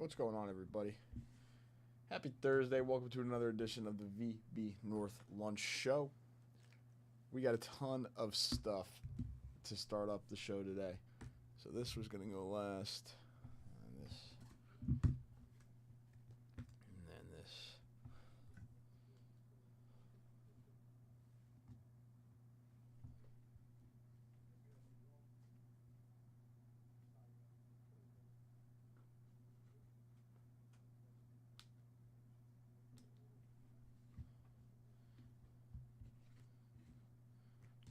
What's going on, everybody? Happy Thursday. Welcome to another edition of the VB North Lunch Show. We got a ton of stuff to start up the show today. So this was going to go last. And this. And then this.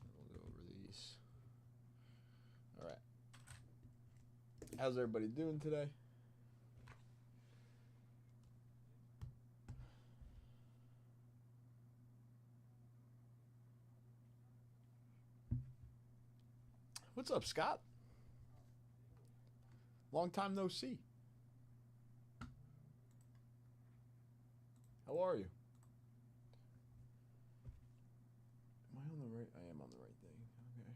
We'll go over these. All right. How's everybody doing today? What's up, Scott? Long time no see. How are you? Am I on the right? I am on the right thing. Okay.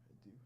I do have.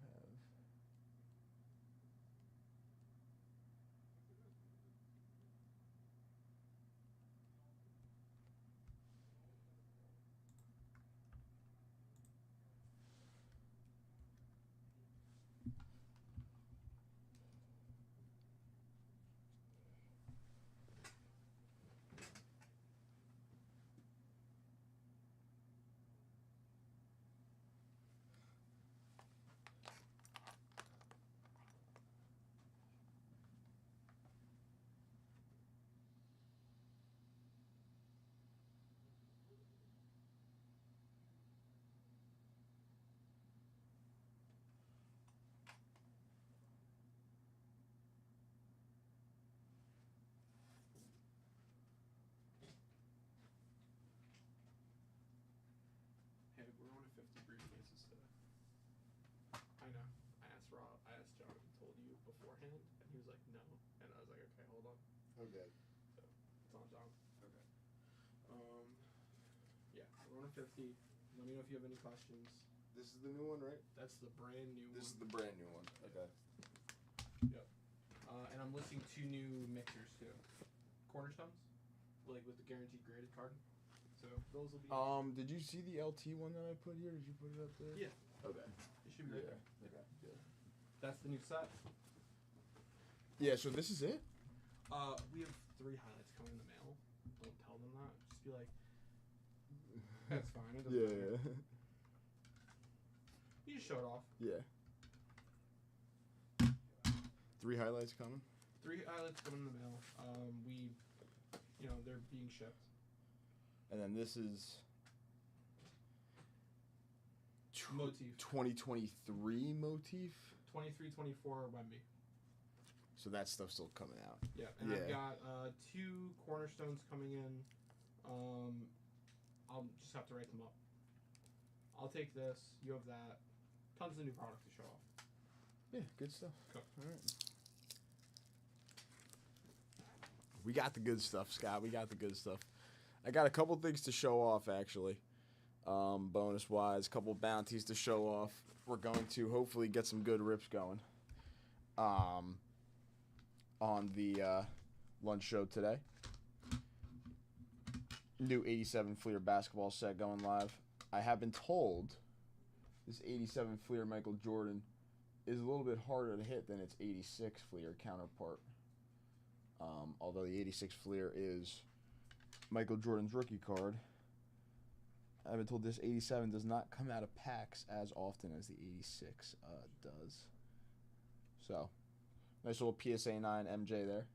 Hey, we're on a 50 briefcases today. I know. I asked John if he told you beforehand, and he was like, no. And I was like, okay, hold on. Okay. So, it's on John. Okay. Yeah, we're on a 50. Let me know if you have any questions. This is the new one, right? That's the brand new This is one. the brand new one. Okay. Yep. And I'm listing 2 new mixers, too. Cornerstones, like with the guaranteed graded card. So, those will be... Did you see the LT one that I put here? Did you put it up there? Yeah. Okay. It should be right there. Okay. Good. That's the new set. Yeah. So this is it. We have 3 highlights coming in the mail. Don't tell them that. Just be like, that's fine. It doesn't matter. Yeah. You just show it off. Yeah. 3 highlights coming. 3 highlights coming in the mail. They're being shipped. And then this is Motif. 2023 motif. 23, 24 Wemby. So that stuff's still coming out. Yeah, and I've got 2 cornerstones coming in. I'll just have to write them up. I'll take this. You have that. Tons of new product to show off. Yeah, good stuff. Cool. All right. We got the good stuff, Scott. We got the good stuff. I got a couple things to show off, actually. Bonus-wise, a couple bounties to show off. We're going to hopefully get some good rips going on the lunch show today. New 87 Fleer basketball set going live. I have been told this 87 Fleer Michael Jordan is a little bit harder to hit than its 86 Fleer counterpart. Although the 86 Fleer is Michael Jordan's rookie card, I've been told this 87 does not come out of packs as often as the 86 does. So, nice little PSA 9 MJ there.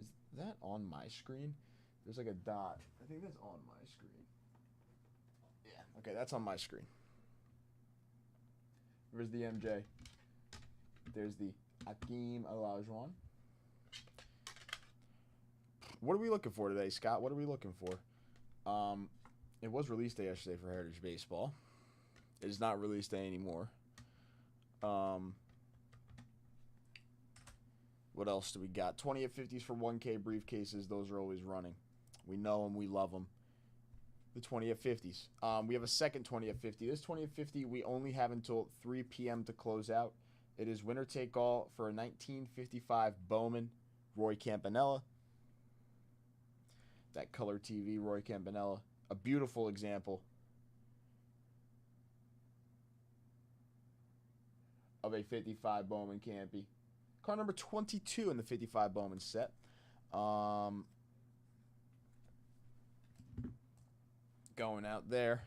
Is that on my screen? There's like a dot. I think that's on my screen. Yeah, okay, that's on my screen. There's the MJ. There's the Hakeem Olajuwon. What are we looking for today, Scott? What are we looking for? It was release day yesterday for Heritage Baseball. It is not release day anymore. What else do we got? 20 at 50s for 1K briefcases. Those are always running. We know them. We love them. the 20 at 50s. We have a second 20 at 50. This 20 at 50 we only have until 3 p.m. to close out. It is winner take all for a 1955 Bowman Roy Campanella. That color TV Roy Campanella. A beautiful example of a 55 Bowman Campy. Card number 22 in the 55 Bowman set. Going out there.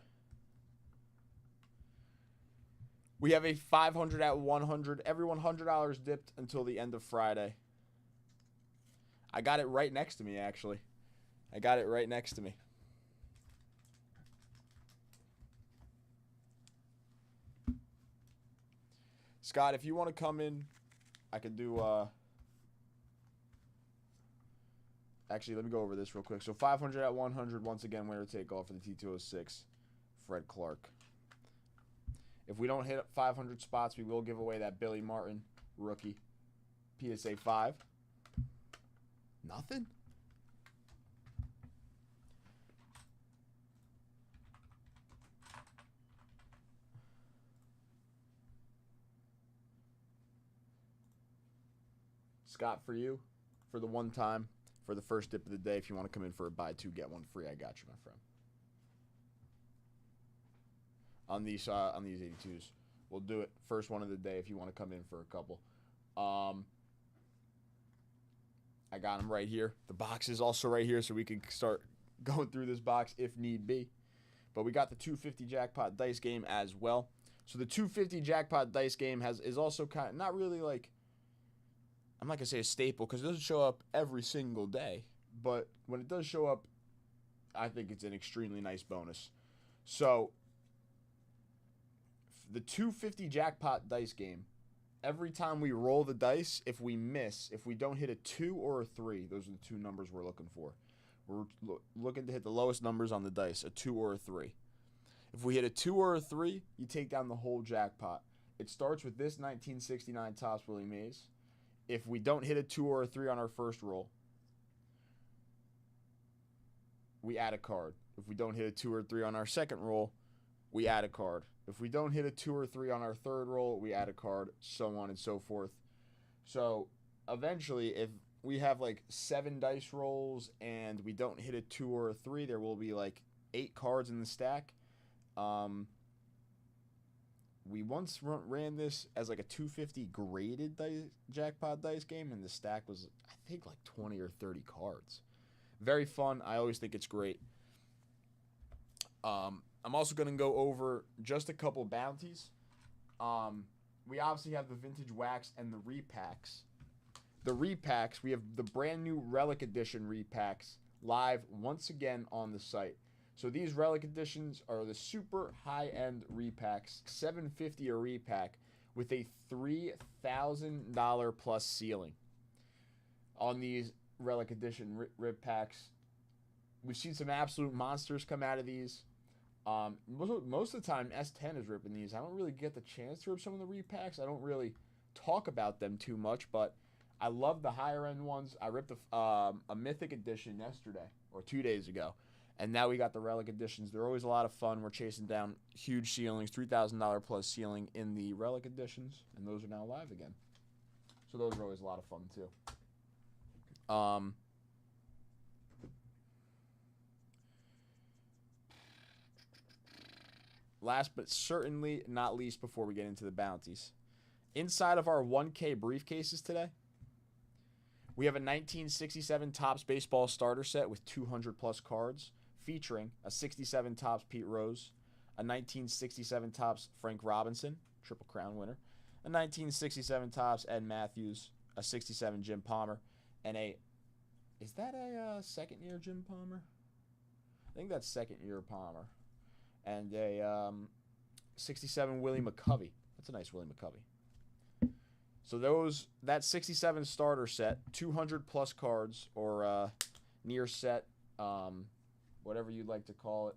We have a 500 at 100. Every $100 dipped until the end of Friday. I got it right next to me, actually. I got it right next to me. Scott, if you want to come in, I could do... Actually, let me go over this real quick. So 500 at 100, once again, winner take all for the T206, Fred Clark. If we don't hit 500 spots, we will give away that Billy Martin rookie PSA 5. Nothing? Scott, for you, for the one time, for the first dip of the day, if you want to come in for a buy two, get one free, I got you, my friend. On these 82s. We'll do it first one of the day if you want to come in for a couple. I got them right here. The box is also right here, so we can start going through this box if need be. But we got the 250 jackpot dice game as well. So the 250 jackpot dice game is also kind of not really like, I'm not gonna say a staple because it doesn't show up every single day. But when it does show up, I think it's an extremely nice bonus. So the 250 jackpot dice game, every time we roll the dice, if we miss, if we don't hit a 2 or a 3, those are the two numbers we're looking for. We're looking to hit the lowest numbers on the dice, a 2 or a 3. If we hit a 2 or a 3, you take down the whole jackpot. It starts with this 1969 Topps Willie Mays. If we don't hit a 2 or a 3 on our first roll, we add a card. If we don't hit a 2 or 3 on our second roll, we add a card. If we don't hit a 2 or 3 on our third roll, we add a card, so on and so forth. So eventually, if we have like 7 dice rolls and we don't hit a 2 or a 3, there will be like 8 cards in the stack. We once ran this as like a 250 graded jackpot dice game, and the stack was, I think, like 20 or 30 cards. Very fun. I always think it's great. I'm also going to go over just a couple bounties. We obviously have the vintage wax and the repacks. The repacks, we have the brand new Relic Edition repacks live once again on the site. So these Relic Editions are the super high-end repacks, $750 a repack with a $3,000 plus ceiling. On these Relic Edition rip packs, we've seen some absolute monsters come out of these. Most of the time, S10 is ripping these. I don't really get the chance to rip some of the repacks. I don't really talk about them too much, but I love the higher end ones. I ripped a Mythic Edition yesterday or 2 days ago, and now we got the Relic Editions. They're always a lot of fun. We're chasing down huge ceilings, $3,000 plus ceiling in the Relic Editions, and those are now live again. So those are always a lot of fun too. Last but certainly not least before we get into the bounties. Inside of our 1K briefcases today, we have a 1967 Topps baseball starter set with 200 plus cards featuring a 67 Topps Pete Rose, a 1967 Topps Frank Robinson, Triple Crown winner, a 1967 Topps Ed Matthews, a 67 Jim Palmer, and is that a second year Jim Palmer? I think that's second year Palmer. And a 67 Willie McCovey. That's a nice Willie McCovey. So that 67 starter set, 200 plus cards or near set, whatever you'd like to call it,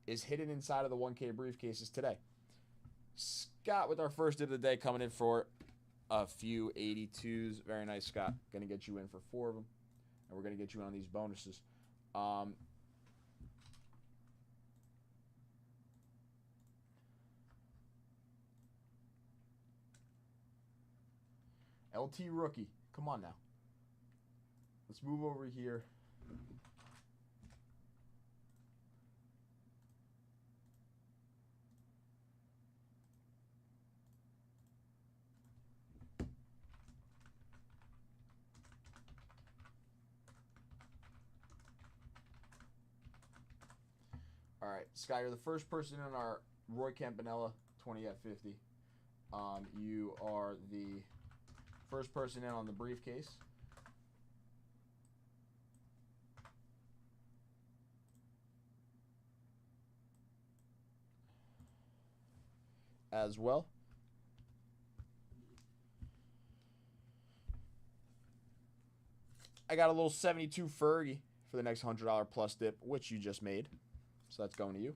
is hidden inside of the 1K briefcases today. Scott with our first dip of the day coming in for a few 82s. Very nice, Scott. Going to get you in for 4 of them. And we're going to get you in on these bonuses. LT rookie. Come on now. Let's move over here. All right, Sky, you're the first person in our Roy Campanella 20 at 50. You are the first person in on the briefcase. As well. I got a little 72 Fergie for the next $100 plus dip, which you just made. So that's going to you.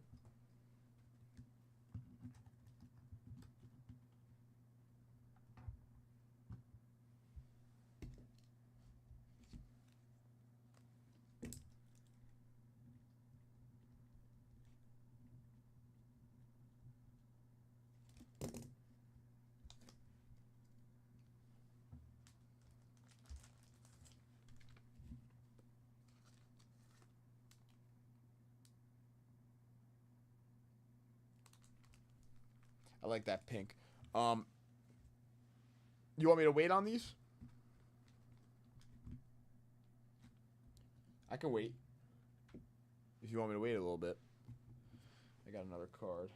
I like that pink. You want me to wait on these? I can wait. If you want me to wait a little bit. I got another card.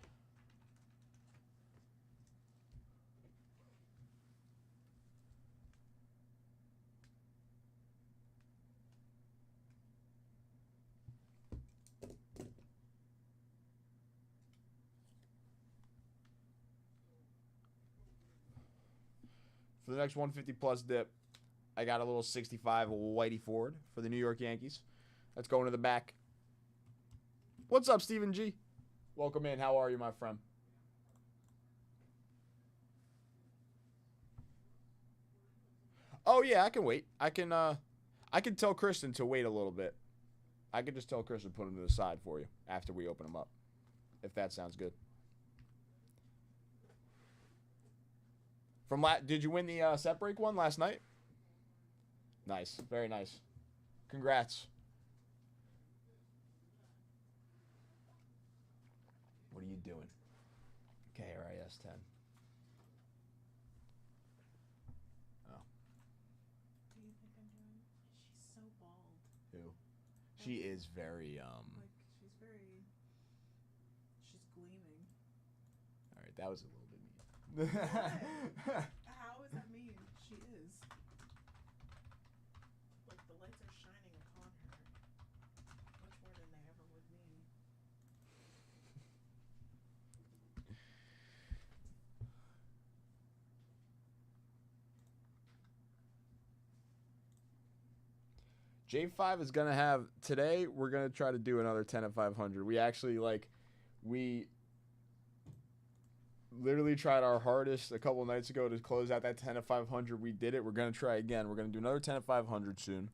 For the next 150 plus dip, I got a little 65 Whitey Ford for the New York Yankees. That's going to the back. What's up, Stephen G? Welcome in. How are you, my friend? Oh yeah, I can wait. I can tell Kristen to wait a little bit. I can just tell Kristen to put them to the side for you after we open them up, if that sounds good. Did you win the set break one last night? Nice, very nice. Congrats. What are you doing? KRIS 10. Oh. What do you think I'm doing? She's so bald. Who? She is very Like she's gleaming. All right, that was a little bit mean. How is that mean? She is. Like the lights are shining upon her much more than they ever would me. J5 is going to have, today, we're going to try to do another 10 at 500. We actually, we literally tried our hardest a couple nights ago to close out that 10 at 500. We did it. We're going to try again. We're going to do another 10 at 500 soon.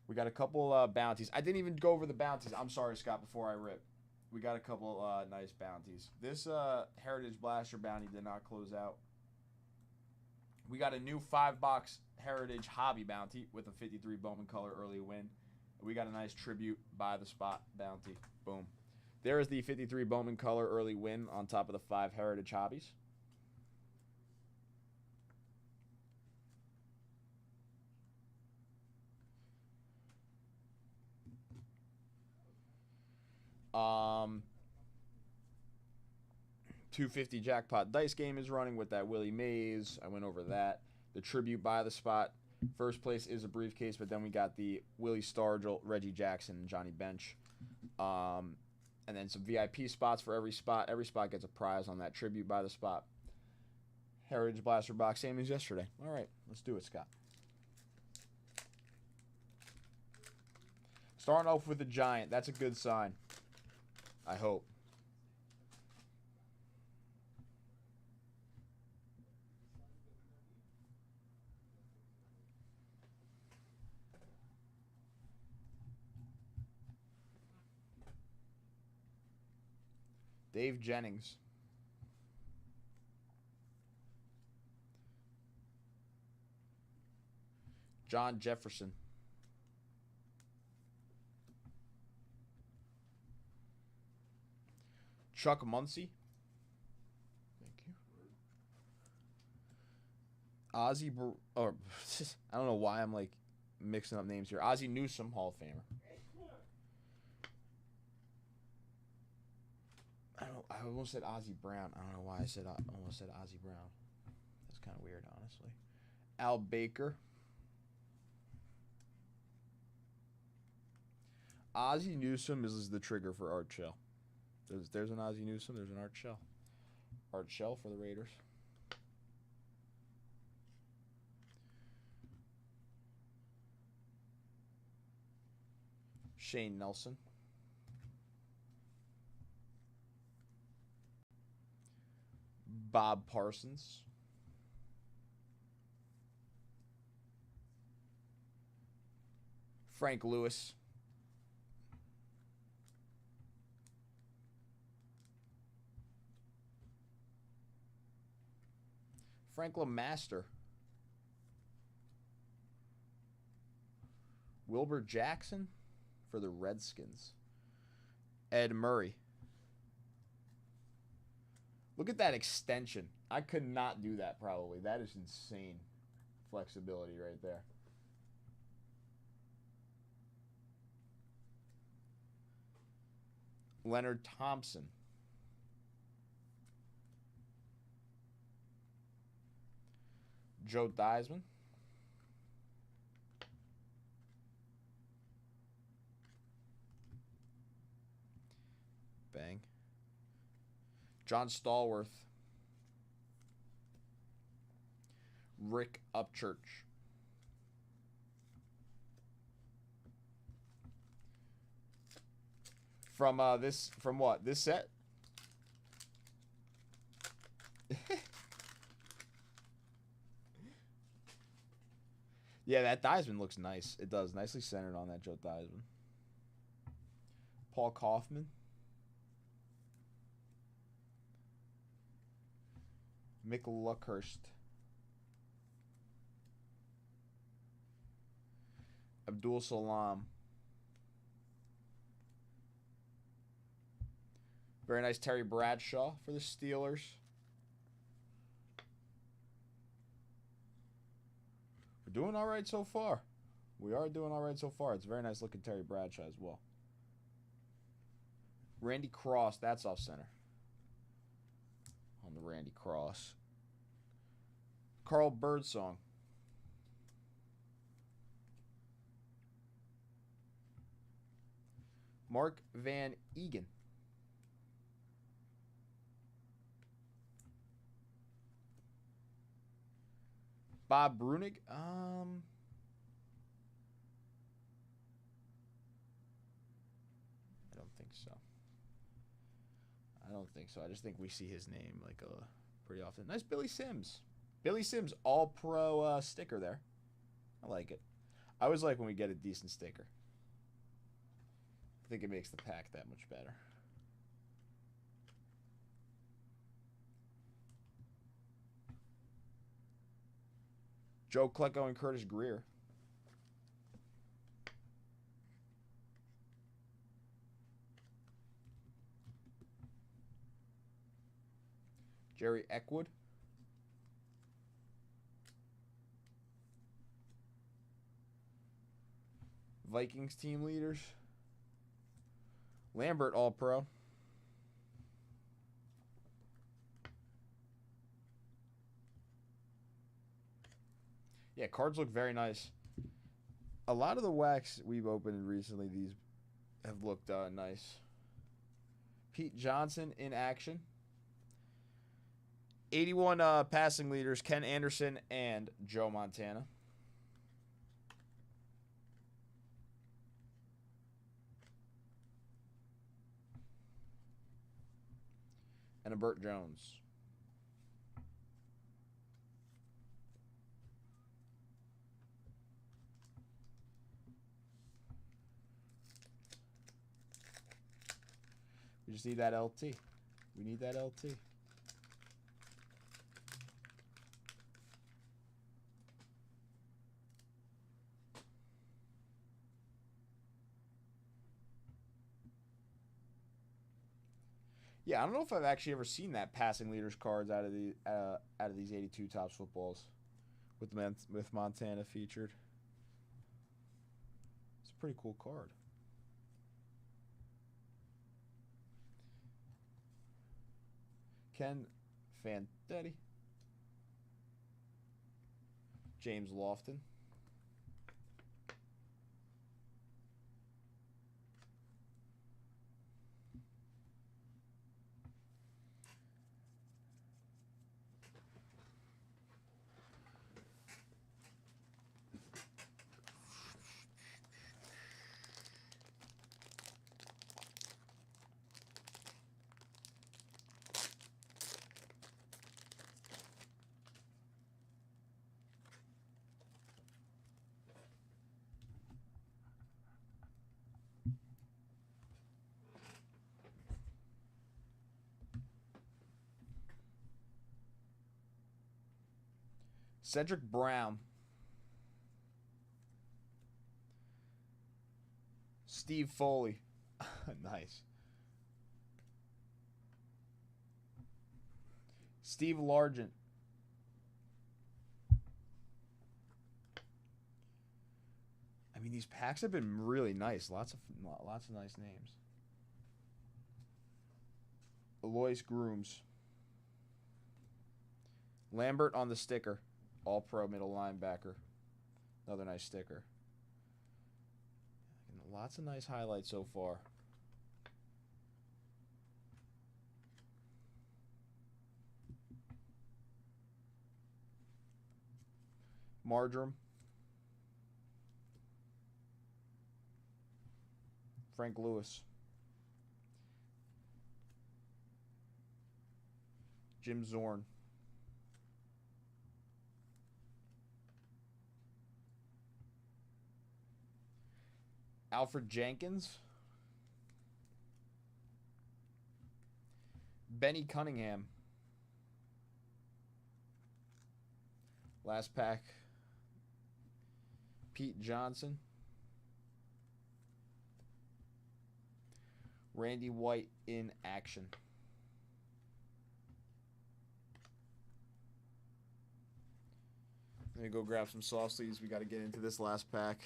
We got a couple bounties. I didn't even go over the bounties. I'm sorry, Scott, before I rip. We got a couple nice bounties. This Heritage Blaster bounty did not close out. We got a new 5-box Heritage Hobby bounty with a 53 Bowman color early win. We got a nice tribute by the spot bounty. Boom. There is the 53 Bowman color early win on top of the 5 Heritage Hobbies. $250 jackpot dice game is running with that Willie Mays. I went over that. The tribute by the spot. First place is a briefcase, but then we got the Willie Stargell, Reggie Jackson, and Johnny Bench. And then some VIP spots for every spot. Every spot gets a prize on that tribute by the spot. Heritage Blaster box, same as yesterday. All right, let's do it, Scott. Starting off with the Giant. That's a good sign. I hope. Dave Jennings. John Jefferson. Chuck Muncie. Thank you. Or I don't know why I'm like mixing up names here. Ozzie Newsome, Hall of Famer. I almost said Ozzie Brown. I don't know why I almost said Ozzie Brown. That's kind of weird, honestly. Al Baker. Ozzie Newsome is the trigger for Art Shell. There's an Ozzie Newsome. There's an Art Shell. Art Shell for the Raiders. Shane Nelson. Bob Parsons. Frank Lewis. Franklin Master. Wilbur Jackson for the Redskins. Ed Murray. Look at that extension. I could not do that probably. That is insane flexibility right there. Leonard Thompson. Joe Theismann. Bang. John Stallworth. Rick Upchurch. From what? This set? Yeah, that Theismann looks nice. It does. Nicely centered on that Joe Theismann. Paul Kaufman. Mick Luckhurst. Abdul Salam. Very nice Terry Bradshaw for the Steelers. We're doing all right so far. We are doing all right so far. It's a very nice looking Terry Bradshaw as well. Randy Cross, that's off center. On the Randy Cross. Carl Birdsong. Mark Van Egan. Bob Brunig. I don't think so. I don't think so. I just think we see his name like pretty often. Nice Billy Sims. Billy Sims all-pro sticker there. I like it. I always like when we get a decent sticker. I think it makes the pack that much better. Joe Klecko and Curtis Greer. Jerry Eckwood. Vikings team leaders. Lambert All-Pro. Yeah, cards look very nice. A lot of the wax we've opened recently, these have looked nice. Pete Johnson in action. 81 passing leaders, Ken Anderson and Joe Montana. And a Burt Jones. We just need that LT. We need that LT. Yeah, I don't know if I've actually ever seen that passing leaders cards out of these 82 Topps footballs with Montana featured. It's a pretty cool card. Ken Fantetti. James Lofton. Cedric Brown. Steve Foley. Nice. Steve Largent. I mean, these packs have been really nice. Lots of nice names. Alois Grooms. Lambert on the sticker. All-Pro middle linebacker. Another nice sticker. Lots of nice highlights so far. Marjoram. Frank Lewis. Jim Zorn. Alfred Jenkins. Benny Cunningham. Last pack. Pete Johnson. Randy White in action. Let me go grab some soft sleeves. We got to get into this last pack.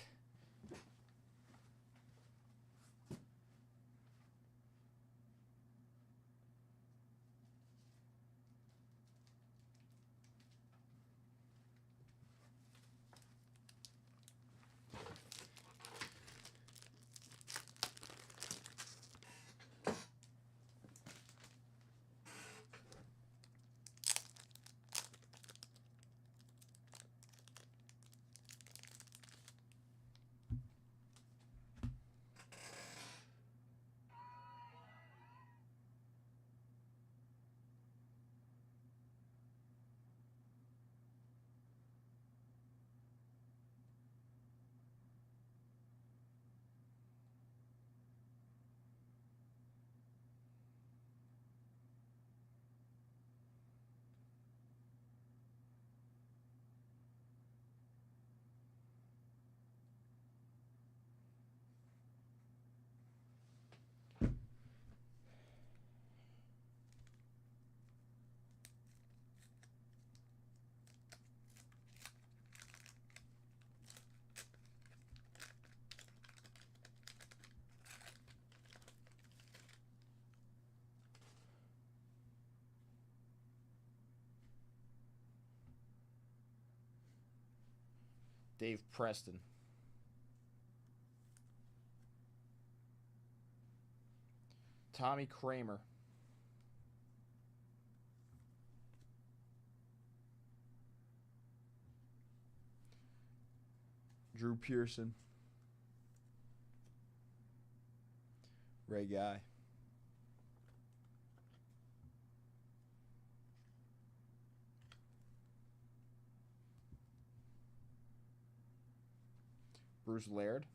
Dave Preston. Tommy Kramer. Drew Pearson. Ray Guy. Bruce Laird.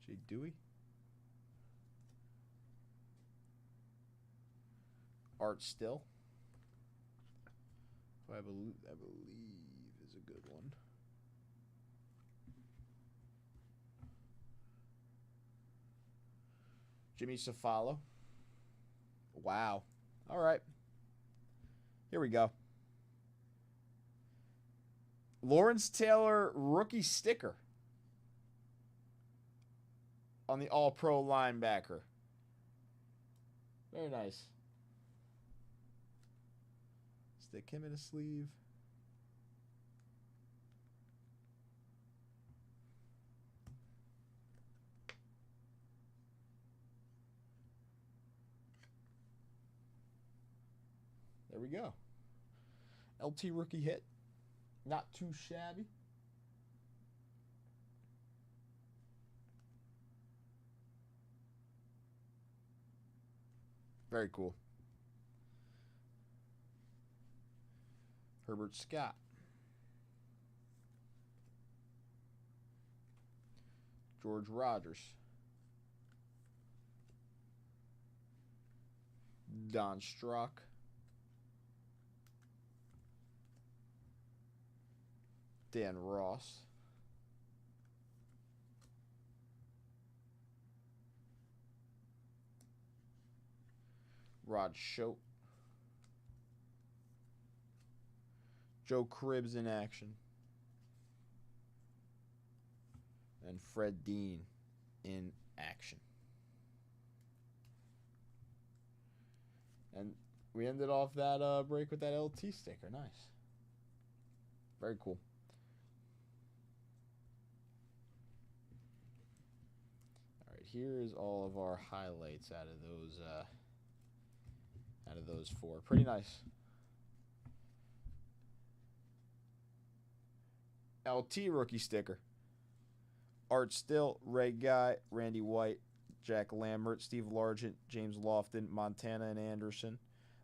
Jay Dewey. Art Still. Who I believe is a good one. Jimmy Cefalo. Wow. All right. Here we go. Lawrence Taylor rookie sticker on the All-Pro linebacker. Very nice. Stick him in a sleeve. There we go. LT rookie hit. Not too shabby. Very cool. Herbert Scott. George Rogers. Don Strock. Dan Ross. Rod Schote. Joe Cribbs in action. And Fred Dean in action. And we ended off that break with that LT sticker. Nice. Very cool. All right, here is all of our highlights out of those four. Pretty nice. LT rookie sticker. Art Still, Ray Guy, Randy White, Jack Lambert, Steve Largent, James Lofton, Montana and Anderson,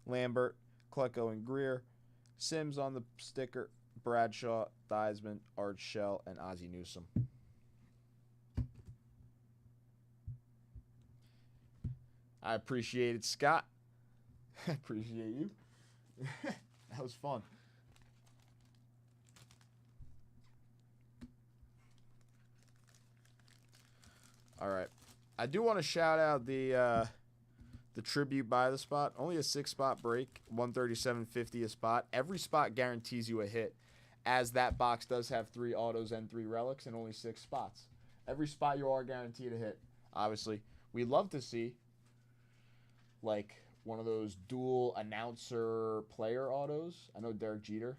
Lambert, Klecko and Greer, Sims on the sticker, Bradshaw, Theismann, Art Shell, and Ozzie Newsome. I appreciate it, Scott. I appreciate you. That was fun. All right. I do want to shout out the tribute by the spot. Only a 6-spot break, $137.50 a spot. Every spot guarantees you a hit, as that box does have 3 autos and 3 relics and only 6 spots. Every spot you are guaranteed a hit. Obviously, we'd love to see like one of those dual announcer player autos. I know Derek Jeter.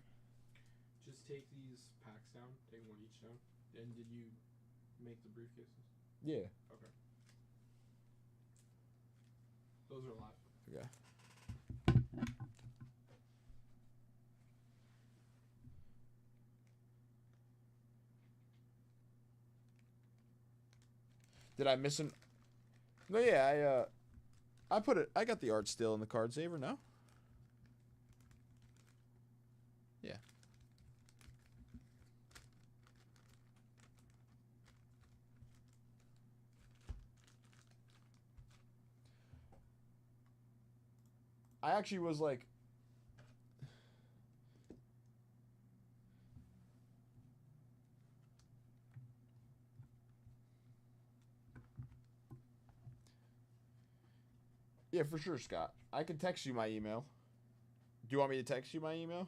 Just take these packs down. Take one each down. And did you make the briefcases? Yeah. Okay. Those are live. Okay. Did I miss him? No, yeah, I put it. I got the art still in the card saver. No. Yeah. I actually was like, yeah, for sure, Scott. I can text you my email. Do you want me to text you my email?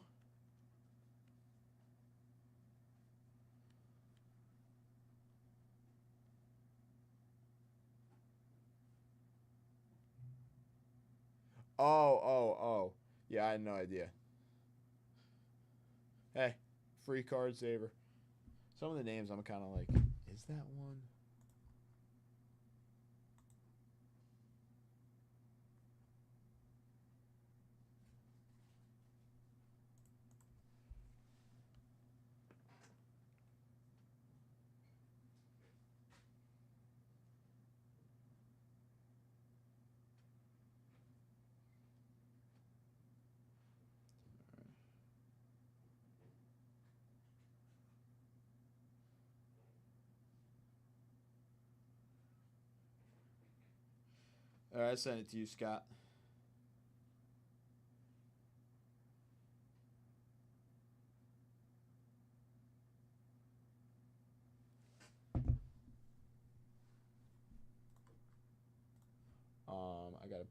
Oh. Yeah, I had no idea. Hey, free card saver. Some of the names I'm kind of like, is that one? All right, I sent it to you, Scott.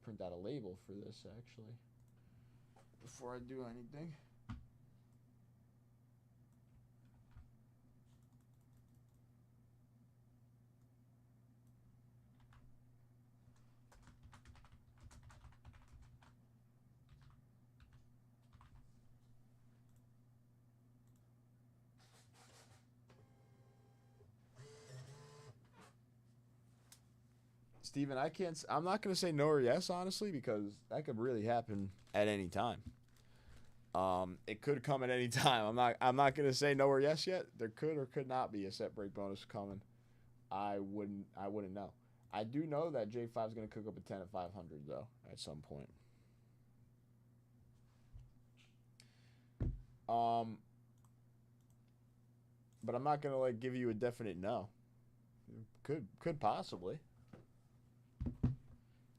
print out a label for this actually before I do anything. Steven, I'm not going to say no or yes, honestly, because that could really happen at any time. It could come at any time. I'm not going to say no or yes yet. There could or could not be a set break bonus coming. I wouldn't know. I do know that J5 is going to cook up a 10 at 500 though at some point. But I'm not going to like give you a definite no. Could possibly.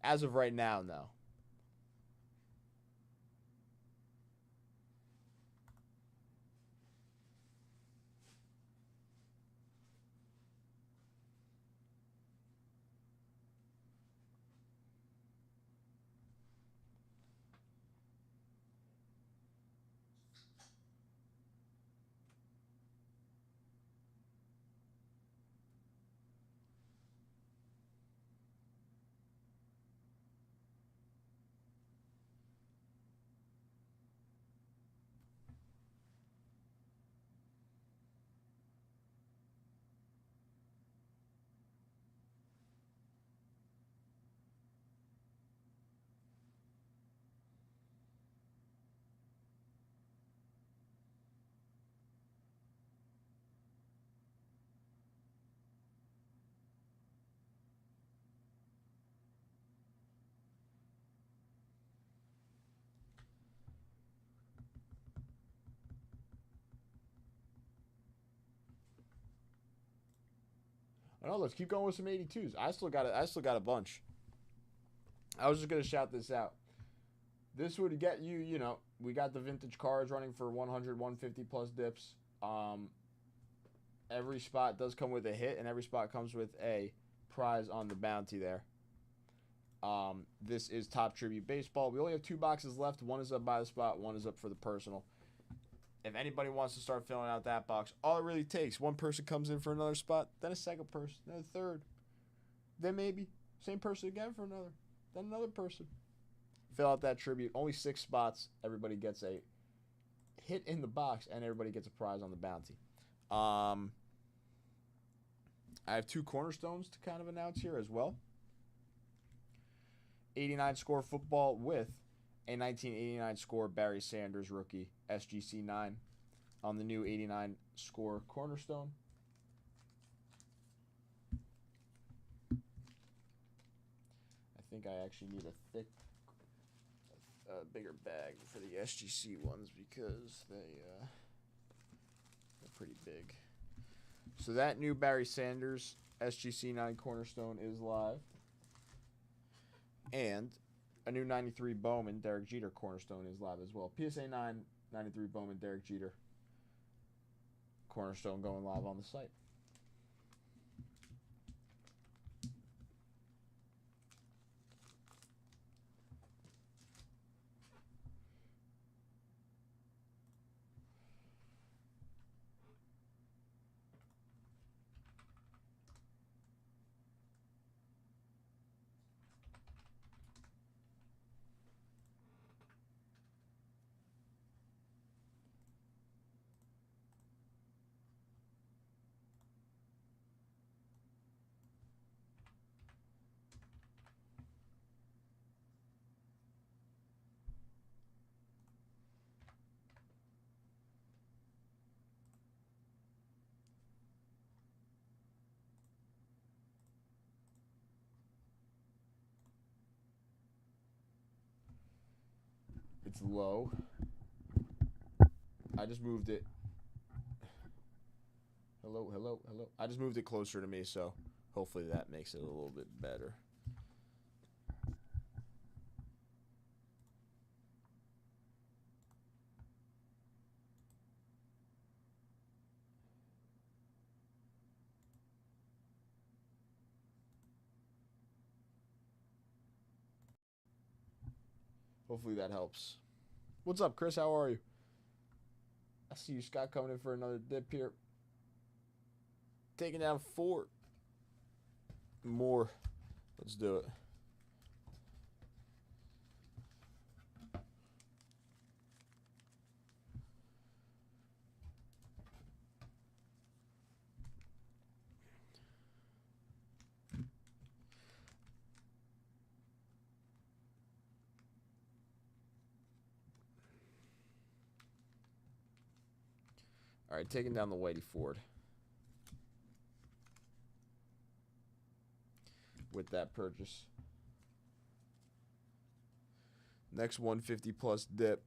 As of right now, no. I know. Let's keep going with some 82s. I still got a bunch. I was just gonna shout this out. This would get you. You know, we got the vintage cards running for 100, 150 plus dips. Every spot does come with a hit, and every spot comes with a prize on the bounty there. This is Top Tribute Baseball. We only have 2 boxes left. One is up by the spot. One is up for the personal. If anybody wants to start filling out that box, all it really takes, one person comes in for another spot, then a second person, then a third, then maybe same person again for another, then another person. Fill out that tribute. Only 6 spots. Everybody gets a hit in the box, and everybody gets a prize on the bounty. I have 2 cornerstones to kind of announce here as well. 89 score football with a 1989 score Barry Sanders rookie SGC 9 on the new 89 score cornerstone. I think I actually need a bigger bag for the SGC ones because they're pretty big. So that new Barry Sanders SGC 9 cornerstone is live. And a new 93 Bowman Derek Jeter cornerstone is live as well. PSA 9 93 Bowman Derek Jeter cornerstone going live on the site. It's low. I just moved it. Hello, hello, hello. I just moved it closer to me, so hopefully that makes it a little bit better. Hopefully that helps. What's up, Chris? How are you? I see you, Scott, coming in for another dip here. Taking down 4 more. Let's do it. All right, taking down the Whitey Ford. With that purchase. Next 150 plus dip.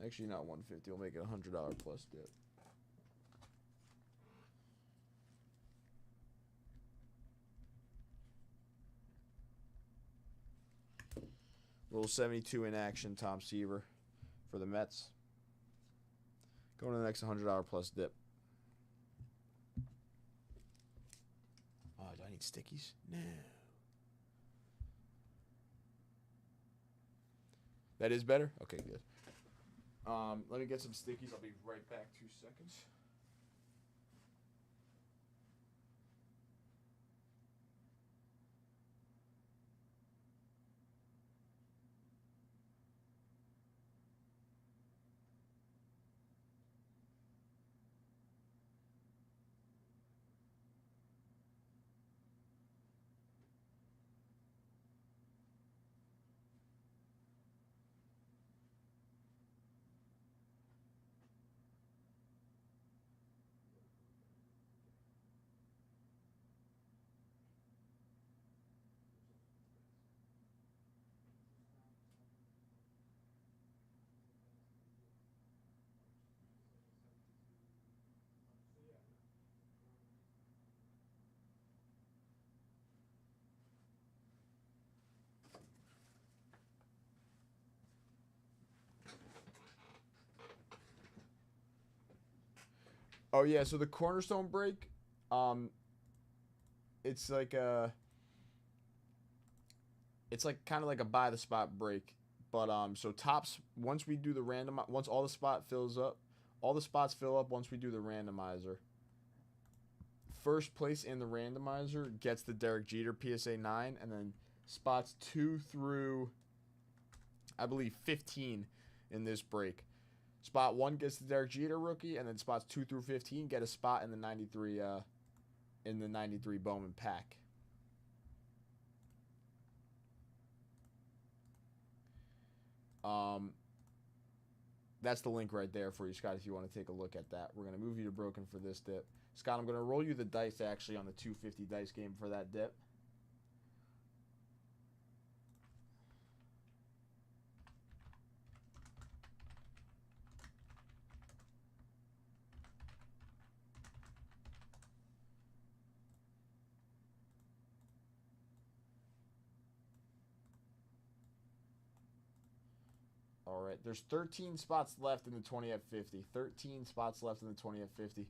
Actually, not 150. We'll make it $100 plus dip. Rule 72 in action, Tom Seaver for the Mets. Going to the next $100 plus dip. Oh, do I need stickies? No. That is better? Okay, good. Let me get some stickies. I'll be right back. 2 seconds. Oh yeah, so the cornerstone break, it's like kind of like a buy the spot break, but so tops once we do the once all the spots fill up once we do the randomizer. First place in the randomizer gets the Derek Jeter PSA 9, and then spots 2 through, I believe, 15 in this break. Spot 1 gets the Derek Jeter rookie, and then spots 2 through 15 get a spot in the 93 Bowman pack. That's the link right there for you, Scott, if you want to take a look at that. We're going to move you to broken for this dip. Scott, I'm going to roll you the dice actually on the 250 dice game for that dip. All right, there's 13 spots left in the 20 at 50. 13 spots left in the 20 at 50.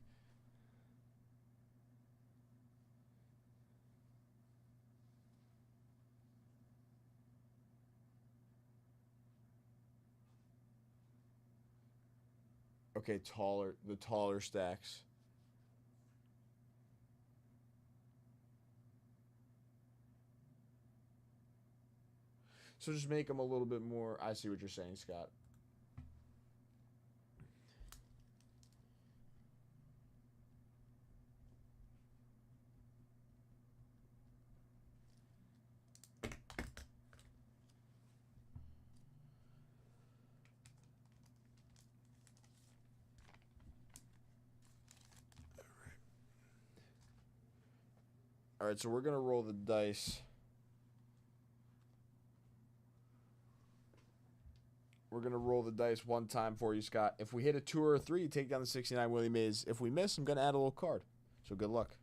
Okay, the taller stacks. So just make them a little bit more. I see what you're saying, Scott. All right, so we're going to roll the dice. We're going to roll the dice one time for you, Scott. If we hit a 2 or a 3, take down the 69 Willie Mays. If we miss, I'm going to add a little card. So good luck.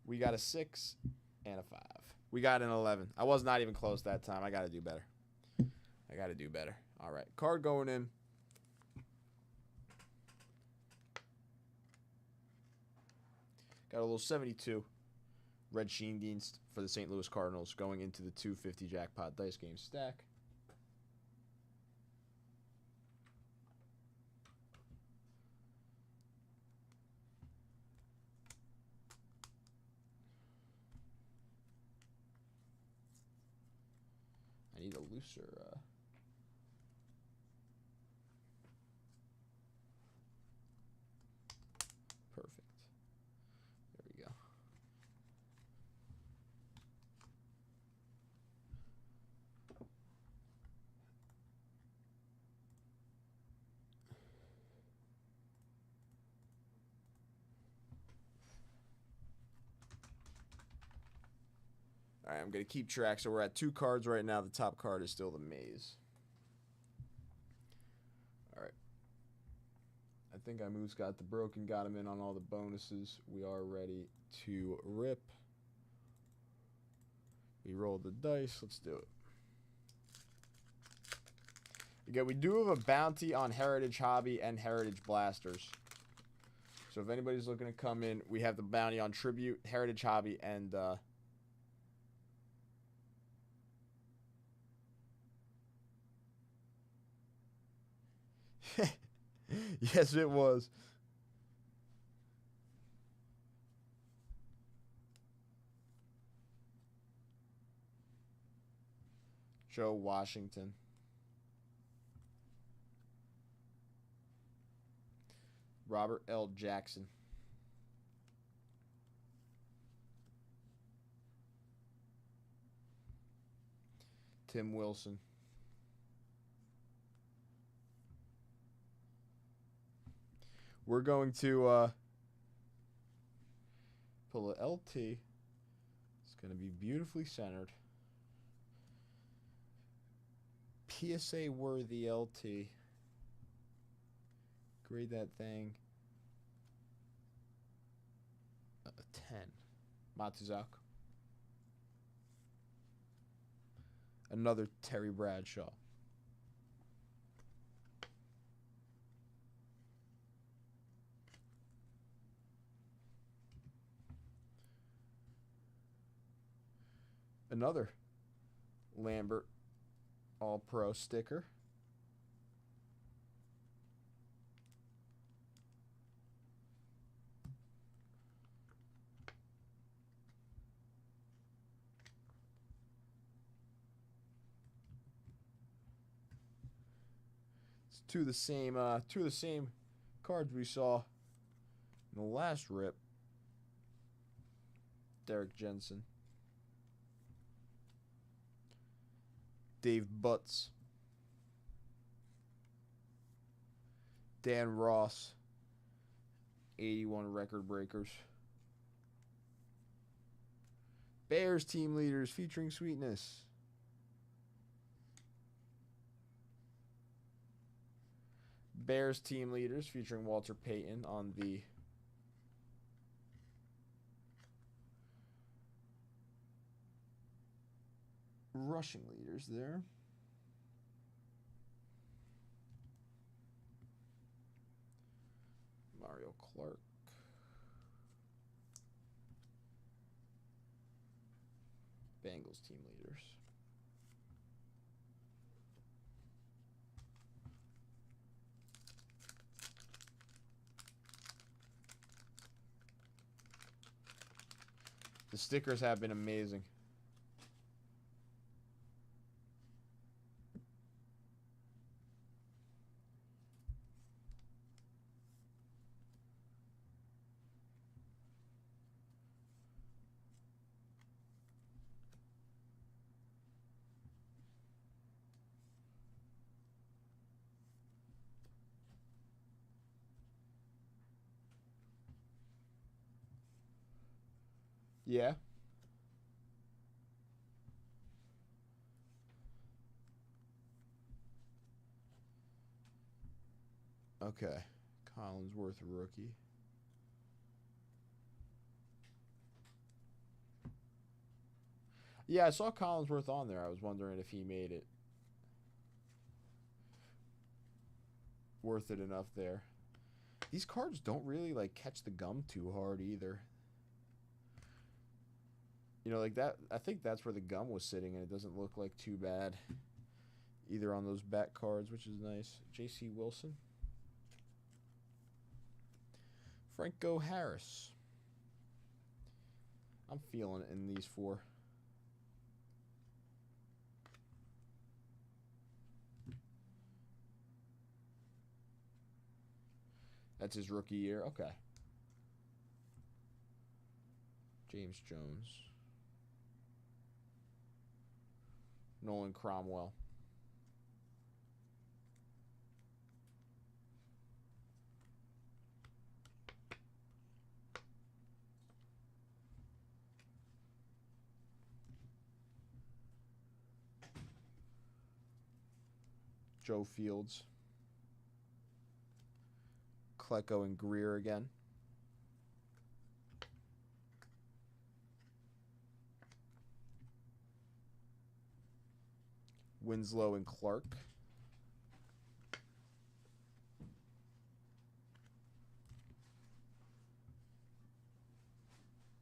We got a 6 and a 5. We got an 11. I was not even close that time. I got to do better. All right, card going in. Got a little 72 red Sheendienst for the St. Louis Cardinals going into the 250 jackpot dice game stack. I need a looser. Perfect. There we go. All right, I'm going to keep track. So we're at 2 cards right now. The top card is still the Maze. All right. I think I Moose got the broken, got him in on all the bonuses. We are ready to rip. We roll the dice. Let's do it. Again, we do have a bounty on Heritage Hobby and Heritage Blasters. So if anybody's looking to come in, we have the bounty on Tribute, Heritage Hobby, and yes, it was. Joe Washington. Robert L. Jackson. Tim Wilson. We're going to pull a LT. It's going to be beautifully centered. PSA worthy LT. Grade that thing a 10. Matuzak. Another Terry Bradshaw. Another Lambert All-Pro sticker. It's two of the same cards we saw in the last rip. Derek Jensen. Dave Butts. Dan Ross. 81 record breakers. Bears team leaders featuring Sweetness. Bears team leaders featuring Walter Payton on the rushing leaders there. Mario Clark. Bengals team leaders. The stickers have been amazing. Yeah. Okay. Collinsworth rookie. Yeah, I saw Collinsworth on there. I was wondering if he made it worth it enough there. These cards don't really like catch the gum too hard either. You know, like that. I think that's where the gum was sitting, and it doesn't look like too bad either on those back cards, which is nice. J.C. Wilson. Franco Harris. I'm feeling it in these four. That's his rookie year. Okay. James Jones. Nolan Cromwell. Joe Fields. Klecko and Greer again. Winslow and Clark.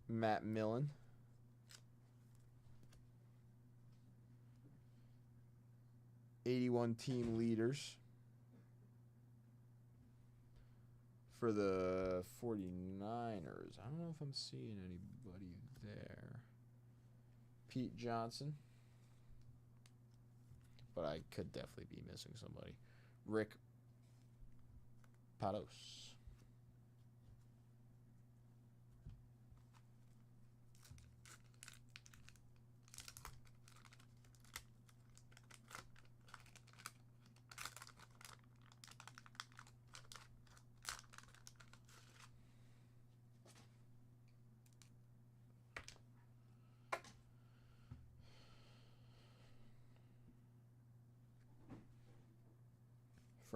Matt Millen. '81 team leaders for the 49ers. I don't know if I'm seeing anybody there. Pete Johnson. But I could definitely be missing somebody. Rick Patos.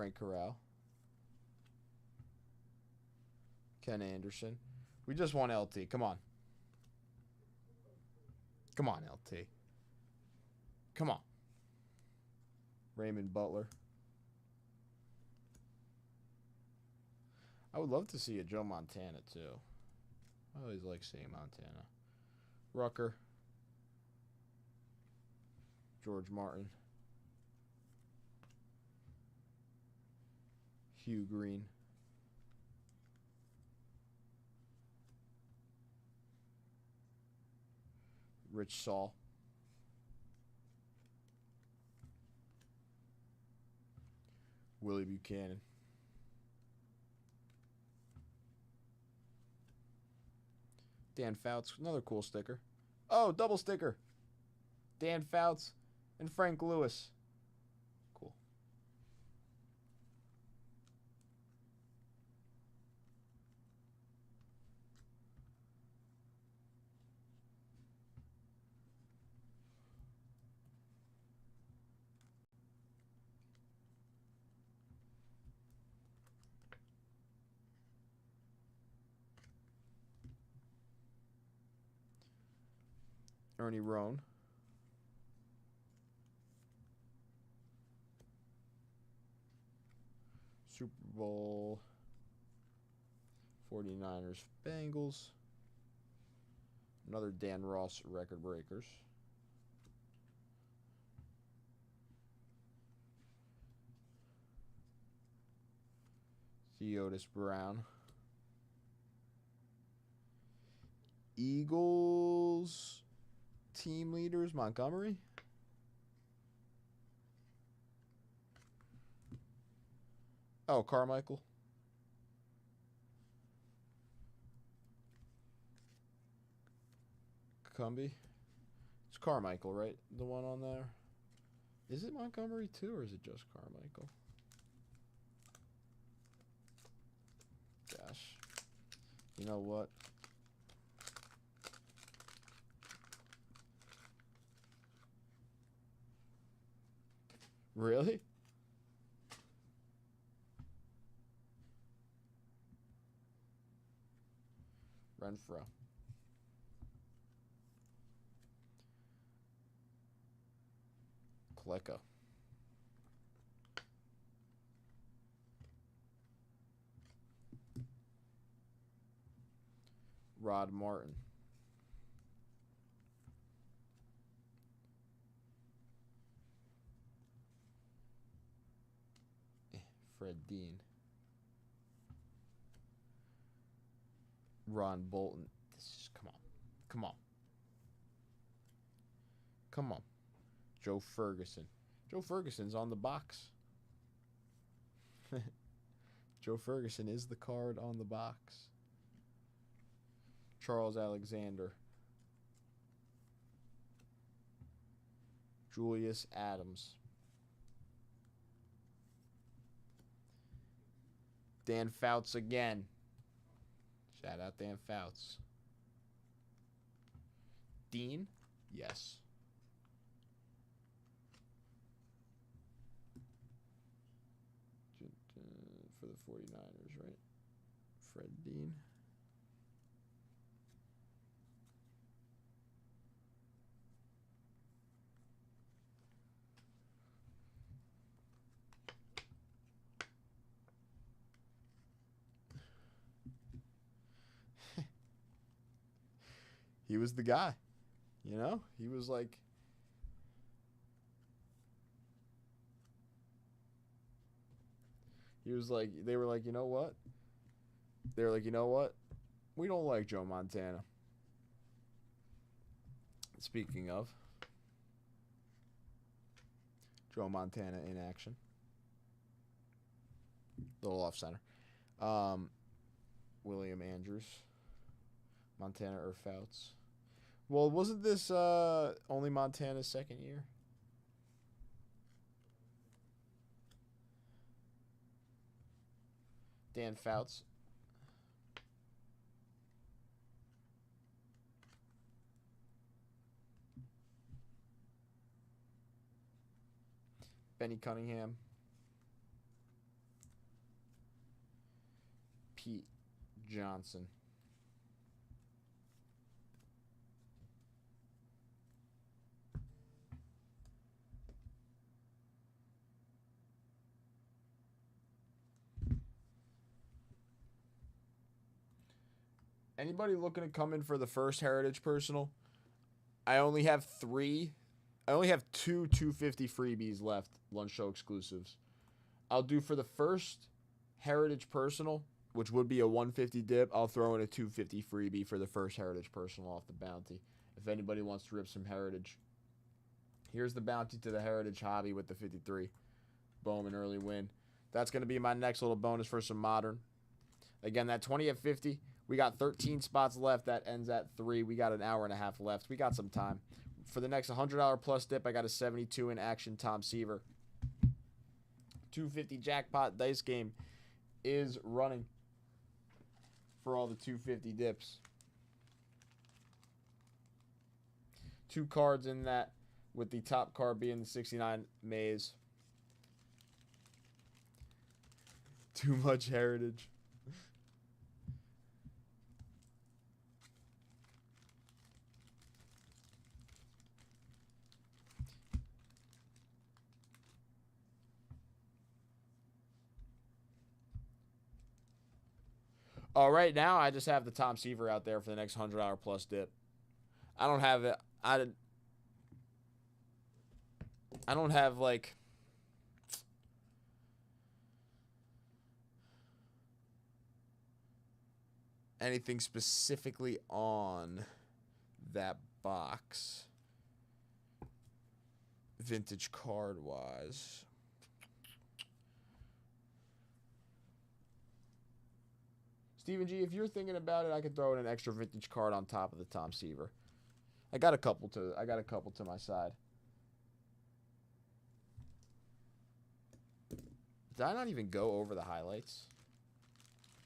Frank Corral. Ken Anderson. We just want LT. Come on. Come on, LT. Come on. Raymond Butler. I would love to see a Joe Montana, too. I always like seeing Montana. Rucker. George Martin. Hugh Green. Rich Saul. Willie Buchanan. Dan Fouts, another cool sticker. Oh, double sticker. Dan Fouts and Frank Lewis. Cool. Ernie Roan. Super Bowl 49ers Bengals. Another Dan Ross record breakers. Theodis Brown. Eagles team leaders Montgomery. Oh, Carmichael. Cumby. It's Carmichael, right? The one on there. Is it Montgomery too, or is it just Carmichael? Gosh. You know what? Really? Renfro. Klecko. Rod Martin. Fred Dean. Ron Bolton. This is, come on. Come on. Come on. Joe Ferguson. Joe Ferguson's on the box. Joe Ferguson is the card on the box. Charles Alexander. Julius Adams. Dan Fouts again. Shout out Dan Fouts. Dean? Yes. For the 49ers, right? Fred Dean. He was the guy, you know? He was like, they were like, you know what? They were like, you know what? We don't like Joe Montana. Speaking of, Joe Montana in action. Little off center. William Andrews. Montana or Fouts. Well, wasn't this only Montana's second year? Dan Fouts. Benny Cunningham. Pete Johnson. Anybody looking to come in for the first Heritage Personal? I only have two 250 freebies left, lunch show exclusives. I'll do for the first Heritage Personal, which would be a 150 dip. I'll throw in a 250 freebie for the first Heritage Personal off the bounty. If anybody wants to rip some Heritage. Here's the bounty to the Heritage Hobby with the 53. Bowman early win. That's going to be my next little bonus for some Modern. Again, that 20 at 50. We got 13 spots left. That ends at 3. We got an hour and a half left. We got some time. For the next $100 plus dip, I got a 72 in action Tom Seaver. 250 jackpot dice game is running for all the 250 dips. 2 cards in that, with the top card being the 69 Maze. Too much Heritage. Right now I just have the Tom Seaver out there for the next $100 plus dip. I don't have it. I don't have like anything specifically on that box, vintage card wise. Stephen G, if you're thinking about it, I could throw in an extra vintage card on top of the Tom Seaver. I got a couple to my side. Did I not even go over the highlights?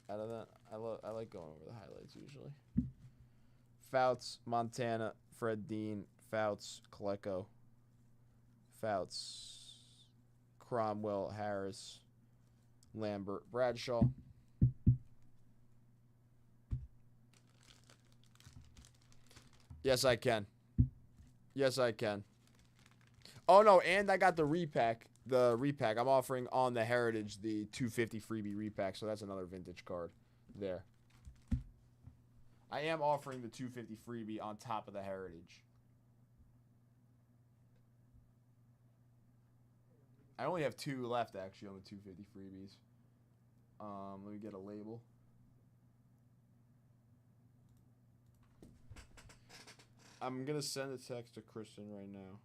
Out of that, I like going over the highlights usually. Fouts, Montana, Fred Dean, Fouts, Coleco, Fouts, Cromwell, Harris, Lambert, Bradshaw. Yes, I can. Yes, I can. Oh, no, and I got the repack. I'm offering on the Heritage the 250 freebie repack, so that's another vintage card there. I am offering the 250 freebie on top of the Heritage. I only have 2 left, actually, on the 250 freebies. Let me get a label. I'm gonna send a text to Kristen right now.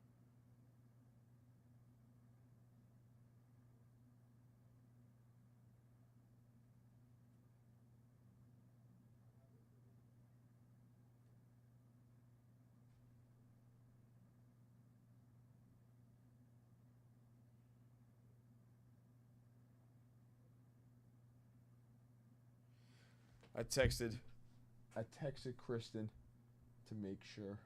I texted Kristen to make sure.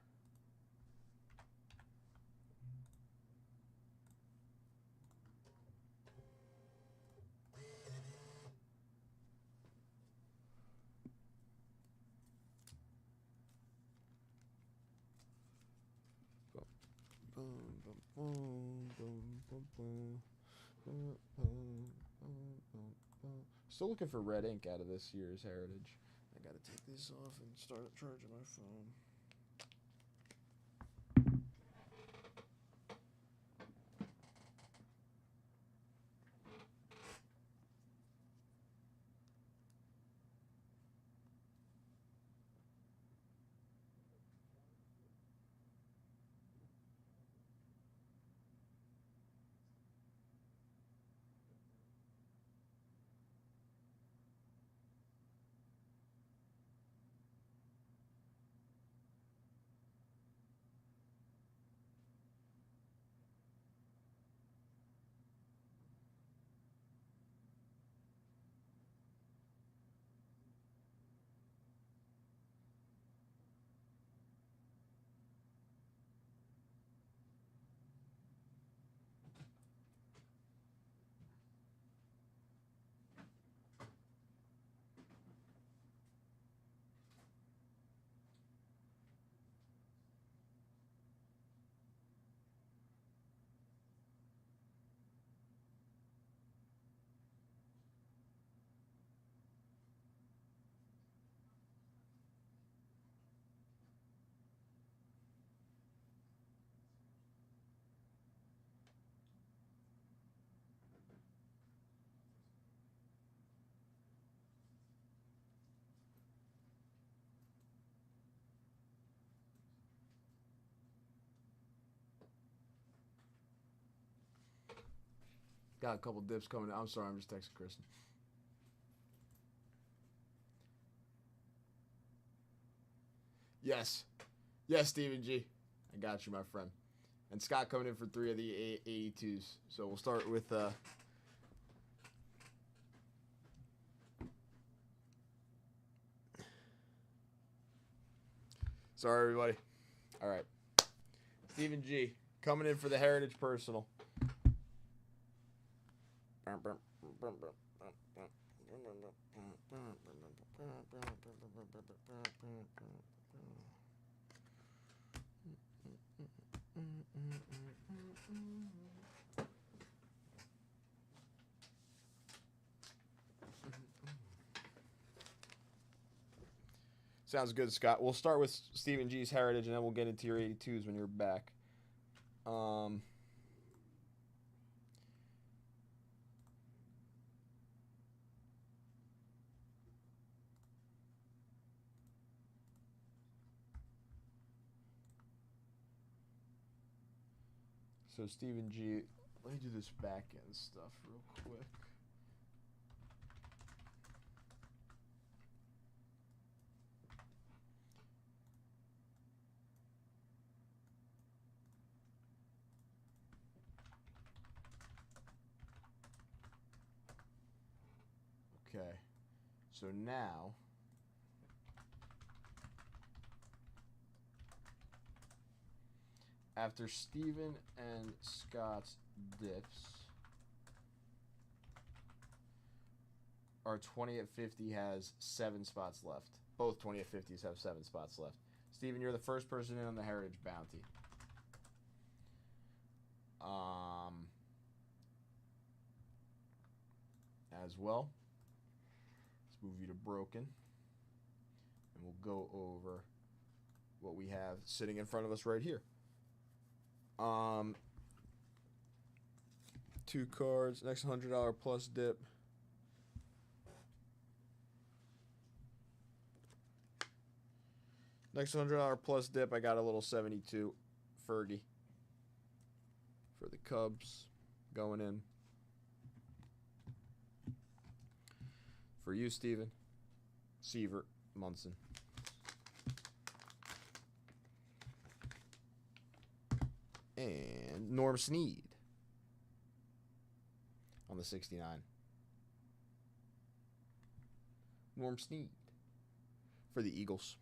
Still looking for red ink out of this year's Heritage. I gotta take this off and start charging my phone. Got a couple dips coming. I'm sorry, I'm just texting Kristen. Yes, Stephen G. I got you, my friend. And Scott coming in for 3 of the 82s. So we'll start with. Sorry, everybody. All right, Stephen G. coming in for the Heritage Personal. Sounds good, Scott. We'll start with Stephen G's Heritage, and then we'll get into your 82s when you're back. So Stephen G, let me do this back end stuff real quick. Okay, so now after Steven and Scott's dips, our 20 at 50 has 7 spots left. Both 20 at 50s have 7 spots left. Steven, you're the first person in on the Heritage Bounty. As well, let's move you to Broken, and we'll go over what we have sitting in front of us right here. 2 cards, next $100 plus dip. Next $100 plus dip, I got a little 72 Fergie for the Cubs going in. For you, Steven, Sievert, Munson. And Norm Snead on the 69. Norm Snead for the Eagles.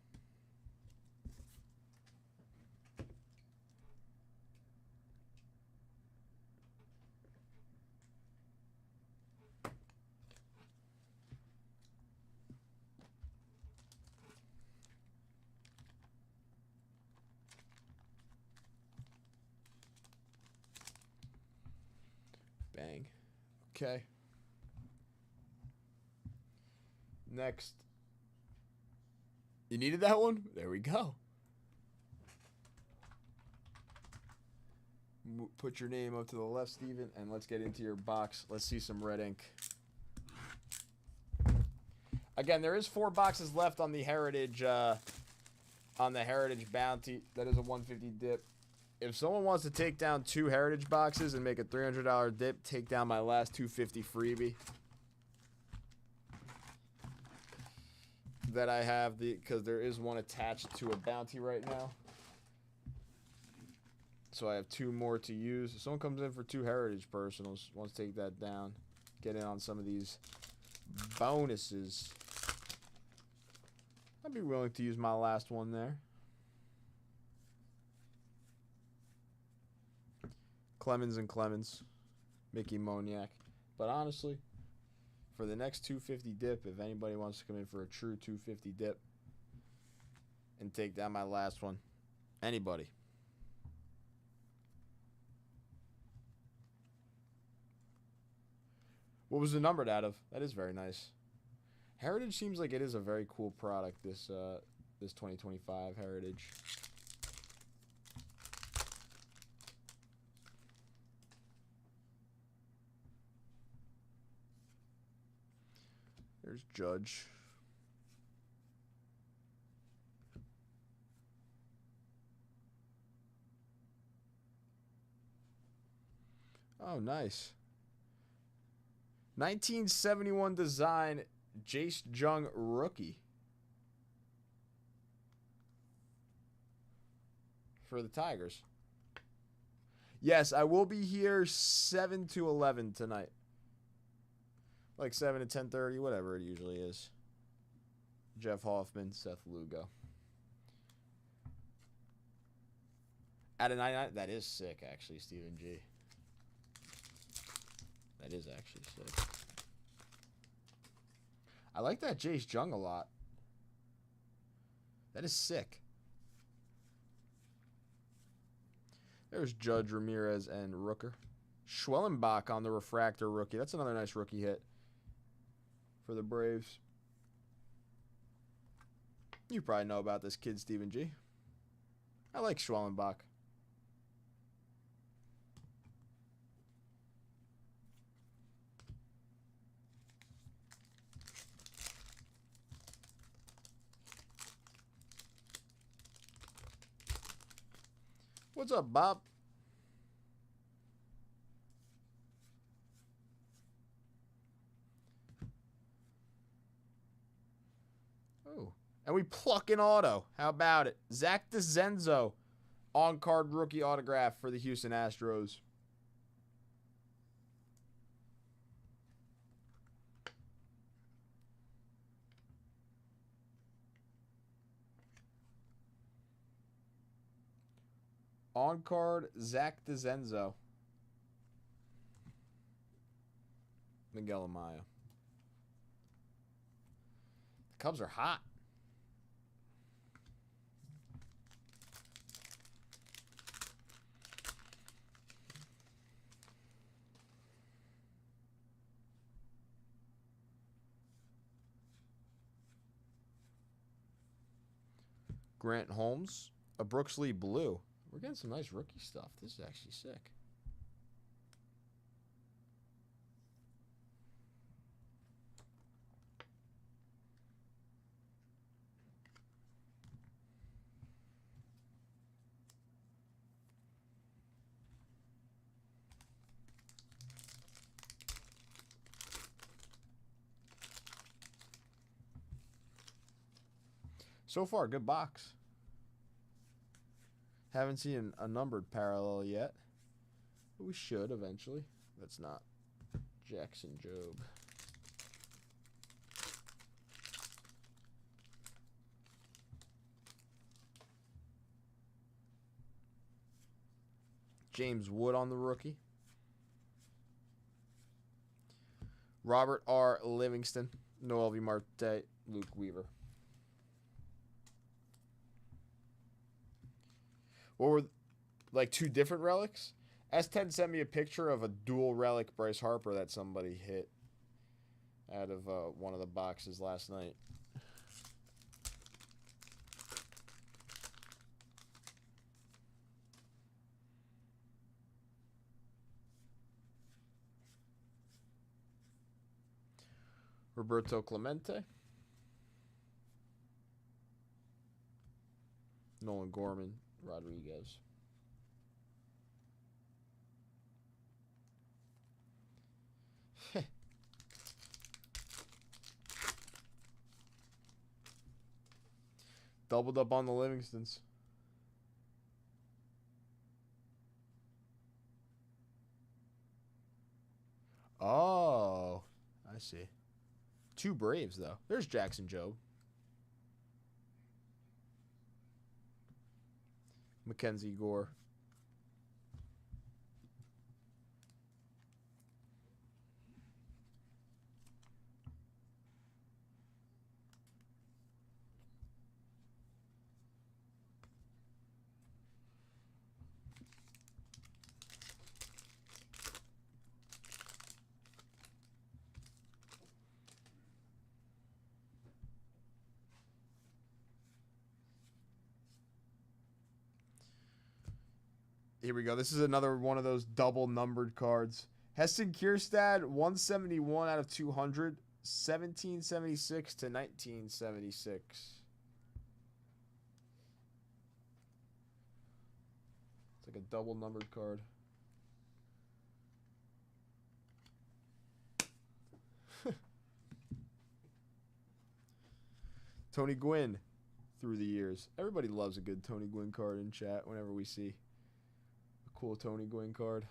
Bang. Okay. Next. You needed that one? There we go. Put your name up to the left, Steven, and let's get into your box. Let's see some red ink. Again, there is 4 boxes left on the Heritage Bounty. That is a 150 dip. If someone wants to take down 2 Heritage boxes and make a $300 dip, take down my last 250 freebie that I have, because there is one attached to a bounty right now. So I have 2 more to use. If someone comes in for 2 Heritage personals, wants to take that down, get in on some of these bonuses, I'd be willing to use my last one there. Clemens and Clemens, Mickey Moniak. But honestly, for the next 250 dip, if anybody wants to come in for a true 250 dip and take down my last one, anybody. What was the numbered out of? That is very nice. Heritage seems like it is a very cool product, this 2025 Heritage. There's Judge. Oh, nice. 1971 design, Jace Jung rookie for the Tigers. Yes, I will be here 7 to 11 tonight. Like 7 to 10:30, whatever it usually is. Jeff Hoffman, Seth Lugo. At a 99, that is sick, actually, Stephen G. That is actually sick. I like that Jace Jung a lot. That is sick. There's Judge, Ramirez, and Rooker. Schwellenbach on the refractor rookie. That's another nice rookie hit for the Braves. You probably know about this kid, Stephen G. I like Schwellenbach. What's up, Bob? Oh, and we pluck an auto. How about it? Zach DeZenzo, on-card rookie autograph for the Houston Astros. On-card Zach DeZenzo. Miguel Amaya. The Cubs are hot. Grant Holmes, a Brooks Lee blue. We're getting some nice rookie stuff. This is actually sick. So far, good box. Haven't seen a numbered parallel yet. But we should eventually. That's not Jackson Job. James Wood on the rookie. Robert R. Livingston. Noel V. Marte. Luke Weaver. What were, like, two different relics? S10 sent me a picture of a dual relic Bryce Harper that somebody hit out of one of the boxes last night. Roberto Clemente. Nolan Gorman. Rodriguez. Doubled up on the Livingstons. Oh, I see. Two Braves, though. There's Jackson Job. Mackenzie Gore. Here we go. This is another one of those double numbered cards. Heston Kierstad, 171 out of 200, 1776 to 1976. It's like a double numbered card. Tony Gwynn through the years. Everybody loves a good Tony Gwynn card in chat whenever we see a cool Tony Gwynn card.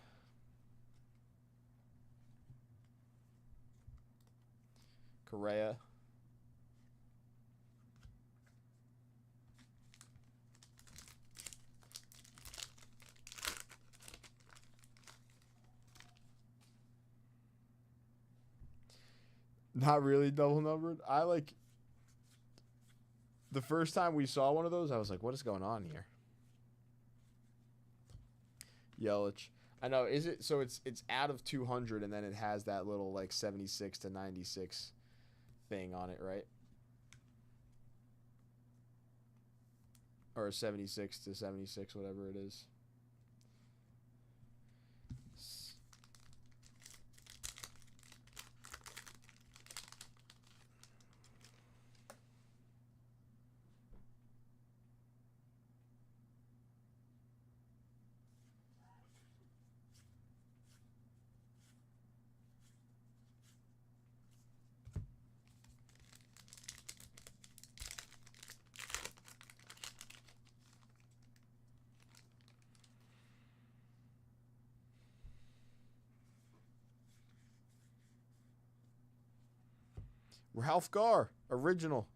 Correa. Not really double numbered. I like the first time we saw one of those, I was like, what is going on here? Yelich. I know, is it so it's out of 200 and then it has that little like 76 to 96 thing on it, right? Or 76 to 76, whatever it is. Ralph Garr, original.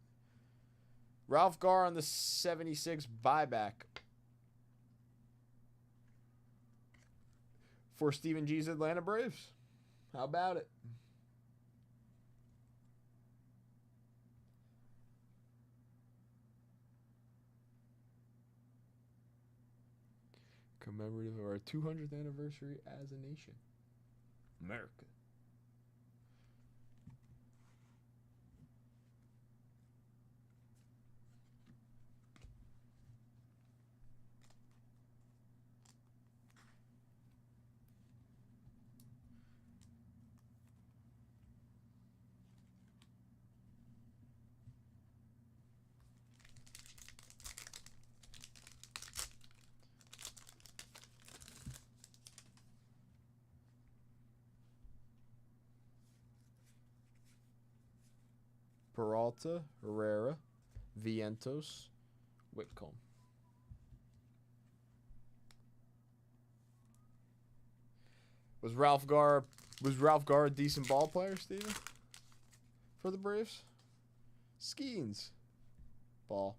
Ralph Garr on the 76 buyback. For Stephen G's Atlanta Braves. How about it? Commemorative of our 200th anniversary as a nation. America. Peralta, Herrera, Vientos. Whitcomb. Was Ralph Garr a decent ball player, Steven? For the Braves? Skeens. Ball.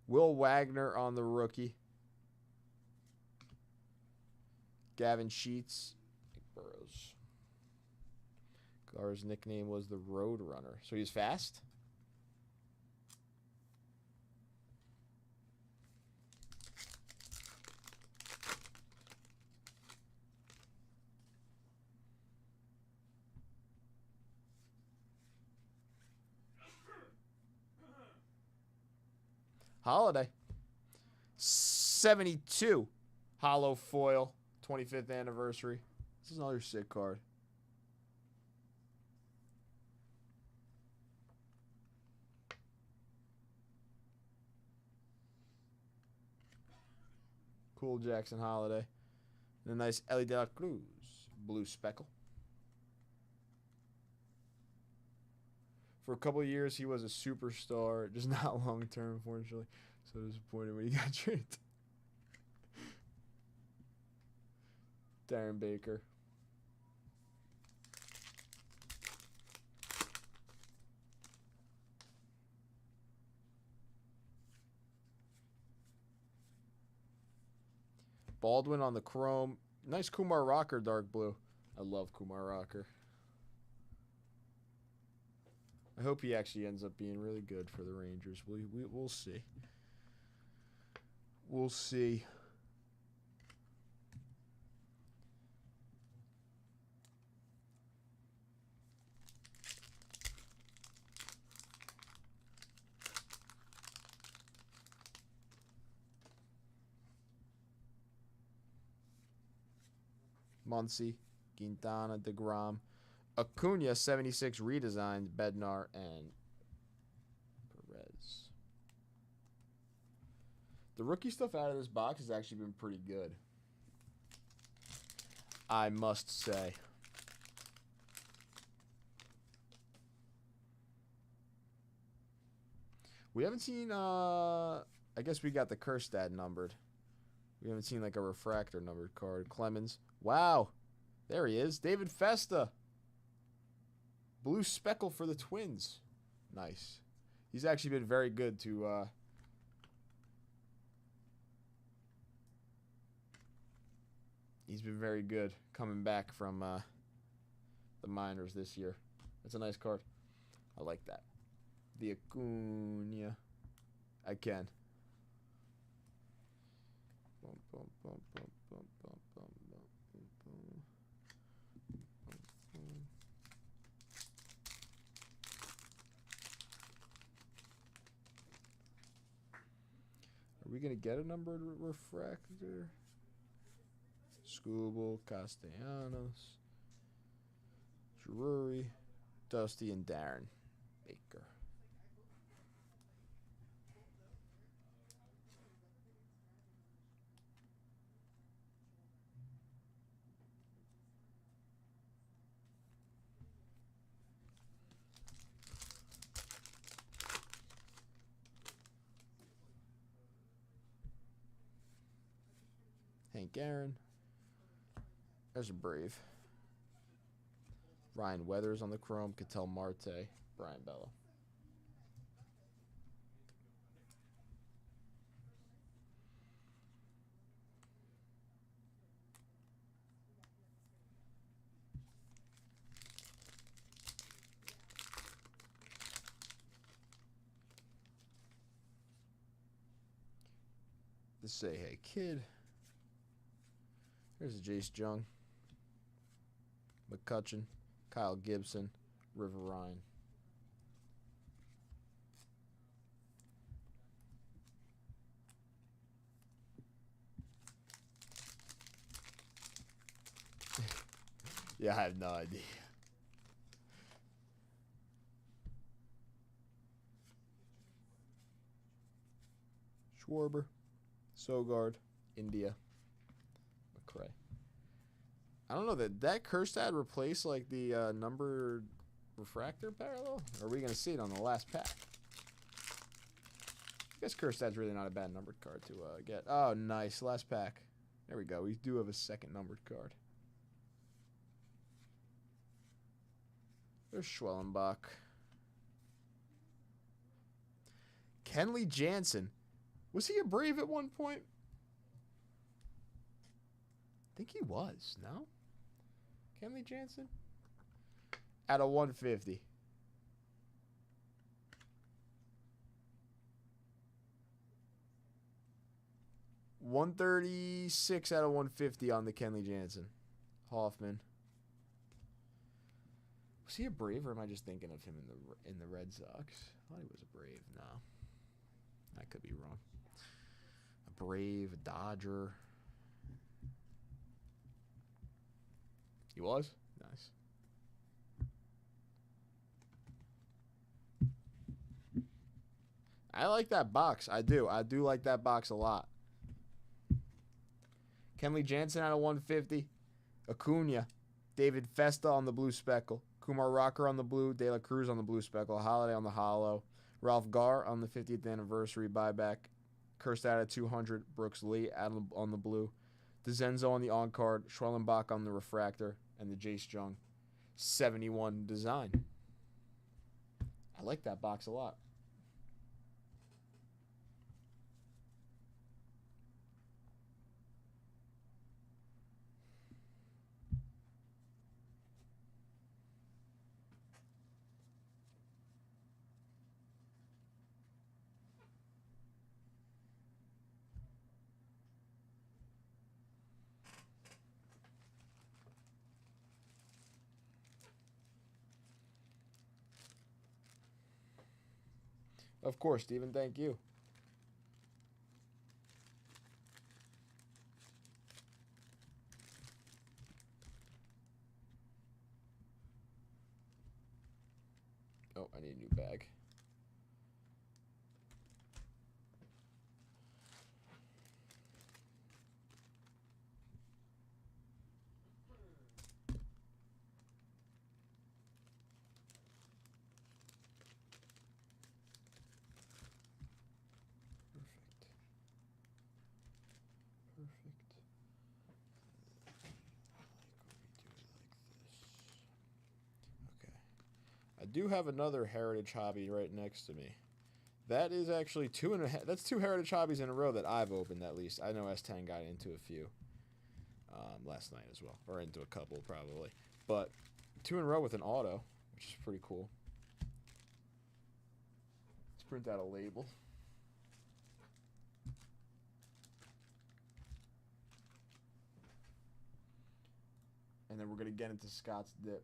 Will Wagner on the rookie. Gavin Sheets. Nick Burrows. Gar's nickname was the Road Runner. So he's fast? Holiday. 72. Hollow foil. 25th anniversary. This is another sick card. Cool Jackson Holiday. And a nice Ellie De La Cruz. Blue speckle. For a couple of years, he was a superstar. Just not long term, unfortunately. So disappointed when he got traded. Darren Baker. Baldwin on the chrome. Nice Kumar Rocker, dark blue. I love Kumar Rocker. I hope he actually ends up being really good for the Rangers. We'll see. We'll see. Muncy, Quintana, DeGrom, Acuna, 76 redesigned, Bednar, and Perez. The rookie stuff out of this box has actually been pretty good, I must say. We haven't seen, I guess we got the Kerstad numbered. We haven't seen like a refractor numbered card. Clemens. Wow. There he is. David Festa. Blue speckle for the Twins. Nice. He's actually been very good to he's been very good coming back from the minors this year. That's a nice card. I like that. The Acuna. I can. Bum, bum, bum, bum, bum, bum, bum, bum, bum, bum, bum. Are we going to get a numbered refractor? Scooble, Castellanos, Drury, Dusty, and Darren Baker. Hank Aaron. There's a Brave. Ryan Weathers on the chrome. Ketel Marte. Brian Bella. The Say Hey Kid. There's a Jace Jung. McCutcheon, Kyle Gibson, River Ryan. Yeah, I have no idea. Schwarber, Sogard, India, McCray. I don't know that Kerstad replaced like the numbered refractor parallel? Or are we going to see it on the last pack? I guess Kerstad's really not a bad numbered card to get. Oh, nice. Last pack. There we go. We do have a second numbered card. There's Schwellenbach. Kenley Jansen. Was he a Brave at one point? I think he was, no? Kenley Jansen? At a 150. $136 out of 150 on the Kenley Jansen. Hoffman. Was he a Brave, or am I just thinking of him in the Red Sox? I thought he was a Brave. No, I could be wrong. A Brave, a Dodger. He was? Nice. I like that box. I do. I do like that box a lot. Kenley Jansen out of 150. Acuna. David Festa on the blue speckle. Kumar Rocker on the blue. De La Cruz on the blue speckle. Holiday on the hollow. Ralph Garr on the 50th anniversary buyback. Kerstad at 200. Brooks Lee on the blue. DeZenzo on the on-card. Schwellenbach on the refractor. And the Jace Jung 71 design. I like that box a lot. Of course, Stephen. Thank you. Oh, I need a new bag. I do have another Heritage Hobby right next to me. That is actually that's two Heritage Hobbies in a row that I've opened, at least. I know S10 got into a few last night as well. Or into a couple, probably. But 2 in a row with an auto, which is pretty cool. Let's print out a label. And then we're going to get into Scott's dip.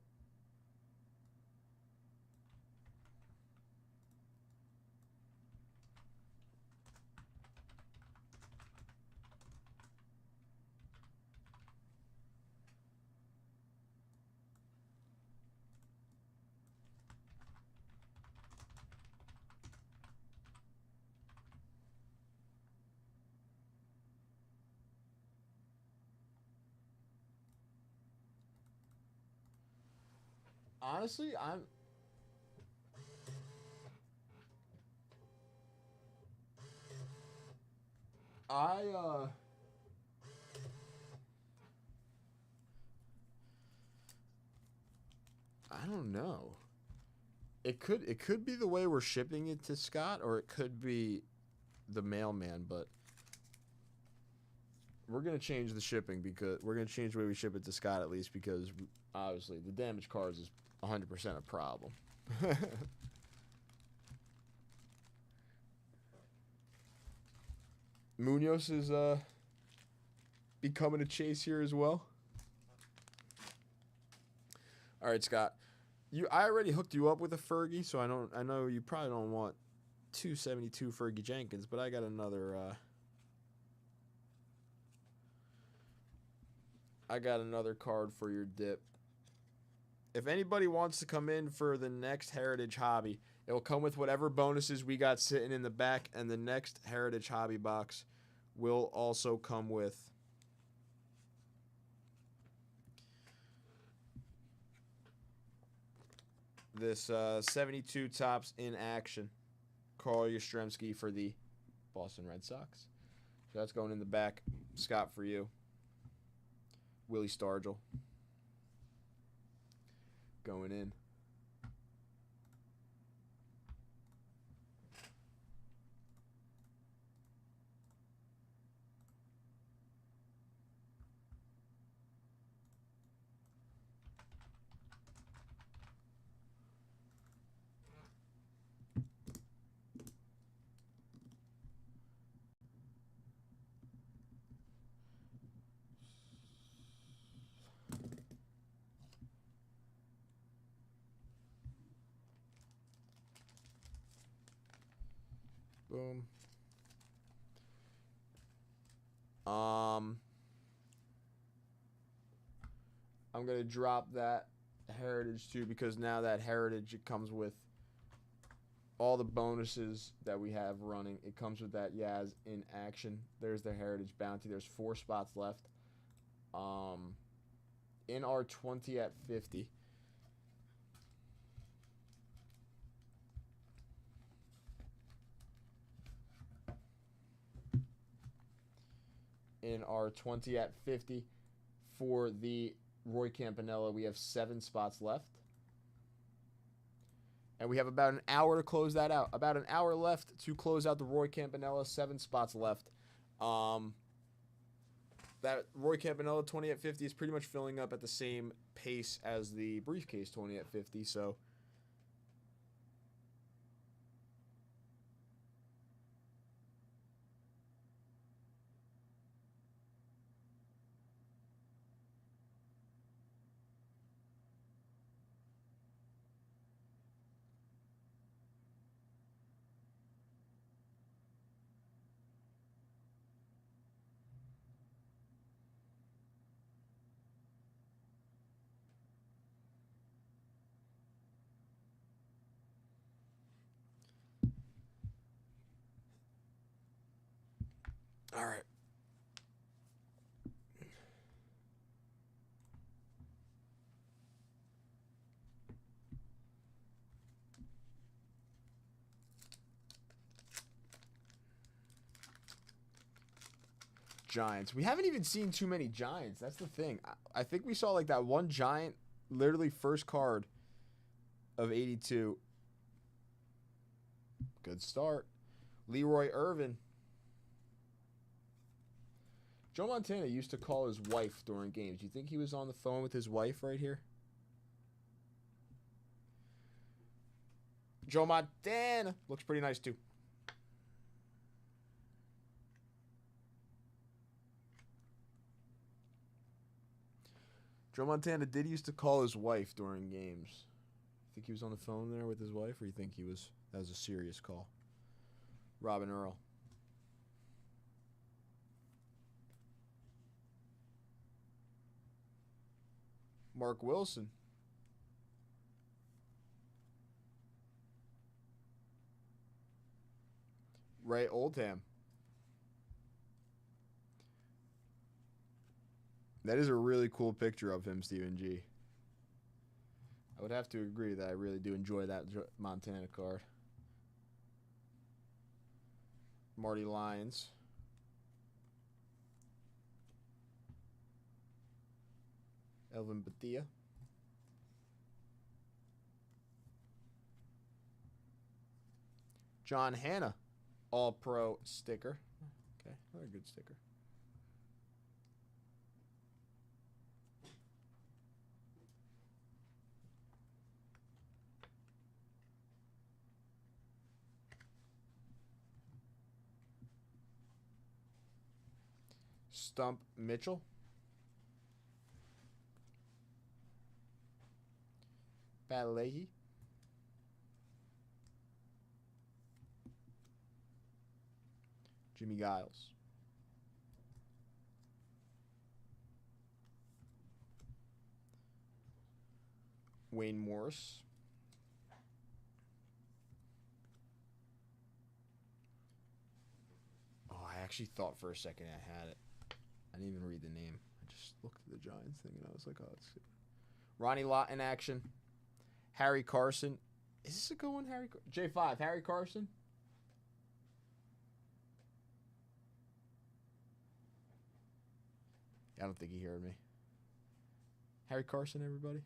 Honestly, I don't know. It could be the way we're shipping it to Scott, or it could be the mailman, but we're gonna change the shipping, because we're gonna change the way we ship it to Scott, at least, because obviously the damaged cards is 100% a problem. Munoz is becoming a chase here as well. All right, Scott. I already hooked you up with a Fergie, so I know you probably don't want 272 Fergie Jenkins, but I got another card for your dip. If anybody wants to come in for the next Heritage Hobby, it will come with whatever bonuses we got sitting in the back, and the next Heritage Hobby box will also come with this 72 tops in action. Carl Yastrzemski for the Boston Red Sox. So that's going in the back. Scott for you. Willie Stargell. Going in. Boom. I'm going to drop that Heritage too, because now that Heritage, it comes with all the bonuses that we have running. It comes with that Yaz in action. There's the Heritage Bounty. There's 4 spots left. In our 20 at 50. In our 20 at 50 for the Roy Campanella, we have 7 spots left. And we have about an hour to close that out. About an hour left to close out the Roy Campanella, 7 spots left. That Roy Campanella 20 at 50 is pretty much filling up at the same pace as the briefcase 20 at 50, so all right. Giants. We haven't even seen too many Giants. That's the thing. I think we saw like that one Giant, literally first card of 82. Good start. Leroy Irvin. Joe Montana used to call his wife during games. Do you think he was on the phone with his wife right here? Joe Montana. Looks pretty nice too. Joe Montana did used to call his wife during games. You think he was on the phone there with his wife, or you think that was a serious call? Robin Earl. Mark Wilson. Ray Oldham. That is a really cool picture of him, Stephen G. I would have to agree that I really do enjoy that Montana card. Marty Lyons. Elvin Batia. John Hanna. All-Pro sticker. Okay, another good sticker. Stump Mitchell. Badalehi. Jimmy Giles. Wayne Morris. Oh, I actually thought for a second I had it. I didn't even read the name. I just looked at the Giants thing and I was like, oh, that's good. Ronnie Lott in action. Harry Carson. Is this a good one, Harry? J5, Harry Carson. I don't think he heard me. Harry Carson, everybody.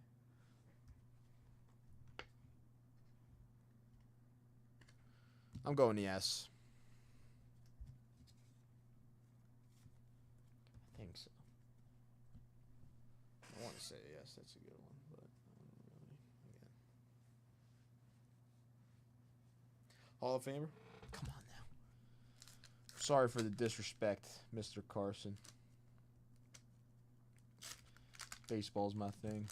I'm going yes. I think so. I want to say yes. That's a good one, but again. Hall of Famer? Come on now. Sorry for the disrespect, Mr. Carson. Baseball's my thing.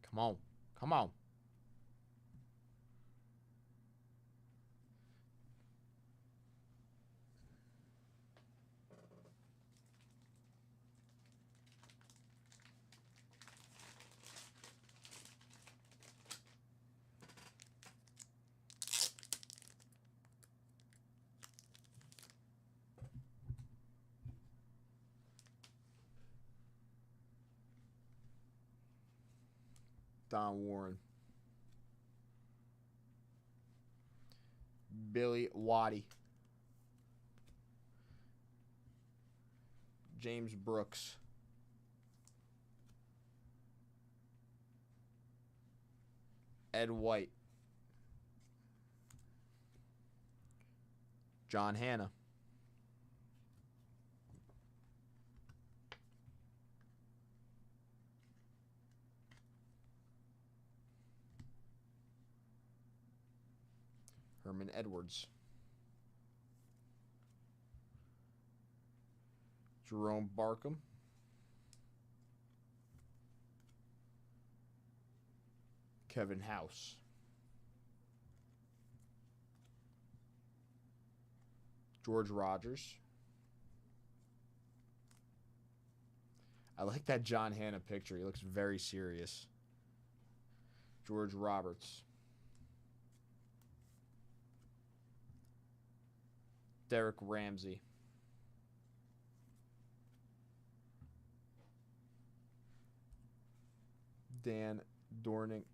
Come on. Come on. Don Warren. Billy Waddy. James Brooks. Ed White. John Hanna. Herman Edwards. Jerome Barkham. Kevin House. George Rogers. I like that John Hanna picture. He looks very serious. George Roberts. Derek Ramsey. Dan Dornick.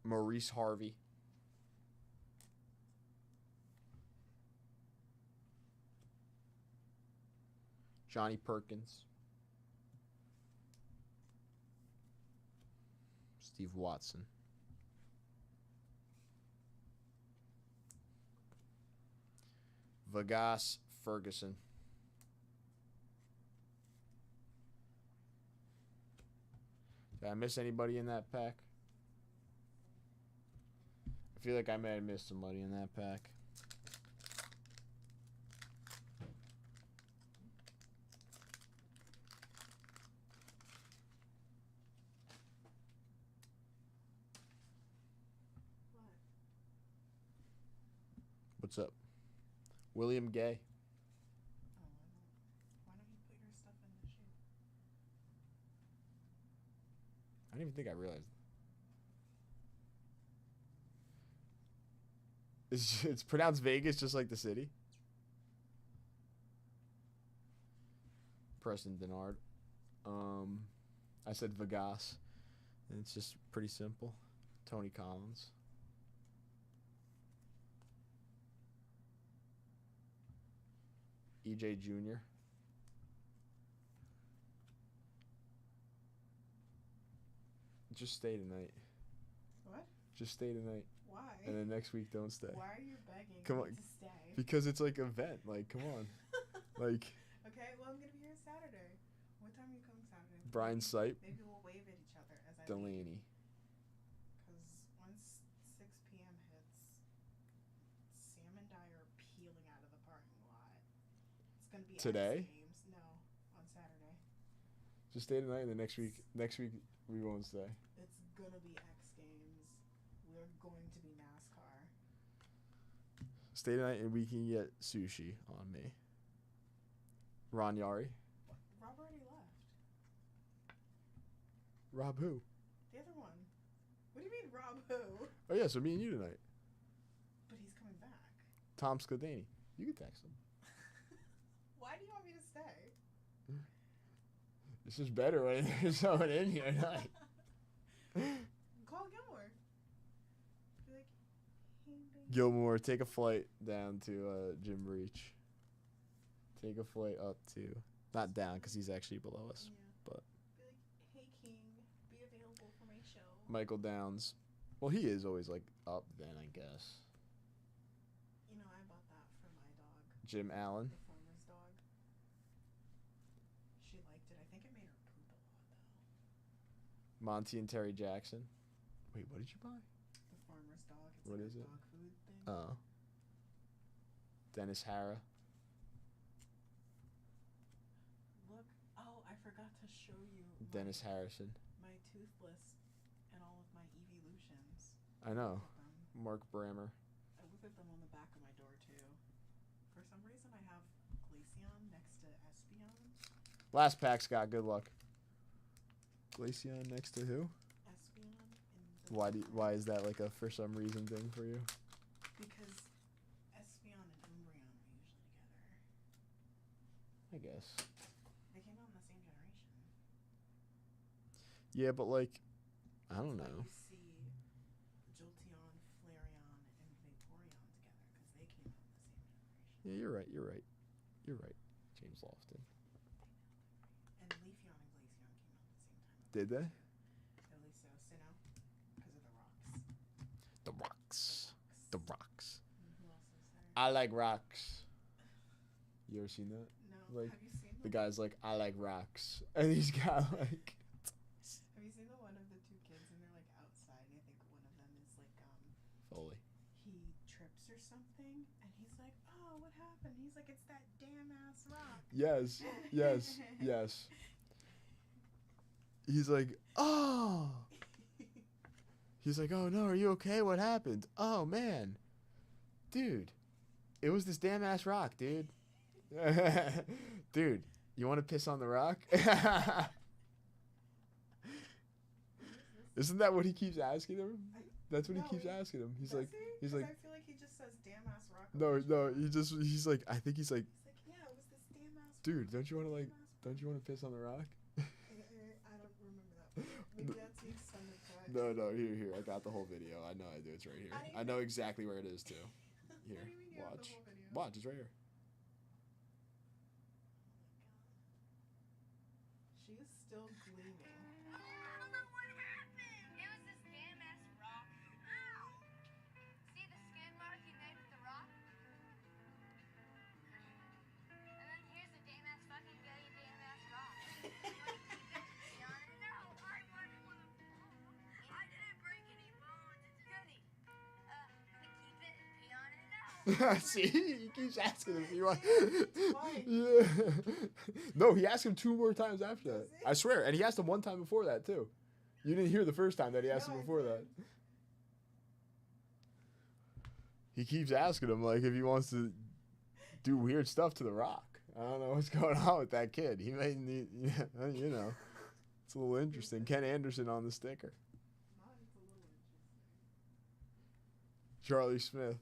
Maurice Harvey. Johnny Perkins. Steve Watson. Vegas Ferguson. Did I miss anybody in that pack? I feel like I may have missed somebody in that pack. What? What's up? William Gay. Oh, why don't you put your stuff in the shoe? I didn't even think I realized. It's pronounced Vegas just like the city. Preston Denard. I said Vegas. And it's just pretty simple. Tony Collins. EJ Jr. Just stay tonight. What? Just stay tonight. Why? And then next week don't stay. Why are you begging Come me on. to stay? Because it's like an event. Like, come on. Like, Okay, well, I'm gonna be here Saturday. What time are you coming Saturday? Brian Sipe. Maybe we'll wave at each other as I Delaney. Because once 6 p.m. hits, Sam and I are peeling out of the parking lot. It's gonna be Today? X Games. No, on Saturday. Just stay tonight and then next week we won't stay. It's gonna be X Games. We're going to be NASCAR. Stay tonight and we can get sushi on me. Ron Yari. Rob already left. Rob who? The other one. What do you mean, Rob who? Oh yeah, so me and you tonight. But he's coming back. Tom Scladani. You can text him. Why do you want me to stay? This is better when there's someone in here tonight. Call Gilmore. Be like, hey, baby. Gilmore, take a flight down to Jim Reach. Take a flight up to, not down because he's actually below us. Yeah. But be like, hey, King, be available for my show. Michael Downs. Well, he is always like up then, I guess. You know, I bought that for my dog. Jim Allen. The farmer's dog. She liked it. I think it made her poop a lot, though. Monty and Terry Jackson. Wait, what did you buy? The farmer's dog. It's What like is a it? dog food thing. Oh. Dennis Hara. Look. Oh, I forgot to show you Dennis Harrison. my toothless and all of my evolutions. I know. Look at them. Mark Brammer. I look at them on the back of my door, too. For some reason, I have Glaceon next to Espeon. Last pack, Scott. Good luck. Glaceon next to who? Espeon in the Why is that like a for some reason thing for you? Because Espeon and Umbreon are usually together. I guess. They came out in the same generation. Yeah, but like, I don't That's why know. you see Jolteon, Flareon, and Vaporeon together because they came out in the same generation. Yeah, you're right. You're right. You're right. James Lofton. And Leafeon and Glaceon came out at the same time. Did they? At least so, Sinnoh, because of the rocks. The rocks. The rocks. And who else is there? I like rocks. You ever seen that? No. like, Have you seen The the guy's like, I like rocks, and he's got like. Have you seen the one of the two kids and they're like outside? And I think one of them is like Foley. he trips or something, and he's like, "Oh, what happened?" He's like, "It's that damn ass rock." Yes. Yes. Yes. He's like, oh. He's like, oh no, are you okay? What happened? Oh man, dude, it was this damn ass rock, dude. Dude, you want to piss on the rock? Isn't that what he keeps asking him? That's what No, he keeps he- asking him. He's Does like, he? he's 'Cause like, I feel like he just says "damn ass rock." a no, bunch no. of He's like, I think he's like, He's like, "Yeah, it was this damn ass." dude, rock, don't you want to damn like, ass rock." don't you want to piss on the rock? I don't remember that. Maybe that's the extended cut. No, here. I got the whole video. I know I do. It's right here. I didn't I know exactly where it is too. What Here, do you mean you have the watch. whole video? Watch, it's right here. She is still gleaming. I don't know what happened. It was this damn ass rock. Ow! See the skin mark he made with the rock? And then here's the damn ass fucking gay damn ass rock. You wanna keep it? No, I want it for the phone. I didn't break any bones. It's goody. Keep it and pee on it? No. See, he keeps asking him if you want. Twice. Yeah. No, he asked him 2 more times after that. Does he? I swear, and he asked him 1 time before that too. You didn't hear the first time that he asked No, him I before that. didn't. He keeps asking him like if he wants to do weird stuff to the rock. I don't know what's going on with that kid. He may need, you know, it's a little interesting. Ken Anderson on the sticker. Mine's a little interesting. Charlie Smith.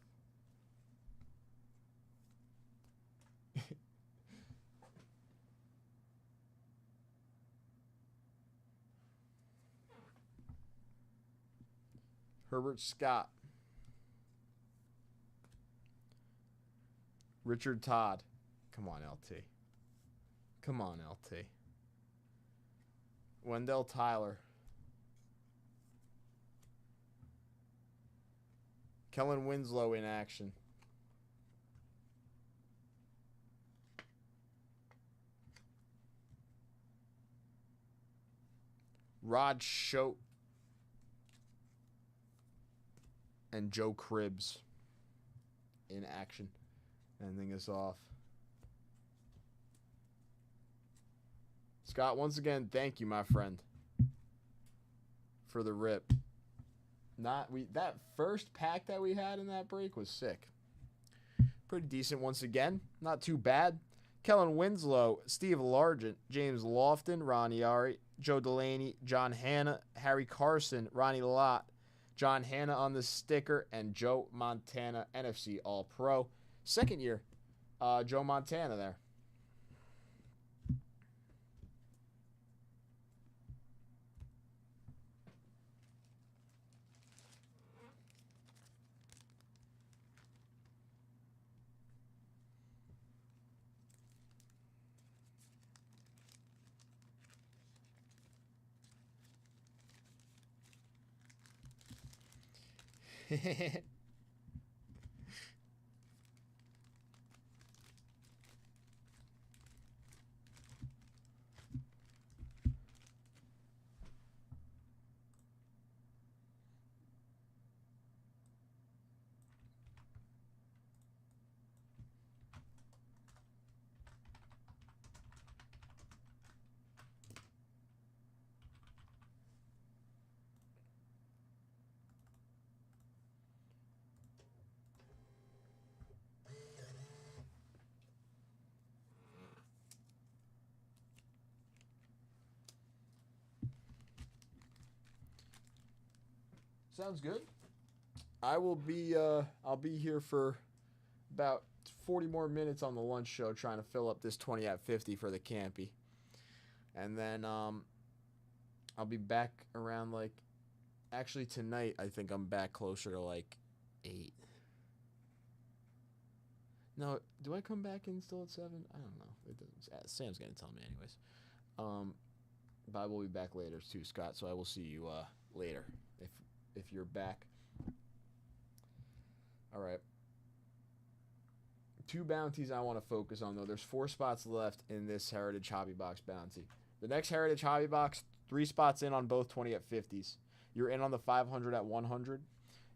Herbert Scott. Richard Todd. Come on, LT. Come on, LT. Wendell Tyler. Kellen Winslow in action. Rod Schote and Joe Cribbs in action. Ending us off. Scott, once again, thank you, my friend, for the rip. That first pack that we had in that break was sick. Pretty decent once again. Not too bad. Kellen Winslow, Steve Largent, James Lofton, Ronnie Ari, Joe Delaney, John Hanna, Harry Carson, Ronnie Lott, John Hanna on the sticker, and Joe Montana, NFC All-Pro. Second year, Joe Montana there. Sounds good. I will be I'll be here for about 40 more minutes on the lunch show trying to fill up this 20 at 50 for the campy. And then I'll be back around like actually tonight I think I'm back closer to like 8. No, do I come back in still at 7? I don't know. It doesn't, Sam's going to tell me anyways. But I will be back later too, Scott, so I will see you later if you're back. All right. 2 bounties I want to focus on, though. There's 4 spots left in this Heritage Hobby Box bounty. The next Heritage Hobby Box, 3 spots in on both 20 at 50s. You're in on the 500 at 100.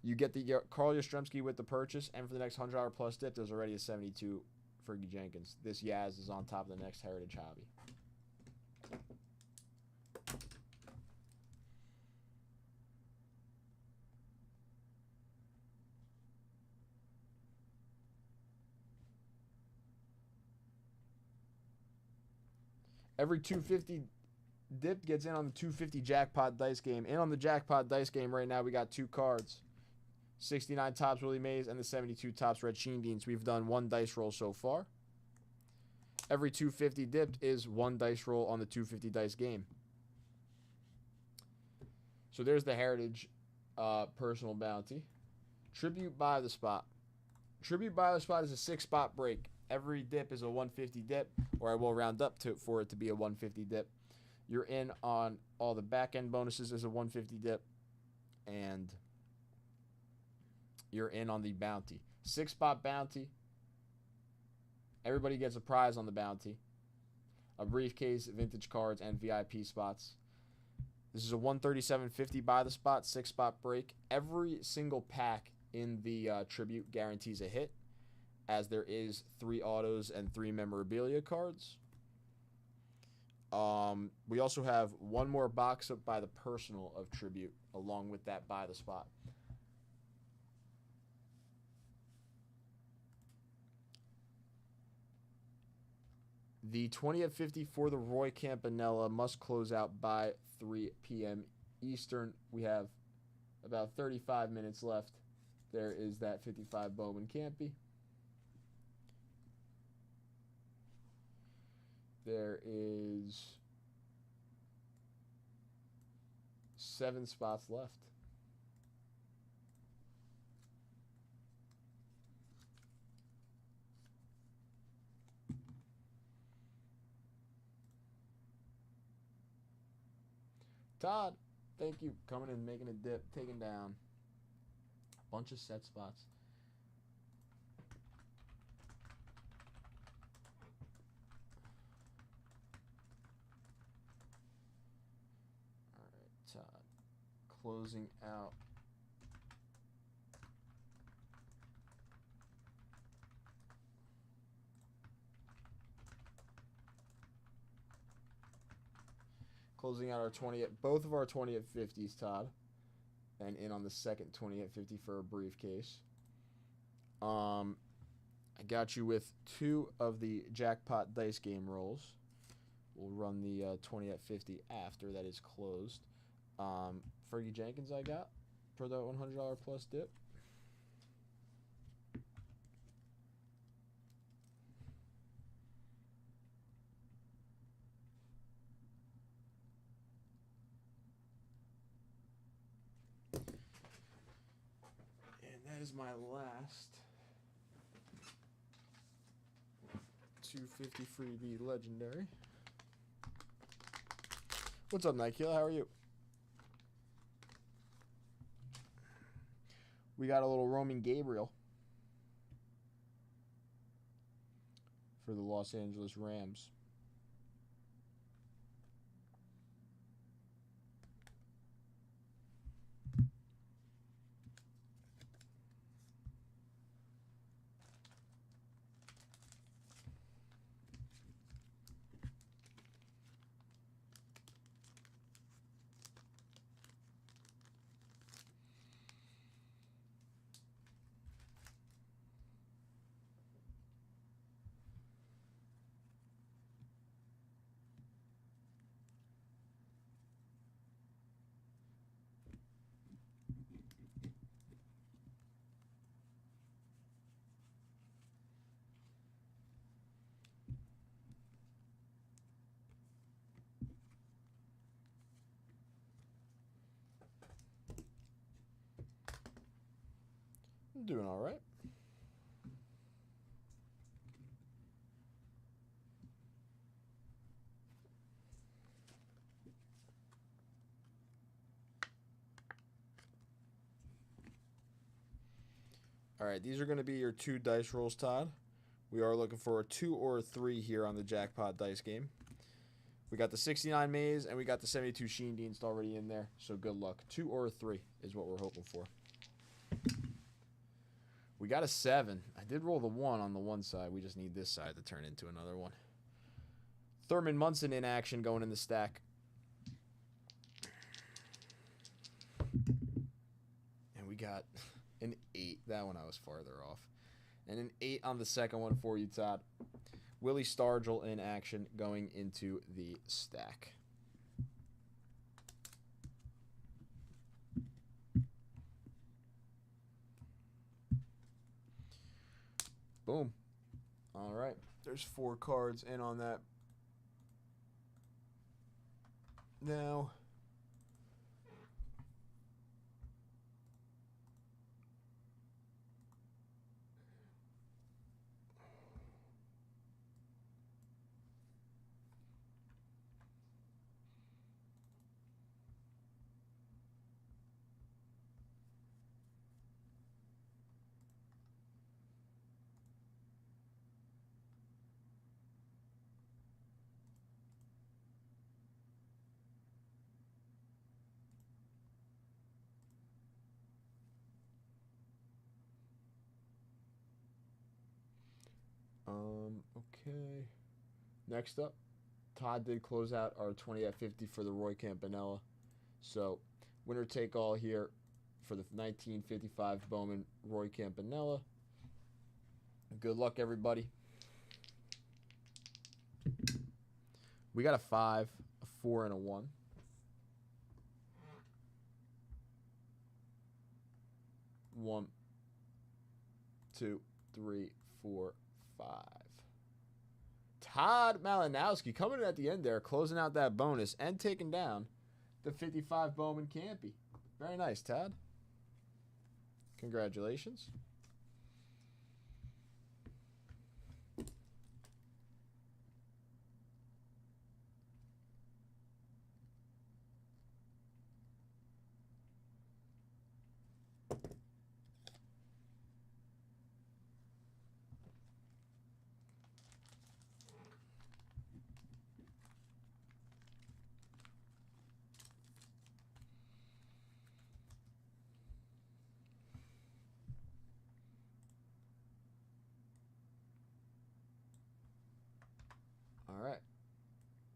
You get the Carl Yastrzemski with the purchase, and for the next $100 plus dip, there's already a 72 Fergie Jenkins. This Yaz is on top of the next Heritage Hobby. Every 250 dip gets in on the 250 jackpot dice game. In on the jackpot dice game right now, we got 2 cards. 69 tops Willie Mays and the 72 tops Red Sheen Beans. We've done 1 dice roll so far. Every 250 dipped is 1 dice roll on the 250 dice game. So there's the Heritage personal bounty. Tribute by the spot. Tribute by the spot is a 6-spot break. Every dip is a 150 dip, or I will round up for it to be a 150 dip. You're in on all the back end bonuses as a 150 dip, and you're in on the bounty. 6-spot bounty. Everybody gets a prize on the bounty. A briefcase, vintage cards, and VIP spots. This is a 137.50 by the spot, 6-spot break. Every single pack in the tribute guarantees a hit, as there is 3 autos and 3 memorabilia cards. We also have 1 more box up by the personal of tribute, along with that by the spot. The 20 at 50 for the Roy Campanella must close out by 3 p.m. Eastern. We have about 35 minutes left. There is that 55 Bowman Campy. There is 7 spots left. Todd, thank you for coming in, making a dip, taking down a bunch of set spots. All right, Todd, closing out. Closing out our 20 at both of our 20 at 50s, Todd. And in on the second 20 at 50 for a briefcase. I got you with 2 of the jackpot dice game rolls. We'll run the 20 at 50 after that is closed. Fergie Jenkins I got for the $100 plus dip. is my last 250 freebie legendary. What's up, Nikeel? How are you? We got a little Roman Gabriel for the Los Angeles Rams. I'm doing all right. All right, these are going to be your 2 dice rolls, Todd. We are looking for a 2 or a 3 here on the jackpot dice game. We got the 69 Maze and we got the 72 Sheen Dienst already in there, so good luck. 2 or a 3 is what we're hoping for. We got a 7. I did roll the 1 on the one side. We just need this side to turn into another one. Thurman Munson in action going in the stack. And we got an 8. That one I was farther off. And an 8 on the second one for you, Todd. Willie Stargell in action going into the stack. Boom. All right. There's 4 cards in on that. Now, okay. Next up, Todd did close out our 20 at 50 for the Roy Campanella. So, winner take all here for the 1955 Bowman Roy Campanella. Good luck, everybody. We got a 5, a 4, and a 1. 1, 2, 3, 4, 5. Todd Malinowski coming in at the end there, closing out that bonus and taking down the 55 Bowman Campy. Very nice, Todd. Congratulations. All right.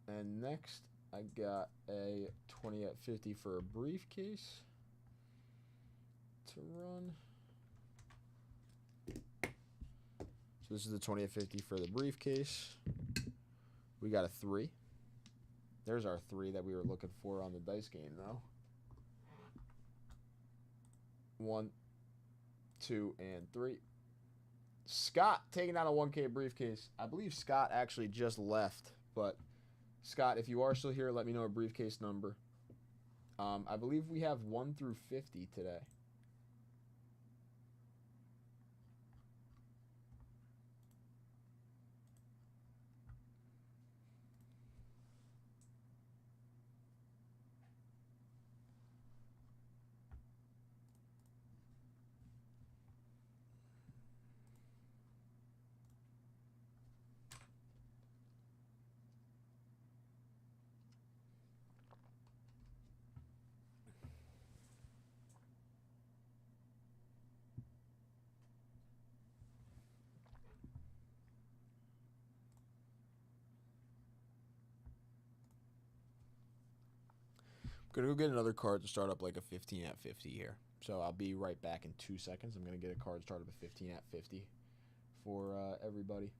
And next, I got a 20 at 50 for a briefcase to run. So this is the 20 at 50 for the briefcase. We got a 3. There's our 3 that we were looking for on the dice game, though. 1, 2, and 3. Scott taking out a 1K briefcase. I believe Scott actually just left, but Scott, if you are still here, let me know a briefcase number. I believe we have 1 through 50 today. Gonna go get another card to start up like a 15 at 50 here. So I'll be right back in 2 seconds. I'm gonna get a card start up a 15 at 50 for everybody.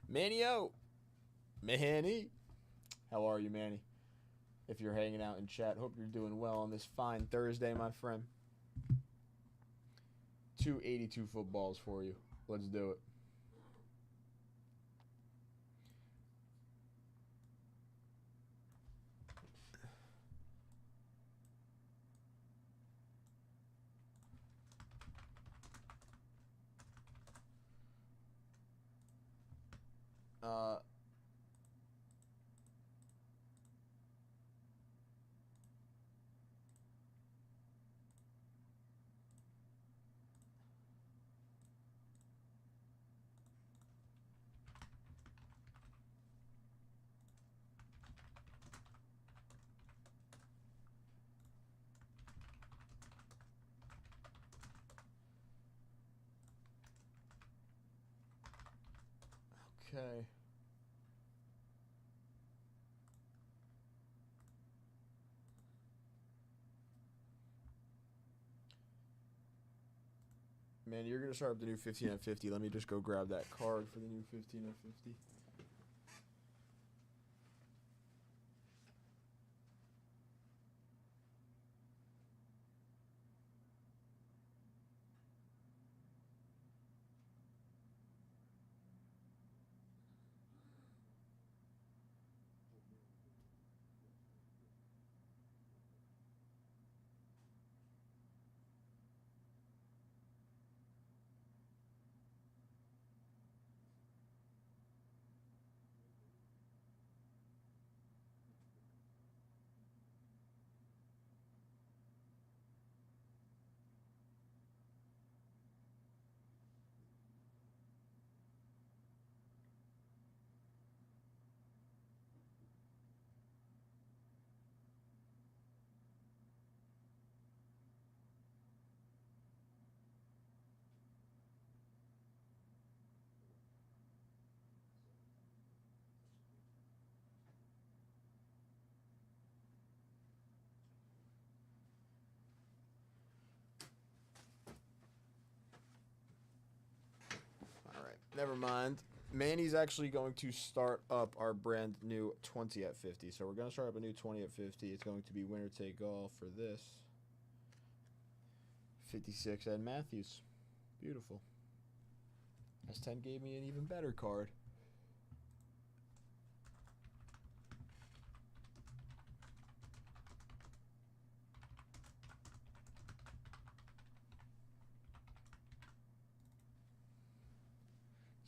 Manny-O! Manny! How are you, Manny? If you're hanging out in chat, hope you're doing well on this fine Thursday, my friend. 282 footballs for you. Let's do it. Okay. Man, you're going to start up the new 15 at 50. Let me just go grab that card for the new 15 at 50. Never mind. Manny's actually going to start up our brand new 20 at 50. So we're going to start up a new 20 at 50. It's going to be winner take all for this. 56 Ed Matthews. Beautiful. S10 gave me an even better card.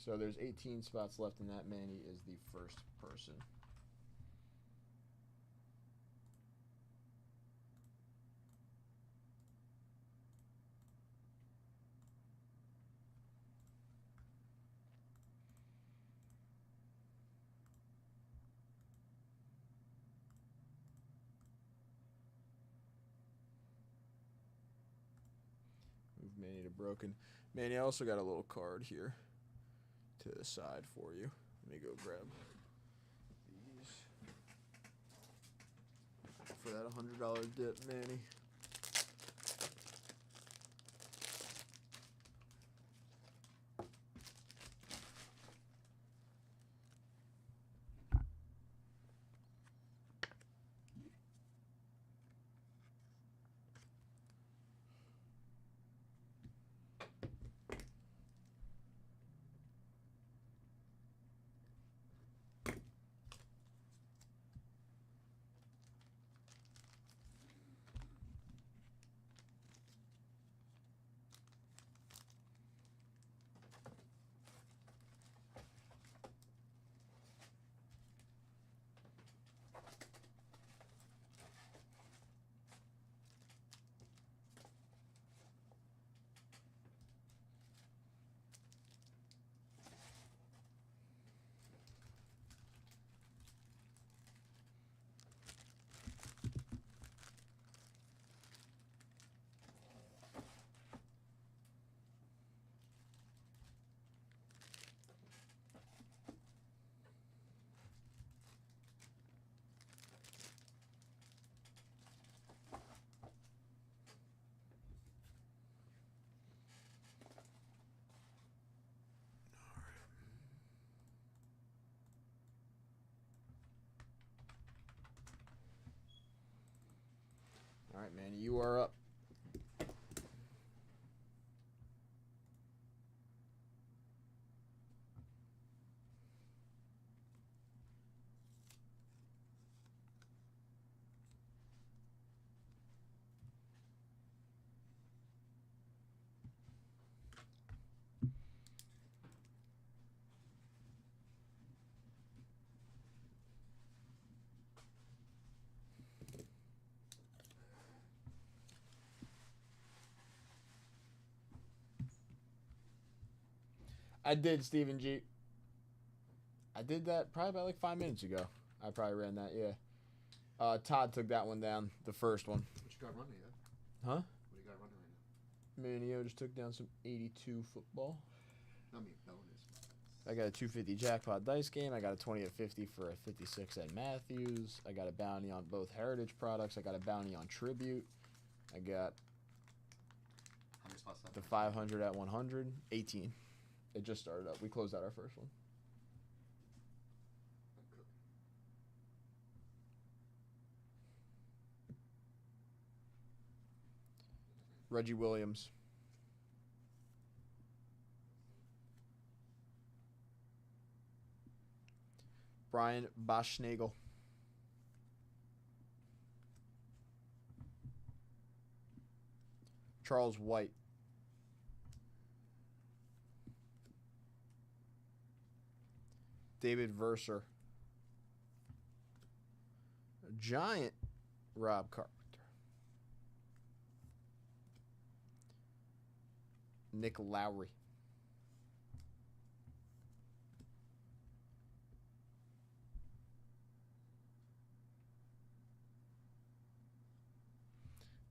So there's 18 spots left, and that Manny is the first person. Move Manny to broken. Manny, I also got a little card here to the side for you. Let me go grab these for that $100 dip, Manny. man. You are up. I did, Stephen G. I did that probably about like 5 minutes ago. I probably ran that, yeah. Todd took that one down, the first one. What you got running, yeah? Huh? What do you got running right now? Manio just took down some 82 football. I mean, bonus. I got a 250 jackpot dice game. I got a 20 at 50 for a 56 at Matthews. I got a bounty on both Heritage products. I got a bounty on Tribute. I got How many spots left? the 500 at 100. 18. It just started up. We closed out our first one. Okay. Reggie Williams. Brian Boschnagel. Charles White. David Verser. Giant Rob Carpenter. Nick Lowry.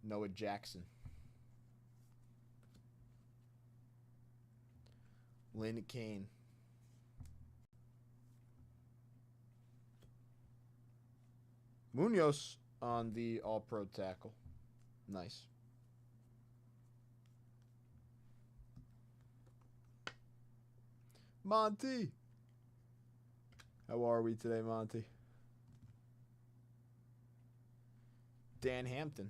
Noah Jackson. Lynn Kane. Munoz on the All-Pro tackle. Nice. Monty. How are we today, Monty? Dan Hampton.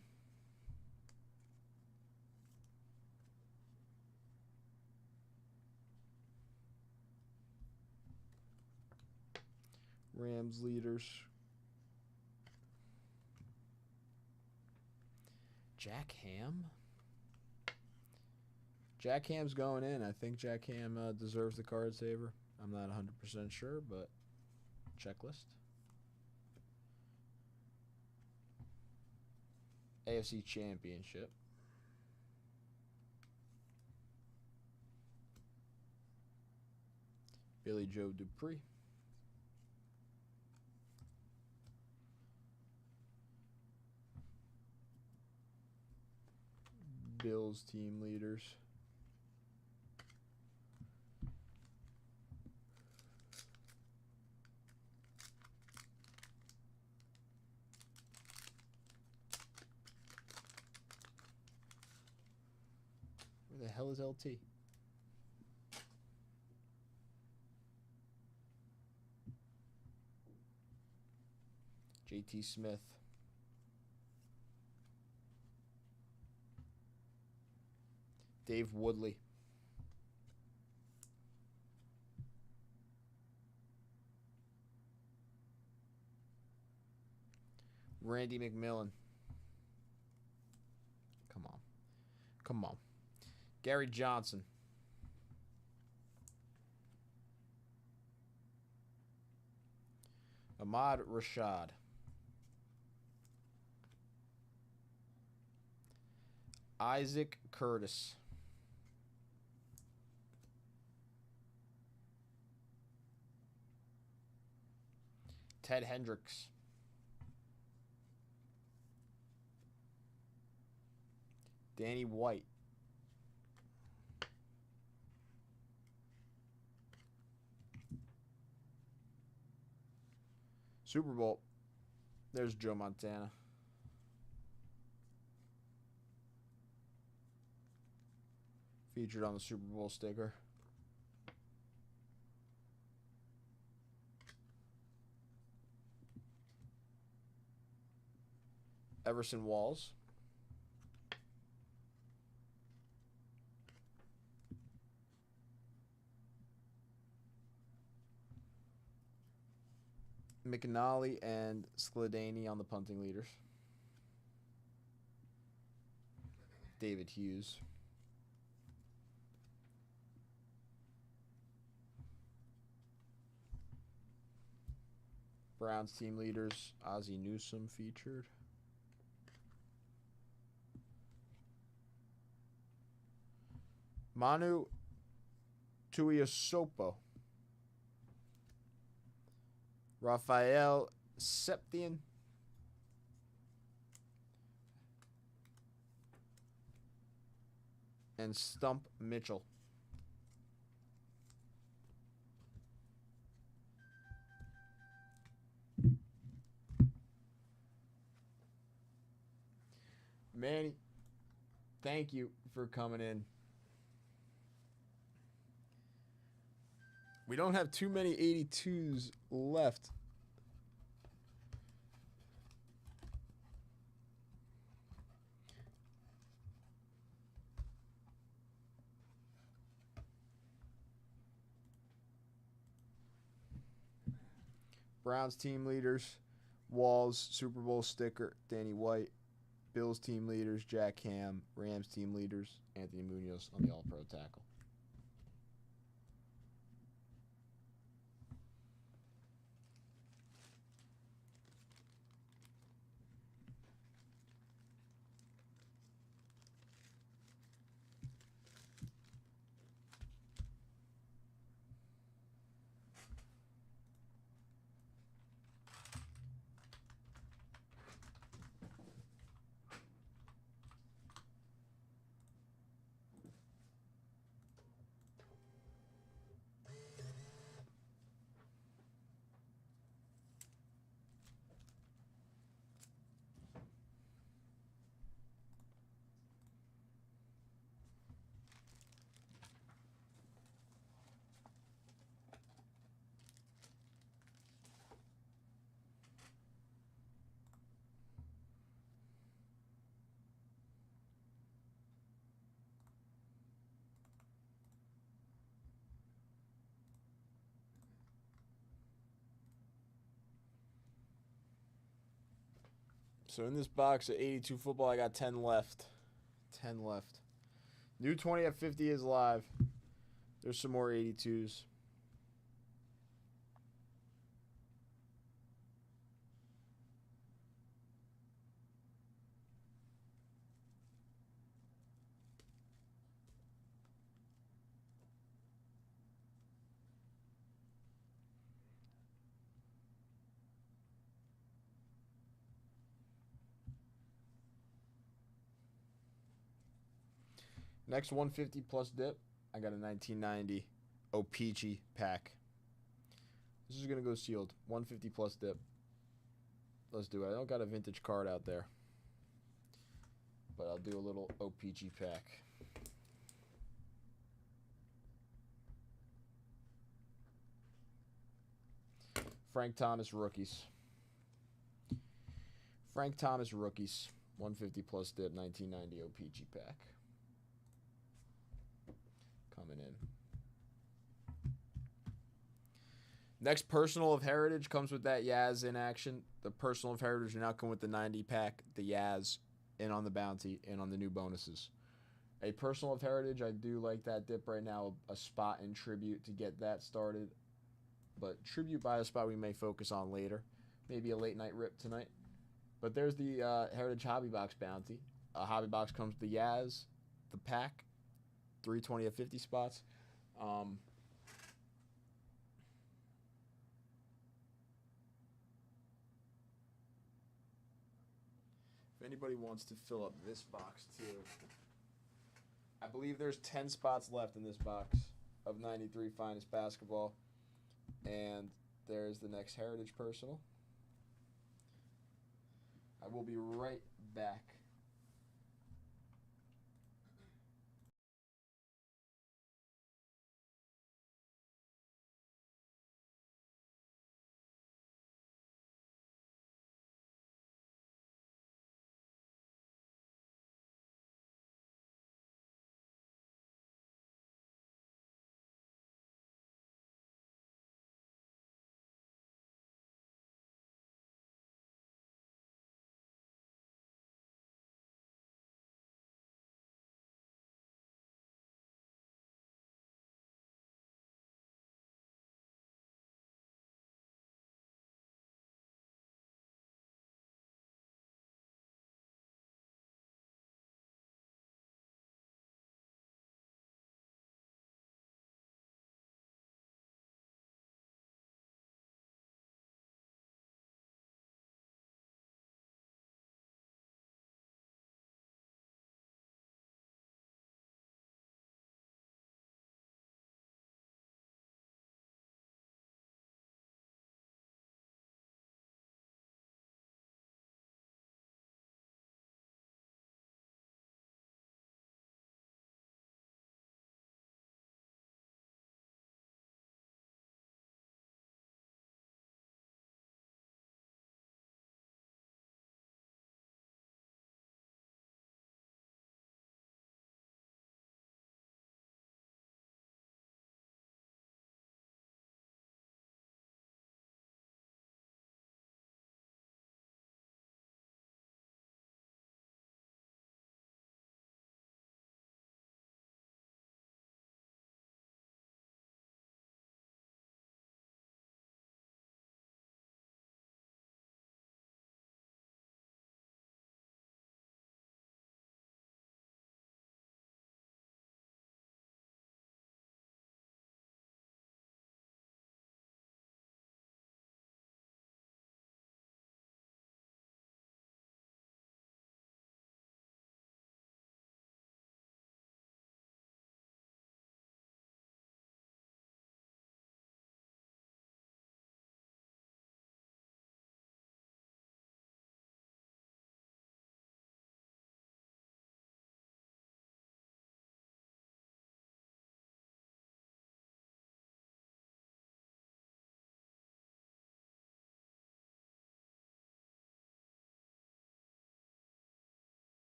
Rams leaders. Jack Ham? Jack Ham's going in. I think Jack Ham deserves the card saver. I'm not 100% sure, but checklist. AFC Championship. Billy Joe Dupree. Bills team leaders. Where the hell is LT? JT Smith. Dave Woodley. Randy McMillan. Come on. Come on. Gary Johnson. Ahmad Rashad. Isaac Curtis. Ted Hendricks. Danny White. Super Bowl. There's Joe Montana. Featured on the Super Bowl sticker. Everson Walls. McNally and Skladany on the punting leaders. David Hughes. Browns team leaders, Ozzie Newsome featured. Manu Tuiasopo. Raphael Septien. And Stump Mitchell. Manny, thank you for coming in. We don't have too many 82s left. Browns team leaders, Walls, Super Bowl sticker, Danny White. Bills team leaders, Jack Ham. Rams team leaders, Anthony Munoz on the All-Pro tackle. So in this box of 82 football, I got 10 left. 10 left. New 20 at 50 is live. There's some more 82s. Next 150 plus dip, I got a 1990 O-Pee-Chee pack. This is going to go sealed. 150 plus dip. Let's do it. I don't got a vintage card out there, but I'll do a little O-Pee-Chee pack. Frank Thomas rookies. Frank Thomas rookies. 150 plus dip, 1990 O-Pee-Chee pack. Coming in. Next personal of heritage comes with that Yaz in action. The personal of heritage will now come with the 90 pack, the Yaz, in on the bounty, and on the new bonuses. A personal of heritage, I do like that dip right now. A spot in tribute to get that started. But tribute by a spot we may focus on later. Maybe a late night rip tonight. But there's the Heritage Hobby Box bounty. A Hobby Box comes with the Yaz, the pack, 320 of 50 spots. If anybody wants to fill up this box too, I believe there's 10 spots left in this box of 93 Finest Basketball. And there's the next Heritage Personal. I will be right back.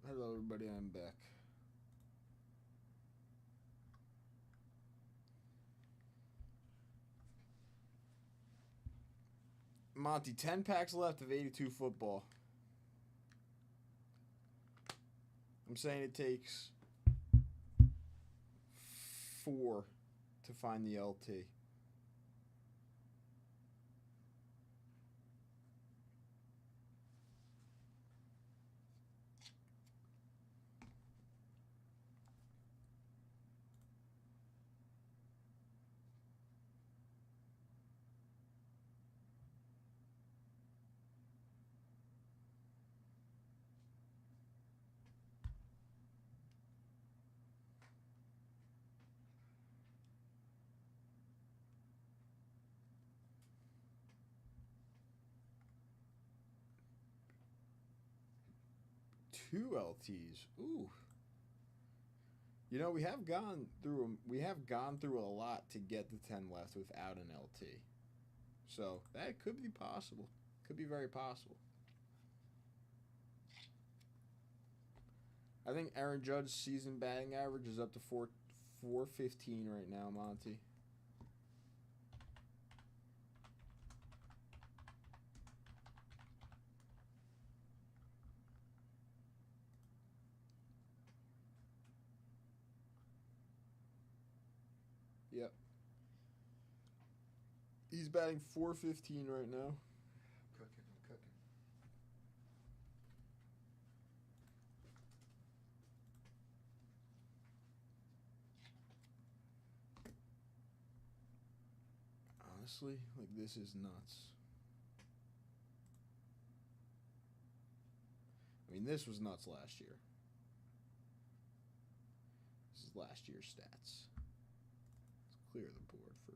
Hello, everybody. I'm back. Monty, 10 packs left of 82 football. I'm saying it takes 4 to find the LT. Two LTs. Ooh. You know, we have gone through a lot to get the 10 left without an LT. So, that could be possible. Could be very possible. I think Aaron Judge's season batting average is up to 415 right now, Monty. Yep. He's batting 415 right now. I'm cooking. Honestly, like, this is nuts. I mean, this was nuts last year. This is last year's stats. Let's clear the board for...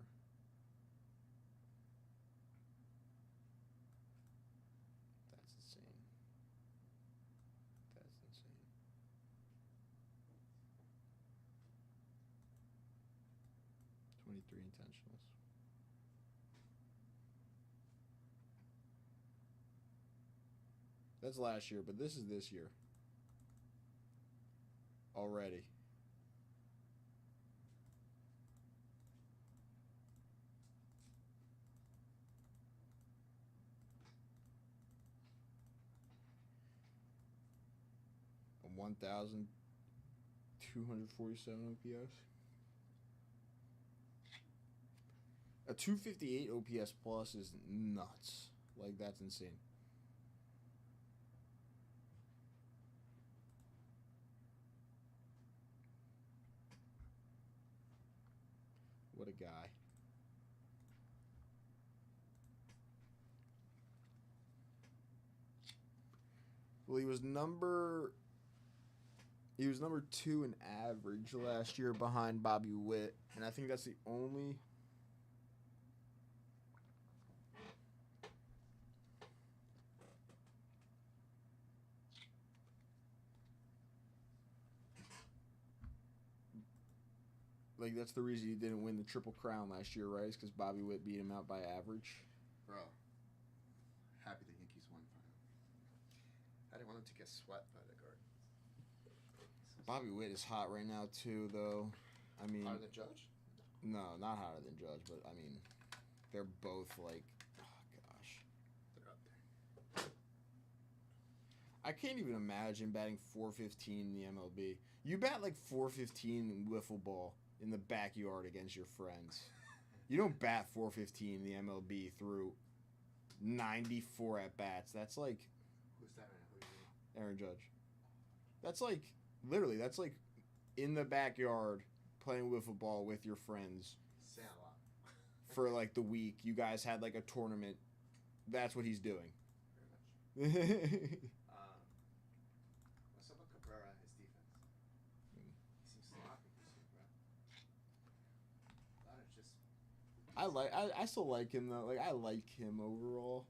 That's insane. That's insane. .23 intentionals. That's last year, but this is this year. Already. A 1,247 OPS. A 258 OPS plus is nuts. Like, that's insane. What a guy. Well, he was number 2 in average last year behind Bobby Witt, and I think that's the only... Like, that's the reason he didn't win the Triple Crown last year, right? Is because Bobby Witt beat him out by average. Bro, happy the Yankees won finally. I didn't want them to get swept by the Guardians. Bobby Witt is hot right now, too, though. I mean... Hotter than Judge? No, not hotter than Judge, but, I mean, they're both, like... Oh, gosh. They're up there. I can't even imagine batting 415 in the MLB. You bat, like, 415 in wiffle ball in the backyard against your friends. You don't bat 415 in the MLB through 94 at-bats. That's like... Who's that right now? Who are you? Aaron Judge. That's like... Literally, that's like in the backyard playing wiffle ball with your friends. Say a lot. For, like, the week. You guys had, like, a tournament. That's what he's doing. Very much. What's up with Cabrera, his defense? He seems sloppy this year, bro. A lot of just... I still like him, though. Like, I like him overall.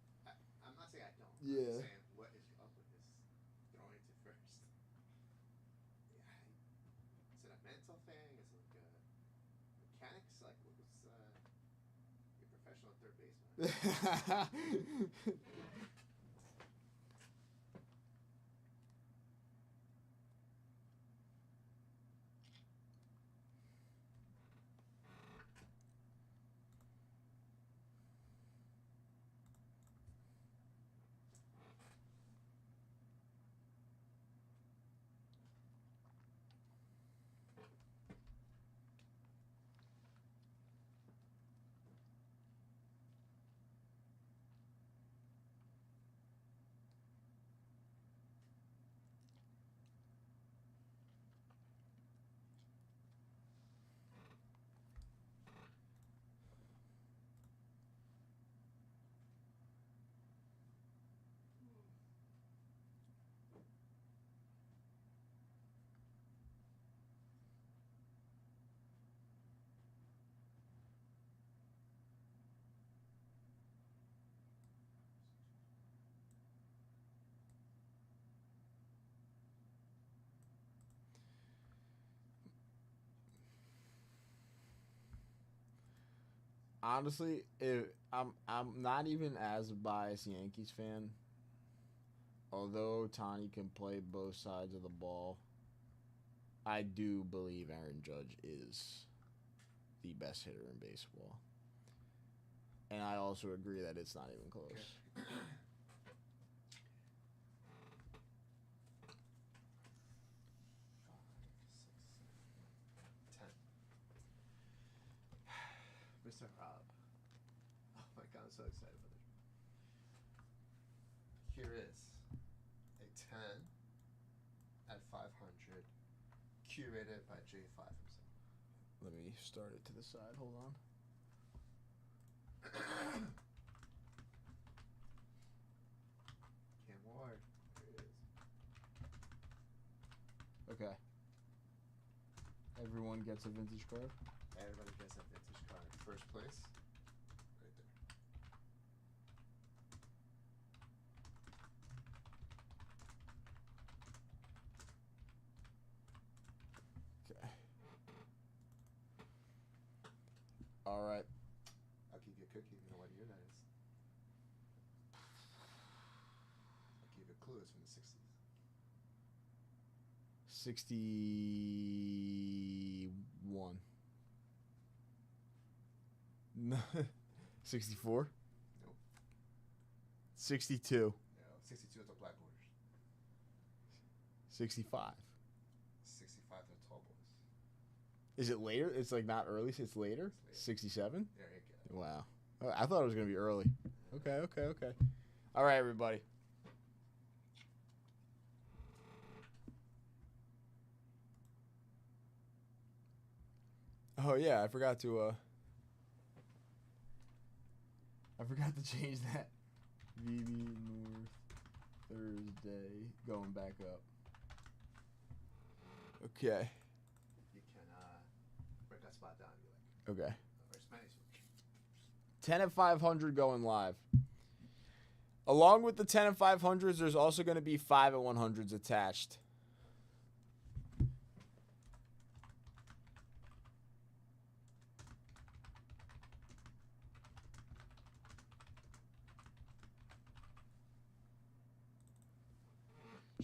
I'm not saying I don't. Yeah. I'm saying, what is up with this throwing to first? Yeah, is it a mental thing? Is it like mechanics? Like, what's your professional third baseman? Honestly, I'm not even as a biased Yankees fan. Although Tani can play both sides of the ball, I do believe Aaron Judge is the best hitter in baseball. And I also agree that it's not even close. Okay. 5, 6, 7, 10. Mr. Rob. Oh my god, I'm so excited about this. Here is a 10 at 500, curated by J5 himself. Let me start it to the side. Hold on. Cam Ward. There it is. Okay. Everyone gets a vintage card. Everybody gets a vintage card. First place. Right there. Okay. All right. I'll give you a cookie. You know what year that is. I'll give you a clue. It's from the 60s. 61. No. 64? Nope. 62. No. 62 at the Black Orders. 65. 65 at the Tall Boys. Is it later? It's like not early, so it's later? It's later. 67? There you go. Wow. I thought it was going to be early. Okay. All right, everybody. Oh, yeah, I forgot to change that. VB North Thursday. Going back up. Okay. You can break that spot down if you like. Okay. Or Spanish switch. 10 at 500 going live. Along with the 10 at 500s, there's also going to be 5 at 100s attached.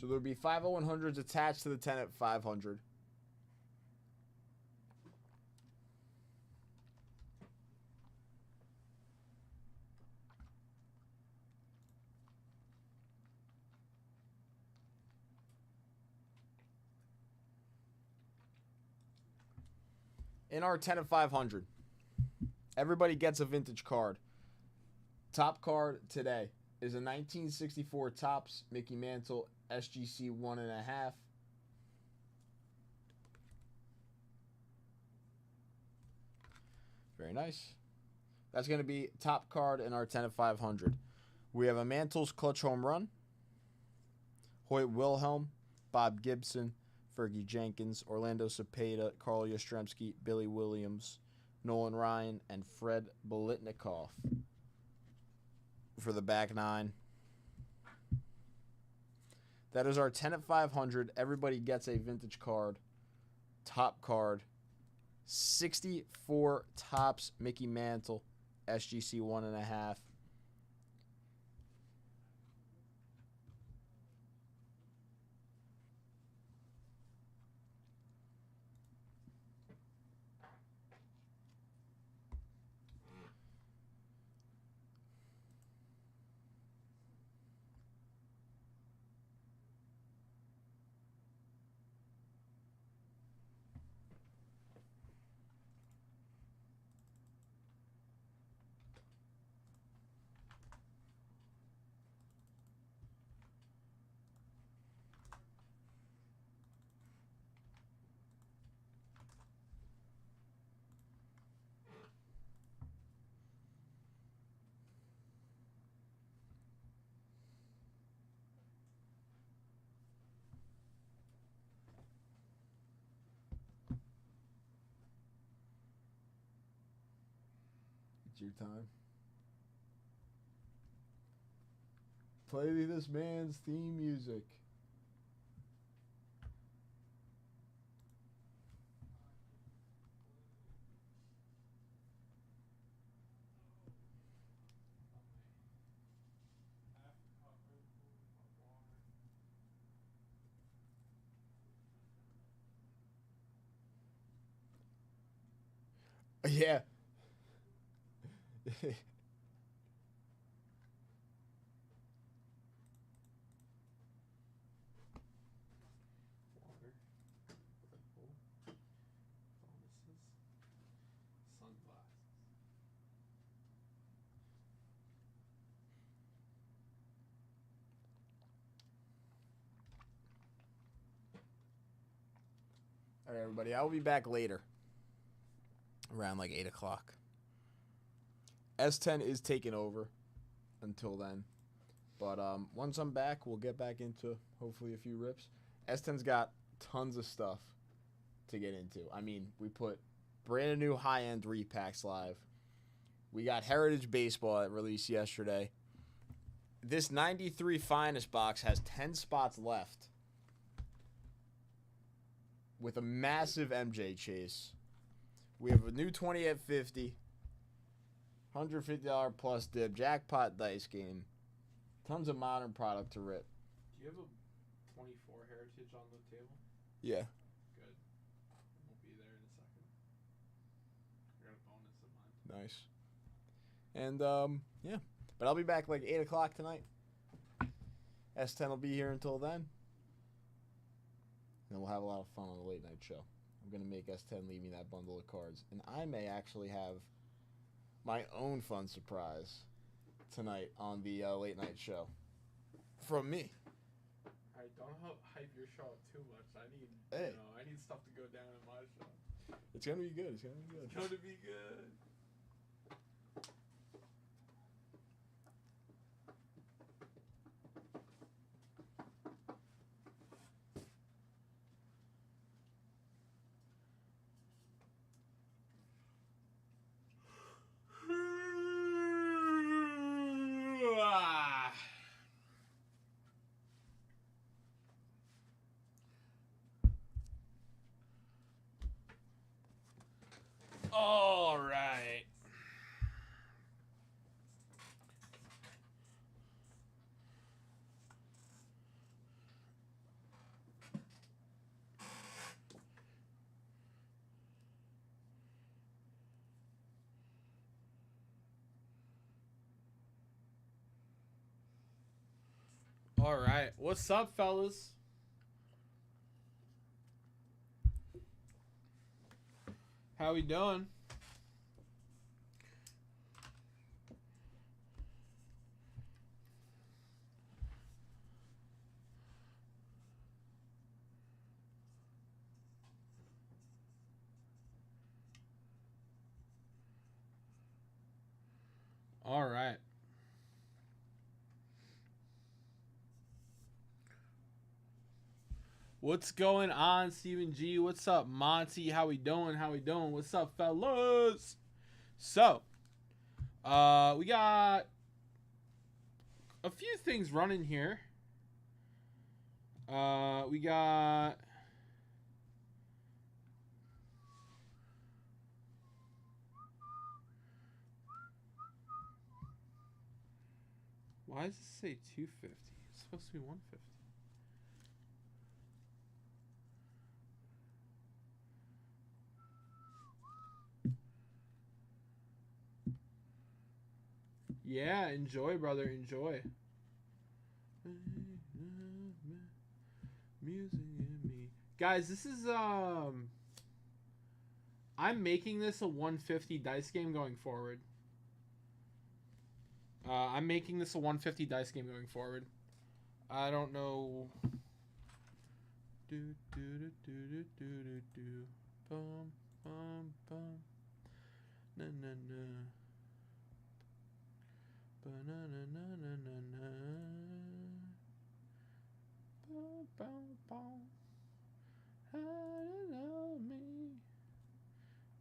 So there'll be 5 at 100s attached to the 10 at 500. In our 10 at 500, everybody gets a vintage card. Top card today is a 1964 Topps Mickey Mantle SGC 1.5. Very nice. That's going to be top card in our 10 at 500. We have a Mantle's clutch home run. Hoyt Wilhelm, Bob Gibson, Fergie Jenkins, Orlando Cepeda, Carl Yastrzemski, Billy Williams, Nolan Ryan, and Fred Biletnikoff for the back nine. That is our 10 at 500. Everybody gets a vintage card. Top card. 64 Topps Mickey Mantle SGC 1.5. It's your time. Play this man's theme music. Yeah. Water. Red Bull. Bonuses. Sunglasses. All right, everybody. I'll be back later. Around like 8 o'clock. S10 is taking over until then. But once I'm back, we'll get back into hopefully a few rips. S10's got tons of stuff to get into. I mean, we put brand new high-end repacks live. We got Heritage Baseball that released yesterday. This 93 Finest box has 10 spots left with a massive MJ chase. We have a new 20 at 50, $150 plus dip, jackpot dice game, tons of modern product to rip. Do you have a 24 Heritage on the table? Yeah. Good. We'll be there in a second. I got a bonus of mine. Nice. And, yeah. But I'll be back like 8 o'clock tonight. S10 will be here until then. And we'll have a lot of fun on the late night show. I'm going to make S10 leave me that bundle of cards. And I may actually have my own fun surprise tonight on the late night show. From me. I don't hype your show up too much. I need, Hey. I need stuff to go down in my show. It's going to be good. It's going to be good. It's going to be good. All right. All right. What's up, fellas? How we doing? All right. What's going on, Steven G? What's up, Monty? How we doing? How we doing? What's up, fellas? So, we got a few things running here. We got why does it say 250? It's supposed to be 150. Yeah, enjoy, brother, enjoy. Music in me. Guys, this is I'm making this a 150 dice game going forward. I'm making this a 150 dice game going forward. I don't know. Do do do do do do do. Bum bum bum. Na na na. Ba na na na na na na. Bum bum bum. How to love me.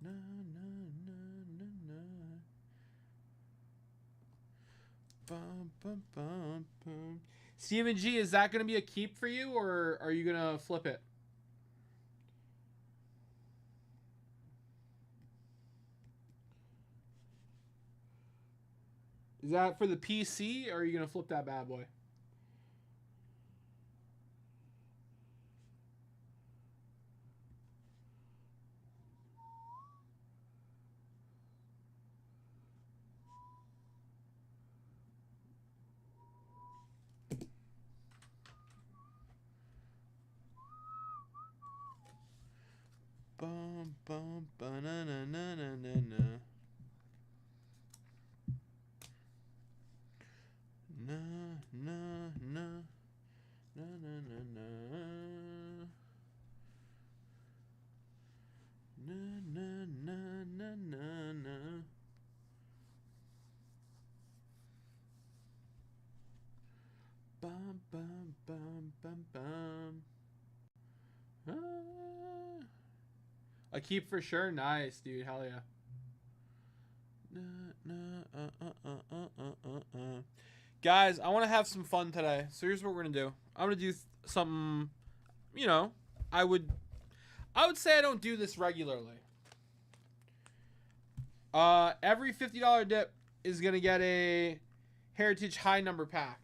Na na na na na. Bum bum bum bum. Steven G, is that going to be a keep for you, or are you going to flip it? Is that for the PC, or are you going to flip that bad boy? bum bum ba na na na na na na. Na na na na na na na. Na na na na na na. Bum bum bum bum bum. Ah. A keep for sure. Nice, dude. Hell yeah. Guys, I want to have some fun today. So here's what we're gonna do. I'm gonna do something. You know, I would say I don't do this regularly. Every $50 dip is gonna get a Heritage High Number pack.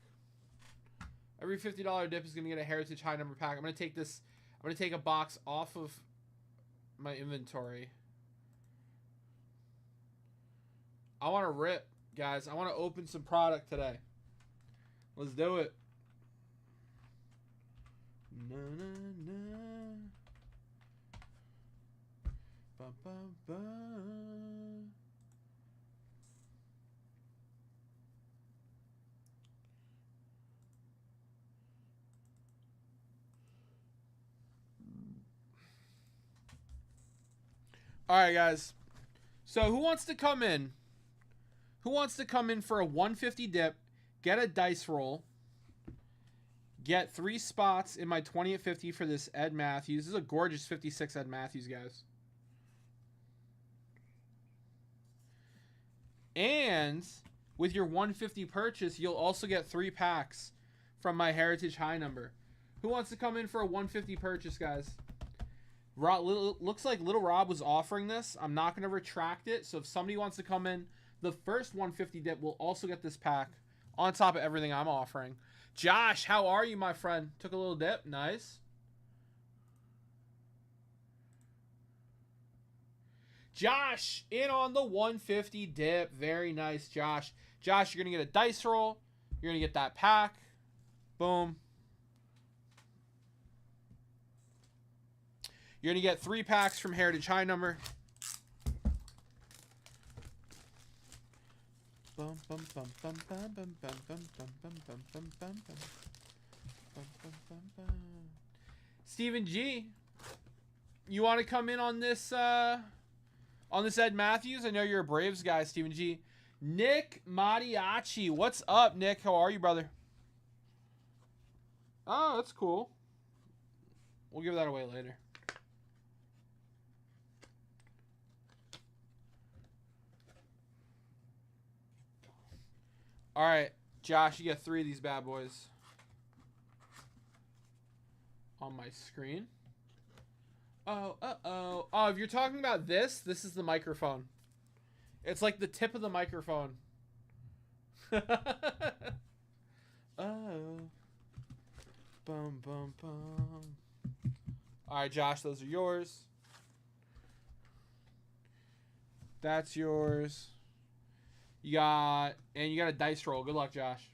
Every $50 dip is gonna get a Heritage High Number pack. I'm gonna take this. I'm gonna take a box off of my inventory. I want to rip, guys. I want to open some product today. Let's do it. Na na na. Ba ba ba. All right, guys. So who wants to come in? Who wants to come in for a 150 dip, get a dice roll, get 3 spots in my 20 at 50 for this Ed Matthews. This is a gorgeous 56 Ed Matthews, guys. And with your 150 purchase, you'll also get 3 packs from my Heritage High Number. Who wants to come in for a 150 purchase, guys? Looks like Little Rob was offering this. I'm not going to retract it. So if somebody wants to come in, the first 150 dip will also get this pack on top of everything I'm offering. Josh, how are you, my friend? Took a little dip. Nice. Josh, in on the 150 dip. Very nice, Josh. Josh, you're going to get a dice roll. You're going to get that pack. Boom. You're going to get 3 packs from Heritage High Number. Stephen G, you want to come in on this Ed Matthews? I know you're a Braves guy, Stephen G. Nick Mariachi, what's up, Nick? How are you, brother? Oh, that's cool. We'll give that away later. All right, Josh, you get 3 of these bad boys on my screen. Oh, uh-oh. Oh, if you're talking about this is the microphone. It's like the tip of the microphone. Oh. Bum, bum, bum. All right, Josh, those are yours. That's yours. You got a dice roll. Good luck, Josh.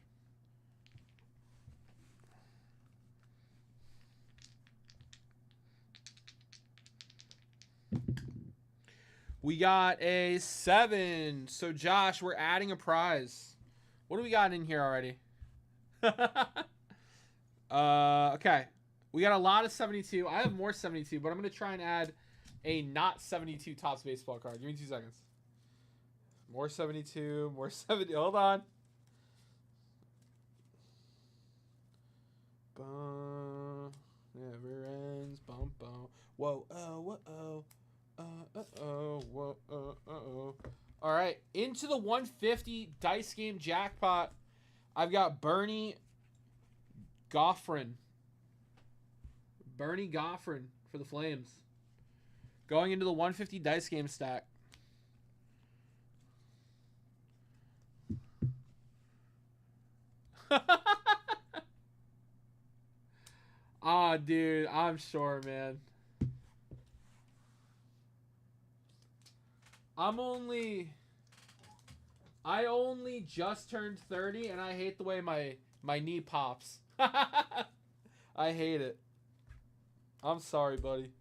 We got a 7. So, Josh, we're adding a prize. What do we got in here already? Okay. We got a lot of 72. I have more 72, but I'm going to try and add a not 72 Topps baseball card. Give me 2 seconds. More 72, more 70. Hold on. Bum, never ends. Bum, bum. Whoa, oh, whoa, oh. Whoa, oh. All right, into the 150 dice game jackpot. I've got Bernie Goffrin. Bernie Goffrin for the Flames. Going into the 150 dice game stack. Ah, dude, I'm sure, man. I only just turned 30 and I hate the way my knee pops. I hate it. I'm sorry, buddy.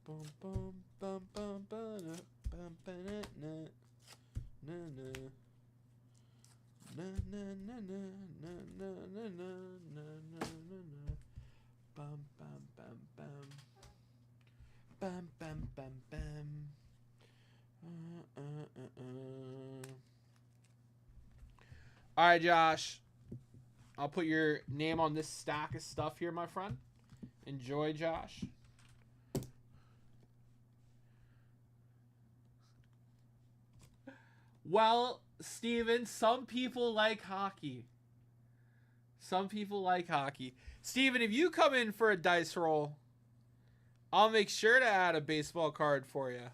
Bum bum bum bum bum bum bum na na na na na na na na na na na na na bum bum bum bum bum bum bum bum. All right, Josh. I'll put your name on this stack of stuff here, my friend. Enjoy, Josh. Well, Steven, some people like hockey. Some people like hockey. Steven, if you come in for a dice roll, I'll make sure to add a baseball card for you.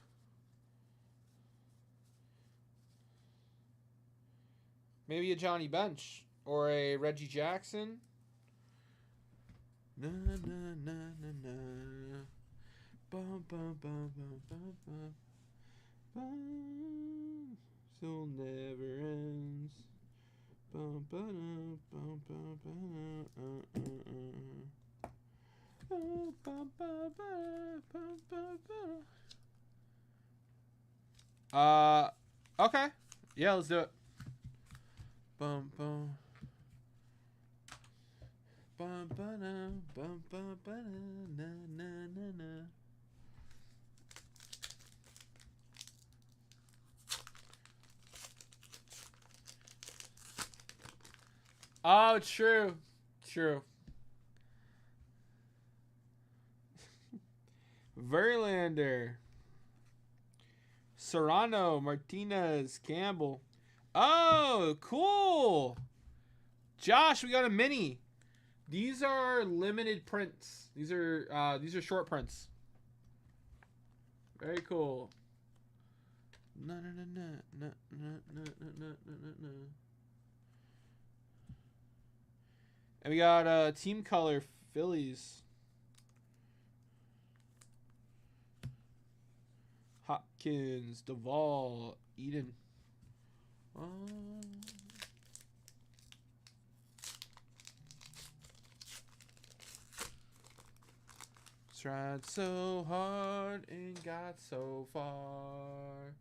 Maybe a Johnny Bench or a Reggie Jackson. Na na na na na. Bum bum bum bum bum bum. Bum. So never ends. Bum bum bum bum bum. Bum bum bum bum bum. Okay. Yeah, let's do it. Bum bum. Bum ba bum bum ba na na na na. Oh, true. True. Verlander. Serrano, Martinez, Campbell. Oh, cool. Josh, we got a mini. These are limited prints. These are short prints. Very cool. No no no no no no no no no no. And we got team color Phillies. Hopkins, Duvall, Eden. Tried so hard and got so far.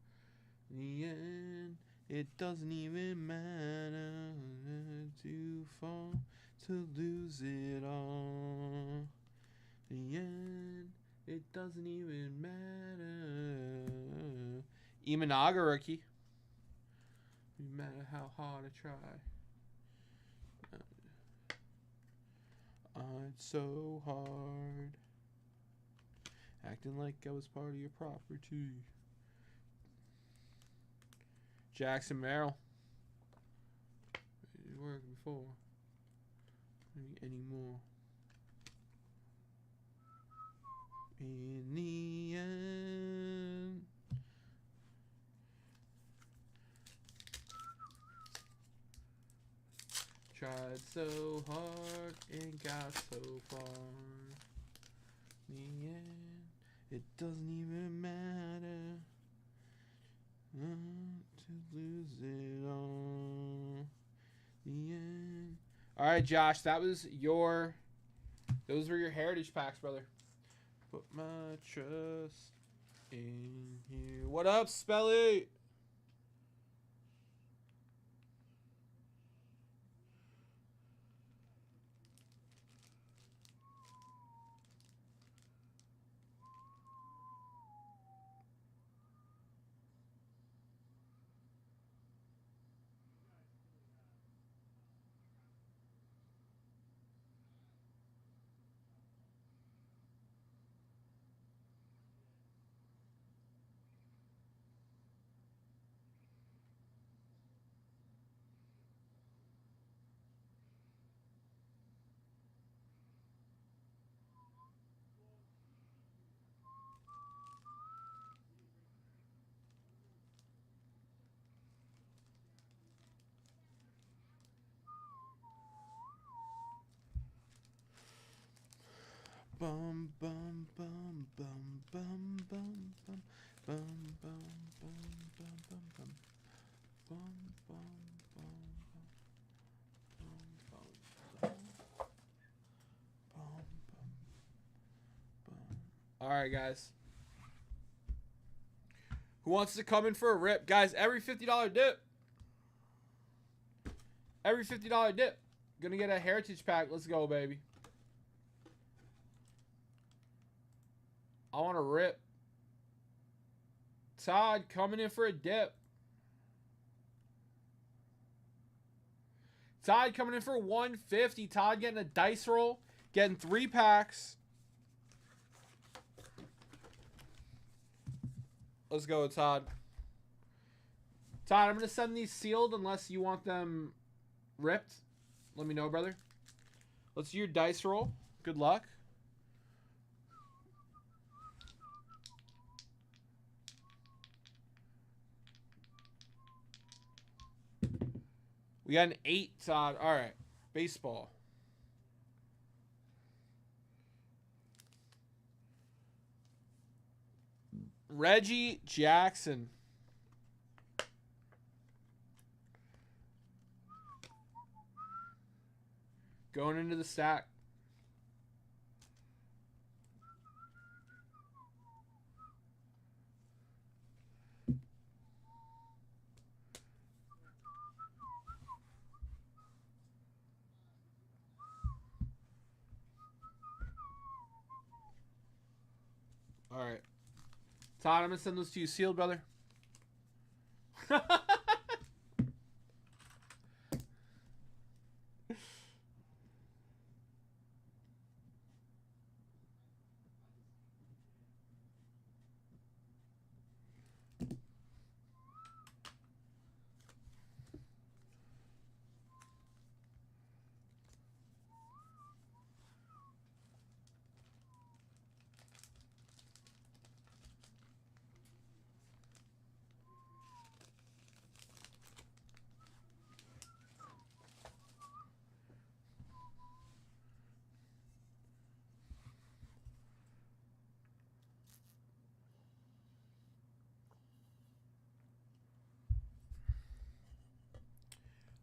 In the end, it doesn't even matter to fall, to lose it all. In the end, it doesn't even matter. Imanaga rookie. No matter how hard I try. It's so hard. Acting like I was part of your property. Jackson Merrill. It didn't work before. Anymore. In the end. Tried so hard and got so far. In the end, it doesn't even matter to lose it all. The end. All right, Josh, those were your heritage packs, brother. Put my trust in here. What up, Spelly? Bum bum bum bum bum bum bum bum bum bum bum bum bum bum bum bum bum. All right, guys. Who wants to come in for a rip? Guys, every $50 dip. Every $50 dip. Gonna get a heritage pack. Let's go, baby. I want to rip. Todd coming in for a dip. Todd coming in for 150. Todd getting a dice roll. Getting 3 packs. Let's go, Todd. Todd, I'm going to send these sealed unless you want them ripped. Let me know, brother. Let's do your dice roll. Good luck. We got an 8, Todd. All right. Baseball. Reggie Jackson. Going into the stack. All right. Todd, I'm going to send those to you sealed, brother.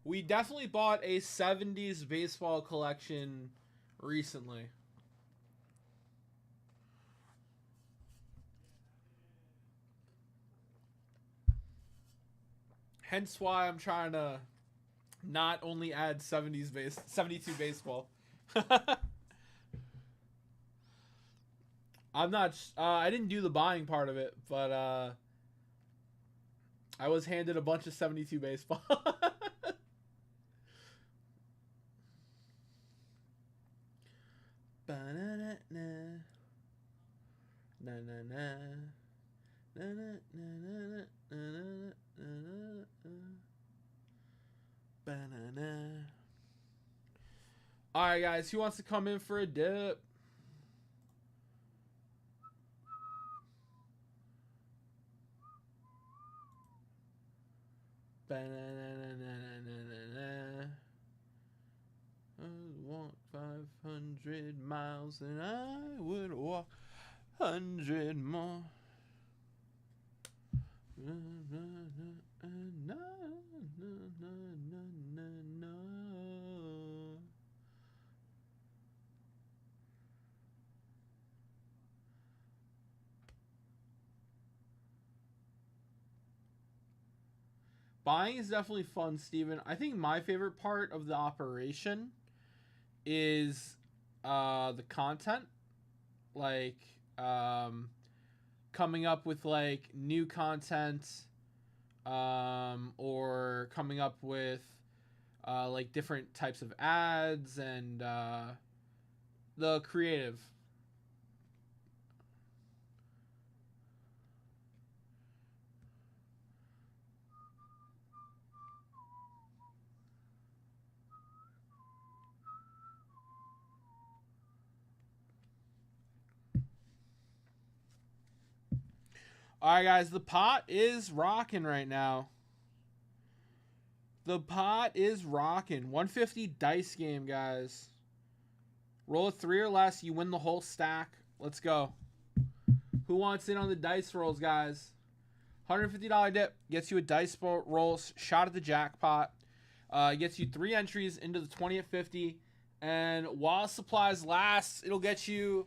We definitely bought a 70s baseball collection recently. Hence why I'm trying to not only add 72 baseball. I'm not I didn't do the buying part of it, but I was handed a bunch of 72 baseball. Alright, guys, who wants to come in for a dip? I walk 500 miles and I would walk 100 more. Buying is definitely fun, Steven. I think my favorite part of the operation is the content. Like coming up with like new content or coming up with like different types of ads and the creative. All right, guys, the pot is rocking right now. The pot is rocking. 150 dice game, guys. Roll a 3 or less, you win the whole stack. Let's go. Who wants in on the dice rolls, guys? $150 dip gets you a dice roll shot at the jackpot. Gets you 3 entries into the 20 at 50. And while supplies last, it'll get you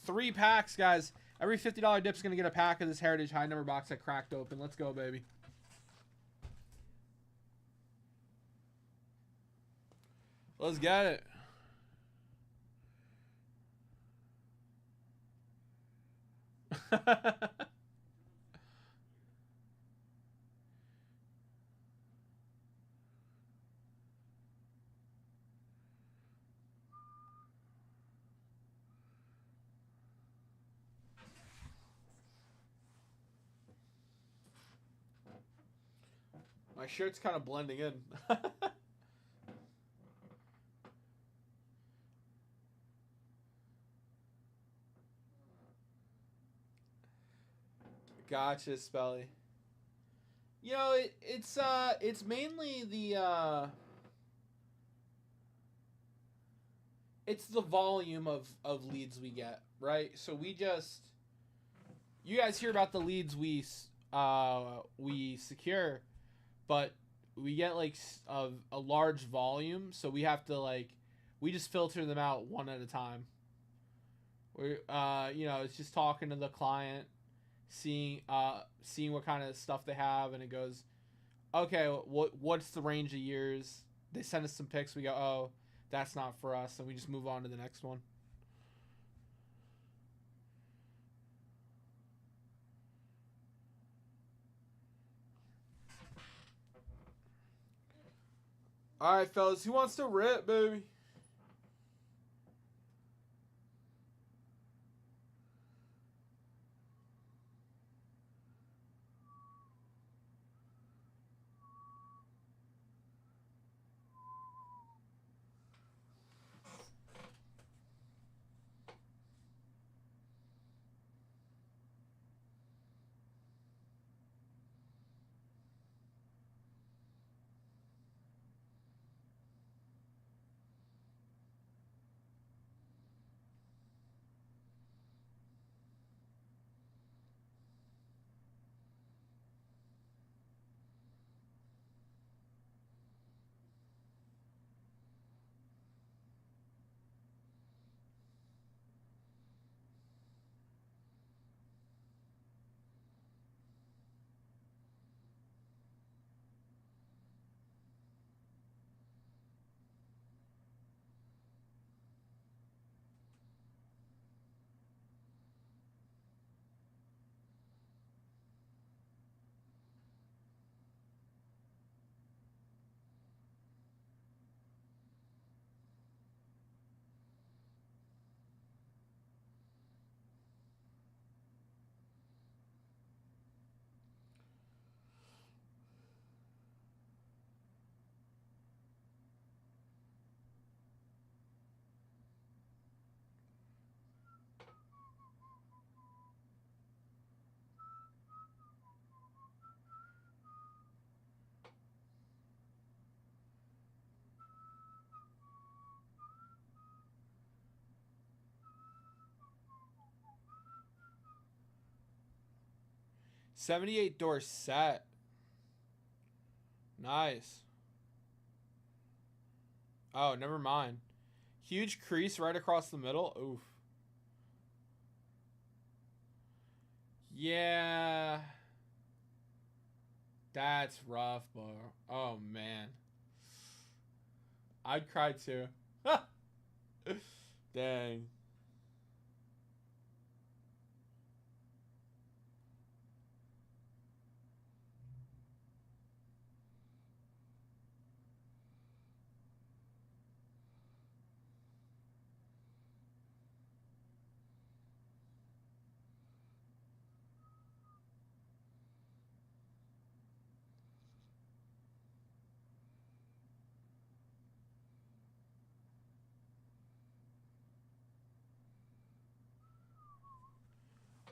3 packs, guys. Every $50 dip's going to get a pack of this Heritage high number box I cracked open. Let's go, baby. Let's get it. My shirt's kind of blending in. Gotcha, Spelly. You know, it's mainly the it's the volume of leads we get, right? So you guys hear about the leads we secure, but we get like a large volume, so we have to we just filter them out one at a time. We it's just talking to the client, seeing what kind of stuff they have, and it goes, okay, what's the range of years? They send us some pics, we go, oh, that's not for us, and we just move on to the next one. All right, fellas, who wants to rip, baby? $78 set. Nice. Oh, never mind. Huge crease right across the middle. Oof. Yeah. That's rough, bro. Oh, man. I'd cry too. Dang.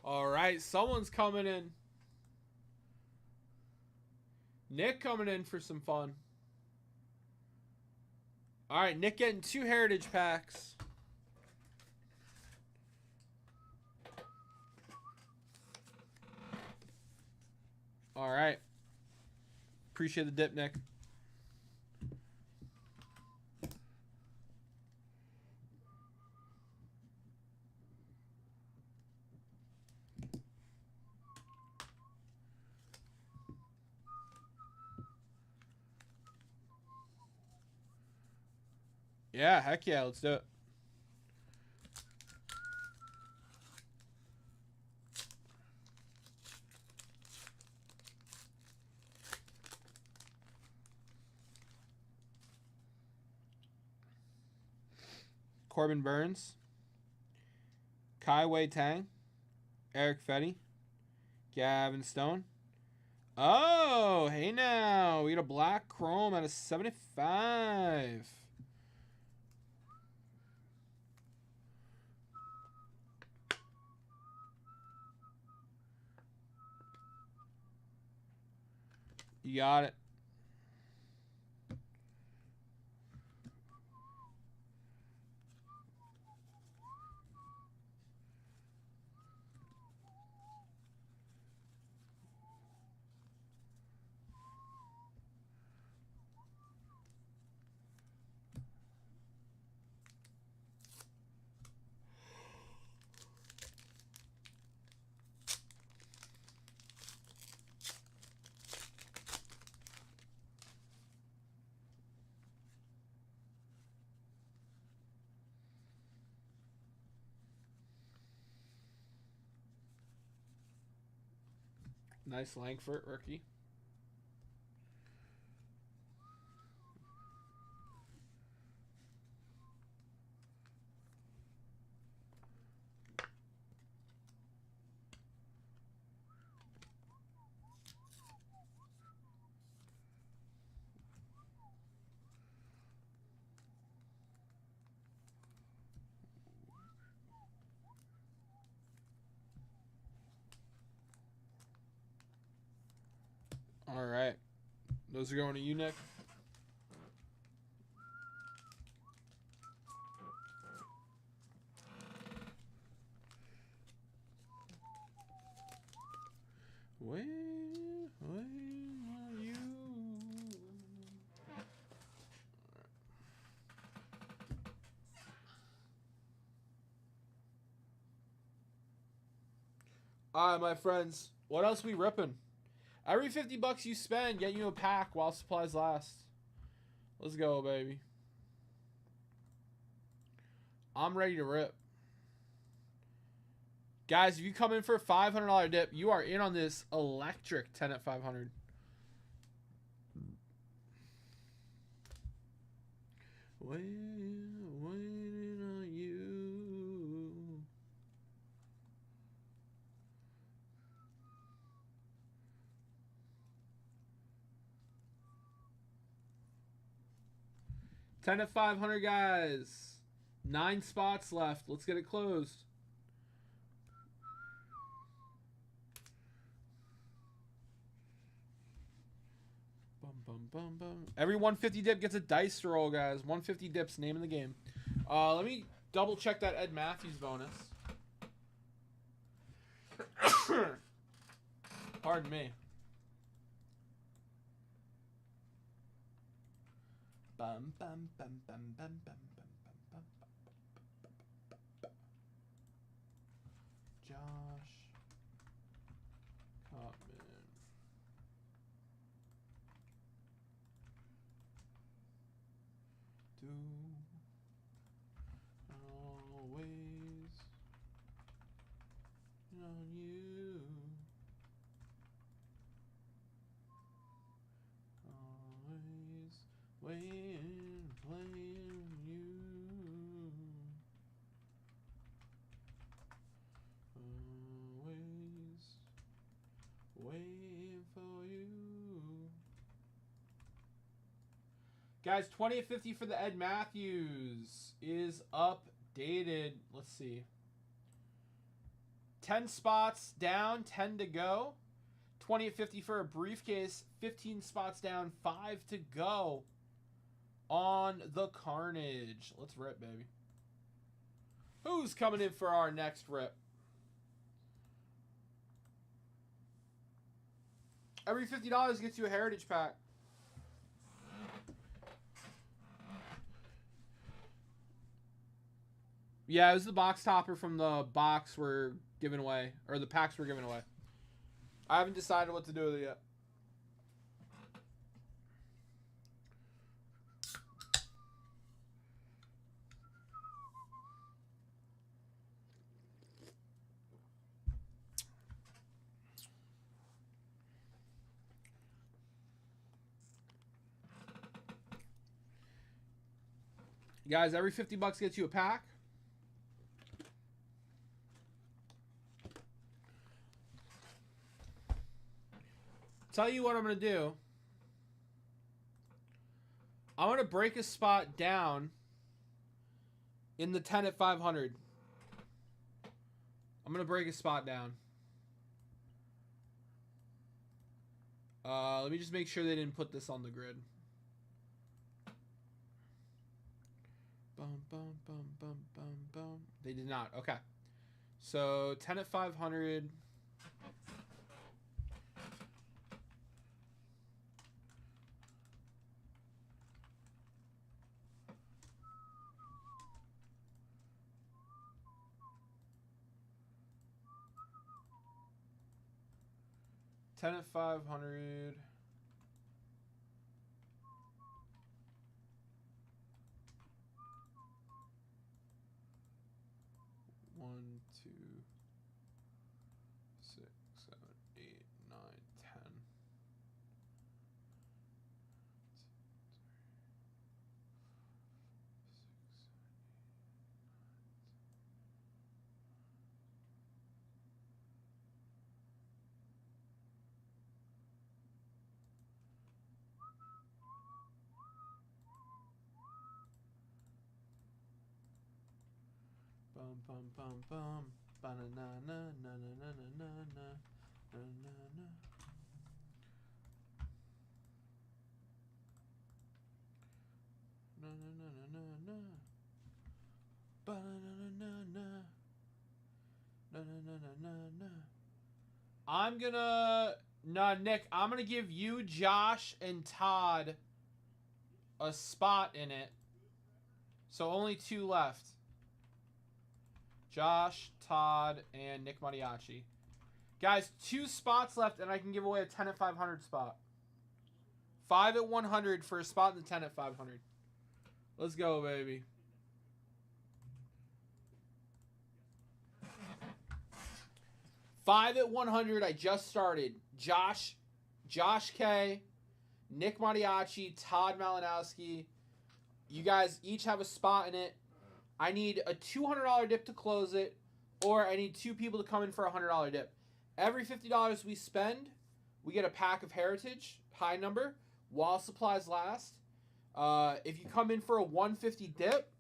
All right, someone's coming in. Nick coming in for some fun. All right, Nick getting 2 Heritage packs. All right. Appreciate the dip, Nick. Yeah, heck yeah, let's do it. Corbin Burns, Kai Wei Tang, Eric Fetty, Gavin Stone. Oh, hey now. We got a black chrome out of 75. You got it. Nice Langford rookie. All right. Those are going to you, Nick. Where are you? All right, my friends. What else we ripping? Every $50 you spend, get you a pack while supplies last. Let's go, baby. I'm ready to rip. Guys, if you come in for a $500 dip, you are in on this electric 10 at 500. Waiting on you. $10 at 500, guys. 9 spots left. Let's get it closed. Bum, bum, bum. Every 150 dip gets a dice roll, guys. 150 dips, name of the game. Let me double check that Ed Matthews bonus. Pardon me. Bum, bum, bum, bum, bum, bum, bum, bum, bum. Josh Cotman. Do always on you. Always waiting, playing you. Always waiting for you. Guys, 20 at 50 for the Ed Matthews is updated. Let's see. 10 spots down, 10 to go. 20 at 50 for a briefcase, 15 spots down, 5 to go on the Carnage. Let's rip, baby. Who's coming in for our next rip? Every $50 gets you a Heritage Pack. Yeah, it was the box topper from the box we're giving away, or the packs we're giving away. I haven't decided what to do with it yet. Guys, every 50 bucks gets you a pack. Tell you what I'm going to do. I'm going to break a spot down in the 10 at 500. I'm going to break a spot down. Let me just make sure they didn't put this on the grid. Bum, bum, bum, bum, bum, bum. They did not. Okay. So 10 at 500. Ten at 500. One, two, 6, 7, 8, 9, 10. Bum bum bum bum, ba na na na na na na na na na na na. Na na na na na na. Ba na na na na. Na na na na na na. I'm gonna Nick. I'm gonna give you, Josh, and Todd a spot in it. So only 2 left. Josh, Todd, and Nick Mariachi. Guys, 2 spots left, and I can give away a 10 at 500 spot. 5 at 100 for a spot in the 10 at 500. Let's go, baby. $5 at 100. I just started. Josh K, Nick Mariachi, Todd Malinowski. You guys each have a spot in it. I need a $200 dip to close it, or I need 2 people to come in for a $100 dip. Every $50 we spend, we get a pack of Heritage, high number, while supplies last. If you come in for a 150 dip,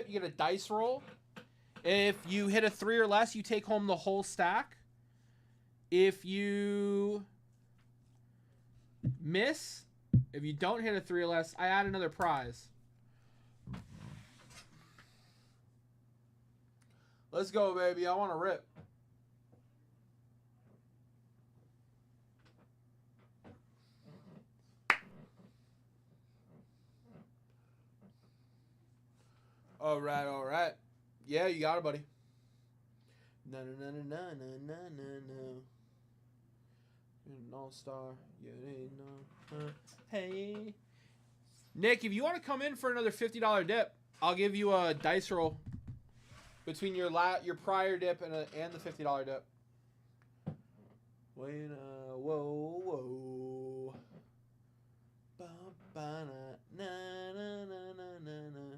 you get a dice roll. If you hit a 3 or less, you take home the whole stack. If you miss, if you don't hit a 3 or less, I add another prize. Let's go, baby. I want to rip. All right. Yeah, you got it, buddy. No. An all-star. Yeah, they know. Hey. Nick, if you want to come in for another $50 dip, I'll give you a dice roll between your prior dip and the $50 dip. Wait, whoa. Ba ba na na na na na na.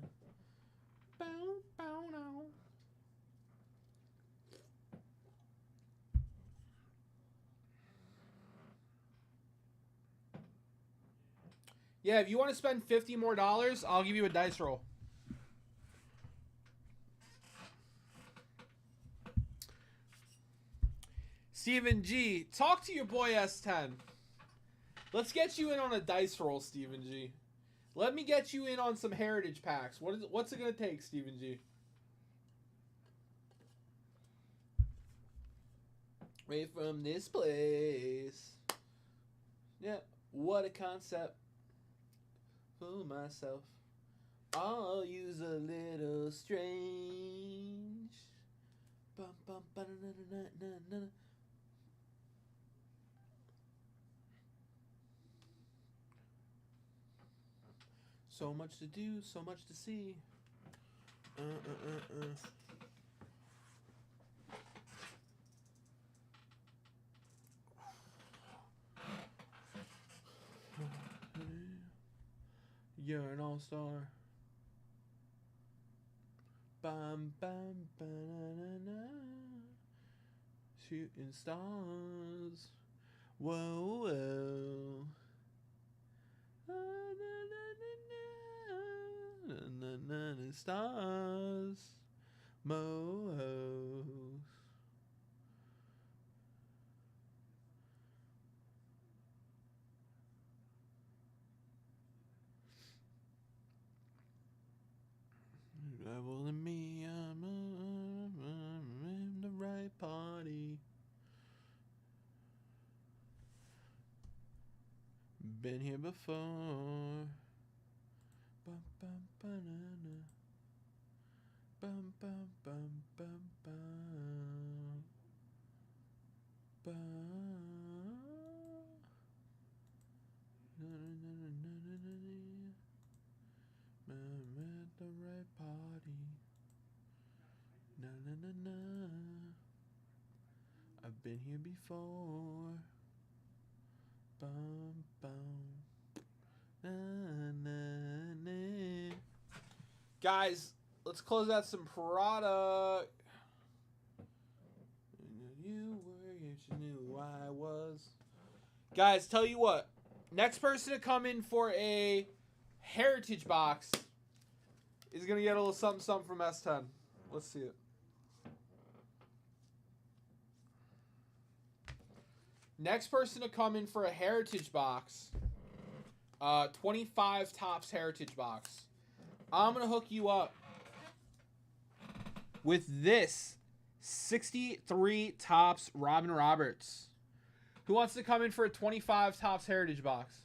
Bow bow now. Yeah, if you want to spend $50 more, I'll give you a dice roll. Steven G, talk to your boy S10. Let's get you in on a dice roll, Steven G. Let me get you in on some Heritage packs. What's it going to take, Steven G? Away from this place. Yeah, what a concept for myself. I'll use a little strange. Bum, bum, ba, na, na, na, na, na. So much to do, so much to see. You're an all-star. Bam, bam, ba-na-na-na. Shooting stars. Whoa, whoa. Na-na-na-na-na. Stars. Mohos. Rebel in me, I'm in the right party. Been here before. Bum, bum, ba-na-na. Bum, bum, bum, bum, bum. Bum. Na-na-na-na-na-na-na. I'm at the right party. Na na na na. I've been here before. Bum bum. Na na na. Guys, let's close out some product. You were, you knew who I was. Guys, tell you what. Next person to come in for a heritage box is going to get a little something something from S10. Let's see it. Next person to come in for a heritage box, 25 Topps heritage box. I'm going to hook you up with this 63 Topps Robin Roberts. Who wants to come in for a 25 Topps heritage box?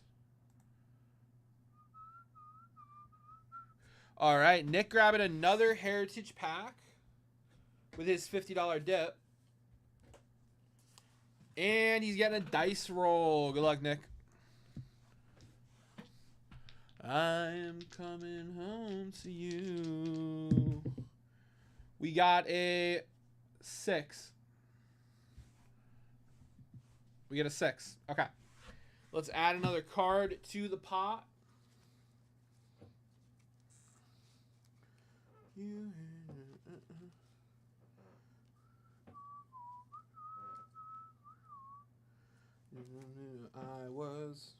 All right, Nick grabbing another heritage pack with his $50 dip. And he's getting a dice roll. Good luck, Nick. I am coming home to you. We got a 6. We get a 6. Okay. Let's add another card to the pot. I was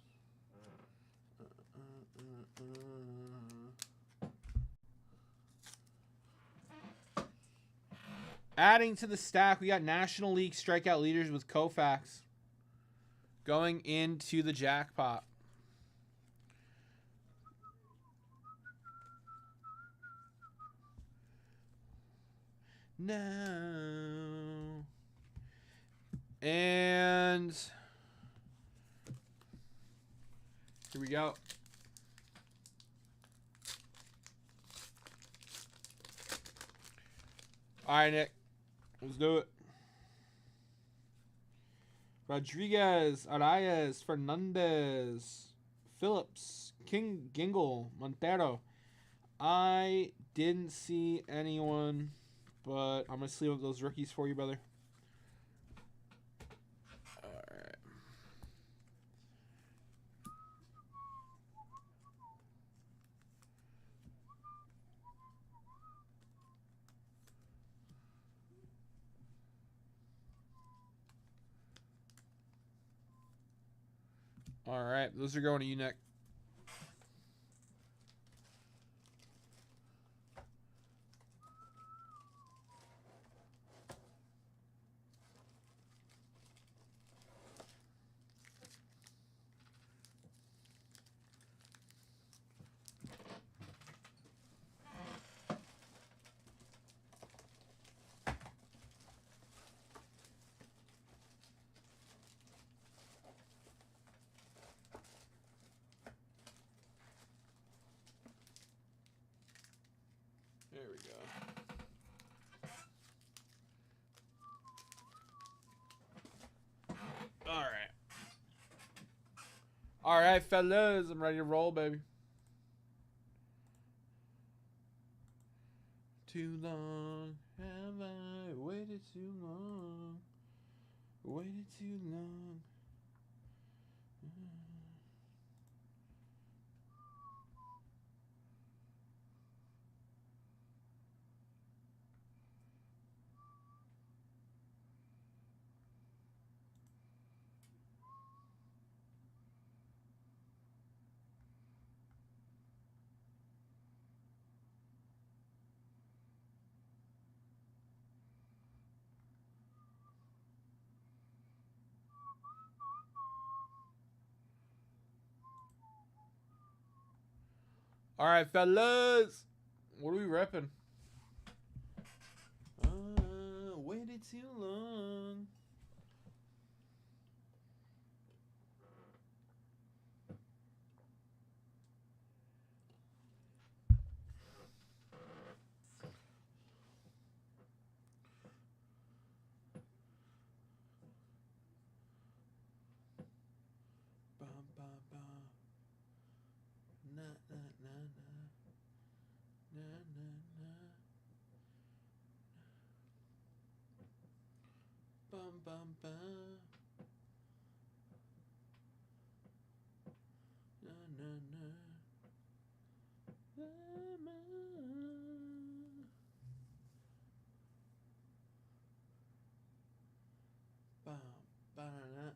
adding to the stack. We got National League strikeout leaders with Koufax going into the jackpot. No. And here we go. All right, Nick. Let's do it. Rodriguez, Arias, Fernandez, Phillips, King, Gingle, Montero. I didn't see anyone, but I'm going to sleeve up those rookies for you, brother. All right, those are going to you, Nick. There we go. All right. All right, fellas. I'm ready to roll, baby. Too long have I waited too long. Waited too long. All right, fellas. What are we repping? Waited too long. Bum, bum, bum. Na, na, na, na. Na, na, na. Bum, bum, bum. Na, na, na. Bum, ba, na,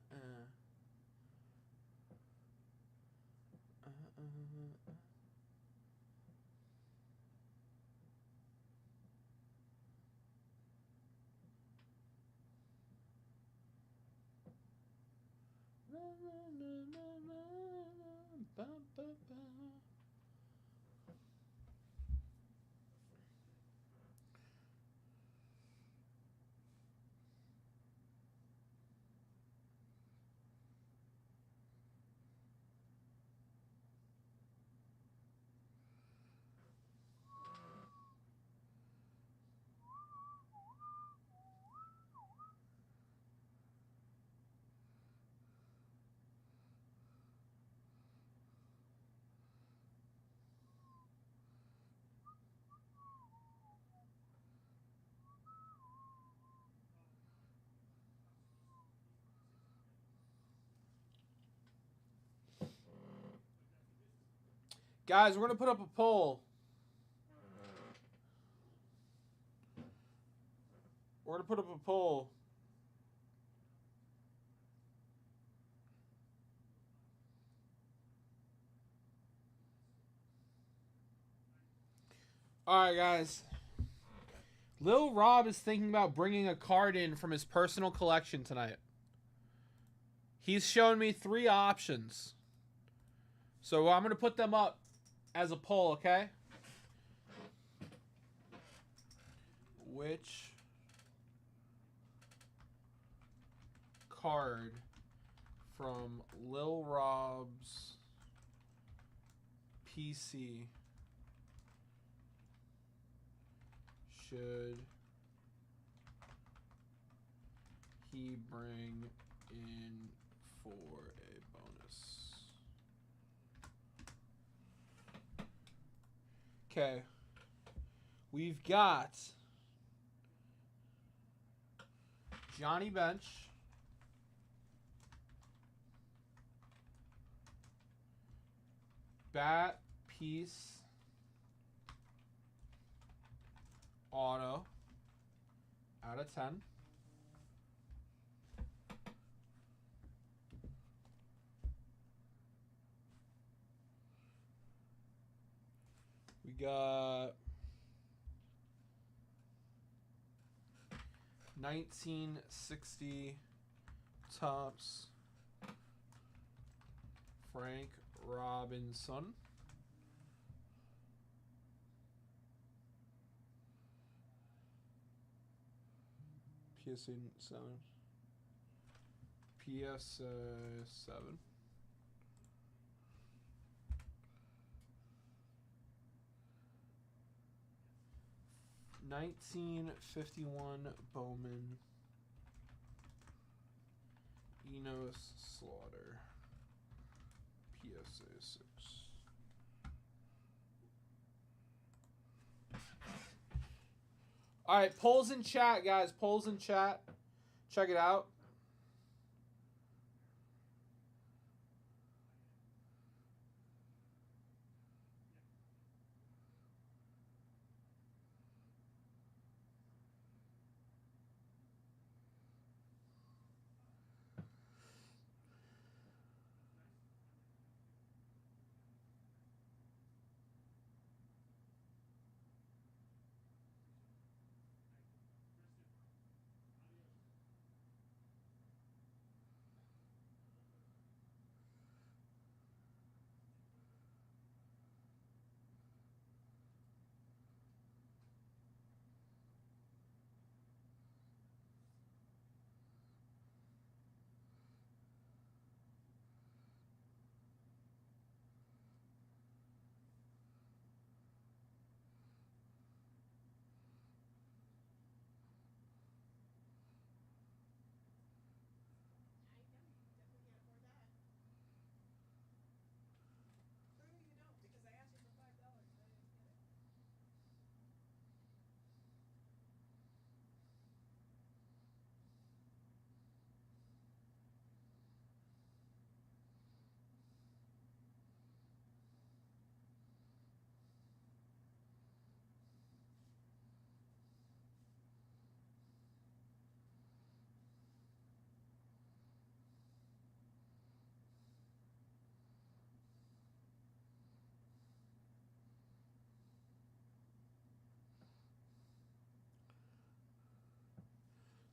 Guys, we're going to put up a poll. We're going to put up a poll. All right, guys. Lil Rob is thinking about bringing a card in from his personal collection tonight. He's shown me 3 options. So I'm going to put them up as a poll, okay? Which card from Lil Rob's PC should he bring in for a bonus? Okay. We've got Johnny Bench, Bat Piece, Auto, out of 10. We got 1960 Topps Frank Robinson. PSA 7. PSA 7. 1951 Bowman. Enos Slaughter. PSA 6. All right, polls in chat, guys. Polls in chat. Check it out.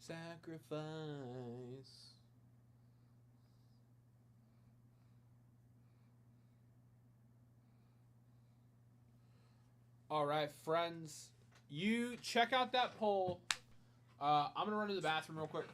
Sacrifice. All right, friends. You check out that poll. I'm going to run to the bathroom real quick.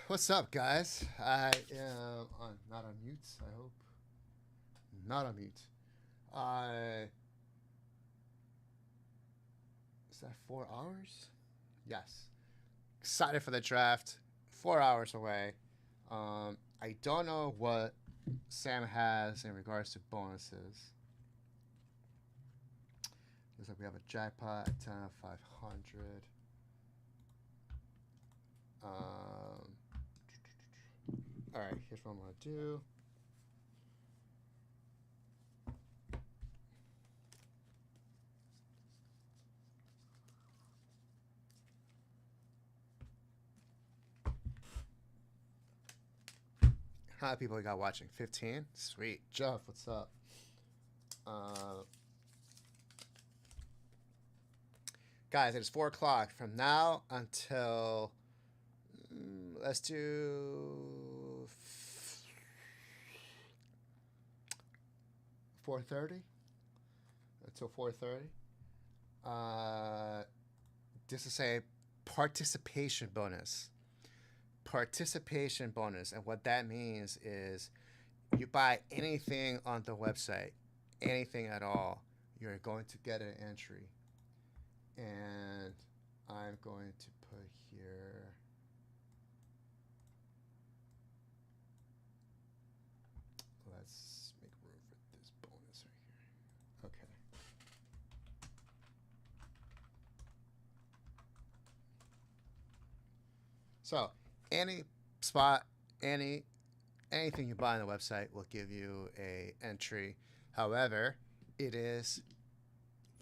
What's up, guys? I am not on mute, I hope. Not on mute. Is that 4 hours? Yes. Excited for the draft. 4 hours away. I don't know what Sam has in regards to bonuses. Looks like we have a jackpot at 10 of 500. All right, here's what I'm going to do. How many people we got watching? 15? Sweet. Jeff, what's up? Guys, it is 4 o'clock from now until let's do 4:30 until 4:30. This is a participation bonus. Participation bonus, and what that means is you buy anything on the website, anything at all, you're going to get an entry. And I'm going to put here let's make room for this bonus right here. Okay. So any spot, anything you buy on the website will give you a entry. However, it is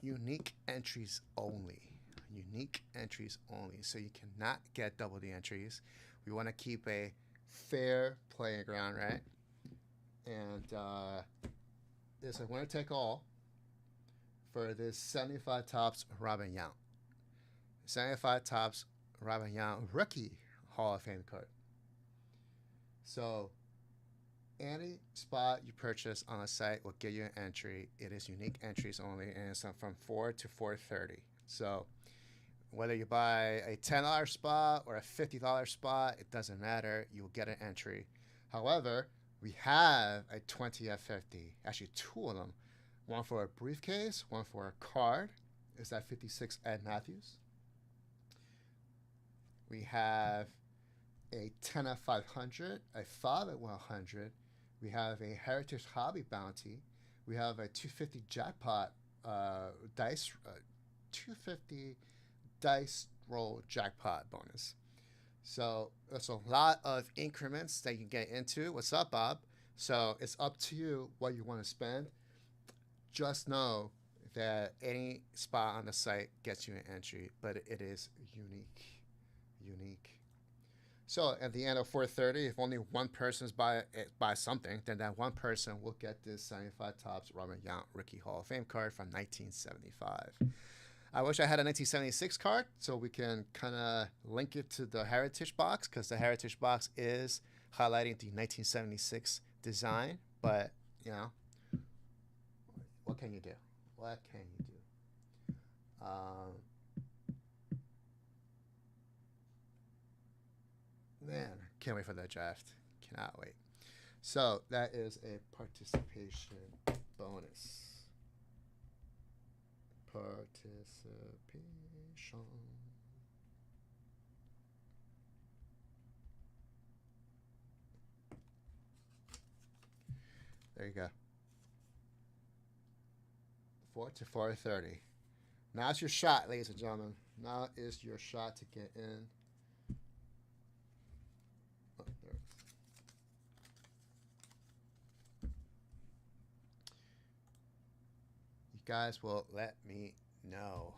unique entries only. Unique entries only. So you cannot get double the entries. We want to keep a fair playing ground, right? And it's a winner take all for this 75 tops Robin Yount. 75 tops Robin Yount rookie Hall of Fame card. So any spot you purchase on a site will give you an entry. It is unique entries only, and it's from 4 to 4:30. So whether you buy a $10 spot or a $50 spot, it doesn't matter. You will get an entry. However, we have a 20 F50, actually 2 of them. One for a briefcase, one for a card. Is that 56 Ed Matthews? We have a 10 of 500, a 5 at 100. We have a Heritage Hobby Bounty. We have a 250 jackpot dice, 250 dice roll jackpot bonus. So there's a lot of increments that you can get into. What's up, Bob? So it's up to you what you want to spend. Just know that any spot on the site gets you an entry, but it is unique. Unique. So at the end of 4:30, if only one person buy something, then that one person will get this 75 tops Robin Yount Rookie Hall of Fame card from 1975. I wish I had a 1976 card so we can kind of link it to the Heritage box, because the Heritage box is highlighting the 1976 design. But, you know, what can you do? What can you do? Man, can't wait for that draft. Cannot wait. So that is a participation bonus. Participation. There you go. 4 to 4:30. Now's your shot, ladies and gentlemen. Now is your shot to get in. Oh, there it is. You guys will let me know.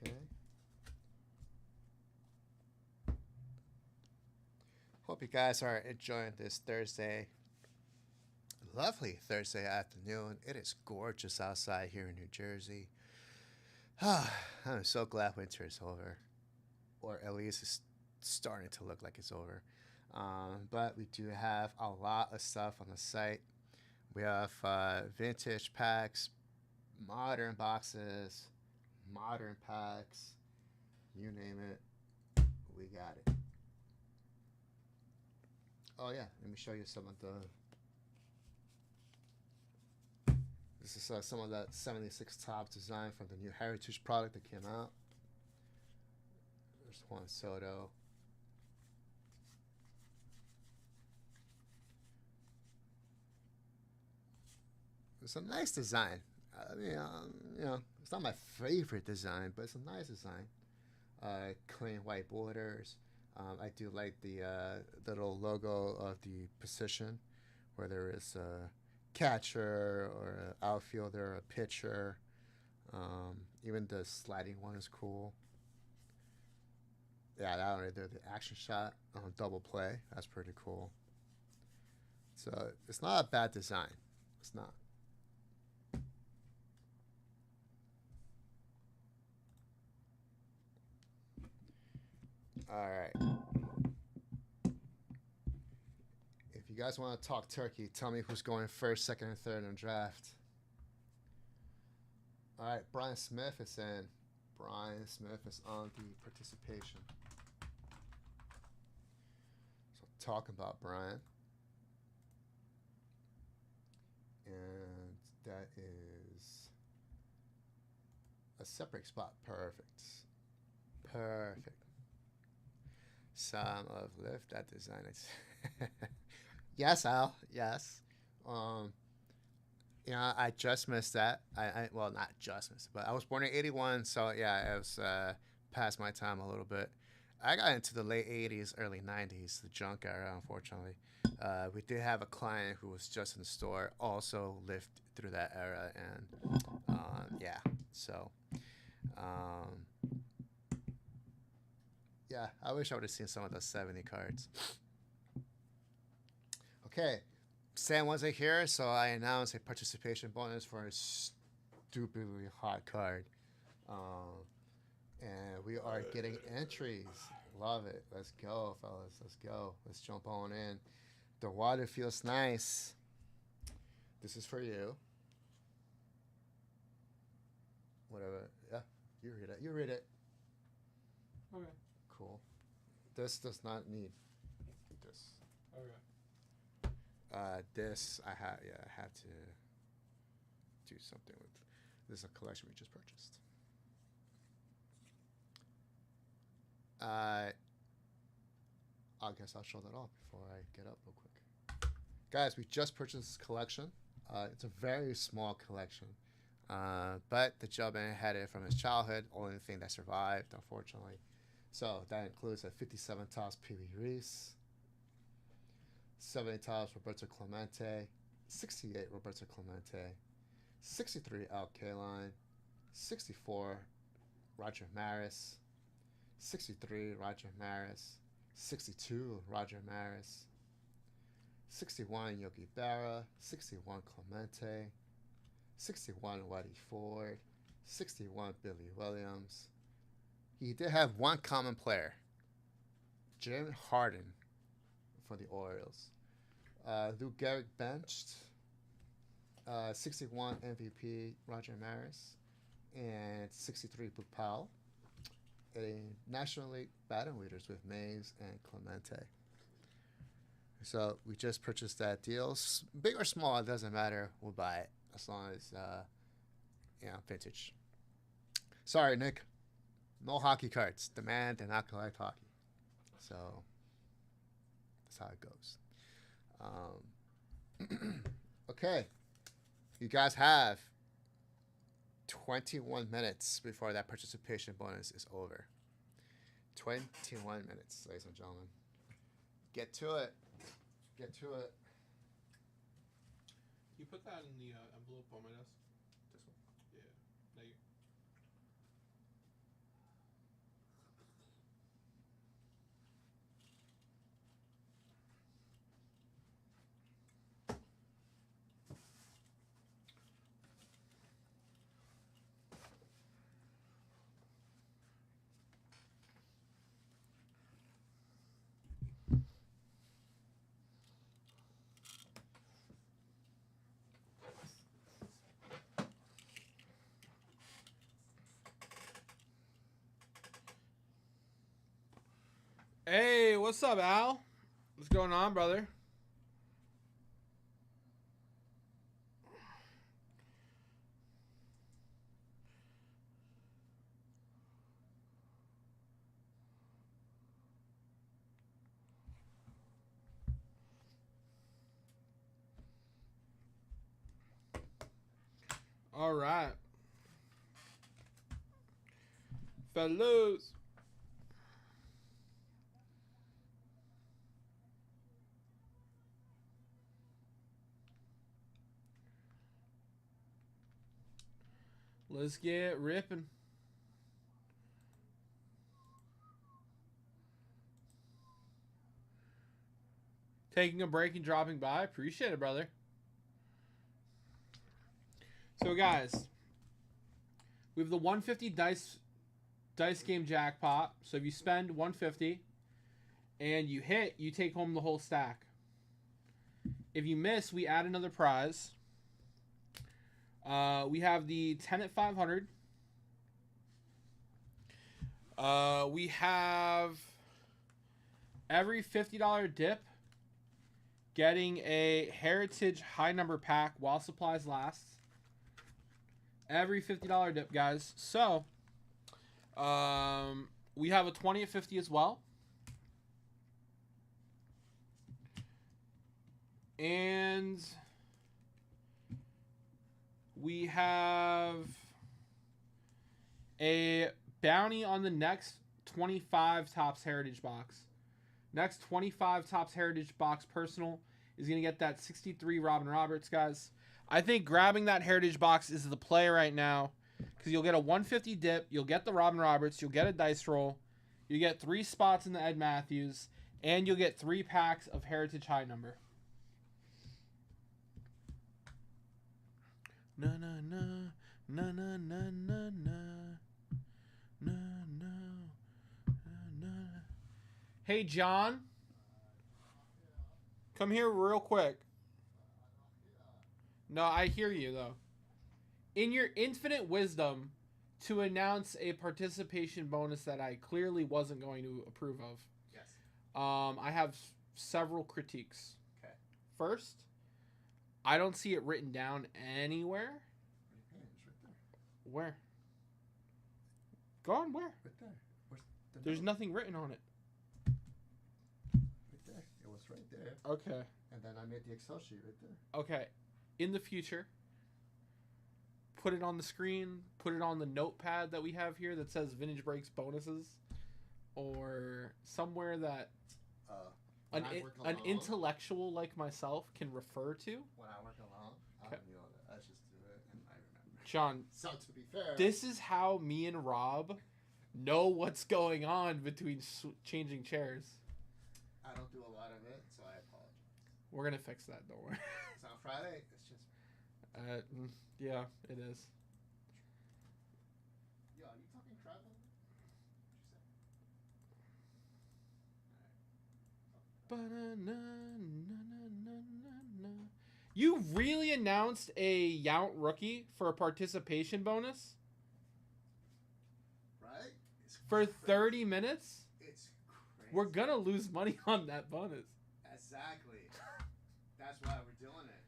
Okay. Hope you guys are enjoying this Thursday. Lovely Thursday afternoon. It is gorgeous outside here in New Jersey. I'm so glad winter is over. or at least it's starting to look like it's over. But we do have a lot of stuff on the site. We have vintage packs, modern boxes, modern packs, you name it, we got it. Oh yeah, let me show you some of the. This is some of that 76 Topps design from the new Heritage product that came out. There's Juan Soto. It's a nice design. I mean, it's not my favorite design, but it's a nice design. Clean white borders. I do like the little logo of the position, where there is a catcher or an outfielder, or a pitcher. Even the sliding one is cool. Yeah, that one right there, the action shot on double play. That's pretty cool. So it's not a bad design. It's not. All right. If you guys want to talk turkey, tell me who's going first, second, and third in the draft. All right, Brian Smith is in. Brian Smith is on the participation. So talk about Brian. And that is a separate spot. Perfect. Perfect. Some of lift that design. Yes, Al. Yes. I just missed that. Well, not just missed it, but I was born in 81, so yeah, it was past my time a little bit. I got into the late 80s, early 90s, the junk era, unfortunately. We did have a client who was just in the store, also lived through that era, and yeah, so yeah, I wish I would have seen some of those 70 cards. Okay, Sam wasn't here, so I announced a participation bonus for a stupidly hot card. And we are getting entries. Love it. Let's go, fellas. Let's go. Let's jump on in. The water feels nice. This is for you. Whatever. Yeah, you read it. You read it. Okay. Cool. This does not need this. Okay. This I had to do something with. This is a collection we just purchased. I guess I'll show that off before I get up real quick. Guys, we just purchased this collection. It's a very small collection, but the gentleman had it from his childhood. Only thing that survived, unfortunately. So that includes a 57 Topps Pee Wee Reese, 70 Topps Roberto Clemente, 68 Roberto Clemente, 63 Al Kaline, 64 Roger Maris, 63 Roger Maris, 62 Roger Maris, 61 Yogi Berra, 61 Clemente, 61 Whitey Ford, 61 Billy Williams. He did have one common player, Jim Harden for the Orioles. Lou Gehrig benched, 61 MVP Roger Maris, and 63 Book Powell. A National League batting leaders with Mays and Clemente. So we just purchased that deal. Big or small, it doesn't matter. We'll buy it as long as, vintage. Sorry, Nick. No hockey cards. The man did not collect hockey. So that's how it goes. Okay. You guys have 21 minutes before that participation bonus is over. 21 minutes, ladies and gentlemen. Get to it. Get to it. You put that in the envelope on my desk? This one? Yeah. No, you. what's up, Al? What's going on, brother? All right. Fellows. Let's get ripping. Taking a break and dropping by. Appreciate it, brother. So, guys, we have the 150 dice game jackpot. So if you spend 150 and you hit, you take home the whole stack. If you miss, we add another prize. We have the 10 at 500. We have every $50 dip getting a Heritage high number pack while supplies last. Every $50 dip, guys. So, we have a 20 at 50 as well. And we have a bounty on the next 25 Topps Heritage box. Next 25 Topps Heritage box personal is going to get that 63 Robin Roberts, guys. I think grabbing that Heritage box is the play right now because you'll get a 150 dip, you'll get the Robin Roberts, you'll get a dice roll, you get 3 spots in the Ed Matthews, and you'll get 3 packs of Heritage high number. Na na na na na na na na na na. Hey John, come here real quick. No, I hear you though. In your infinite wisdom, to announce a participation bonus that I clearly wasn't going to approve of. Yes. I have several critiques. Okay. First, I don't see it written down anywhere. It's right there. Where? Go on, where? Right there. Where's the There's note? nothing written on it. Right there. It was right there. Okay. And then I made the Excel sheet right there. Okay. In the future, put it on the screen, put it on the notepad that we have here that says Vintage Breaks bonuses, or somewhere that When I work an alone- intellectual like myself can refer to. When I work alone, I Okay. don't know that. I just do it and I remember. John, So to be fair, this is how me and Rob know what's going on between changing chairs. I don't do a lot of it, so I apologize. We're gonna fix that. Don't worry. It's on Friday. It's just. Yeah, it is. Yo, are you talking crap? What You really announced a Yount rookie for a participation bonus Right? It's for crazy. 30 minutes? It's crazy. We're gonna lose money on that bonus. Exactly. That's why we're doing it.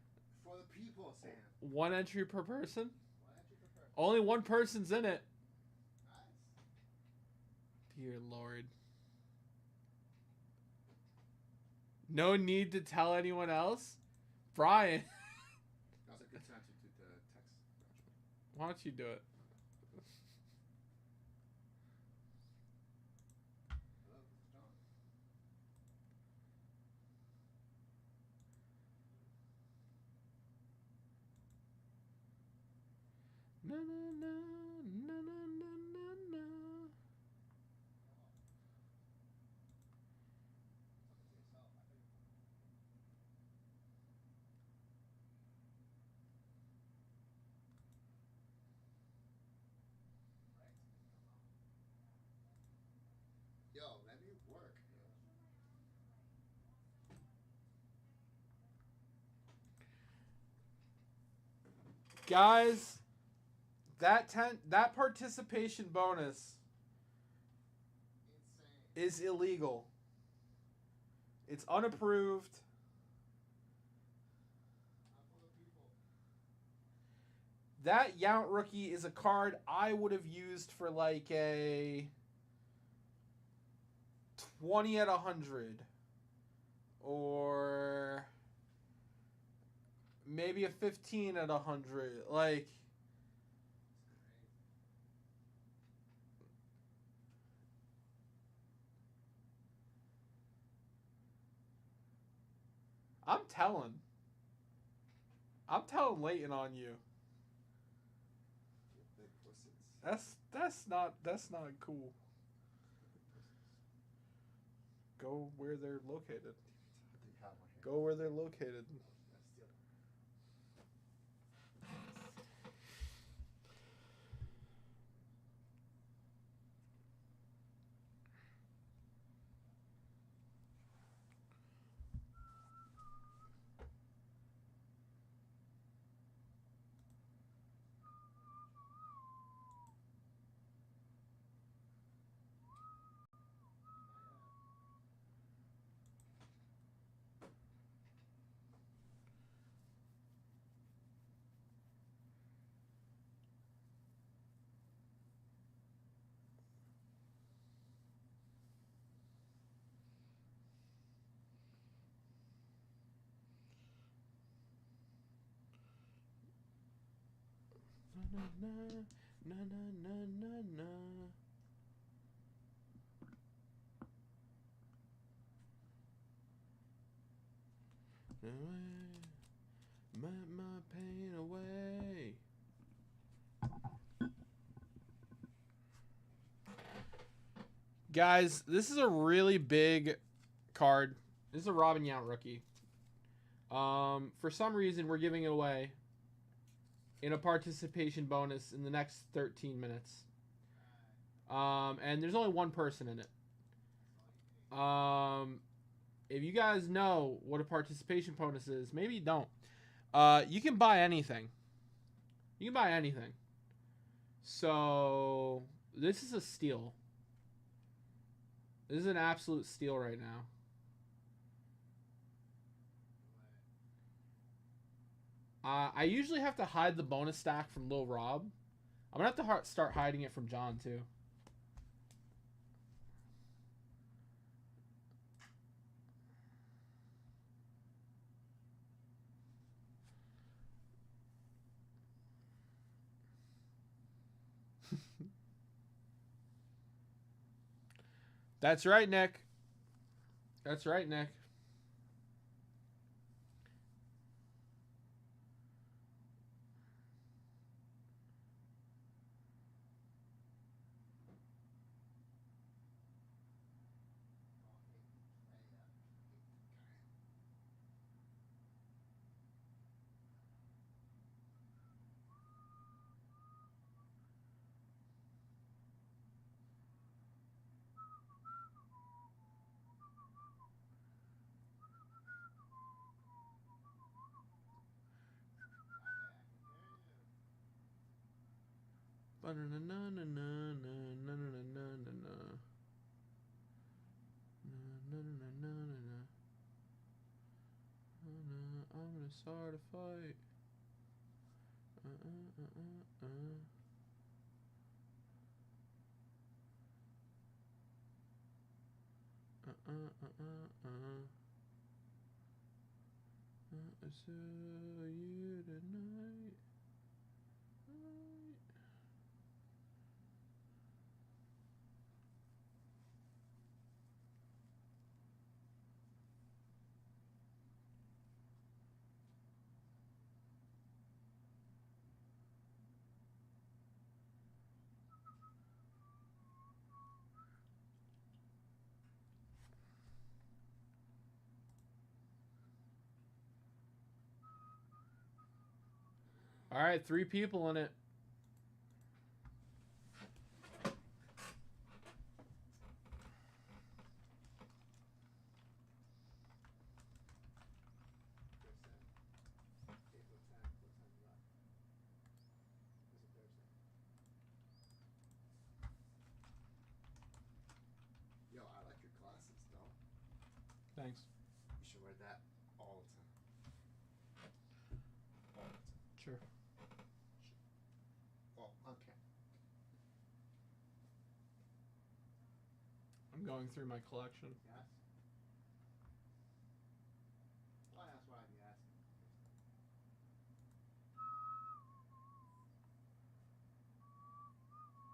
For the people, Sam. 1 entry per person? Why don't you prefer? Only 1 person's in it. Nice. Dear Lord. No need to tell anyone else? Brian, Now's a good time to do the text. why don't you do it? Hello, this is John. Na, na, na, na, na, na, na. Yo, let me work. Guys, that participation bonus Insane. is illegal. It's unapproved. That Yount rookie is a card I would have used for like a 20 at 100. Or maybe a 15 at 100. Like, I'm telling Leighton on you. Big pussies. That's not cool. Go where they're located. Go where they're located. Na na na na na na. Away, my pain away. Guys, this is a really big card. This is a Robin Yount rookie. For some reason, we're giving it away in a participation bonus in the next 13 minutes. And there's only one person in it. If you guys know what a participation bonus is, maybe you don't. You can buy anything. You can buy anything. So this is a steal. This is an absolute steal right now. I usually have to hide the bonus stack from Lil Rob. I'm going to have to start hiding it from John, too. That's right, Nick. That's right, Nick. I'm gonna start a fight. I saw you tonight. All right, 3 people in it. Yo, I like your glasses, though. Thanks. Sure. Well, okay. I'm going through my collection. Yes. Well, that's what I'd be asking. Okay, is that right?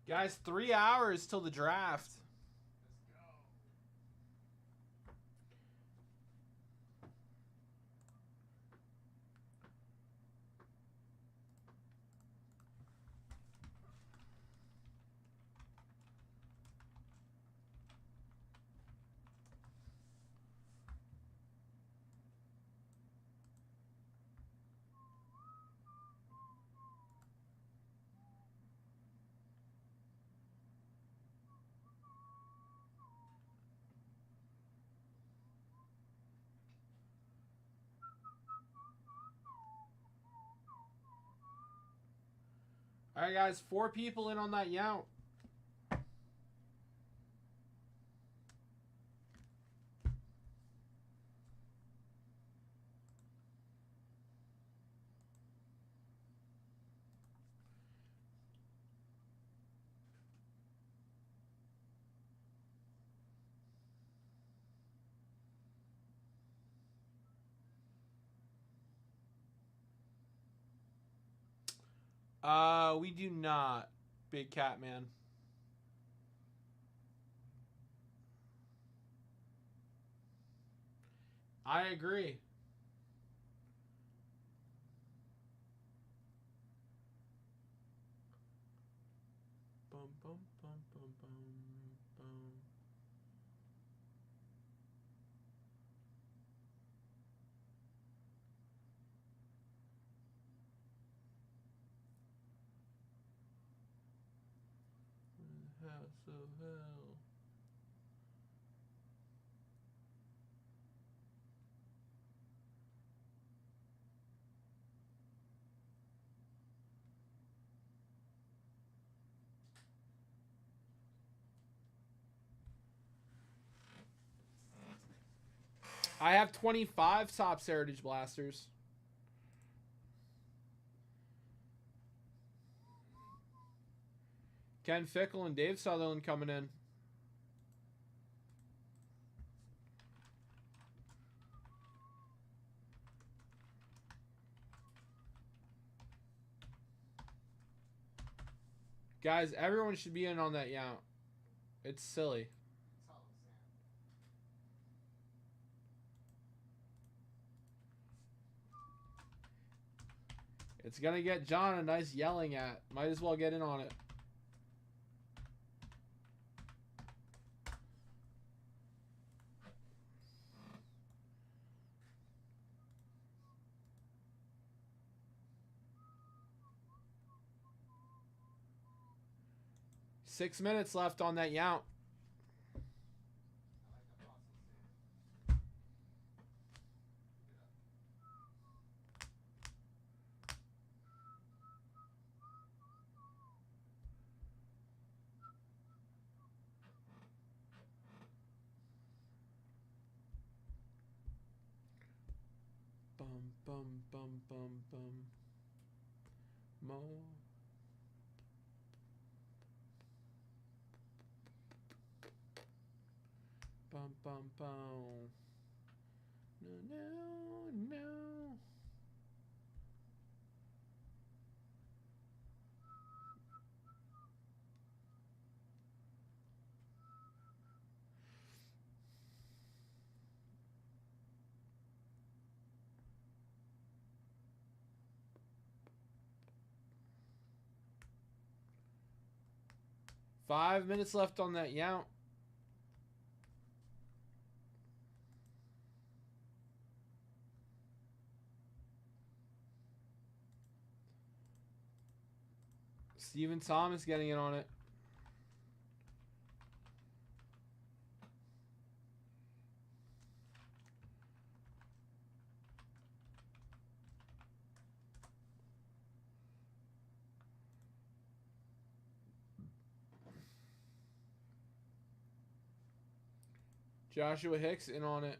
Guys, 3 hours till the draft. Let's go. All right, guys, 4 people in on that Yount. We do not, Big Cat Man. I agree. Bum, bum, bum, bum, bum, bum. House of Hell. I have 25 Topps Heritage Blasters. Ken Fickle and Dave Sutherland coming in. Guys, everyone should be in on that Yount. It's silly. That's all I'm saying. It's going to get John a nice yelling at. Might as well get in on it. Six minutes left on that Yount. I like the fossil sand. Bum, bum, bum, bum, bum. Mo. Bum, bum, bum. No, no, no. Five minutes left on that Yount. Steven Thomas getting in on it. Joshua Hicks in on it.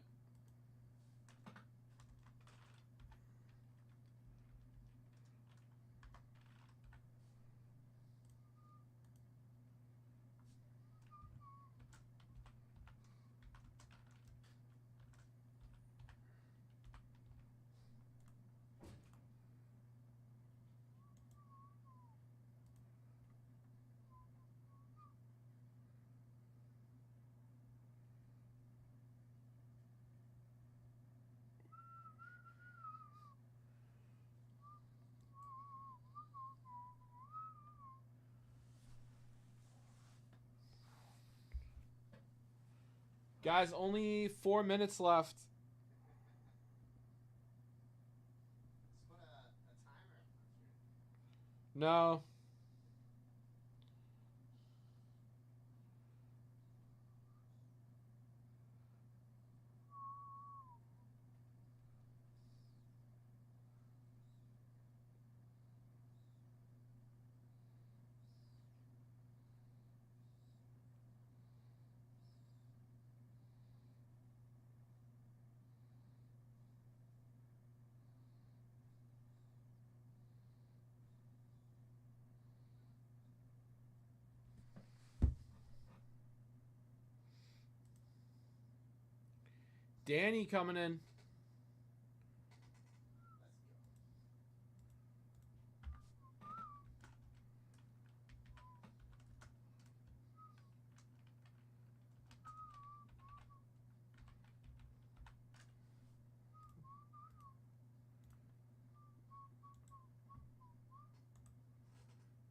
Guys, only 4 minutes left. Let's put a timer up on screen. No. Danny coming in.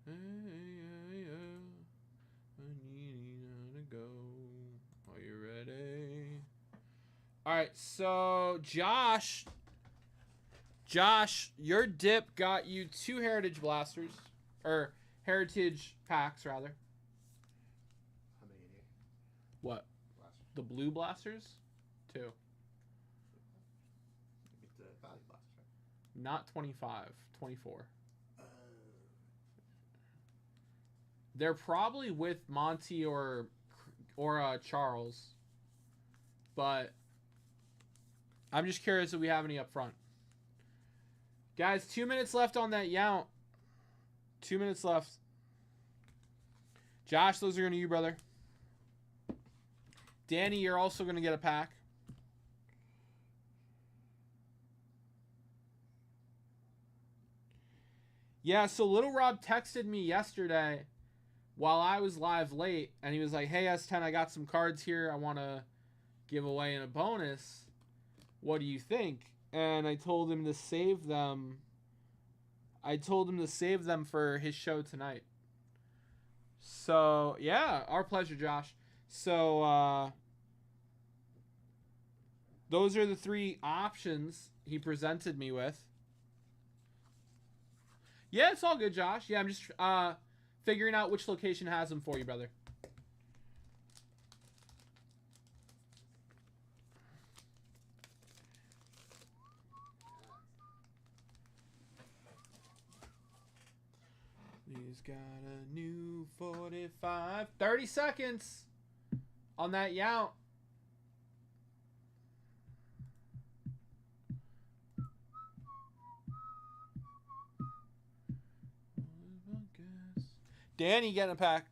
Hey, yeah, yeah. I need to go. Are you ready? All right, so Josh, your dip got you 2 Heritage Blasters, or Heritage Packs rather. How many do you What? blasters? The blue blasters? 2. You get the value blasters, right? Not 25, 24. They're probably with Monty or Charles, but I'm just curious if we have any up front. Guys, 2 minutes left on that yount. 2 minutes left. Josh, those are going to you, brother. Danny, you're also going to get a pack. Yeah, so Little Rob texted me yesterday while I was live late, and he was like, hey, S10, I got some cards here I want to give away in a bonus. What do you think? And I told him to save them. I told him to save them for his show tonight. So, yeah, our pleasure, Josh. So, those are the 3 options he presented me with. Yeah, it's all good, Josh. Yeah, I'm just figuring out which location has them for you, brother. He's got a new 45. 30 seconds on that yount. Danny getting a pack.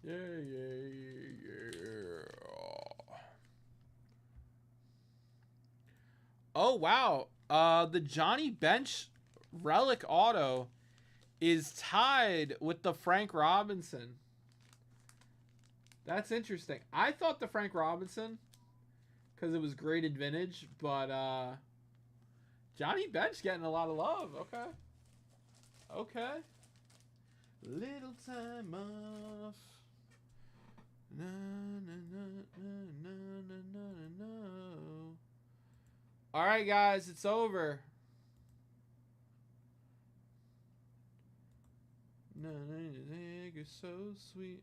Yeah. Oh, wow. The Johnny Bench Relic Auto is tied with the Frank Robinson. That's interesting. I thought the Frank Robinson, because it was graded vintage, but Johnny Bench getting a lot of love. Okay. Little time off. Na, na, na, na, na, na, na, na. All right, guys, it's over. No, take a so sweet.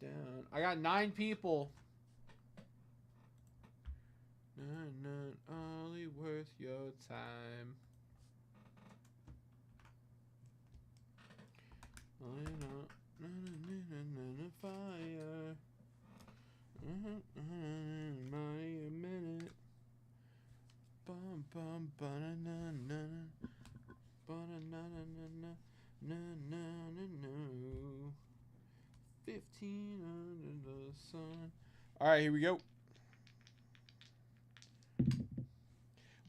Down. I got 9 people. Not only worth your time. Fire. Money a minute. Bum bum banana. Banana na no. 15 under the sun. All right, here we go.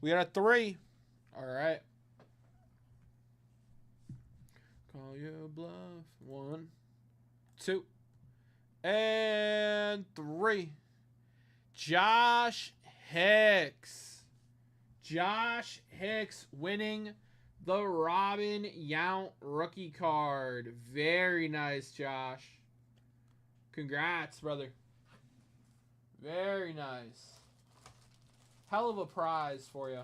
We got a 3. All right. Call your bluff. 1, 2, and 3. Josh Hicks. Josh Hicks winning the Robin Yount rookie card. Very nice, Josh. Congrats, brother. Very nice. Hell of a prize for you.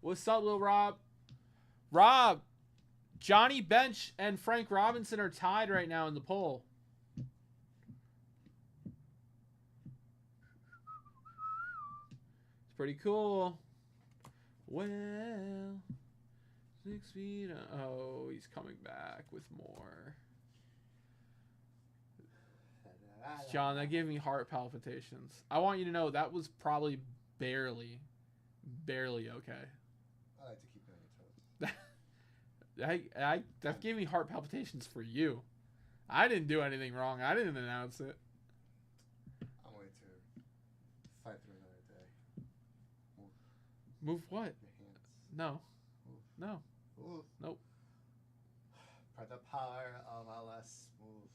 What's up, Lil Rob? Rob, Johnny Bench and Frank Robinson are tied right now in the poll. It's pretty cool. Well, 6 feet. Oh, he's coming back with more. John, that gave me heart palpitations. I want you to know that was probably barely okay. I like to keep you on your toes. That gave me heart palpitations for you. I didn't do anything wrong. I didn't announce it. I'm waiting to fight through another day. Move what? Your hands. No. Move. No. Move. Nope. For the power of LS Move.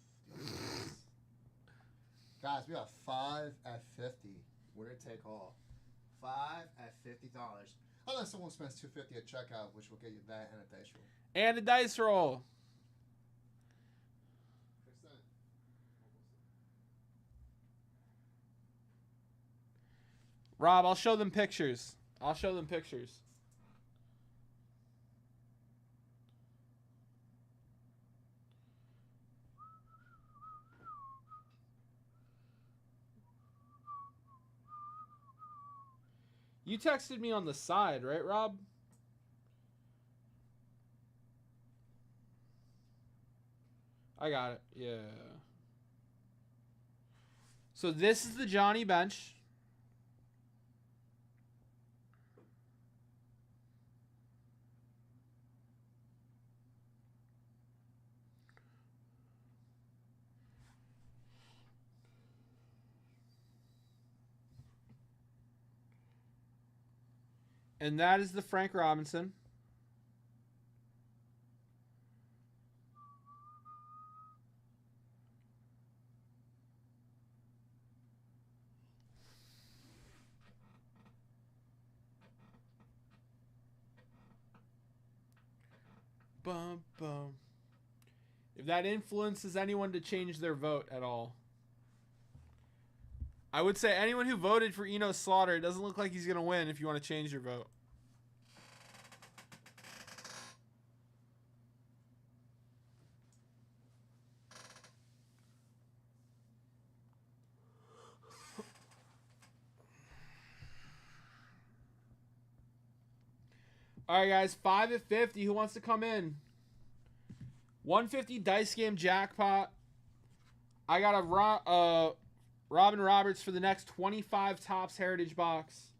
Guys, we got 5 at 50. Winner take all. 5 at $50. Unless someone spends $250 at checkout, which will get you that and a dice roll. And a dice roll. Rob, I'll show them pictures. You texted me on the side, right, Rob? I got it. Yeah. So this is the Johnny Bench. And that is the Frank Robinson. Bum, bum. If that influences anyone to change their vote at all. I would say anyone who voted for Eno Slaughter, it doesn't look like he's going to win if you want to change your vote. All right, guys, 5 at 50. Who wants to come in? 150 dice game jackpot. I got a Robin Roberts for the next 25 Topps Heritage box.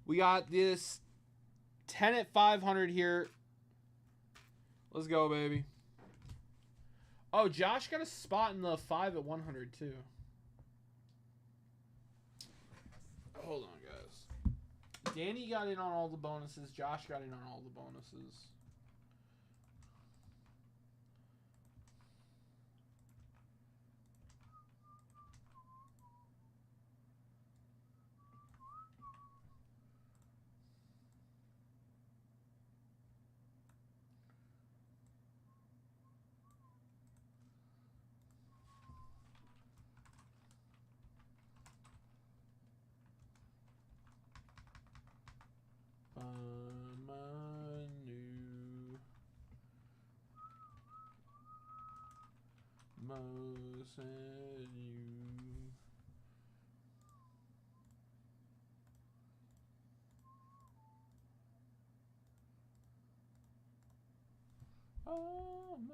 We got this 10 at 500 here. Let's go, baby. Oh, Josh got a spot in the 5 at 100 too. Hold on, guys. Danny got in on all the bonuses. Josh got in on all the bonuses. Manu and you. Almost.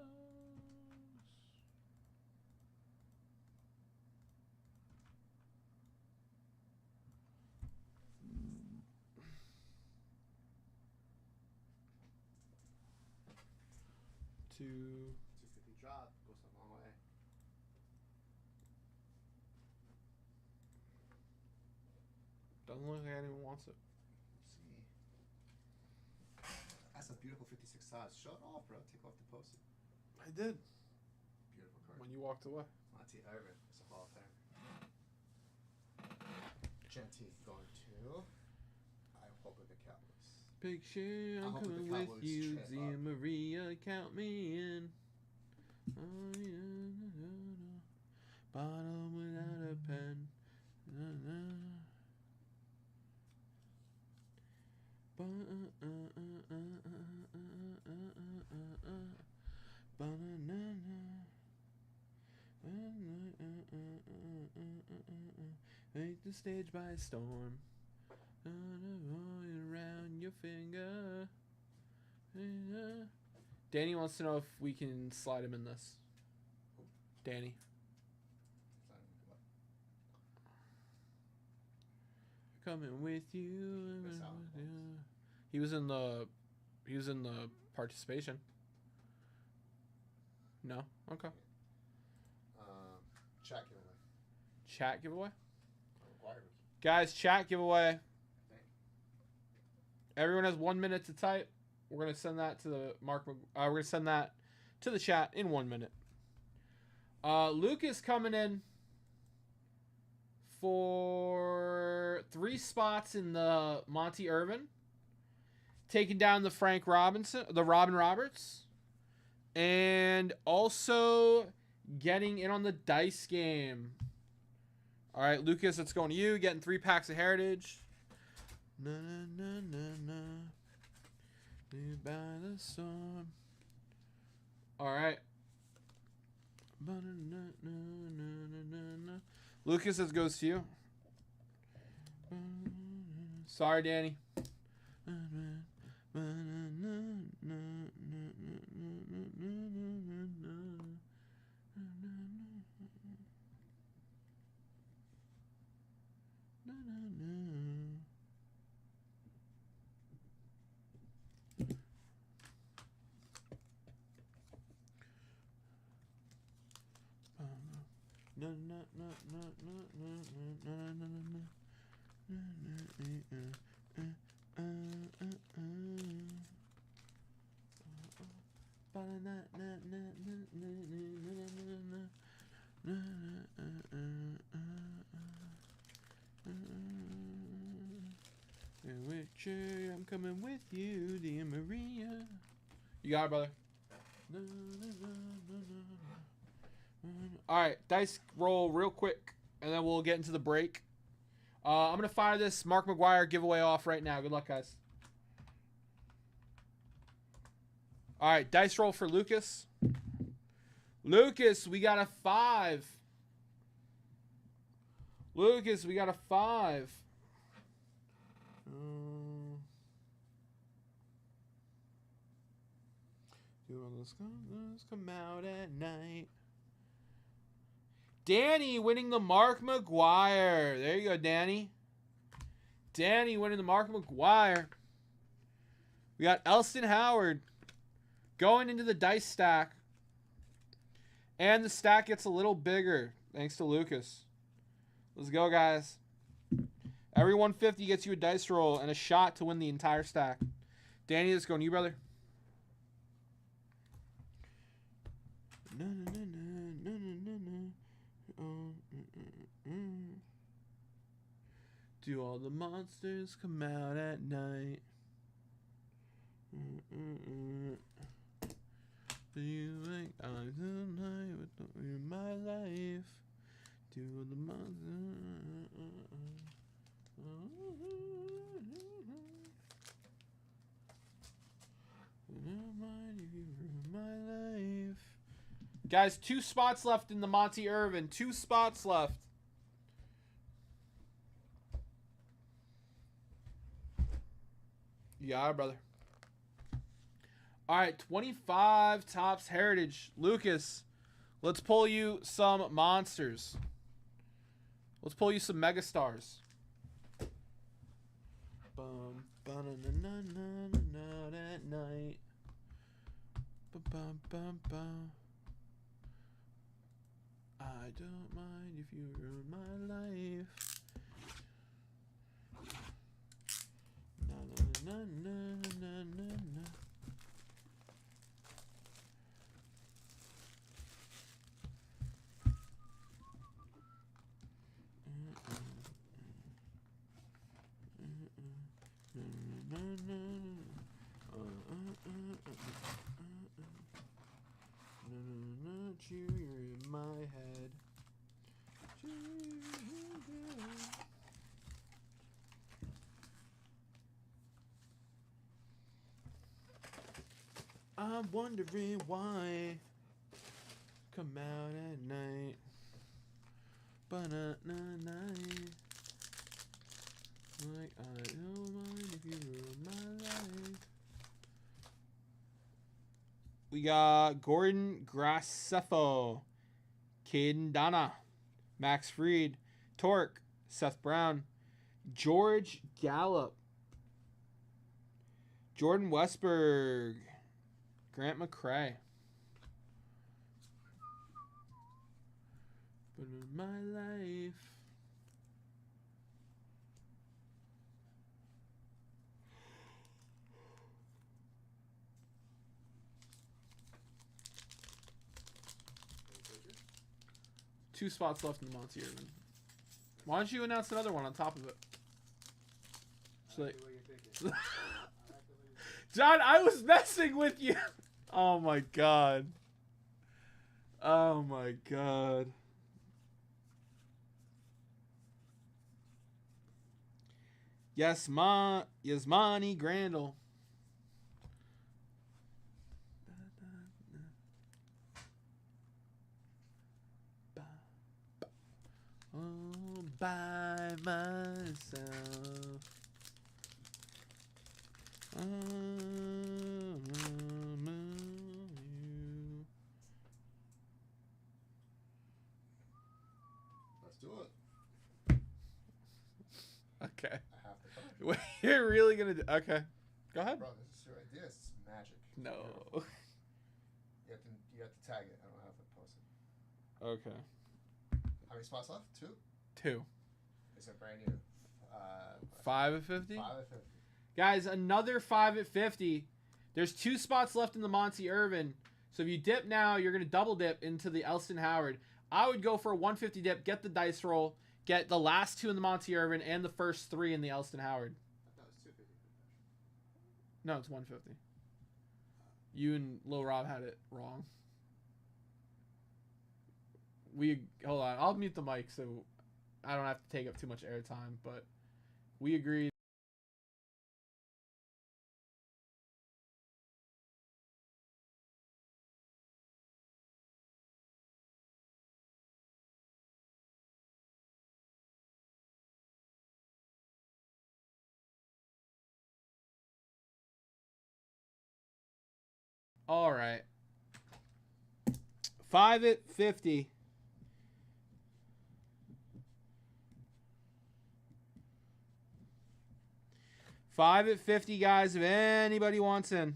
Two. 250 drop goes a long way. Doesn't look like anyone wants it. Let's see. That's a beautiful 56 size. Show it off, bro. Take off the post. I did. Beautiful card. When you walked away. Monty Irvin is a Hall of Famer. Genty going to. I hope with the Cowboys. Picture, I I'm hope that the coming with Cowboys you, trip Zia up. Maria, count me in. Oh, yeah, bottle without a pen. Make the stage by storm. Around your finger. Danny wants to know if we can slide him in this. Danny. Coming with you. Miss out on points. He was in the participation. No? Okay. Chat giveaway. Chat giveaway? Required. Guys, chat giveaway. Everyone has 1 minute to type. We're gonna send that to the we're gonna send that to the chat in 1 minute. Lucas coming in for 3 spots in the Monty Irvin, taking down the Robin Roberts, and also getting in on the dice game. All right, Lucas, it's going to you. Getting 3 packs of Heritage. Na na na na na. Live by the storm. All right. Lucas, this goes to you. Sorry, Danny. I'm coming with you, dear Maria. You got it, brother. All right, dice roll real quick, and then we'll get into the break. I'm going to fire this Mark McGuire giveaway off right now. Good luck, guys. All right, dice roll for Lucas. Lucas, we got a 5. Lucas, we got a 5. Let's come out at night. Danny winning the Mark McGuire. There you go, Danny. Danny winning the Mark McGuire. We got Elston Howard going into the dice stack. And the stack gets a little bigger thanks to Lucas. Let's go, guys. Every 150 gets you a dice roll and a shot to win the entire stack. Danny, let's go on you, brother. Do all the monsters come out at night? Do you think I'm tonight with my life? Do all the monsters? My life. Guys, 2 spots left in the Monty Irvin. 2 spots left. Yeah, brother. All right, 25 Topps Heritage. Lucas, let's pull you some monsters. Let's pull you some megastars. Bum, ba-na-na-na-na-na at night. Ba-bum-bum-bum. I don't mind if you ruin my life. Na-na-na-na-na-na-na. You're in my head. I'm wondering why. Come out at night. Night. Like I don't mind if you ruin my life. We got Gordon Graceffo, Caden Donna, Max Fried, Torque, Seth Brown, George Gallup, Jordan Westberg, Grant McCrae. But in my life. Two spots left in the Monty Irvin. Why don't you announce another one on top of it? So like, John, I was messing with you. Oh my god. Oh my god. Yasmani Grandel. All by myself. Let's do it. Okay. I have to come. Wait, you're really gonna do? Okay, go ahead. Bro, this is your idea. This is magic. No. You have to tag it. I don't have to post it. Okay. How many spots left? 2? 2. It's a brand new. 5 at 50. 5 at 50. Guys, another 5 at 50. There's 2 spots left in the Monty Irvin. So if you dip now, you're gonna double dip into the Elston Howard. I would go for a 150 dip, get the dice roll, get the last 2 in the Monty Irvin, and the first 3 in the Elston Howard. I thought it was 250. No, it's 150. You and Lil Rob had it wrong. Hold on. I'll mute the mic so I don't have to take up too much airtime, but we agreed. All right. 5 at 50. $5 at 50, guys, if anybody wants in.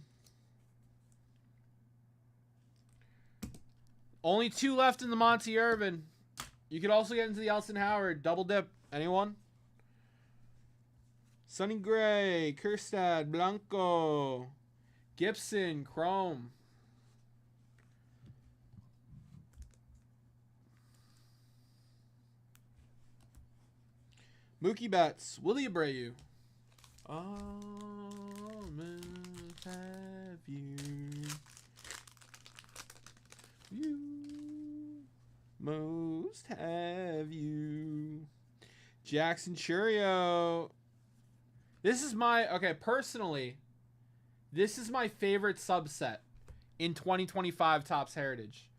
Only 2 left in the Monty Irvin. You could also get into the Elston Howard. Double dip. Anyone? Sonny Gray, Kerstad, Blanco, Gibson, Chrome. Mookie Betts, Willie Abreu. Almost have you. You most have you. Jackson Churio. This is my, okay, personally, this is my favorite subset in 2025 Topps Heritage.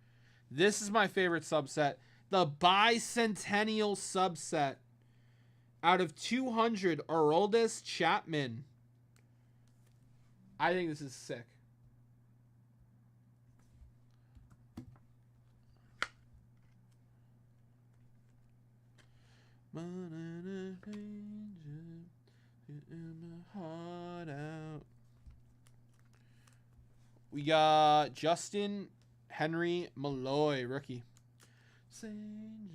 This is my favorite subset. The bicentennial subset out of 200, Aroldis Chapman. I think this is sick. We got Justin Henry Malloy, rookie. In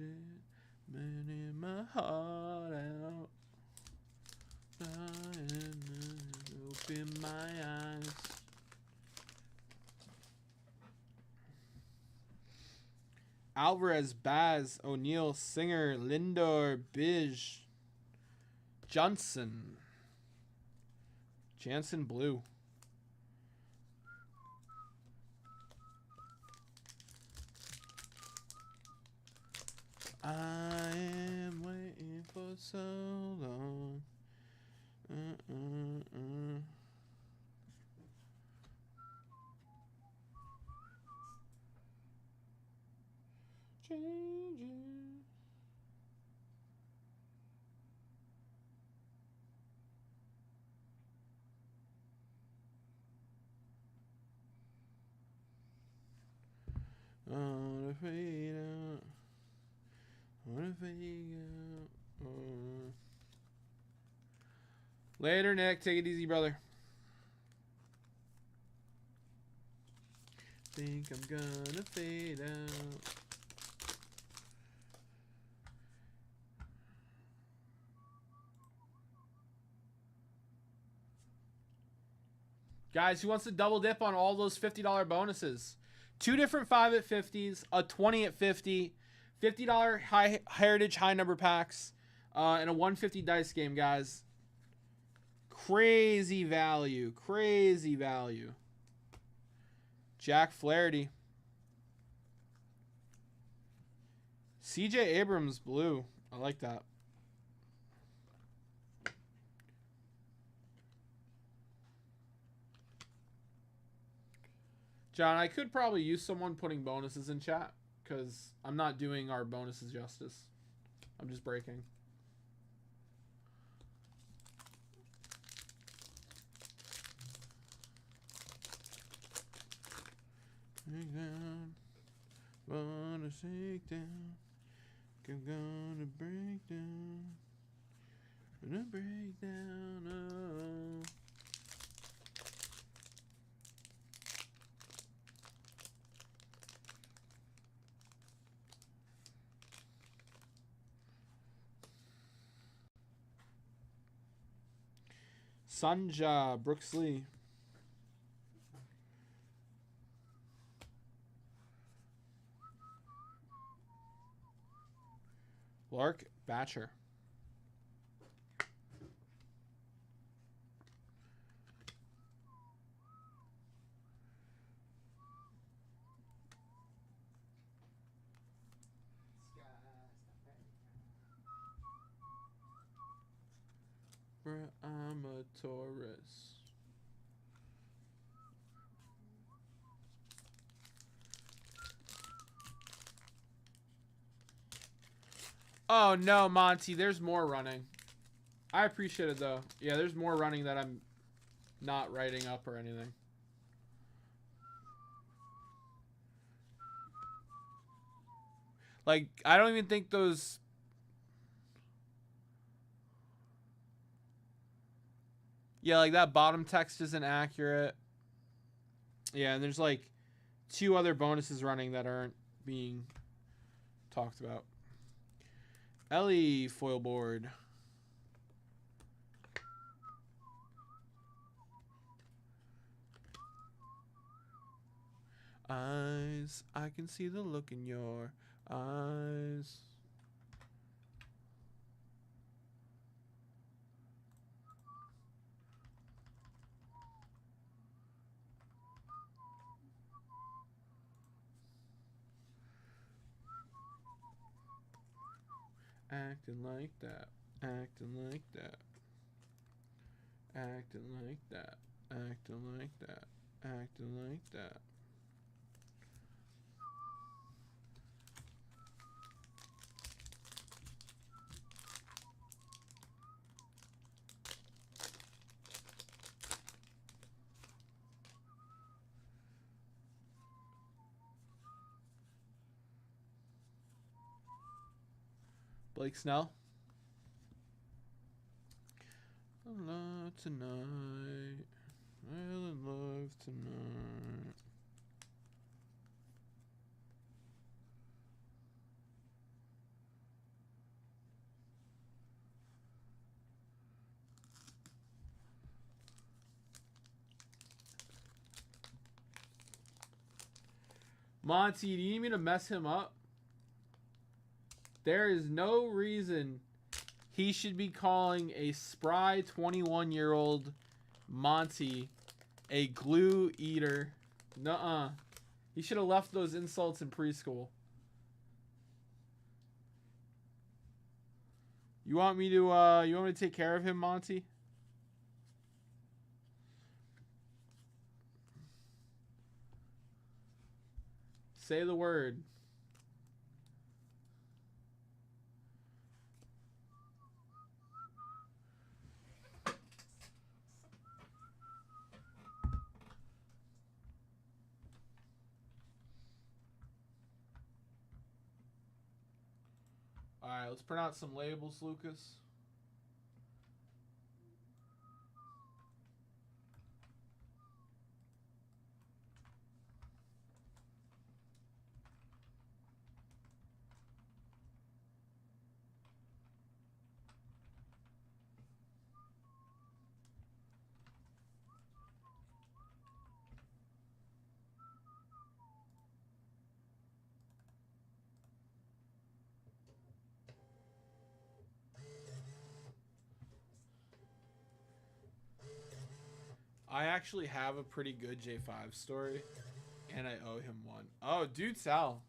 my heart out. Open my eyes. Alvarez, Baz, O'Neill, Singer, Lindor, Bij, Johnson, Jansen Blue. I am waiting for so long. Changing. On the fade out. On the fade out. Later, Nick. Take it easy, brother. Think I'm gonna fade out. Guys, who wants to double dip on all those $50 bonuses? 2 different 5 at 50s, a 20 at 50, $50 high Heritage high number packs, and a 150 dice game, guys. Crazy value. Crazy value. Jack Flaherty. CJ Abrams blue. I like that. John, I could probably use someone putting bonuses in chat because I'm not doing our bonuses justice. I'm just breaking. Break down, wanna shake down. I'm gonna break down. Gonna break down. Oh. Sanja, Brooks Lee. Lark Batcher. I'm a Taurus. Oh no, Monty, there's more running. I appreciate it though. Yeah, there's more running that I'm not writing up or anything. Like, I don't even think those... Yeah, like that bottom text isn't accurate. Yeah, and there's like 2 other bonuses running that aren't being talked about. Ellie foil board. eyes. I can see the look in your eyes. Acting like that. Acting like that. Acting like that. Acting like that. Acting like that. Blake Snell. Love tonight. Really love tonight. Monty, do you need me to mess him up? There is no reason he should be calling a spry 21-year-old Monty a glue eater. Nuh-uh. He should have left those insults in preschool. You want me to take care of him, Monty? Say the word. All right, let's print out some labels, Lucas. I actually have a pretty good J5 story, and I owe him one. Oh, dude, Sal.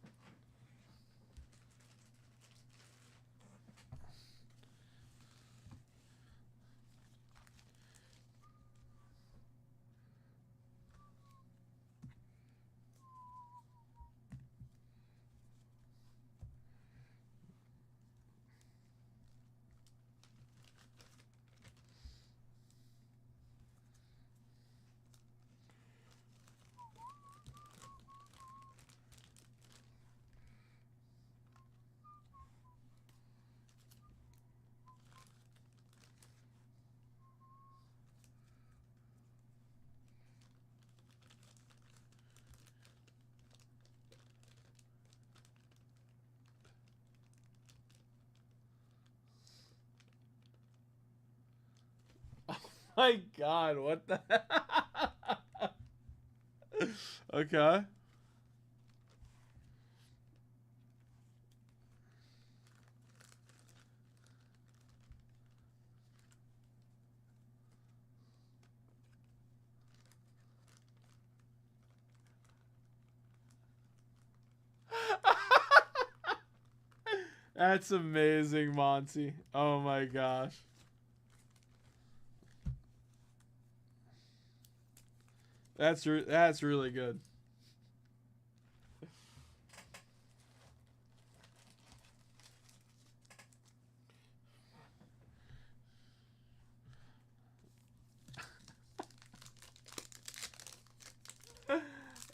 My God, what the Okay. That's amazing, Monty. Oh my gosh. That's really good.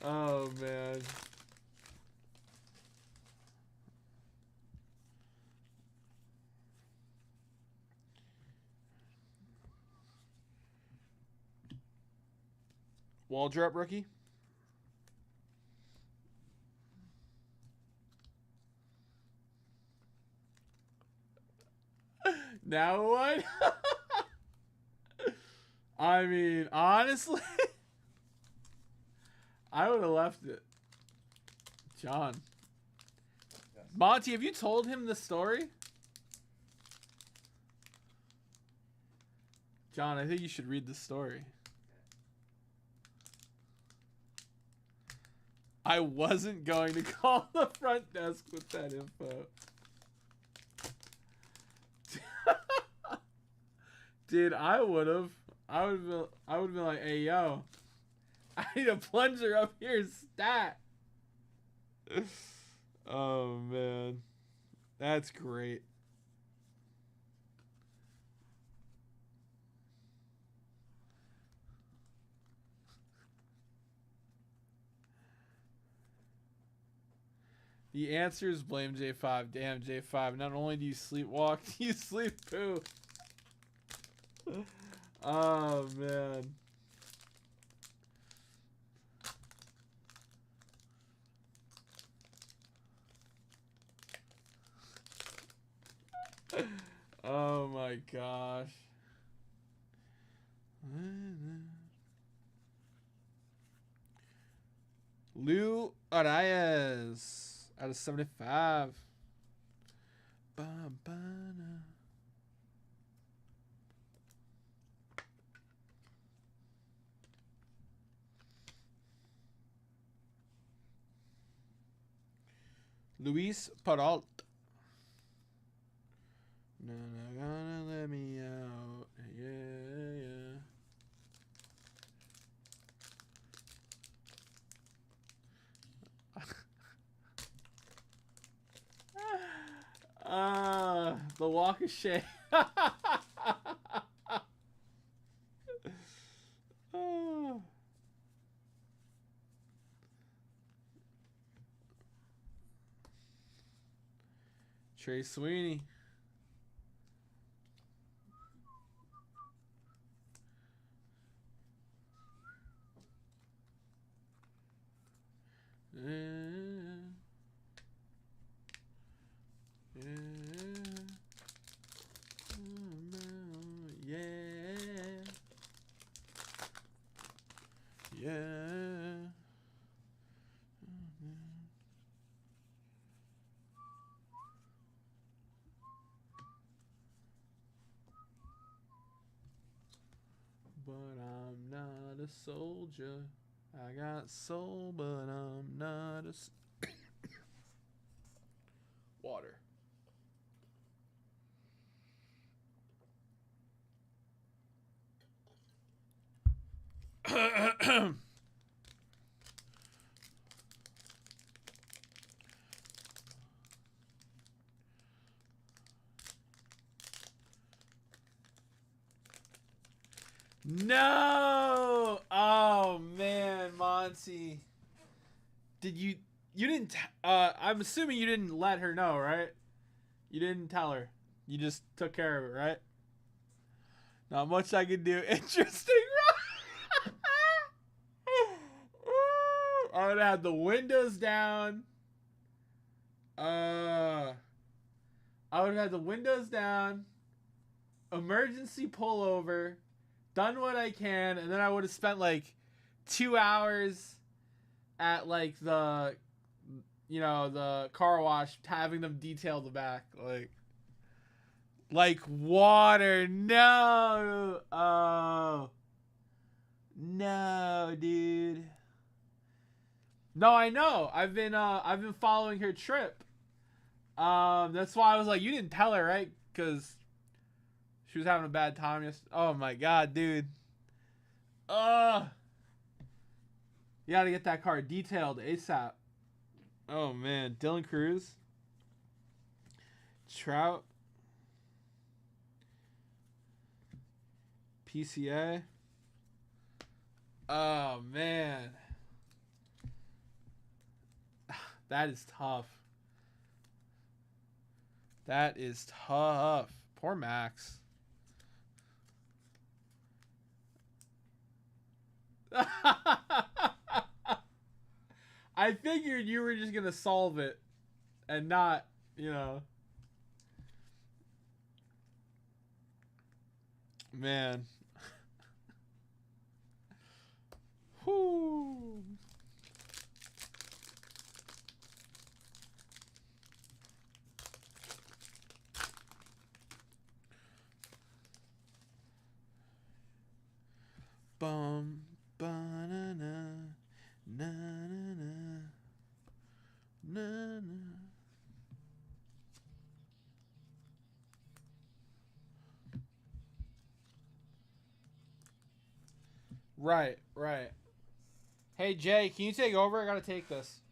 Oh man. Waldrop rookie. Now what? I mean, honestly, I would have left it. John. Yes. Monty, have you told him the story? John, I think you should read the story. I wasn't going to call the front desk with that info. Dude, I would have. I would have been like, hey, yo. I need a plunger up here stat. Oh, man. That's great. The answer is blame J5. Damn, J5. Not only do you sleepwalk, you sleep poo. Oh, man. Oh, my gosh. Lou Arias out of 75. Ba-ba-na. Luis Peralt. No, no, gonna let me out. Yeah, yeah. The walk of shame. Trey Sweeney. Yeah. But I'm not a soldier. I got soul, but I'm not a water. No! Oh man, Monty. Did you didn't I'm assuming you didn't let her know, right? You didn't tell her. You just took care of it, right? Not much I could do. Interesting. I would have had the windows down. I would have had the windows down. Emergency pullover. Done what I can, and then I would have spent like 2 hours at like the car wash having them detail the back like water. No. Oh no, dude. No, I know. I've been following her trip. That's why I was like, you didn't tell her, right? Because she was having a bad time yesterday. Oh my god, dude. You gotta get that car detailed ASAP. Oh man, Dylan Cruz, Trout, PCA. Oh man, that is tough. That is tough. Poor Max. I figured you were just gonna solve it and not, man. Whoo. Right, right. Hey, Jay, can you take over? I gotta take this.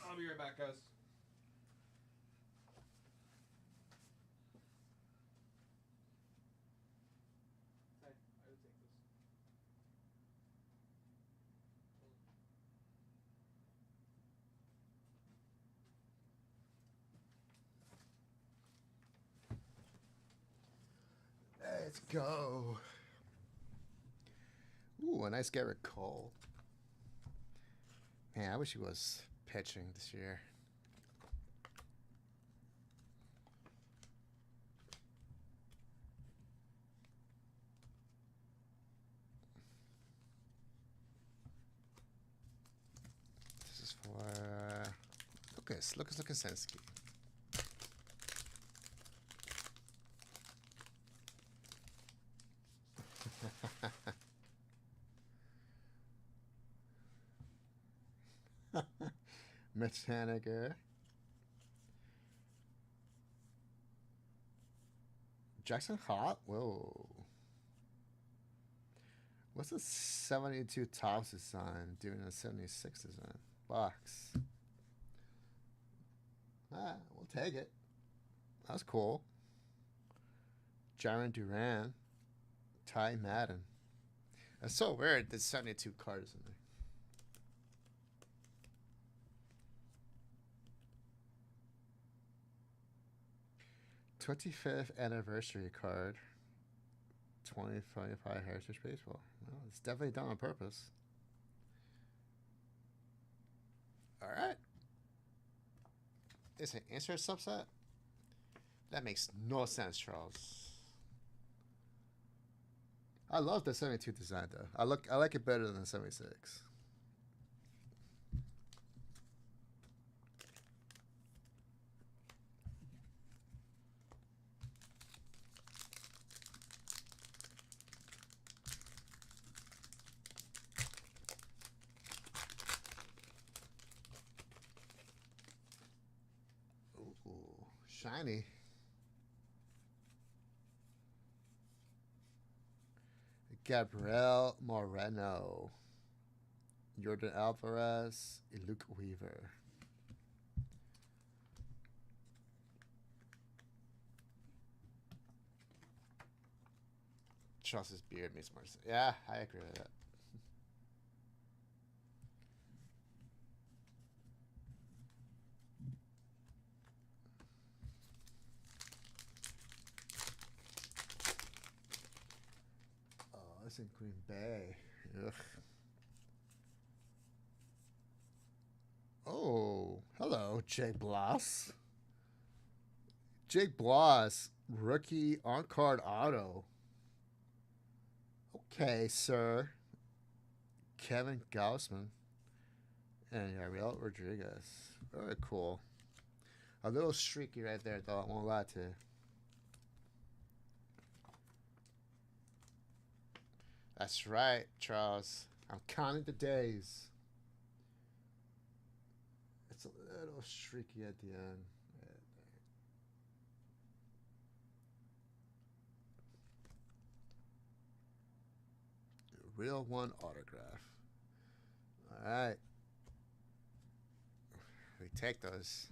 I'll be right back, guys. Hey, I gotta take this. Let's go. Ooh, a nice Garrett Cole. Man, I wish he was pitching this year. This is for Lucas Lukasensky. Mitch Haniger. Jackson Hot? Whoa. What's the 72 Topps design doing a 76 design? Box. We'll take it. That's cool. Jaron Duran. Ty Madden. That's so weird. There's 72 cards in there. 25th anniversary card. 2025 Heritage Baseball. Well, it's definitely done on purpose. All right. Is it insert subset? That makes no sense, Charles. I love the 72 design though. I like it better than the 76. Ooh, shiny. Gabriel Moreno, Jordan Alvarez, Luke Weaver. Charles's beard makes more sense. Yeah, I agree with that. In Green Bay. Ugh. Oh, hello, Jake Bloss. Jake Bloss, rookie on-card auto. Okay, sir. Kevin Gausman and Gabriel Rodriguez. Very cool. A little streaky right there, though. I won't lie to you. That's right, Charles. I'm counting the days. It's a little streaky at the end. Real one autograph. All right. We take those.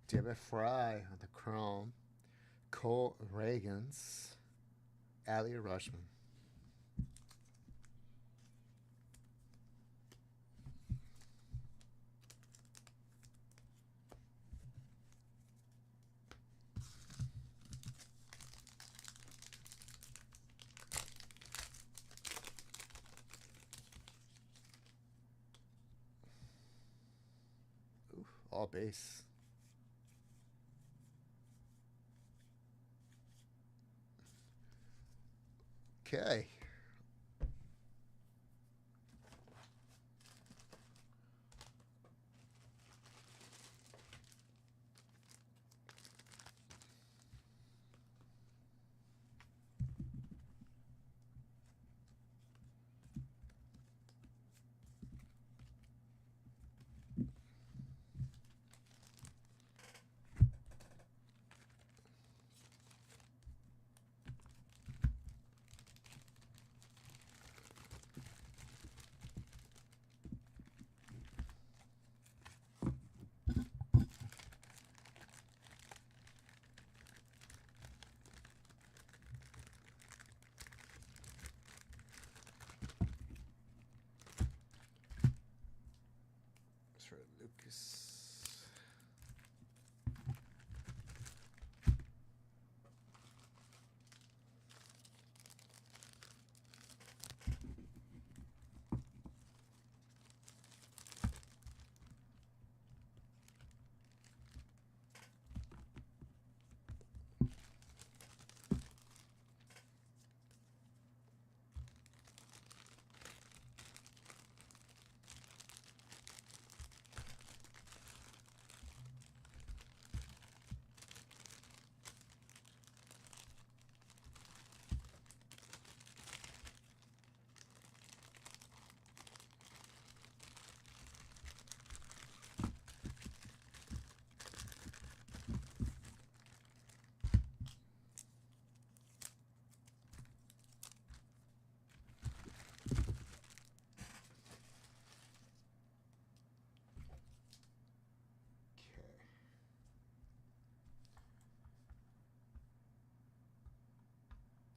David Fry on the chrome. Cole Reagans. Ali Rushman. Oof, all base. Okay. That's for Lucas.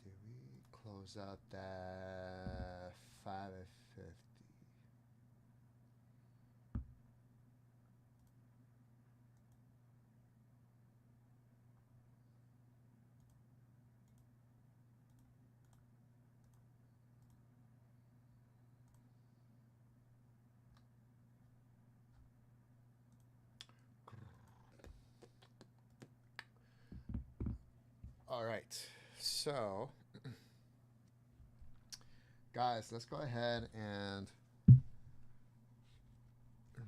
Did we close out that 550? All right. So, guys, let's go ahead and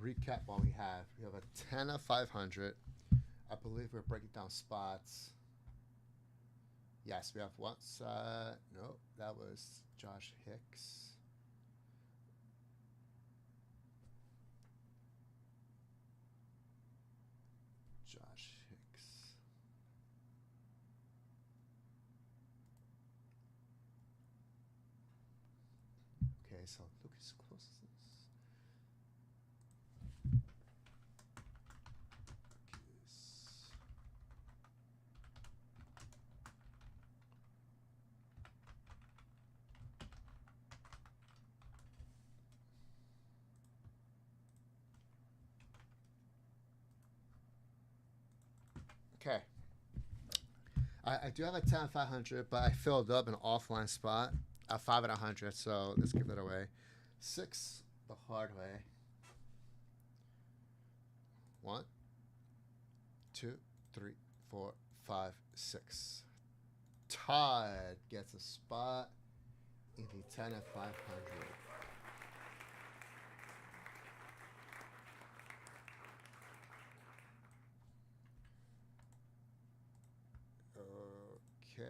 recap what we have. We have a 10 of 500. I believe we're breaking down spots. Yes, we have one side. No, that was Josh Hicks. Josh Hicks. Okay, so Lucas closes this. Lucas. Okay. I do have a 10 500, but I filled up an offline spot at 5 and 100, so let's give that away. 6 the hard way. 1, 2, 3, 4, 5, 6. Todd gets a spot in the 10 at 500. Okay.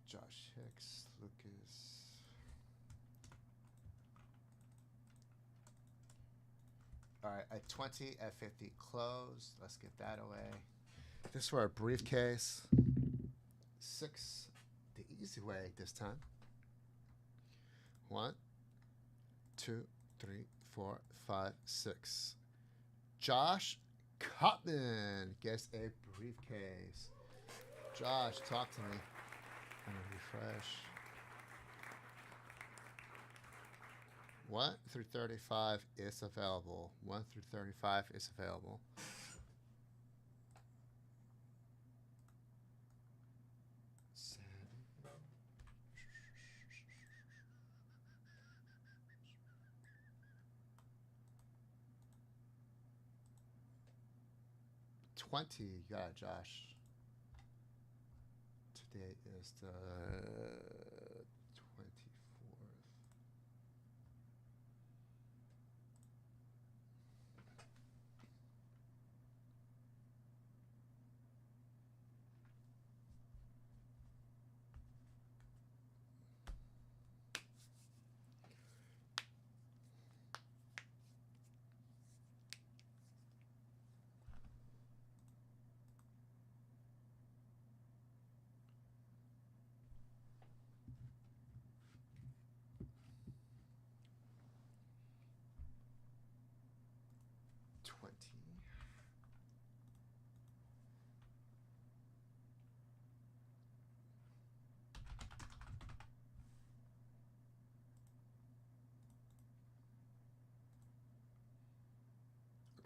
Josh Hicks, Lucas. All right, at 20, at 50, closed. Let's get that away. This for a briefcase. 6, the easy way this time. 1, 2, 3, 4, 5, 6. Josh Cutman gets a briefcase. Josh, talk to me. I'm gonna refresh. 1 through 35 is available. 1 through 35 is available. 20. You got it, Josh. Today is the 24th.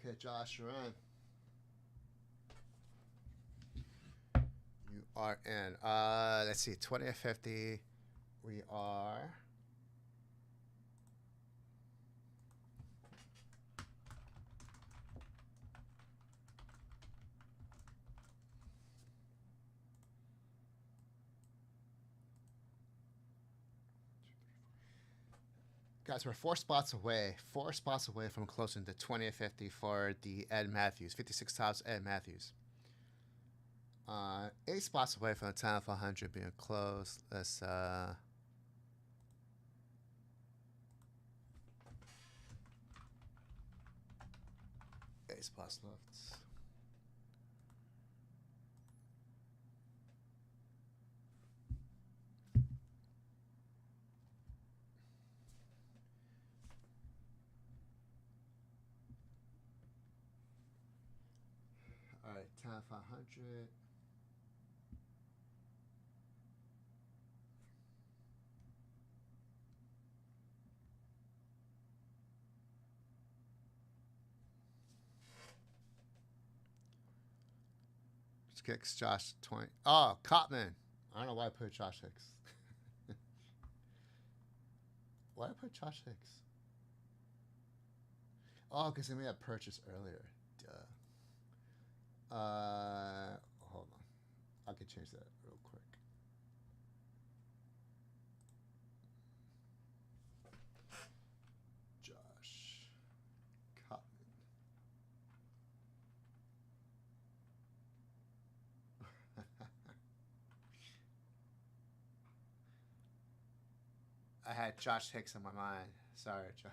Okay, Josh, you're in. You are in. Let's see, 20 or 50. We are. Guys, we're 4 spots away. 4 spots away from closing the 20 or 50 for the Ed Matthews. 56 tops, Ed Matthews. 8 spots away from the 10 of 100 being closed. Let's 8 spots left. All right, 10 of 100. Kicks Josh 20. Oh, Cotman. I don't know why I put Josh Hicks. Why did I put Josh Hicks? Oh, because he made a purchase earlier. Duh. Hold on. I could change that real quick. Josh Cotman. I had Josh Hicks in my mind. Sorry, Josh.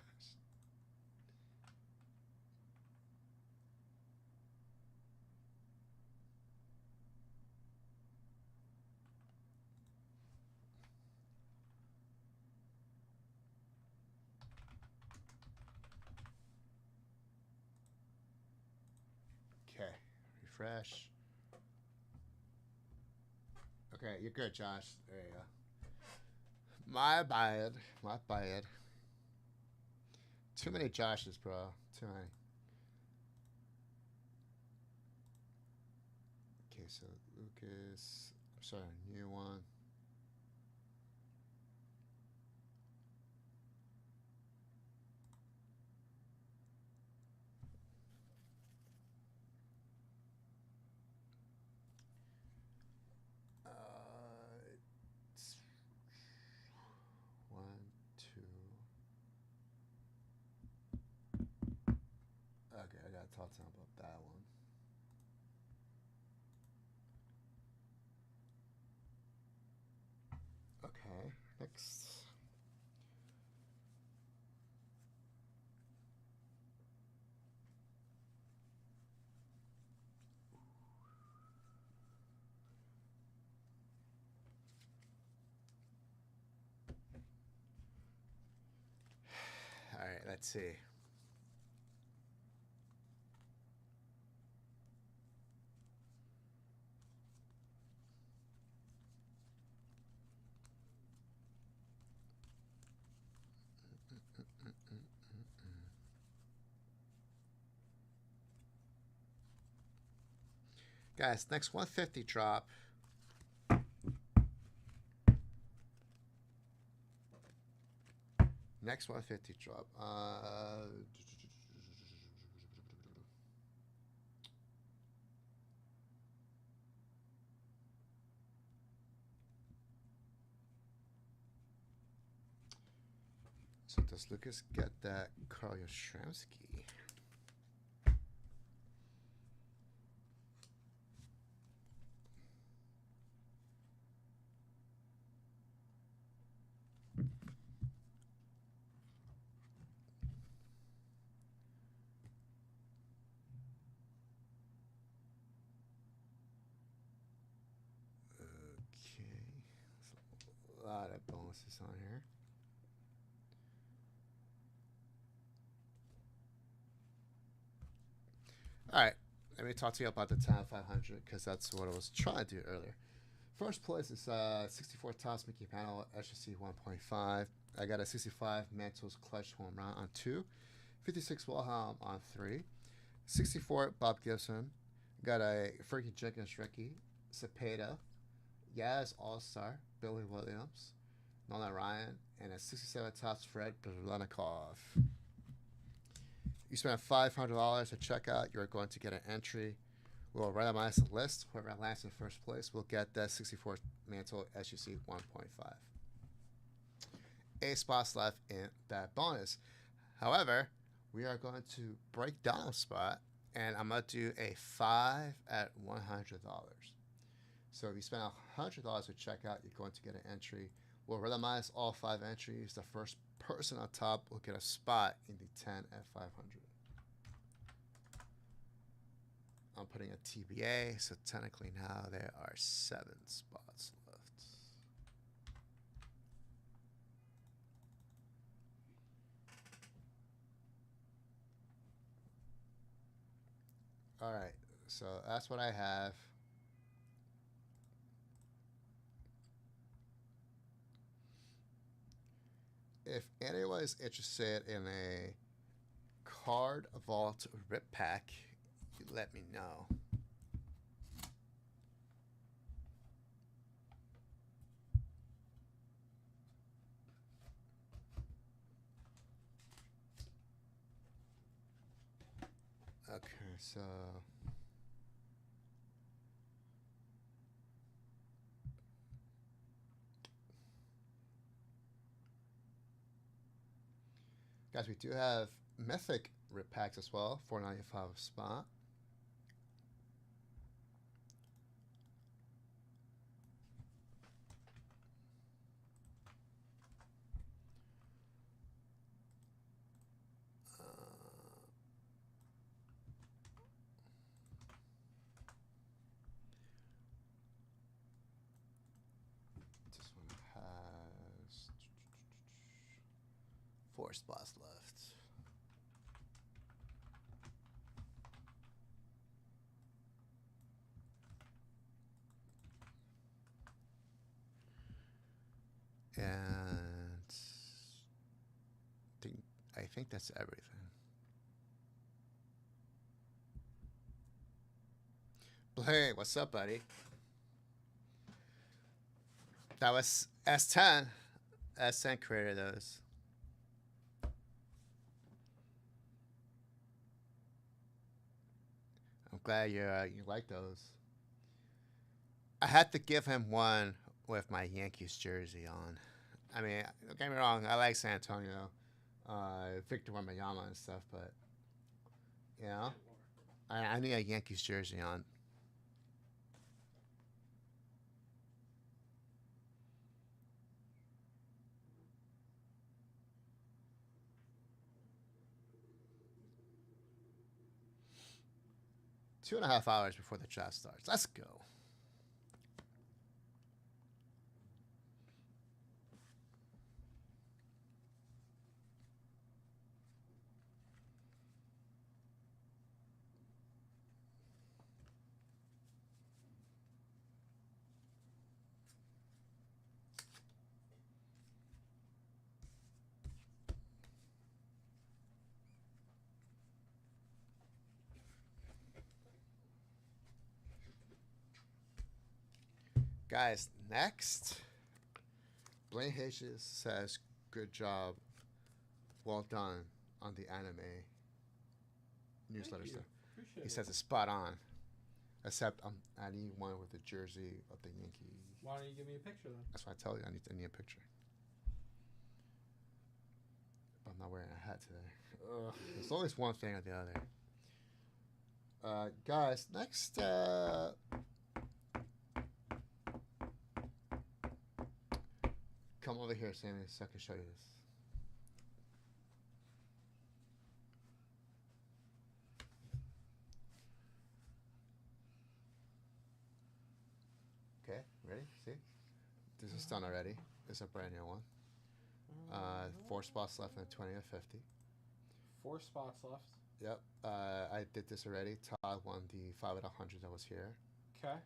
Okay, refresh. Okay, you're good, Josh. There you go. My bad. My bad. Too many Joshes, bro. Too many. Okay, so Lucas. I'm sorry, new one. It's 1, 2. Okay, I gotta talk to him about that one. Okay, next. All right, let's see. Guys, next 150 drop. Next 150 drop. So does Lucas get that Carl Yastrzemski? Okay. There's a lot of bonuses on here. All right, let me talk to you about the Town 500 because that's what I was trying to do earlier. First place is 64 tops Mickey Panel HSC 1.5. I got a 65 Mantles clutch home run on 2, 56 Wilhelm on 3, 64 Bob Gibson. Got a Fergie Jenkins Ricky, Cepeda, Yaz All Star, Billy Williams, Nolan Ryan, and a 67 tops Fred Belenikov. You spend $500 at checkout, you're going to get an entry. We'll randomize the list. Whoever lands in first place will get that 64 Mantle SUC 1.5. 8 spots left in that bonus. However, we are going to break down a spot, and I'm going to do a 5 at $100. So if you spend $100 at checkout, you're going to get an entry. We'll randomize all 5 entries. The first person on top will get a spot in the 10 at 500. I'm putting a TBA, so technically now there are 7 spots left. All right, so that's what I have. If anyone is interested in a card vault rip pack, you let me know. Okay, so guys, we do have Mythic rip packs as well, $4.95 a spot. This one has 4 spots left. And I think that's everything. Hey, what's up, buddy? That was S10. S10 created those. I'm glad you like those. I had to give him one with my Yankees jersey on. I mean, don't get me wrong, I like San Antonio, Victor Wembanyama and stuff, but you know, I need a Yankees jersey on. Two and a half hours before the chat starts. Let's go. Guys, next, Blaine Hedges says, good job, well done on the anime newsletter stuff. He says it's spot on, except I need one with the jersey of the Yankee. Why don't you give me a picture then? That's why I tell you I need a picture. I'm not wearing a hat today. Ugh. There's always one thing or the other. Guys, next. Come over here, Sammy, so I can show you this. Okay, ready? See? This is done already. It's a brand new one. 4 spots left in the 20 and 50. 4 spots left. Yep. I did this already. Todd won the 5 out of 100 that was here. Okay.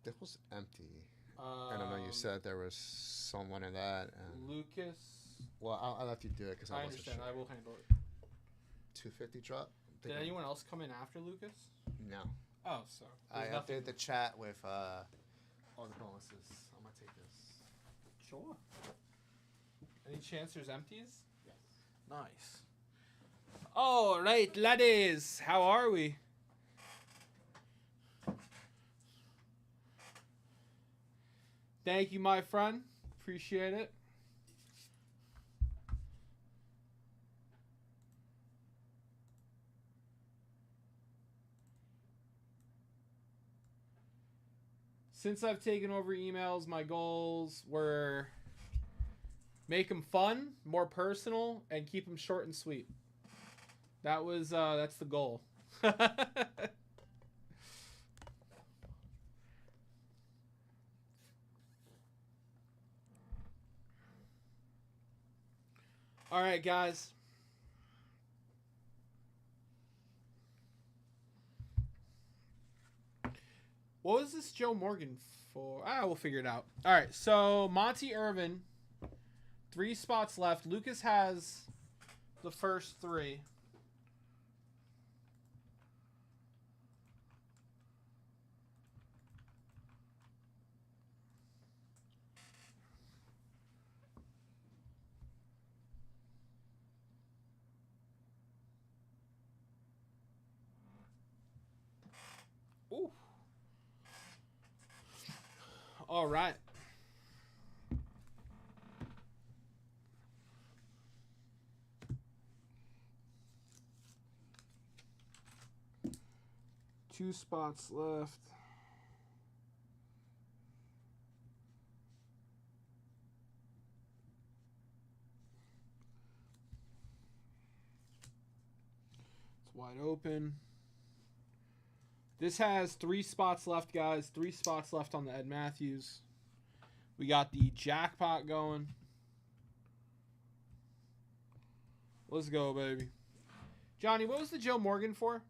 This was empty. And I know you said there was someone in that. And Lucas. well, I'll let you do it because I wasn't understand. sure. I will handle it. 250 drop. Did anyone else come in after Lucas? No. Oh, so. I there's nothing- updated the chat with all the bonuses. I'm gonna take this. Sure. Any chance there's empties? Yes. Nice. All right, laddies. How are we? Thank you, my friend. Appreciate it. Since I've taken over emails, my goals were make them fun, more personal, and keep them short and sweet. That was that's the goal. All right, guys. What was this Joe Morgan for? We'll figure it out. All right, so Monty Irvin, 3 spots left. Lucas has the first 3. Ooh. All right. Two spots left. It's wide open. This has 3 spots left, guys. 3 spots left on the Ed Matthews. We got the jackpot going. Let's go, baby. Johnny, what was the Joe Morgan for?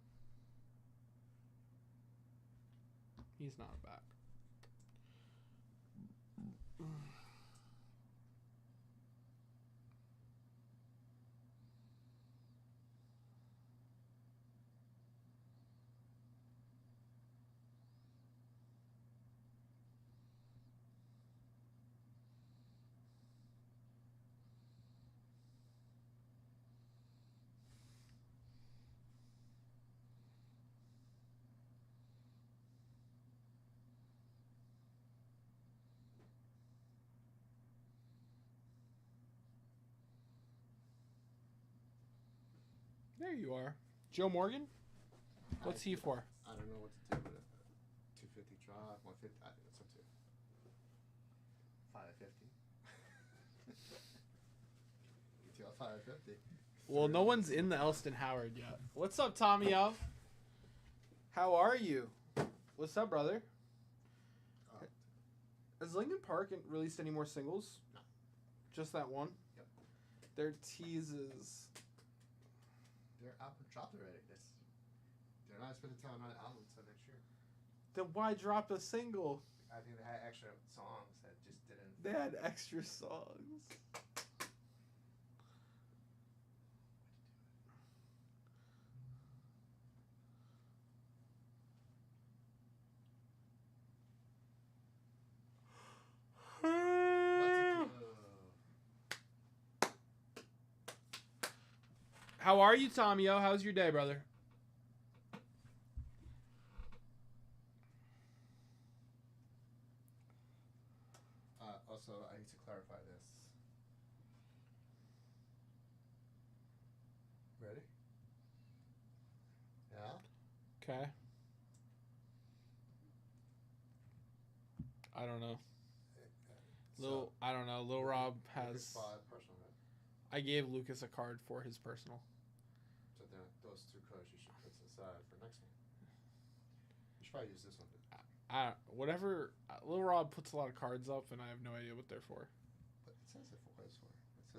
He's not back. There you are. Joe Morgan? What's he for? I don't know what to do with it. 250 drop, 150. That's up to 550. You got 550. Well, no one's in the Elston Howard yet. What's up, Tommy O? How are you? What's up, brother? Has Lincoln Park released any more singles? No. Just that one? Yep. Their teases. Their album dropped already. They're not supposed to tell another album until next year. Then why drop a single? I think they had extra songs that just didn't. They had extra songs. How are you, Tommy O? How's your day, brother? Also, I need to clarify this. Okay. I don't know. I don't know. Lil Rob has. Personal, right? I gave Lucas a card for his personal. So then those two cards you should put aside for next one. You should probably use this one. Whatever. Lil Rob puts a lot of cards up, and I have no idea what they're for. But it says it for what it's for.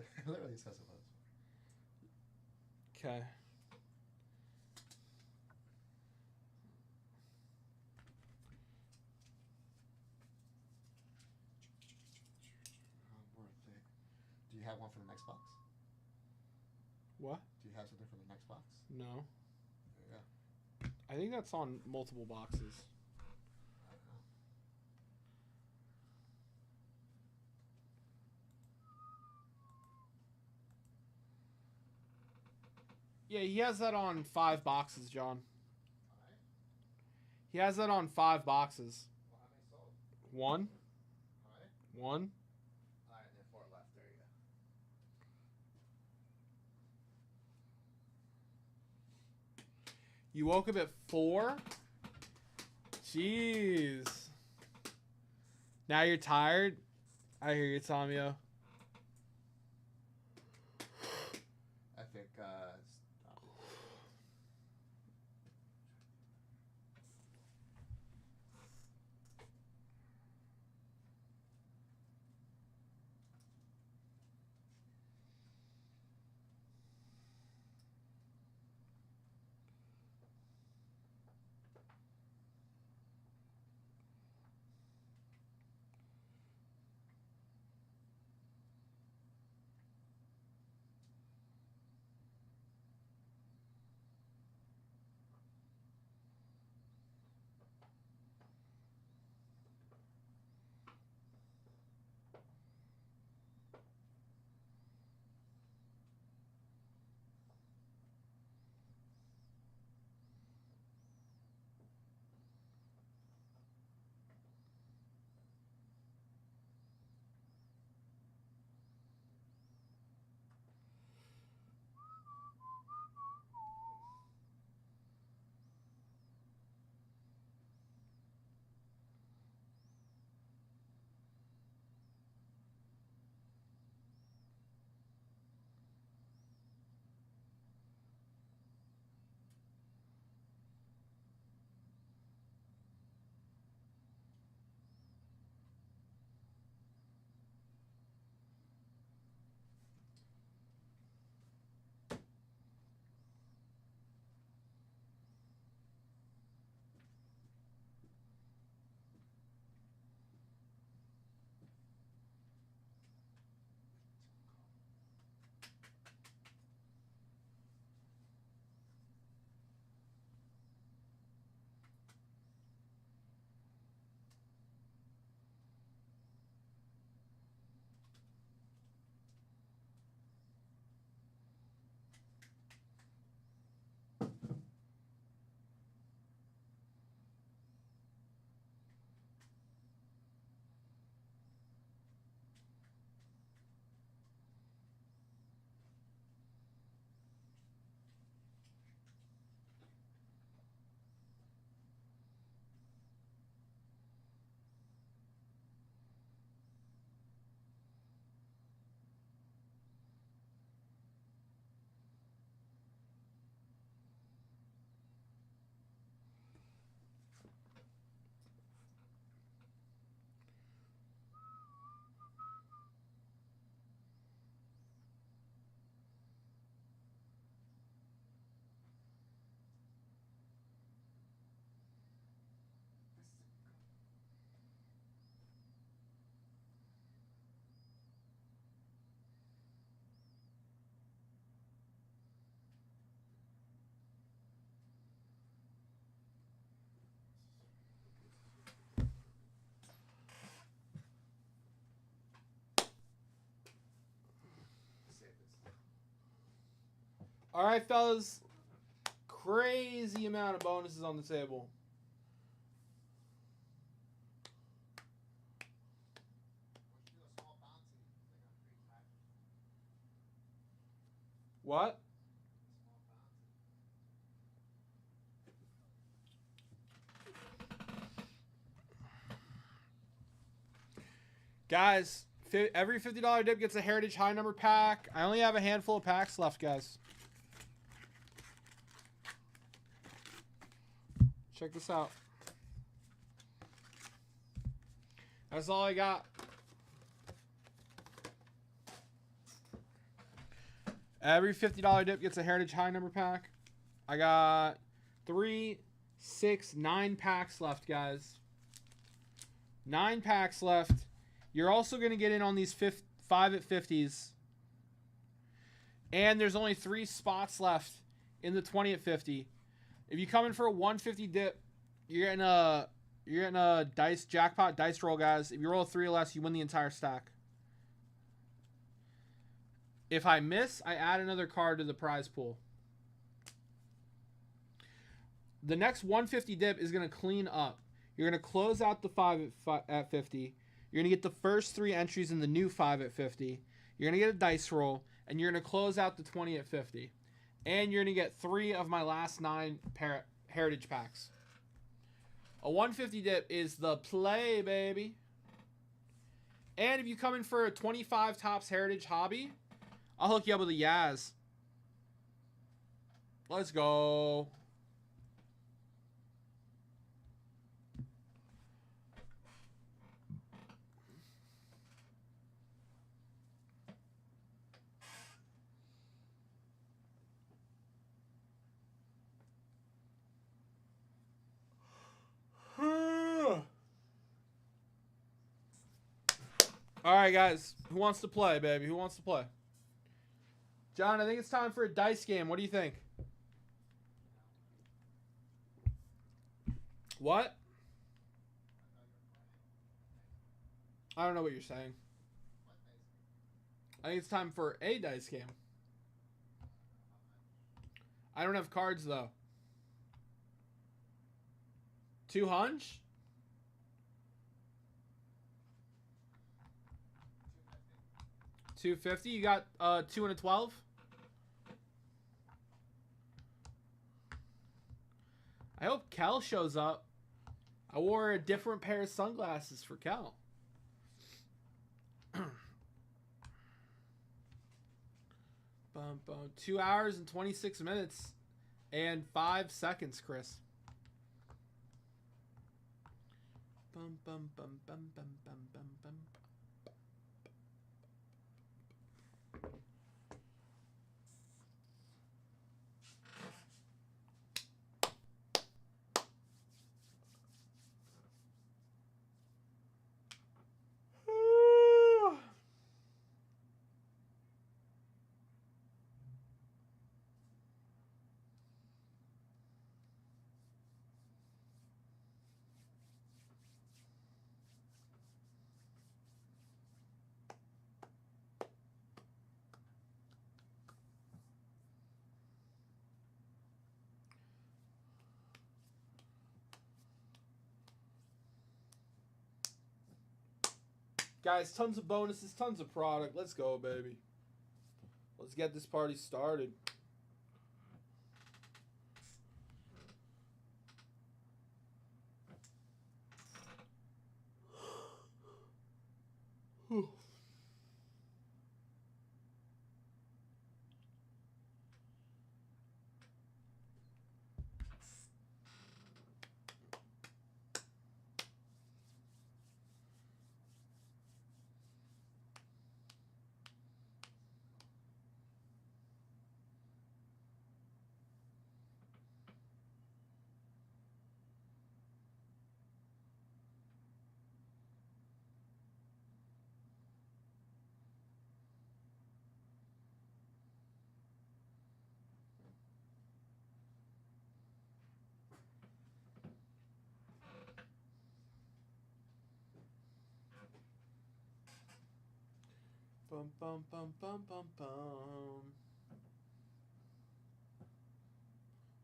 It literally says it what it's for. Okay. Worth it. Do you have one for the next box? What? Do you have something for the next box? No. There you go. I think that's on multiple boxes. I don't know. Yeah, he has that on 5 boxes, John. Alright. He has that on 5 boxes. Well, how many sold? 1. Alright. 1. Alright, then 4 left. There you go. You woke up at 4? Jeez. Now you're tired? I hear you, Tomio. I think, stop it. All right, fellas. Crazy amount of bonuses on the table. What? Guys, every $50 dip gets a Heritage high number pack. I only have a handful of packs left, guys. Check this out. That's all I got. Every $50 dip gets a Heritage high number pack. I got 3, 6, 9 packs left, guys. 9 packs left. You're also going to get in on these 5 at 50s. And there's only 3 spots left in the 20 at 50. If you come in for a 150 dip, you're getting a dice jackpot dice roll, guys. If you roll a 3 or less, you win the entire stack. If I miss, I add another card to the prize pool. The next 150 dip is going to clean up. You're going to close out the 5 at 50. You're going to get the first 3 entries in the new 5 at 50. You're going to get a dice roll, and you're going to close out the 20 at 50. And you're going to get 3 of my last 9 Heritage packs. A 150 dip is the play, baby. And if you come in for a 25 tops Heritage hobby, I'll hook you up with a Yaz. Let's go. All right, guys. Who wants to play, baby? Who wants to play? John, I think it's time for a dice game. What do you think? What? I don't know what you're saying. I think it's time for a dice game. I don't have cards, though. 200? $250. You got 2 and a 12? I hope Kel shows up. I wore a different pair of sunglasses for Kel. Bum, bum. 2 hours and 26 minutes and 5 seconds, Chris. Bum, bum, bum, bum, bum, bum, bum, bum. Guys, tons of bonuses, tons of product. Let's go, baby. Let's get this party started. Bum, bum, bum, bum, bum, bum.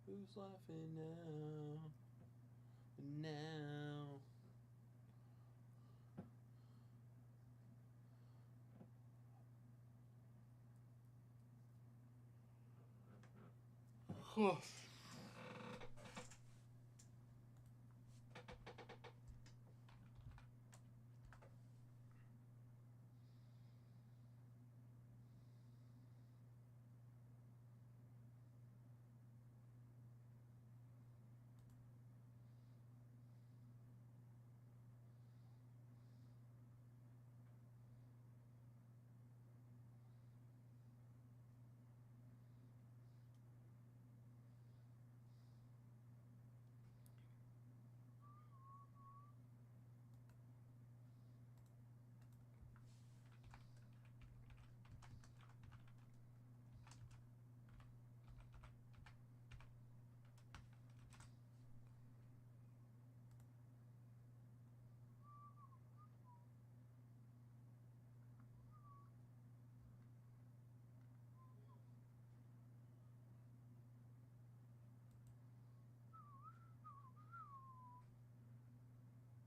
Who's laughing now? Now.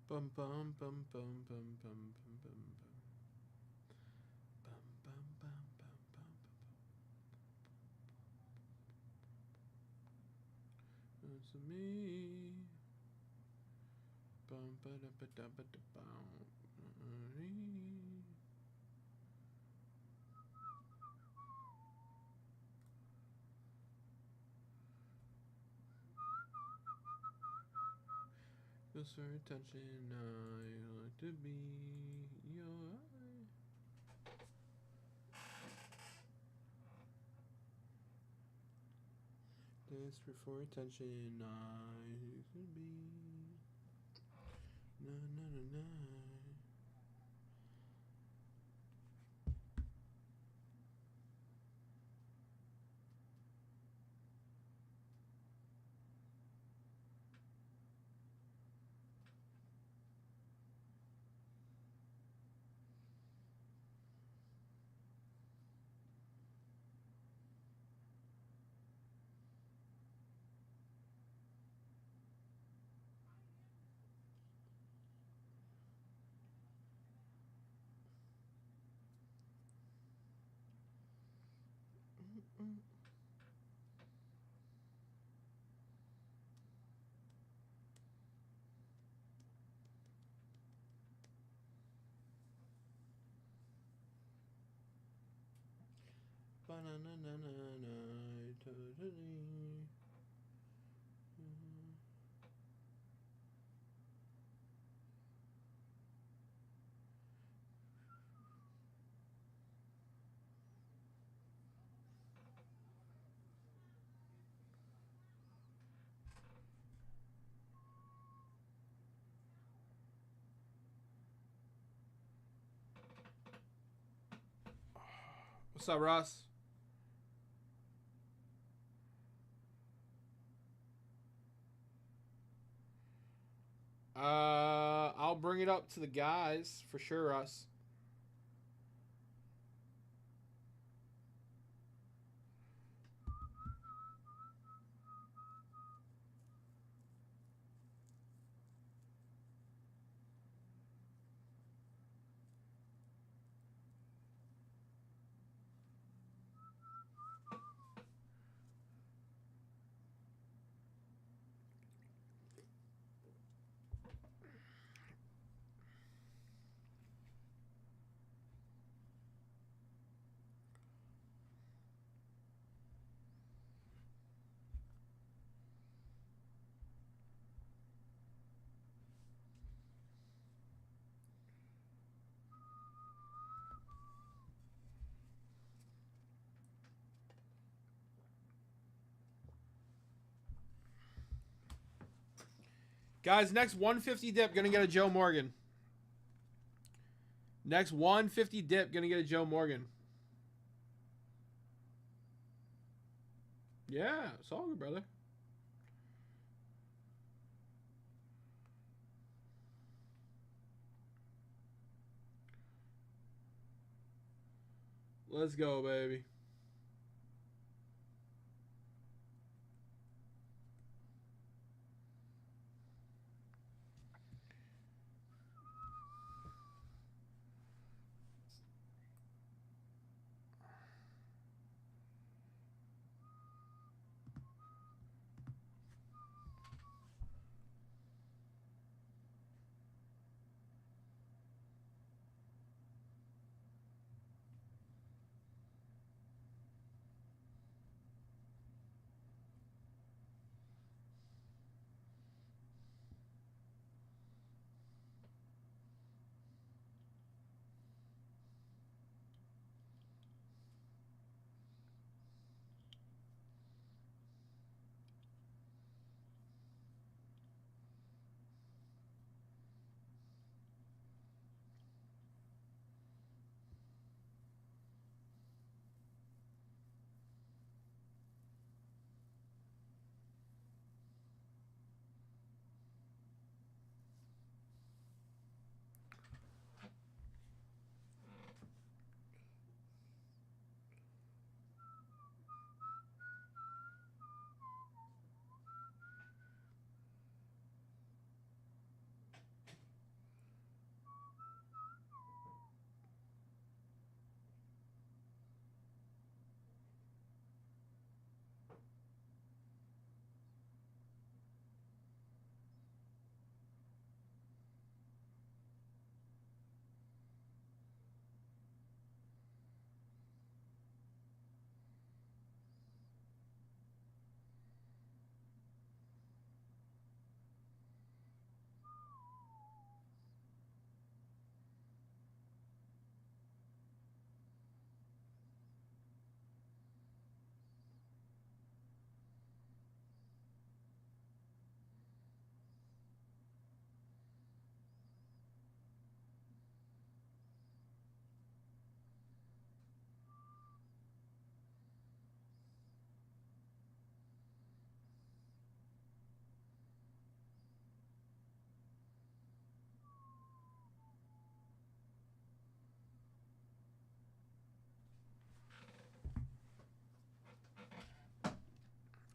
Bum bum bum bum bum bum bum bum bum. Bum bum bum bum bum bum. It's me. Bum ba da ba da ba da bum. Just for attention, I like to be your eye. Desperate for attention, I used to be. Na na na na. Ba-na-na-na-na-na, totally. What's up, Ross? I'll bring it up to the guys for sure, Russ. Guys, next 150 dip, gonna get a Joe Morgan. Next 150 dip, gonna get a Joe Morgan. Yeah, it's all good, brother. Let's go, baby.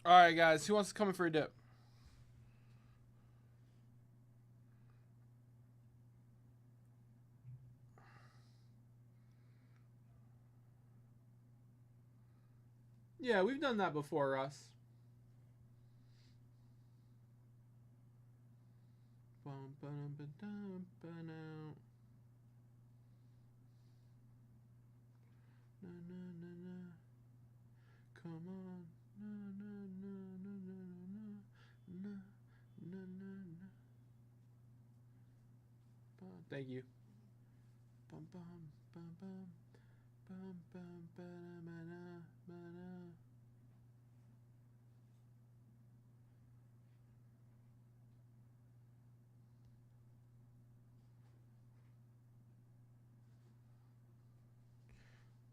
All right, guys. Who wants to come in for a dip? Yeah, we've done that before, Russ. Come on. Thank you. Bum, bum, bum, bum, bum, bum, ba-da-ba-da-ba-da.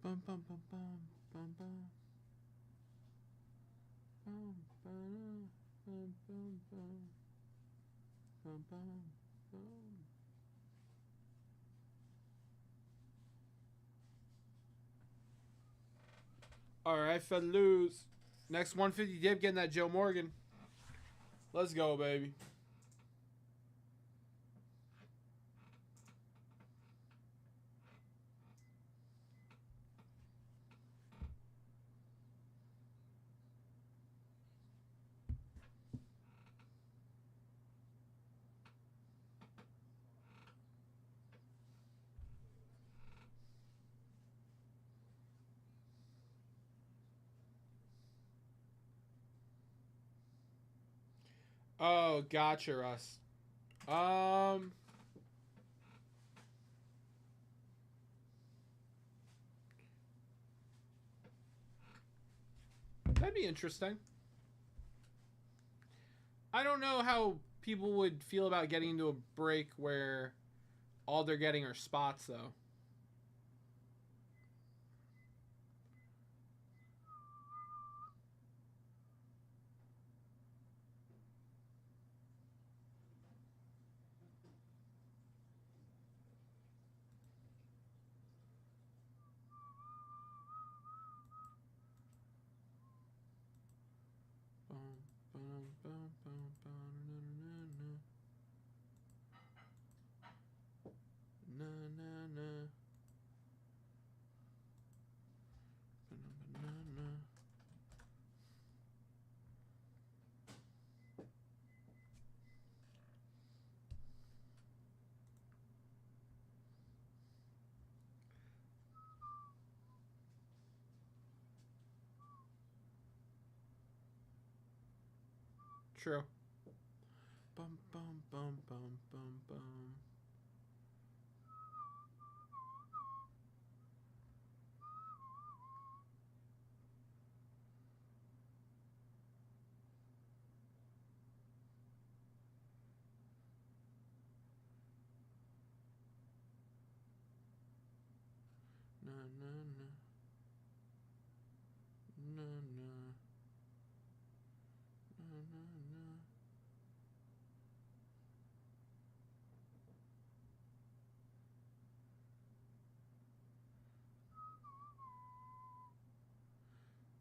Bum, bum, bum, bum, bum, bum. Bum, ba-da, bum, bum, bum. Bum, bum, bum. All right, fellas. Next 150 dip, getting that Joe Morgan. Let's go, baby. Oh, gotcha, Russ. That'd be interesting. I don't know how people would feel about getting into a break where all they're getting are spots, though. True. Bum bum bum bum bum bum. Na na na. Na na. Na na na.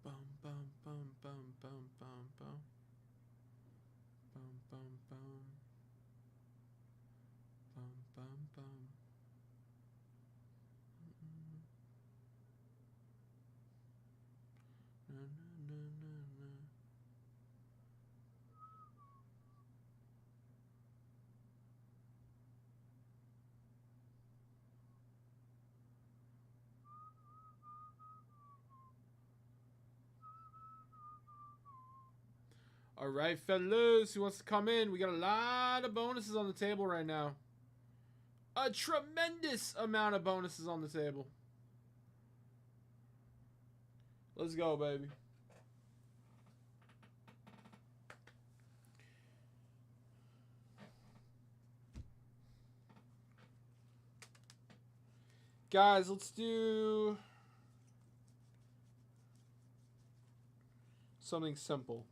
Bum bum bum bum bum bum bum. Bum bum bum. Bum bum bum. Na na na na na. All right, fellas, who wants to come in? We got a lot of bonuses on the table right now. A tremendous amount of bonuses on the table. Let's go, baby. Guys, let's do something simple.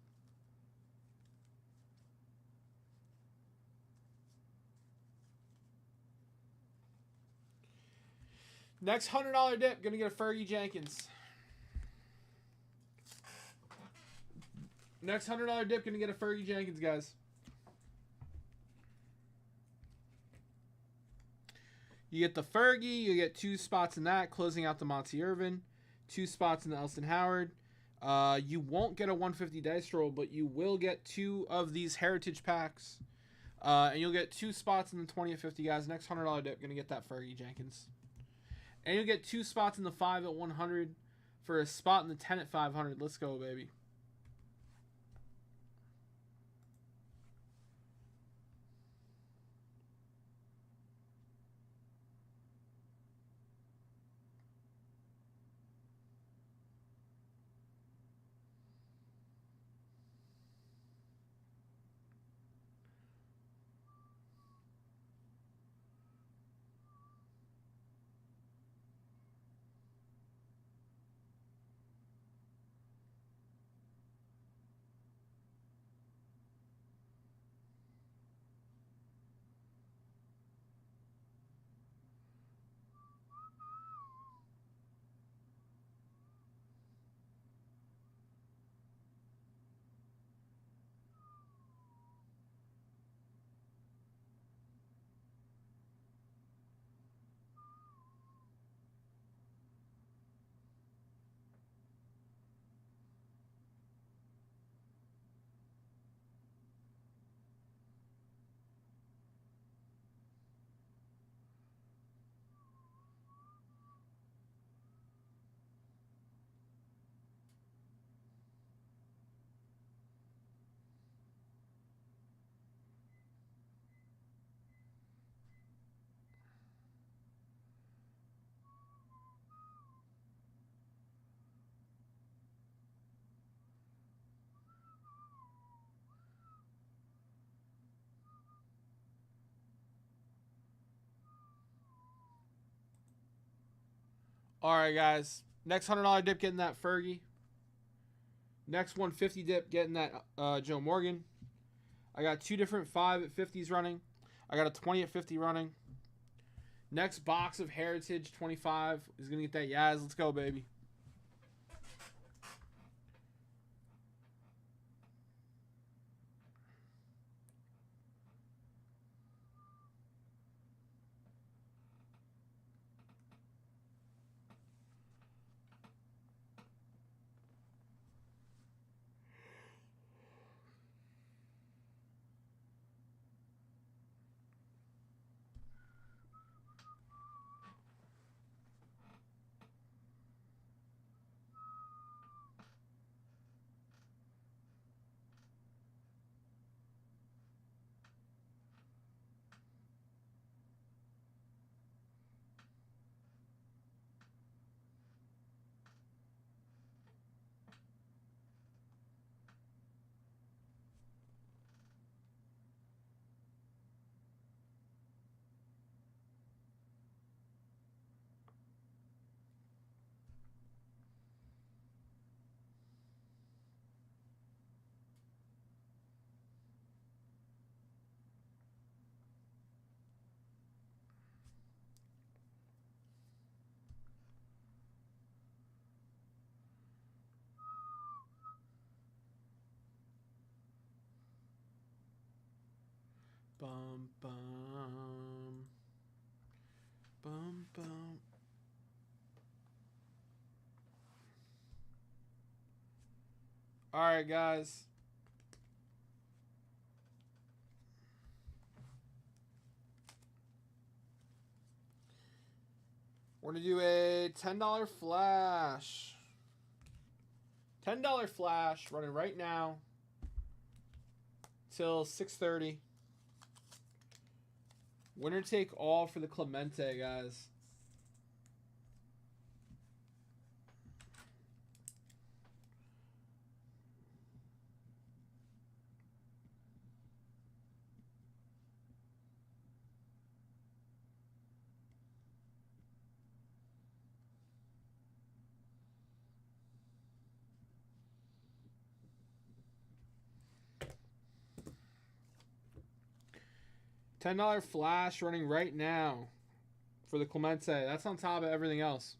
Next $100 dip, gonna get a Fergie Jenkins. Next $100 dip gonna get a Fergie Jenkins, guys. You get the Fergie. You get 2 spots in that, closing out the Monty Irvin. 2 spots in the Elston Howard. You won't get a 150 dice roll, but you will get 2 of these Heritage packs. And you'll get 2 spots in the 20 at 50, guys. Next $100 dip, gonna get that Fergie Jenkins. And you'll get 2 spots in the 5 at 100 for a spot in the 10 at 500. Let's go, baby. All right, guys. Next $100 dip, getting that Fergie. Next 150 dip, getting that Joe Morgan. I got 2 different 5 at 50s running. I got a 20 at 50 running. Next box of Heritage 25 is going to get that Yaz. Let's go, baby. Bum, bum. Bum, bum. All right, guys. We're going to do a $10 flash. $10 flash running right now till 6:30. Winner take all for the Clemente, guys. $10 flash running right now for the Clemente. That's on top of everything else.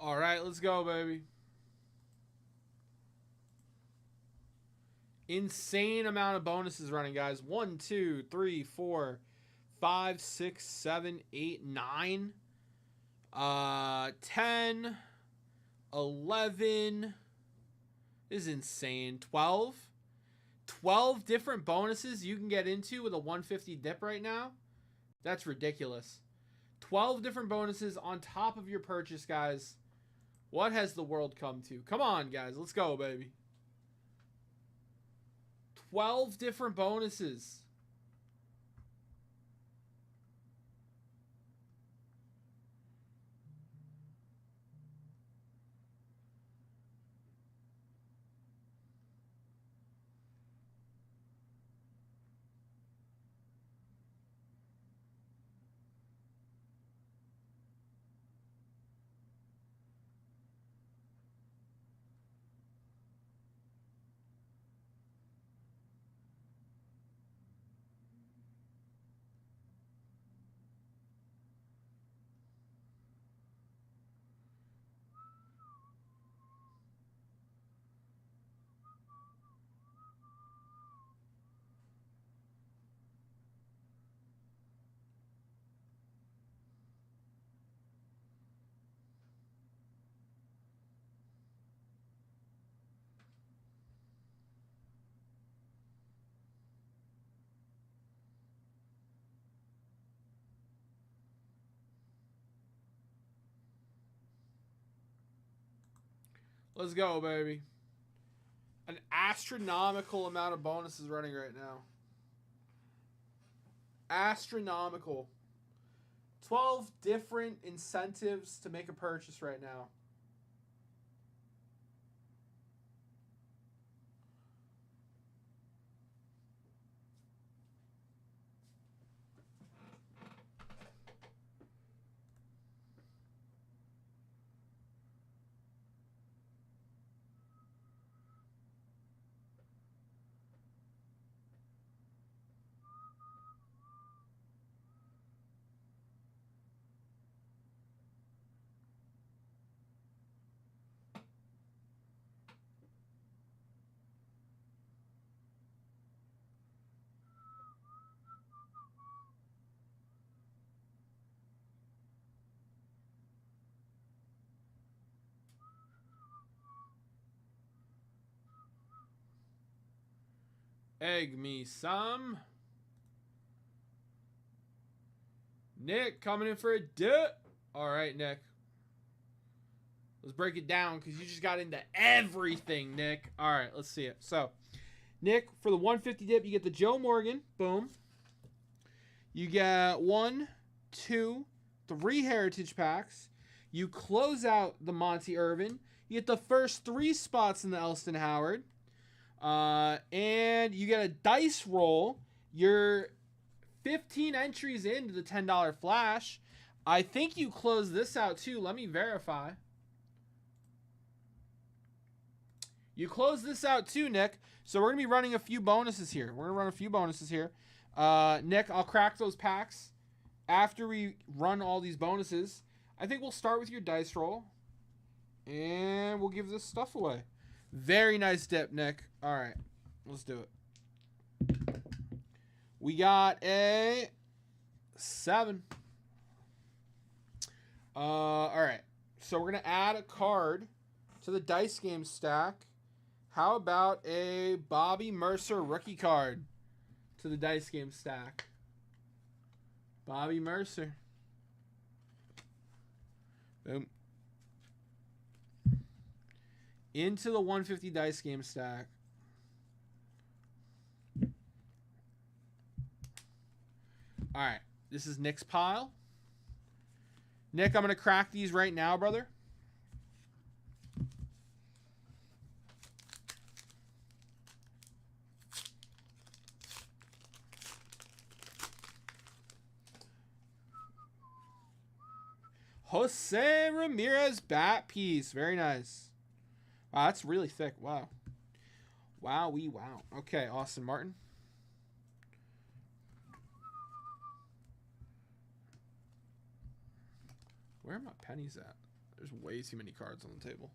All right, let's go, baby. Insane amount of bonuses running, guys. 1, 2, 3, 4, 5, 6, 7, 8, 9. 10. 11. This is insane. 12. 12 different bonuses you can get into with a 150 dip right now. That's ridiculous. 12 different bonuses on top of your purchase, guys. What has the world come to? Come on, guys. Let's go, baby. 12 different bonuses. Let's go, baby. An astronomical amount of bonuses running right now. Astronomical. 12 different incentives to make a purchase right now. Egg me some. Nick coming in for a dip. All right, Nick. Let's break it down because you just got into everything, Nick. All right, let's see it. So, Nick, for the 150 dip, you get the Joe Morgan. Boom. You get 1, 2, 3 heritage packs. You close out the Monty Irvin. You get the first 3 spots in the Elston Howard. And you get a dice roll. You're 15 entries into the $10 flash. I think you close this out too. Let me verify. You close this out too, Nick. So we're going to be running a few bonuses here. Nick, I'll crack those packs after we run all these bonuses. I think we'll start with your dice roll. And we'll give this stuff away. Very nice dip, Nick. All right. Let's do it. We got a 7. All right. So we're going to add a card to the dice game stack. How about a Bobby Mercer rookie card to the dice game stack? Bobby Mercer. Boom. Into the 150 dice game stack. All right. This is Nick's pile. Nick, I'm going to crack these right now, brother. Jose Ramirez bat piece. Very nice. Wow, that's really thick. Wow. Wow. Okay, Austin Martin. Where are my pennies at? There's way too many cards on the table.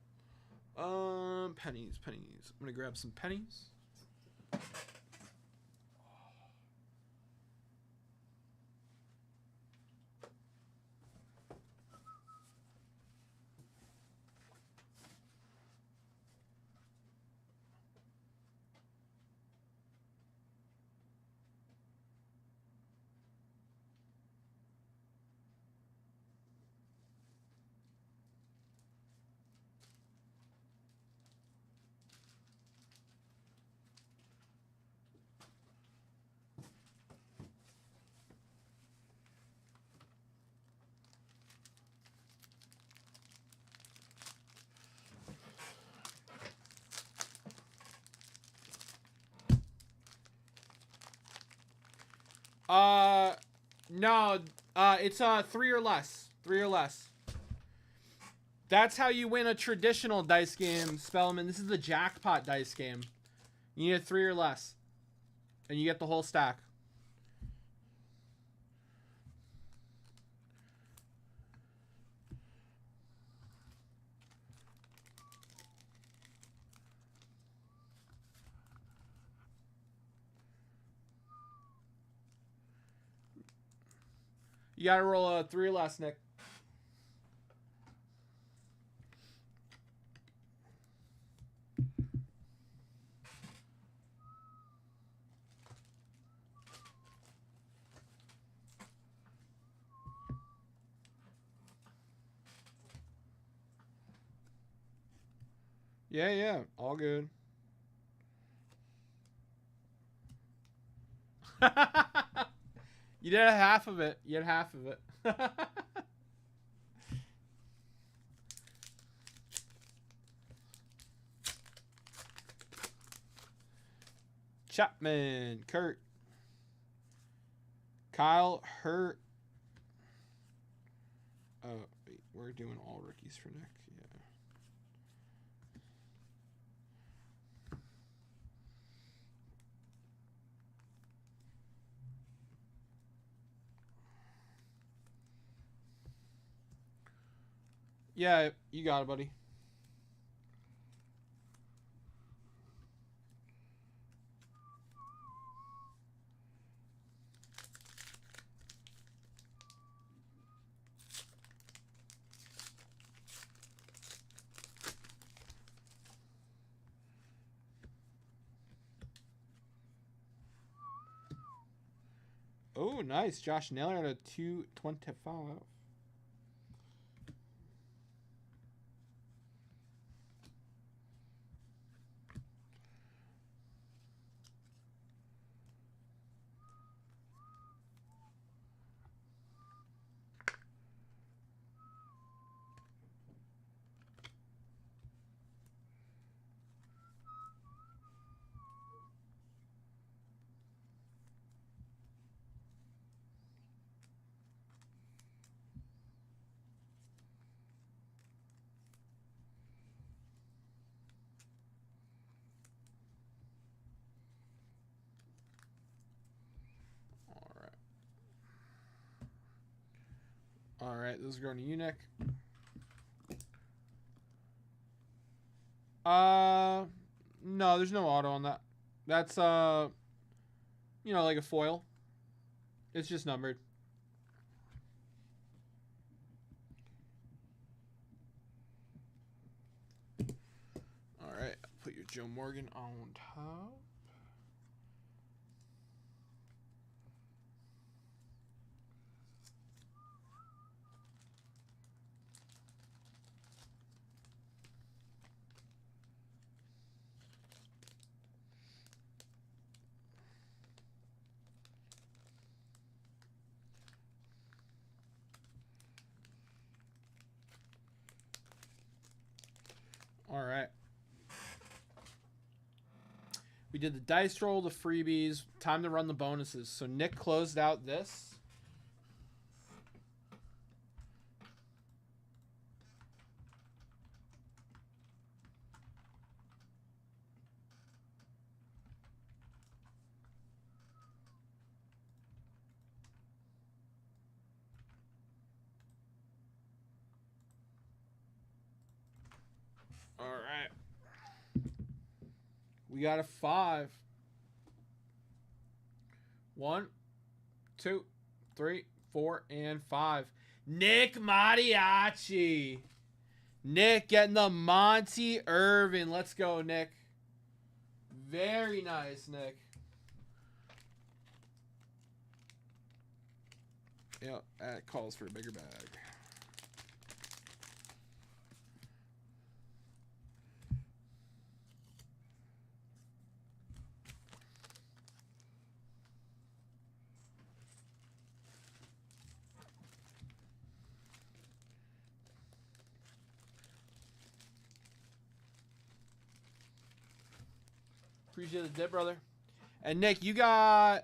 Pennies. I'm gonna grab some pennies. No, it's 3 or less. 3 or less. That's how you win a traditional dice game, Spellman. This is the jackpot dice game. You need 3 or less. And you get the whole stack. You gotta roll a 3 or less, Nick. Yeah, all good. You did half of it. You had half of it. Chapman, Kurt, Kyle, Hurt. Oh, wait, we're doing all rookies for Nick. Yeah, you got it, buddy. Oh, nice. Josh Naylor at a 225. All right, this is going to you, Nick. No, there's no auto on that. That's you know, like a foil. It's just numbered. All right, put your Joe Morgan on top. All right. We did the dice roll, the freebies. Time to run the bonuses. So Nick closed out this. We got a 5. 1, 2, 3, 4, and 5. Nick Mariachi. Nick getting the Monty Irvin. Let's go, Nick. Very nice, Nick. Yep, that calls for a bigger bag. Appreciate the dip, brother. And Nick, you got...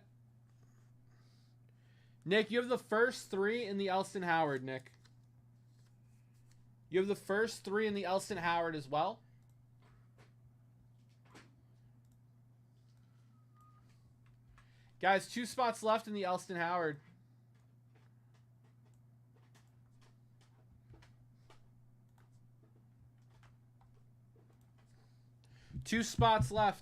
Nick, you have the first 3 in the Elston Howard, Nick. You have the first 3 in the Elston Howard as well. Guys, 2 spots left in the Elston Howard. Two spots left.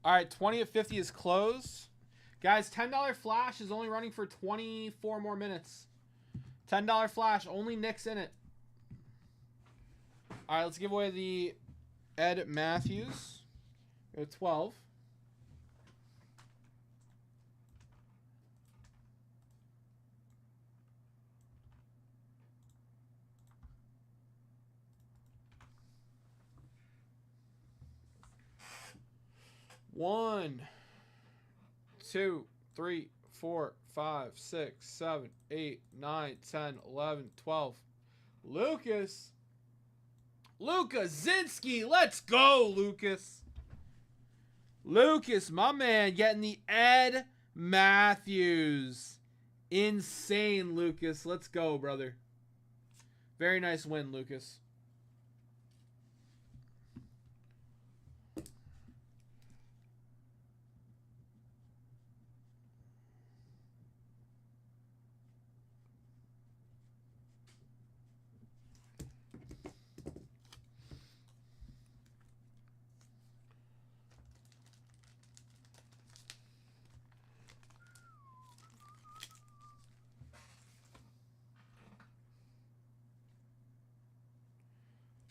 All right, 20 at 50 is closed. Guys, $10 flash is only running for 24 more minutes. $10 flash, only Nick's in it. All right, let's give away the Ed Matthews. We have 12. One, 2, 3, 4, 5, 6, 7, 8, 9, 10, 11, 12. Lucas. Lucas Zinski. Let's go, Lucas. Lucas, my man, getting the Ed Matthews. Insane, Lucas. Let's go, brother. Very nice win, Lucas.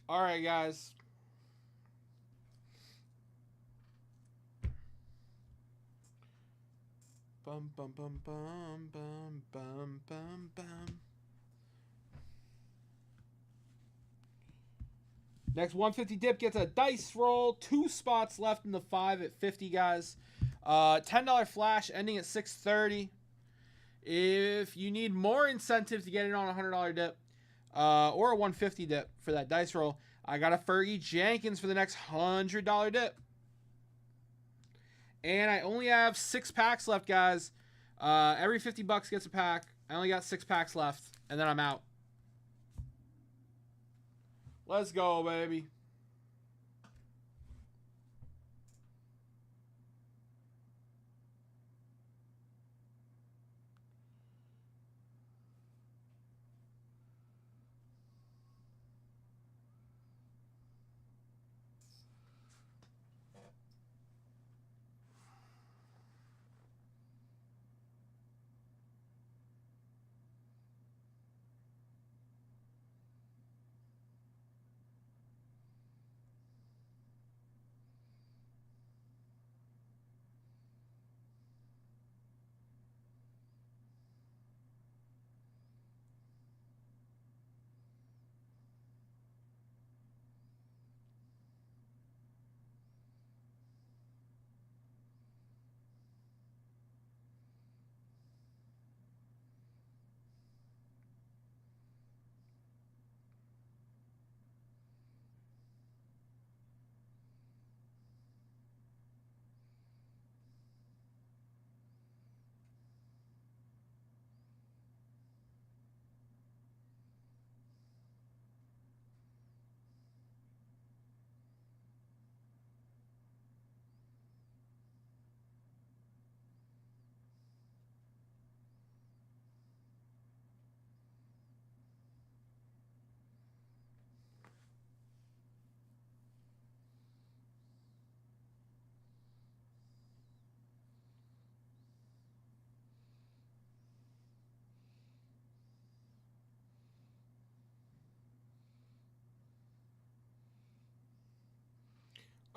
All right, guys. Bum bum bum bum bum bum bum bum. Next 150 dip gets a dice roll. 2 spots left in the 5 at 50, guys. $10 flash ending at 6:30. If you need more incentive to get in on a $100 dip, or a 150 dip for that dice roll, I got a Fergie Jenkins for the next $100 dip. And I only have 6 packs left, guys. Every 50 bucks gets a pack. I only got 6 packs left, and then I'm out. Let's go, baby.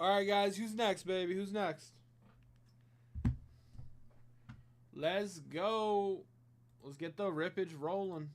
All right, guys. Who's next, baby? Who's next? Let's go. Let's get the rippage rolling.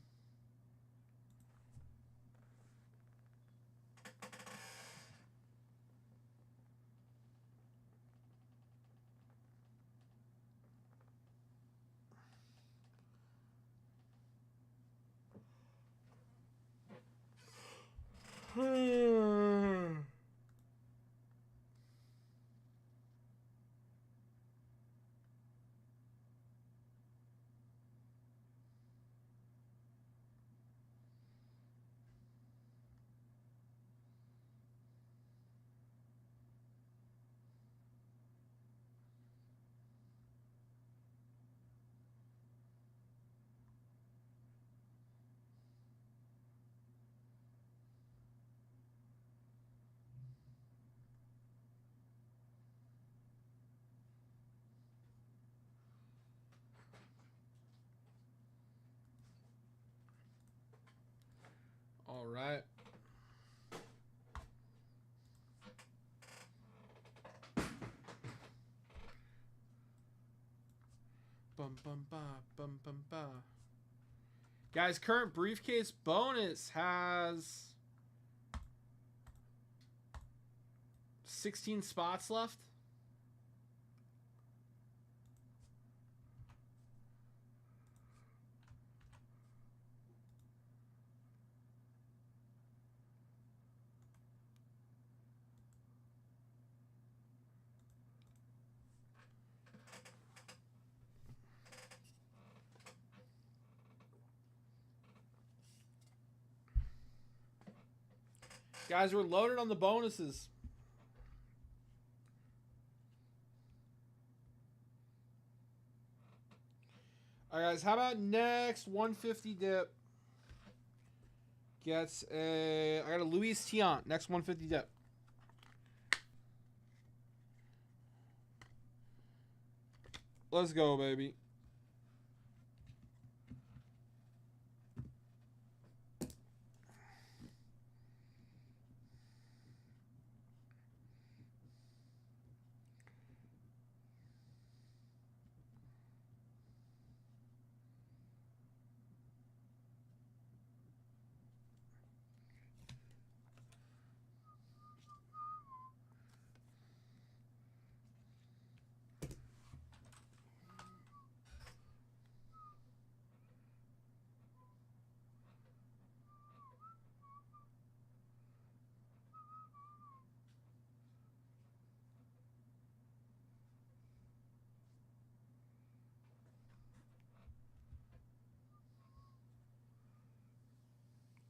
All right. Bum bum ba bum bum ba. Guys, current briefcase bonus has 16 spots left. Guys, we're loaded on the bonuses. All right, guys, how about next 150 dip? Gets a... I got a Luis Tiant, next 150 dip. Let's go, baby.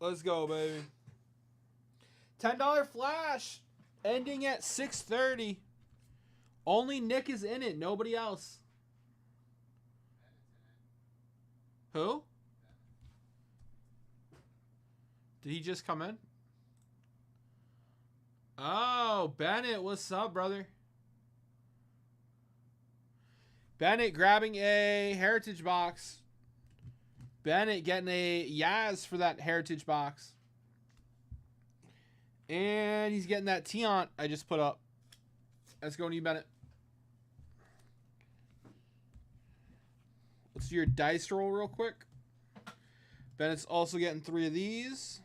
Let's go, baby. $10 flash. Ending at 6:30. Only Nick is in it. Nobody else. Who? Did he just come in? Oh, Bennett. What's up, brother? Bennett grabbing a heritage box. Bennett getting a Yaz for that heritage box. And he's getting that Tiant I just put up. Let's go to you, Bennett. Let's do your dice roll real quick. Bennett's also getting 3 of these.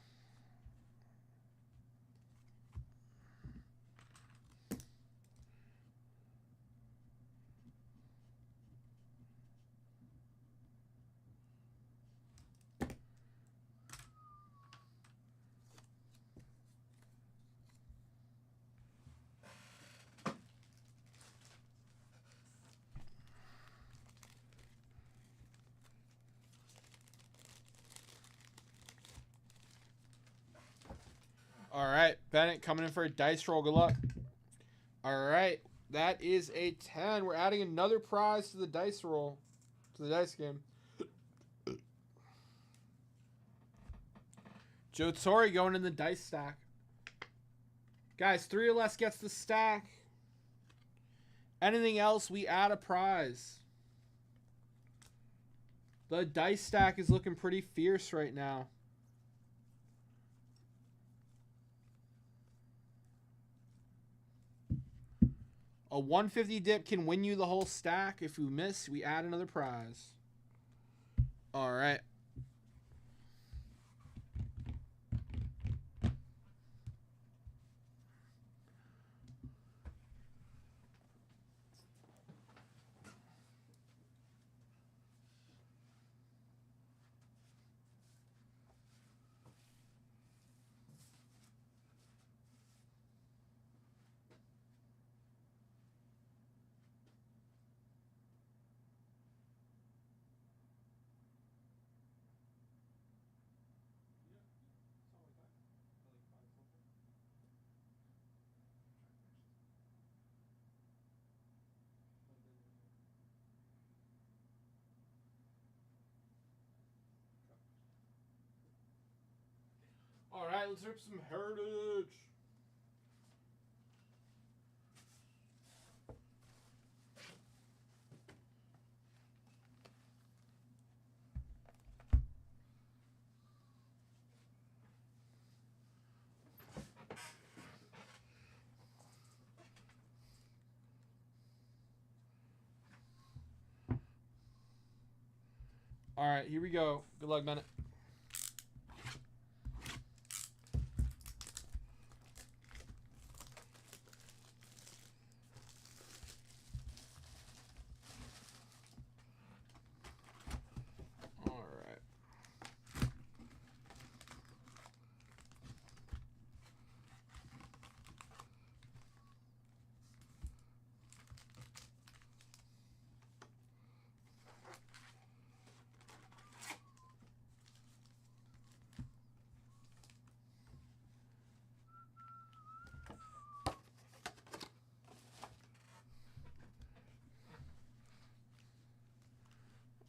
All right, Bennett coming in for a dice roll. Good luck. All right, that is a 10. We're adding another prize to the dice roll, to the dice game. Joe Torre going in the dice stack. Guys, 3 or less gets the stack. Anything else, we add a prize. The dice stack is looking pretty fierce right now. A 150 dip can win you the whole stack. If you miss, we add another prize. All right. All right, let's rip some Heritage. All right, here we go. Good luck, Bennett. All right.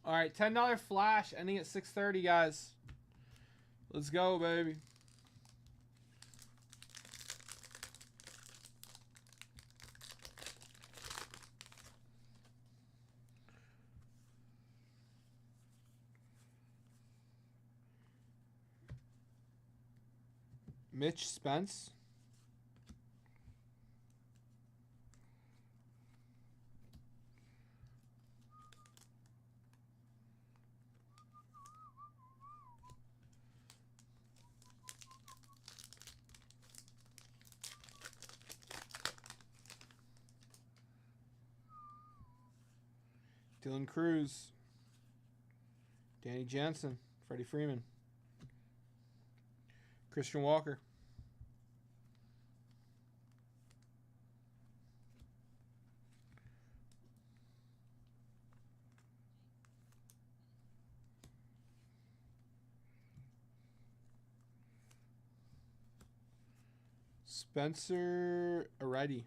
All right, $10 flash ending at 6:30, guys. Let's go, baby. Mitch Spence. Dylan Cruz. Danny Jansen. Freddie Freeman. Christian Walker. Spencer Aredi.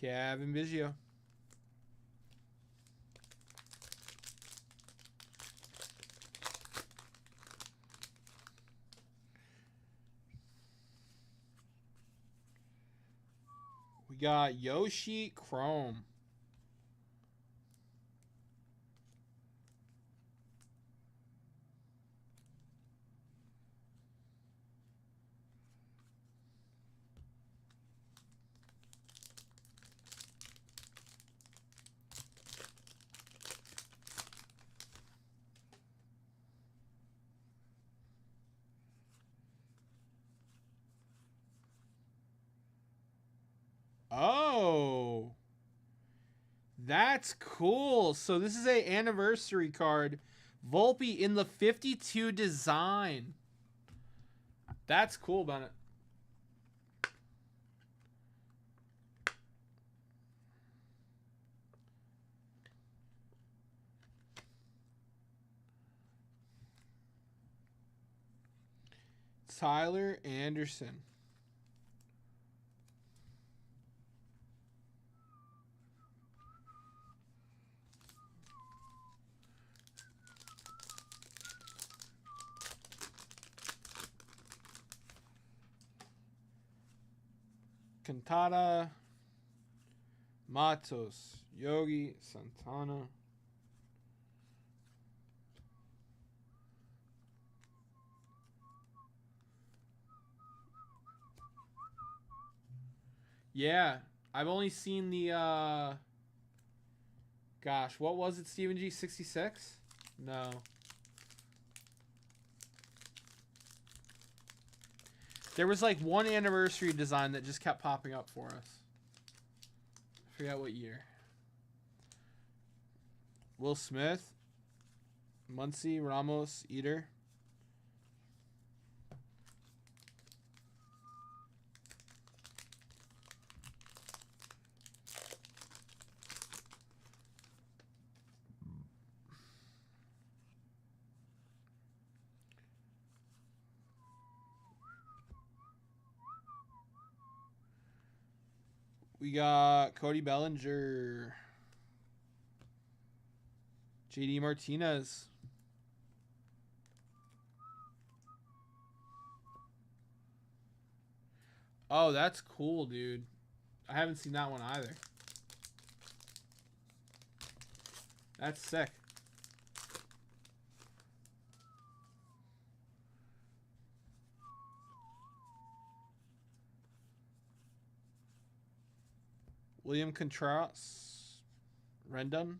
Kevin Biggio. We got Yoshi Chrome. Oh, that's cool. So this is a anniversary card. Volpe in the 52 design. That's cool, Bennett. Tyler Anderson. Cantata, Matos, Yogi, Santana. Yeah, I've only seen the gosh, what was it, Steven G? 66? No. There was like one anniversary design that just kept popping up for us. I forget what year. Will Smith, Muncie, Ramos, Eater. We got Cody Bellinger, JD Martinez. Oh, that's cool, dude. I haven't seen that one either. That's sick. William Contreras, Rendon.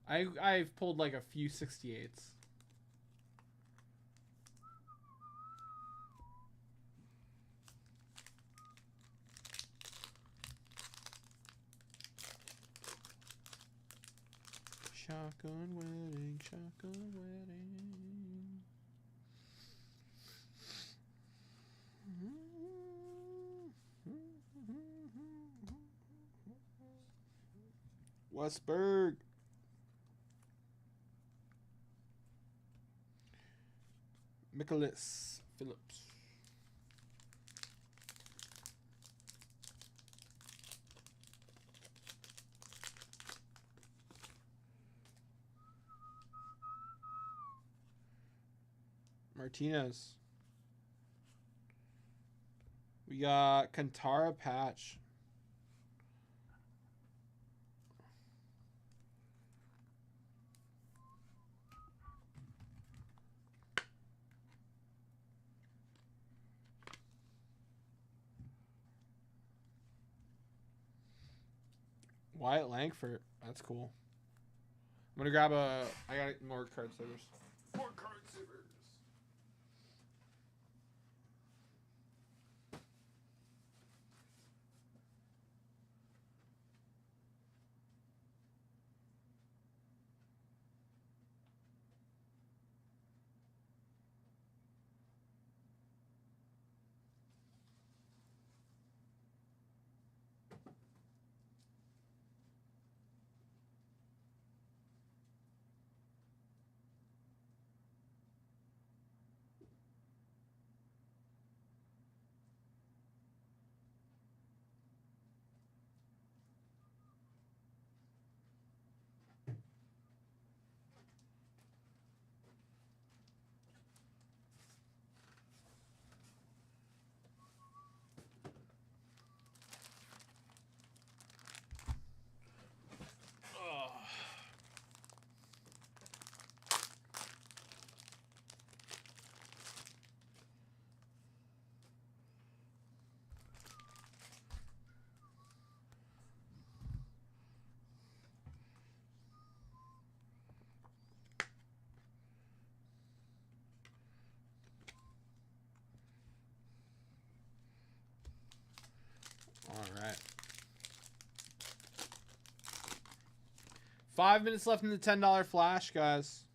I've pulled like a few 68s. Shotgun wedding, shotgun wedding. Westberg. Nicholas Phillips. Martinez. We got Kantara Patch. Wyatt Langford. That's cool. I'm gonna grab a. I got more card savers. More card savers. All right. 5 minutes left in the $10 flash, guys.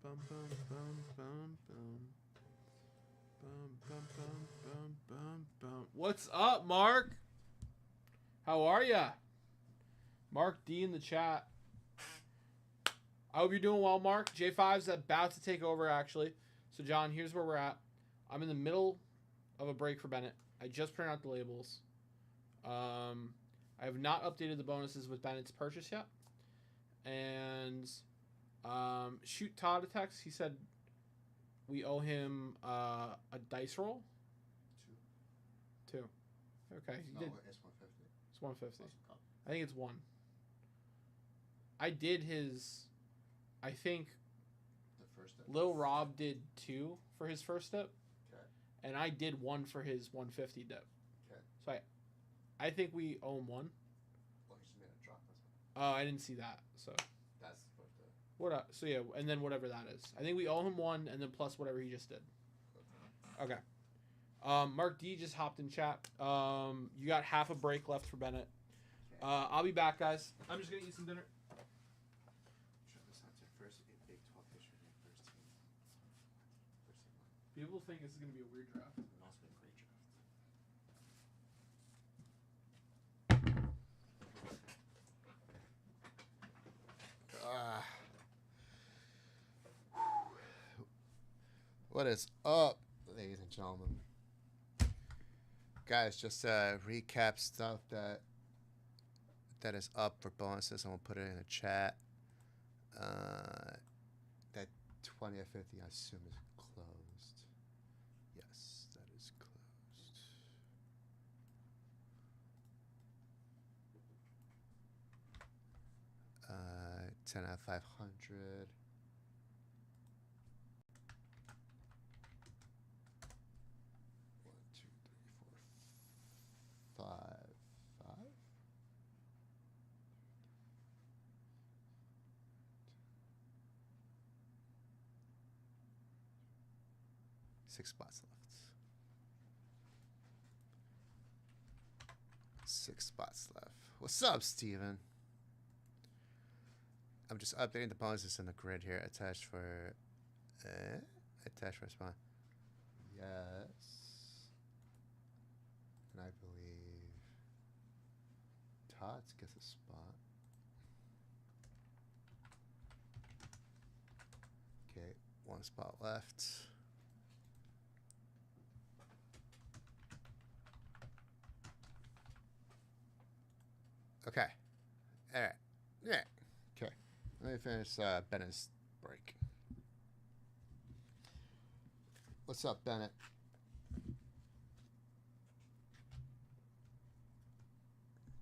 bum, bum, bum, bum, bum. Bum, bum, bum, bum, bum, bum. What's up, Mark? How are ya? Mark D in the chat. I hope you're doing well, Mark. J5's about to take over, actually. So, John, here's where we're at. I'm in the middle of a break for Bennett. I just printed out the labels. I have not updated the bonuses with Bennett's purchase yet. And shoot Todd a text. He said we owe him a dice roll. Two. Okay. It's He did. It's 150. It's 150. I think it's one. I did his. I think The first step. Lil Rob did 2 for his first dip, Okay. and I did 1 for his 150 dip. Okay. So I think we owe him 1. Well, he just made a drop. That's Oh, I didn't see that. So That's what the. what? So yeah, and then whatever that is. I think we owe him 1, and then plus whatever he just did. Okay. Mark D just hopped in chat. You got half a break left for Bennett. I'll be back, guys. I'm just gonna eat some dinner. Sure, this not your first Big 12 history game, first team. First team one. People think this is gonna be a weird draft. And also been a great draft. What is up, ladies and gentlemen? Guys, just recap stuff that is up for bonuses. I'm gonna put it in the chat. That 20 or 50, I assume, is closed. Yes, that is closed. 10 out of 500. Five. 6 spots left. 6 spots left. What's up, Steven? I'm just updating the bonuses in the grid here. Attached for spawn. Yes. And I believe Tots gets a spot. Okay, 1 spot left. Okay. All right. Yeah. Okay. Let me finish Bennett's break. What's up, Bennett?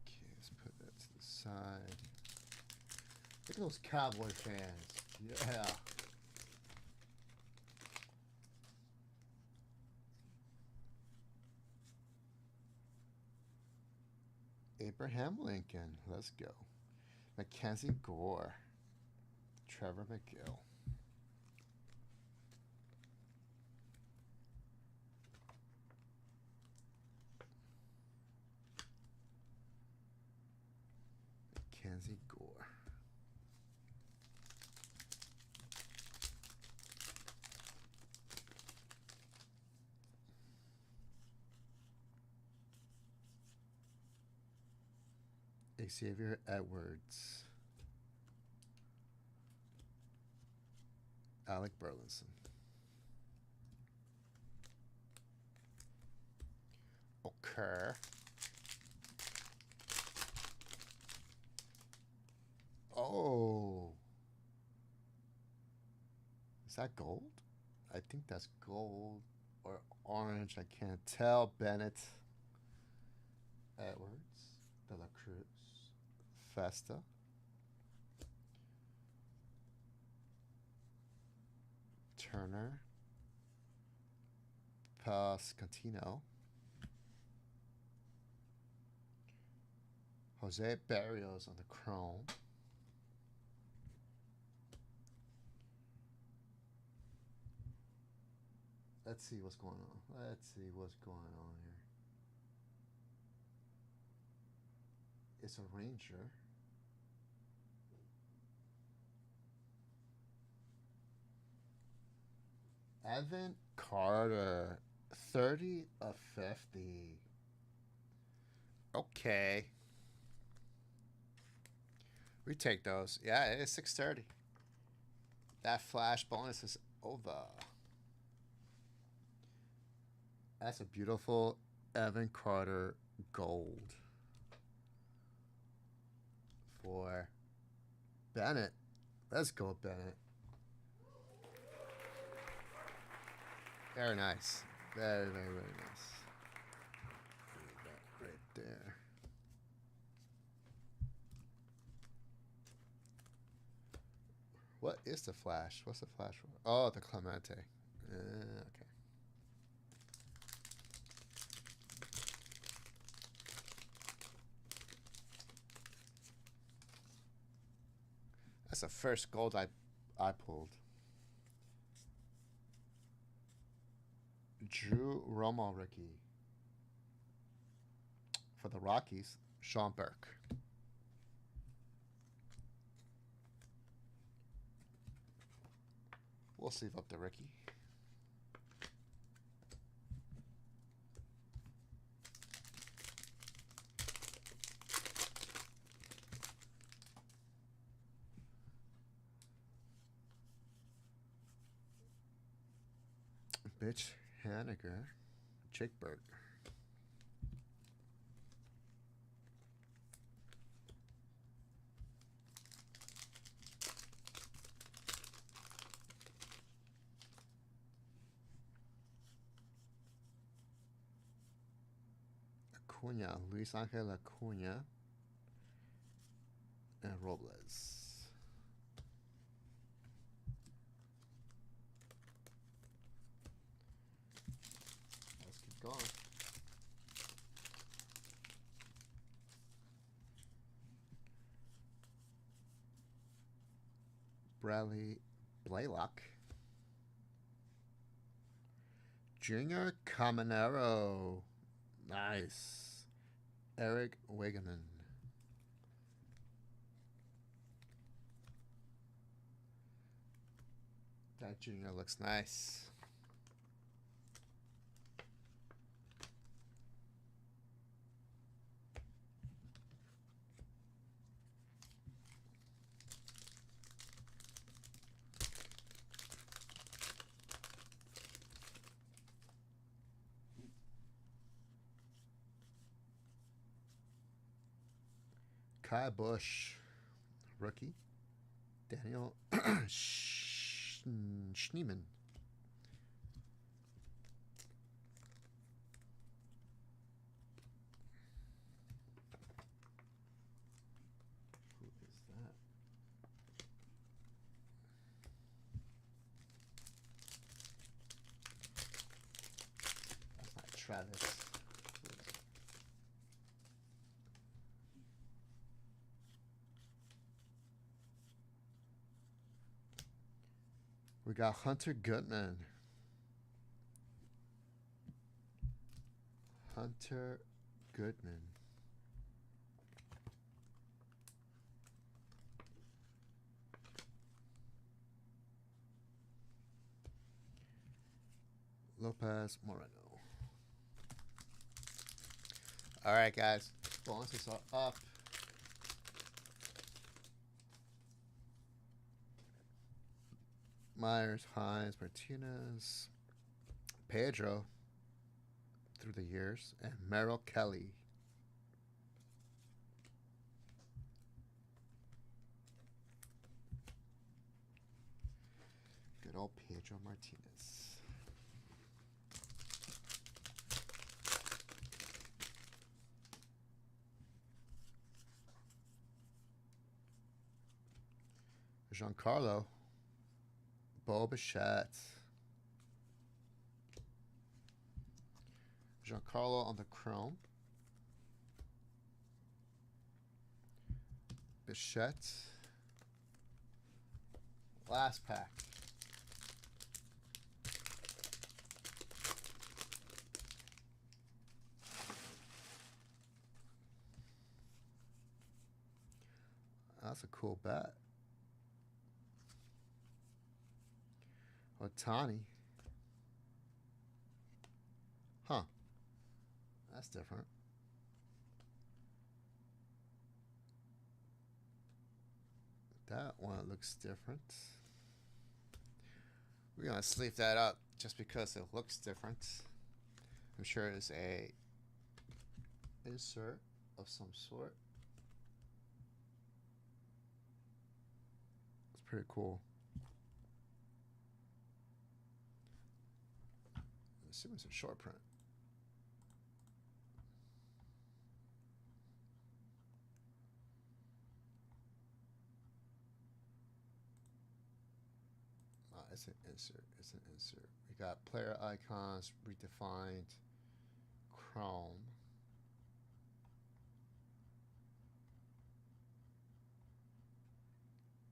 Okay, let's put that to the side. Look at those Cowboy fans. Yeah. Abraham Lincoln. Let's go. Mackenzie Gore. Trevor McGill. Mackenzie Gore. Xavier Edwards. Alec Burleson. Okay. Oh. Is that gold? I think that's gold or orange. I can't tell. Bennett. Edwards. De La Cruz. Festa. Turner. Pascantino. Jose Barrios on the chrome. Let's see what's going on. Let's see what's going on here. It's a Ranger. Evan Carter, 30 of 50. Okay. We take those. Yeah, it is 6:30. That flash bonus is over. That's a beautiful Evan Carter gold for Bennett. Let's go, Bennett. Very nice. Very, very, very nice. Leave that right there. What is the flash? What's the flash for? Oh, the Clemente. Okay. That's the first gold I pulled. Drew Romo rookie. For the Rockies, Sean Burke. We'll sleeve up the rookie. Bitch Haniger, Jake Bird. Acuna, Luis Angel Acuna, and Robles. Let's keep going. Bradley Blaylock. Junior Caminero. Nice. Eric Wegeman. That junior looks nice. Kai Bush, rookie. Daniel Schneeman. Who is that? That's not Travis. We got Hunter Goodman. Hunter Goodman. Lopez Moreno. All right, guys. Bonuses are up. Myers, Hines, Martinez, Pedro through the years, and Merrill Kelly. Good old Pedro Martinez. Giancarlo. Bo Bichette. Giancarlo on the chrome. Bichette. Last pack. That's a cool bet. Otani. That's different. That one looks different. We're gonna sleeve that up just because it looks different. I'm sure it's a insert of some sort. It's pretty cool. I'm assuming it's a short print. It's an insert. It's an insert. We got player icons, redefined, Chrome.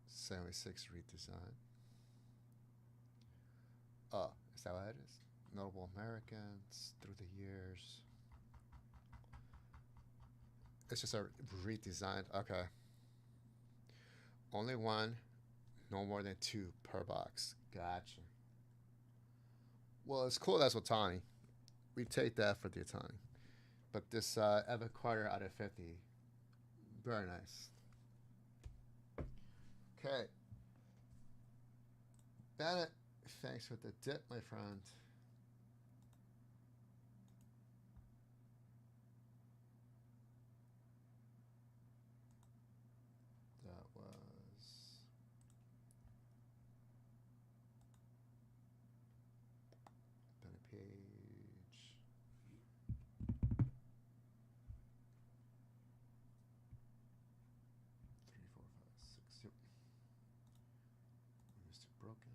'76 redesign. Oh, is that what it is? Notable Americans through the years. It's just a redesigned. Okay. Only one. No more than 2 per box. Gotcha. Well, it's cool. That's Otani. We take that for the Otani. But this Evan Carter out of 50. Very nice. Okay. Bennett, thanks for the dip, my friend. That was... Bennett page. 3, 4, 5, 6. Yep. Mr. Broken.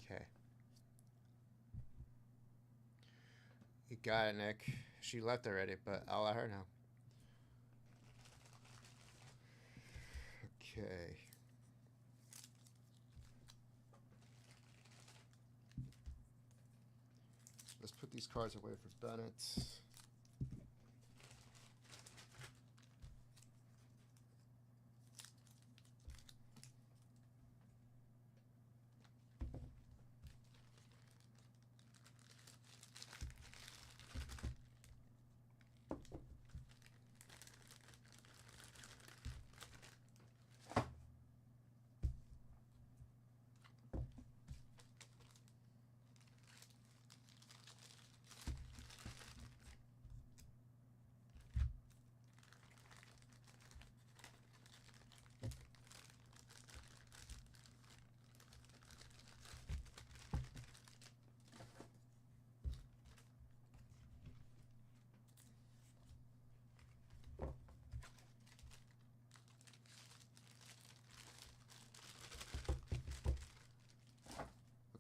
Okay. You got it, Nick. She left already, but I'll let her know. Okay. Let's put these cards away for Bennett.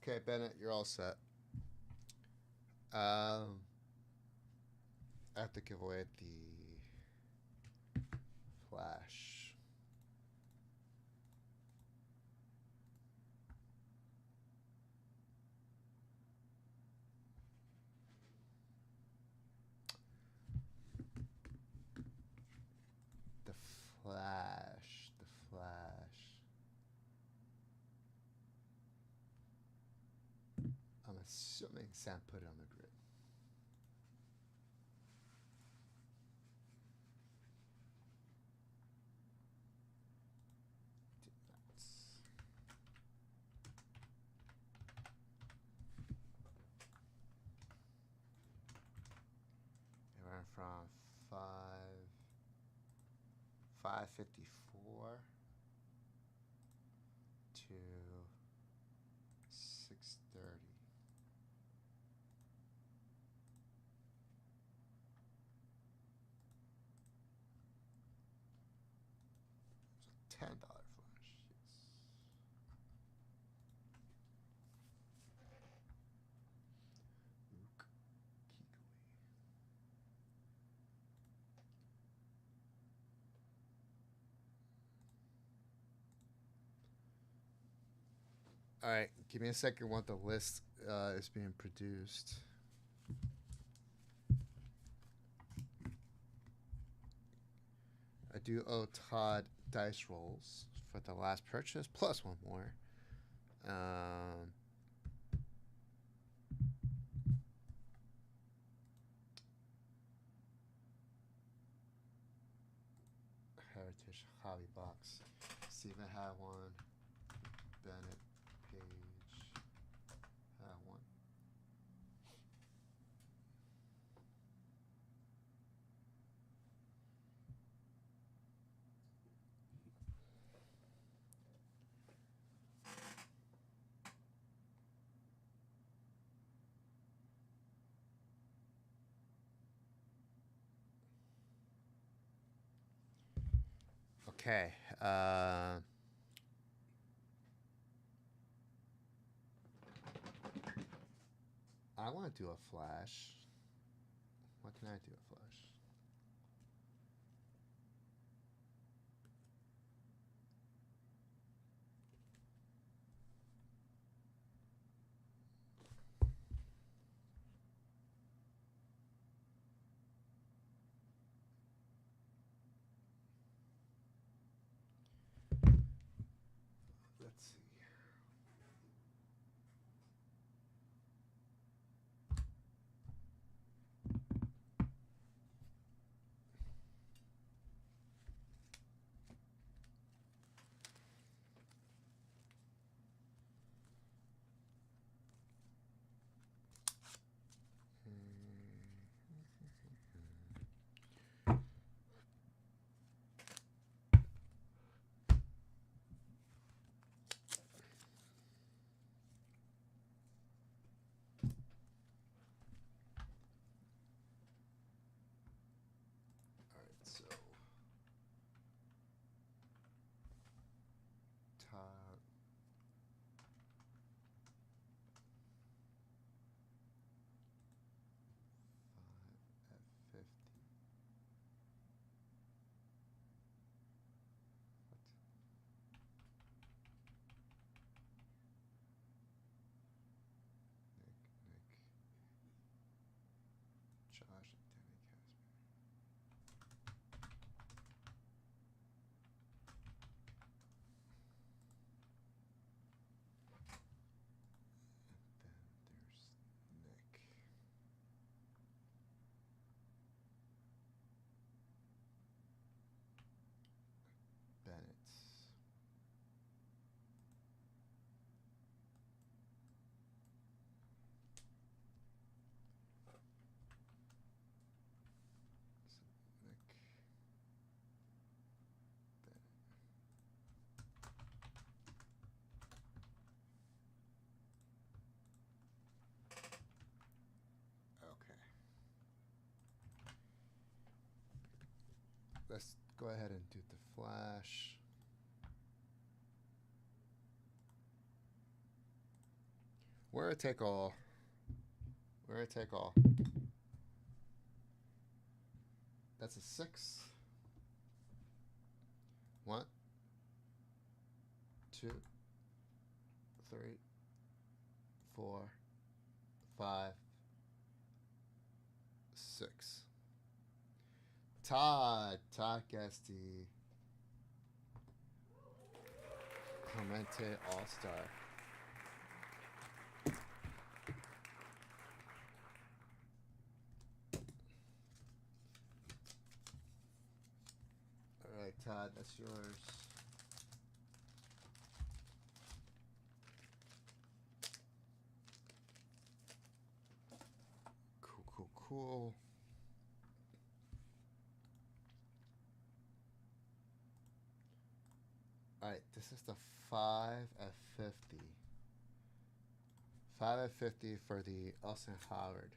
Okay, Bennett, you're all set. I have to give away the flash. The flash. The flash. I'm assuming Sam put it on the grid. Did not. It went from 554 to 630. $10 flash, yes. Luke Kuechly. All right, give me a second while the list is being produced. I do owe Todd dice rolls for the last purchase, plus one more. Heritage Hobby Box. Steven had one. Bennett Page had one. Okay. I want to do a flash. What can I do a flash? Let's see. So, Todd. At 50. Nick, Josh, and Danny Casper. Then there's Nick. Bennett. So Nick. Bennett. Okay. Let's go ahead and do the flash. Where take all. Where take all. That's a 6. 1, 2, 3, 4, 5, 6. Todd gets the Clemente All-Star. All right, Todd, that's yours. Cool. Alright, this is the 5 at 50. 5 at 50 for the Austin Howard.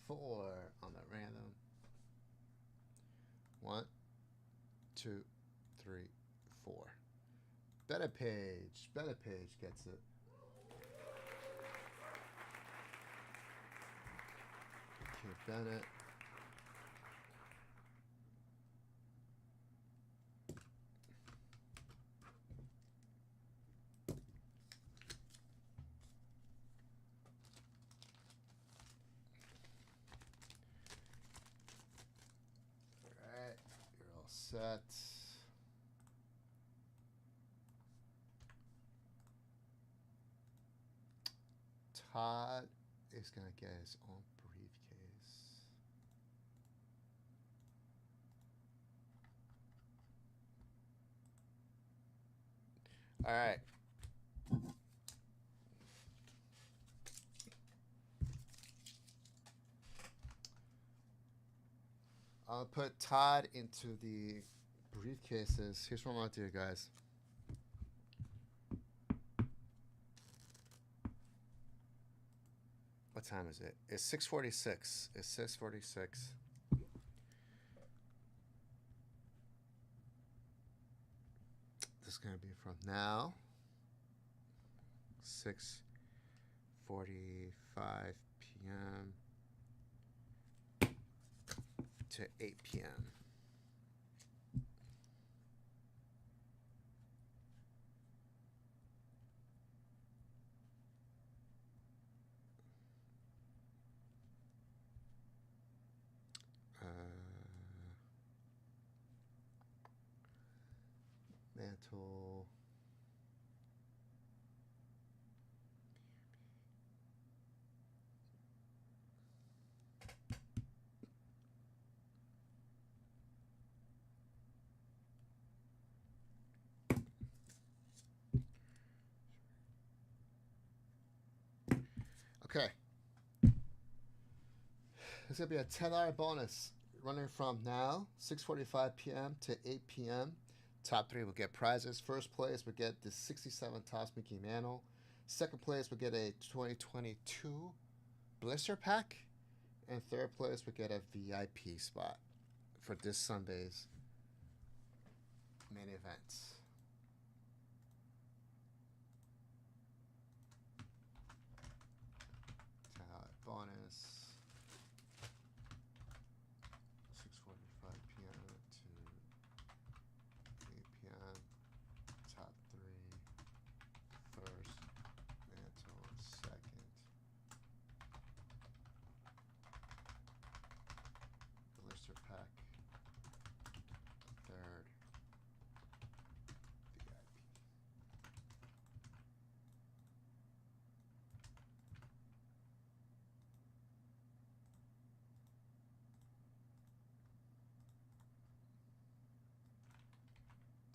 4 on the random. 1, 2, 3, 4. Better Page gets it. Okay, Bennett. set. Todd is going to get his own briefcase. All right. I'll put Todd into the briefcases. Here's what I'm going to do, guys. What time is it? It's 6:46. It's 6:46. This is going to be from now, 6:45 p.m. to 8 p.m. Mantle. Okay. It's going to be a $10 bonus running from now, 6:45 p.m. to 8 p.m. Top three will get prizes. First place will get the 67 Topps Mickey Mantle. Second place will get a 2022 blister pack. And third place will get a VIP spot for this Sunday's main event. Bonus. 6:45 p.m. to 8 p.m. Top three. First. Mantle. Second. Blister pack. Third. VIP.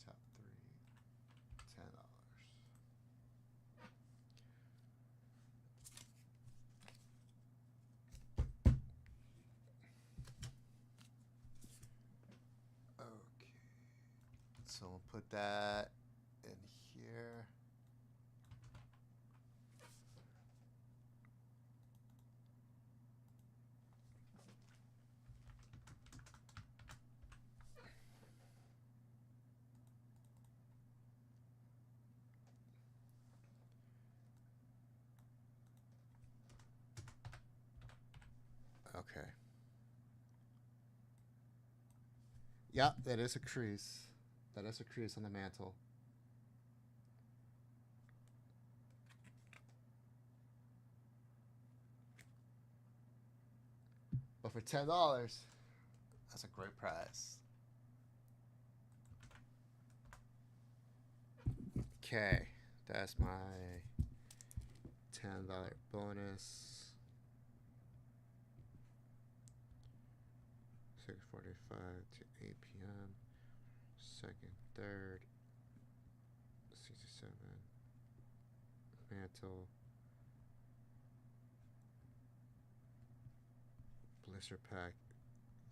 Top three, $10. Okay. So we'll put that in here. Okay. Yeah, that is a crease. That is a crease on the mantle. But for $10, that's a great prize. Okay, that's my $10 bonus. 6:45 to 8 p.m. Second, third, 67 mantle, blister pack,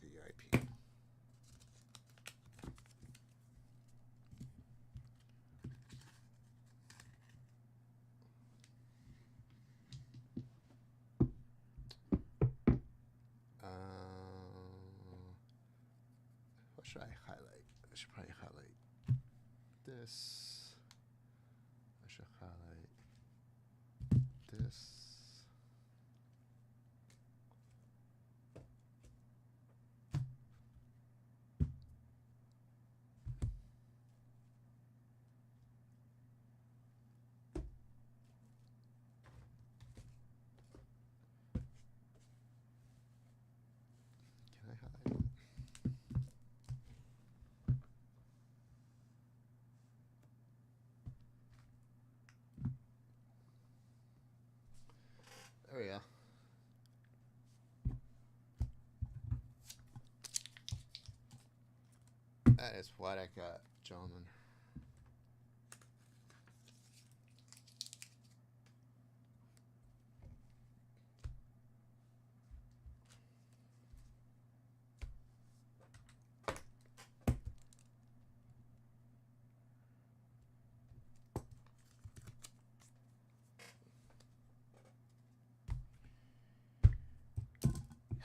VIP. What should I highlight? I should probably highlight this. I should highlight this. Can I highlight it? That is what I got, gentlemen.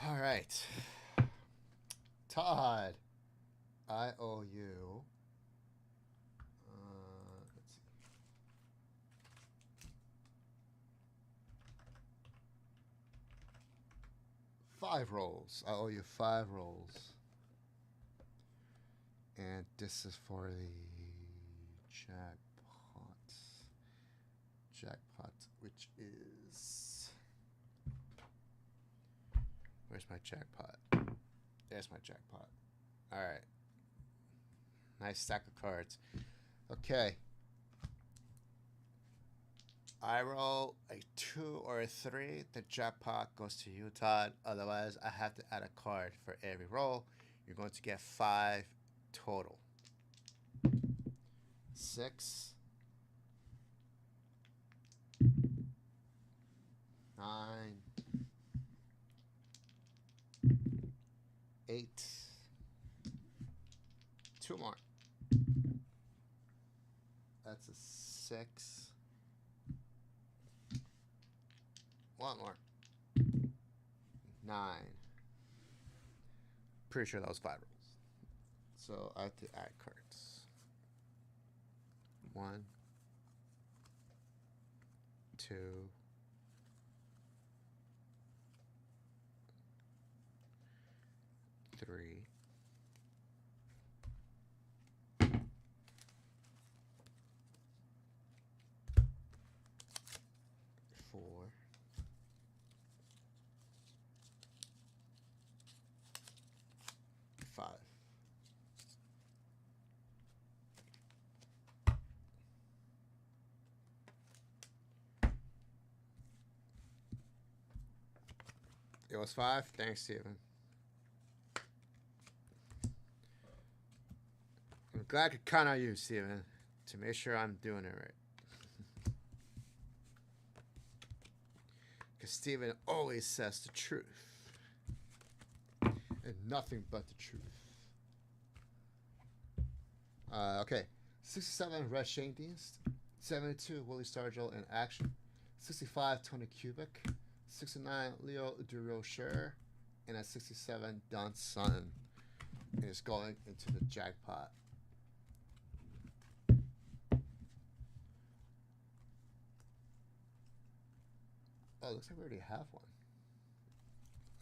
All right. Todd, I owe you. Let's see. 5 rolls. I owe you 5 rolls. And this is for the jackpot. Jackpot, which is. Where's my jackpot? There's my jackpot. All right. Nice stack of cards. Okay. I roll a 2 or a 3. The jackpot goes to you, Todd. Otherwise, I have to add a card for every roll. You're going to get 5 total. 6, 9, 8, 2 more. That's a 6. 1 more. 9. Pretty sure that was 5 rolls. So I have to add cards. 1, 2, 3, 4, 5. It was 5. Thanks, Steven. I'm glad I could count on you, Steven, to make sure I'm doing it right. Because Steven always says the truth. And nothing but the truth. Okay. 67, Red Shane Dienst. 72, Willie Stargell in action. 65, Tony Kubik. 69, Leo Durocher. And at 67, Don Sutton is going into the jackpot. Oh, looks like we already have one.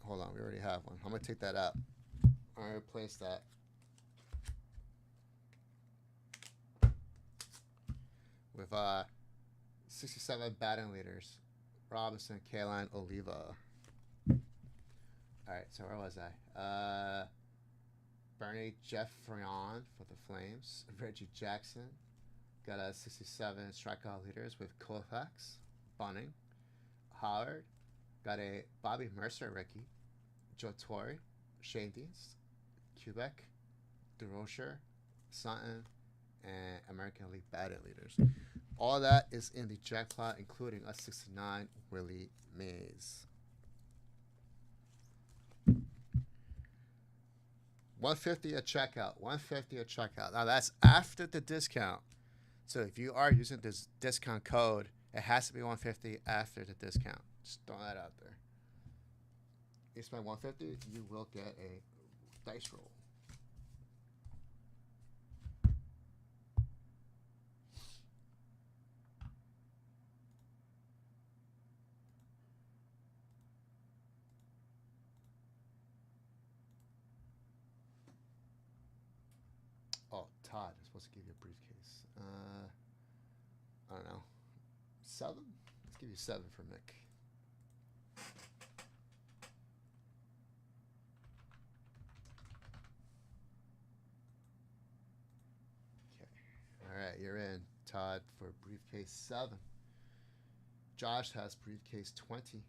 Hold on, we already have one. I'm going to take that out. I'm going to replace that. With 67 batting leaders. Robinson, Kaline, Oliva. Alright, so where was I? Bernie Jeffrion for the Flames. Reggie Jackson. Got a 67 strikeout leaders with Koufax, Bunning, Howard. Got a Bobby Mercer rookie. Joe Torre, Shane Dienst, Quebec, DeRocher, Sutton, and American League batting leaders. All that is in the jackpot, including a 69 Willie Mays. $150 a checkout. $150 a checkout. Now that's after the discount. So if you are using this discount code, it has to be $150 after the discount. Just throw that out there. You spend $150, you will get a dice roll. Oh, Todd is supposed to give you a briefcase. I don't know. 7? Let's give you 7 for Mick. Okay. All right, you're in, Todd, for briefcase 7. Josh has briefcase 20.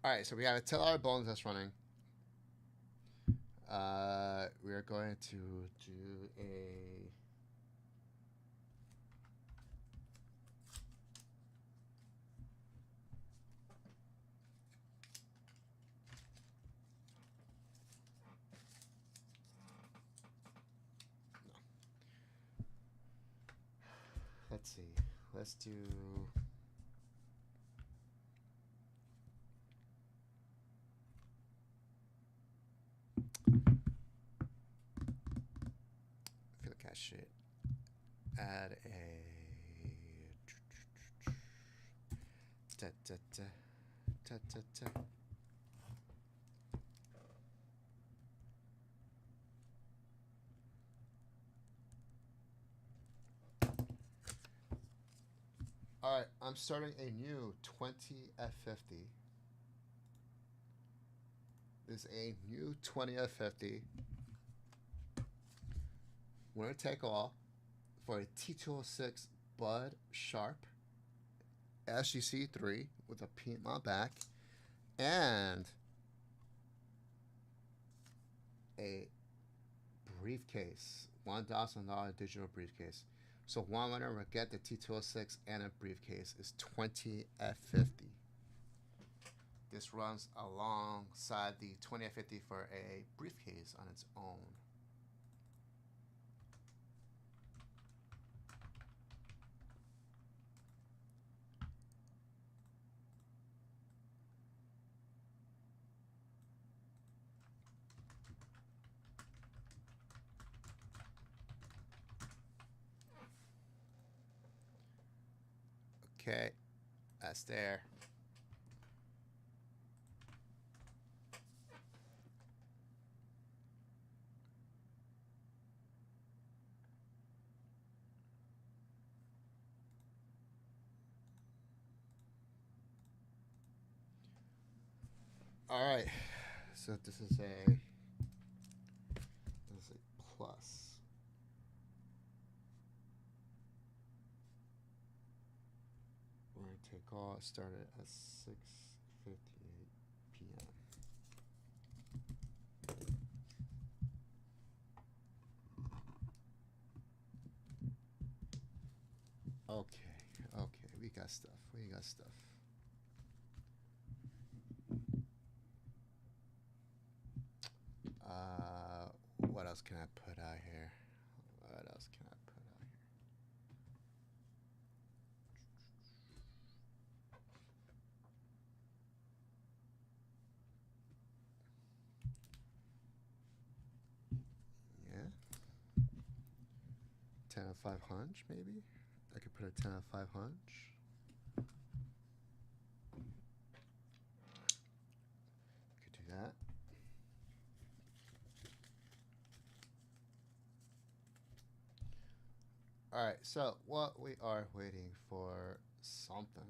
All right, so we have a $10 bonus that's running. we're going to do a. Let's see. Let's do. I feel like I should add a. Da, da, da, da, da, da. All right, I'm starting a new 20 F50. This is a new 20 F50. Winner take all for a T206 Bud Sharp SGC3 with a Piedmont back and a briefcase, $1,000 digital briefcase. So one winner will get the T206 and a briefcase. Is 20 F50. This runs alongside the 20 F50 for a briefcase on its own. Okay, that's there. All right, so this is a plus. We're gonna take all. Started at 6:58 p.m. Okay, we got stuff. What else can I put out here? Yeah. 10 of 5 hunch, maybe? I could put a 10 of 5 hunch. Could do that. All right, so what we are waiting for something.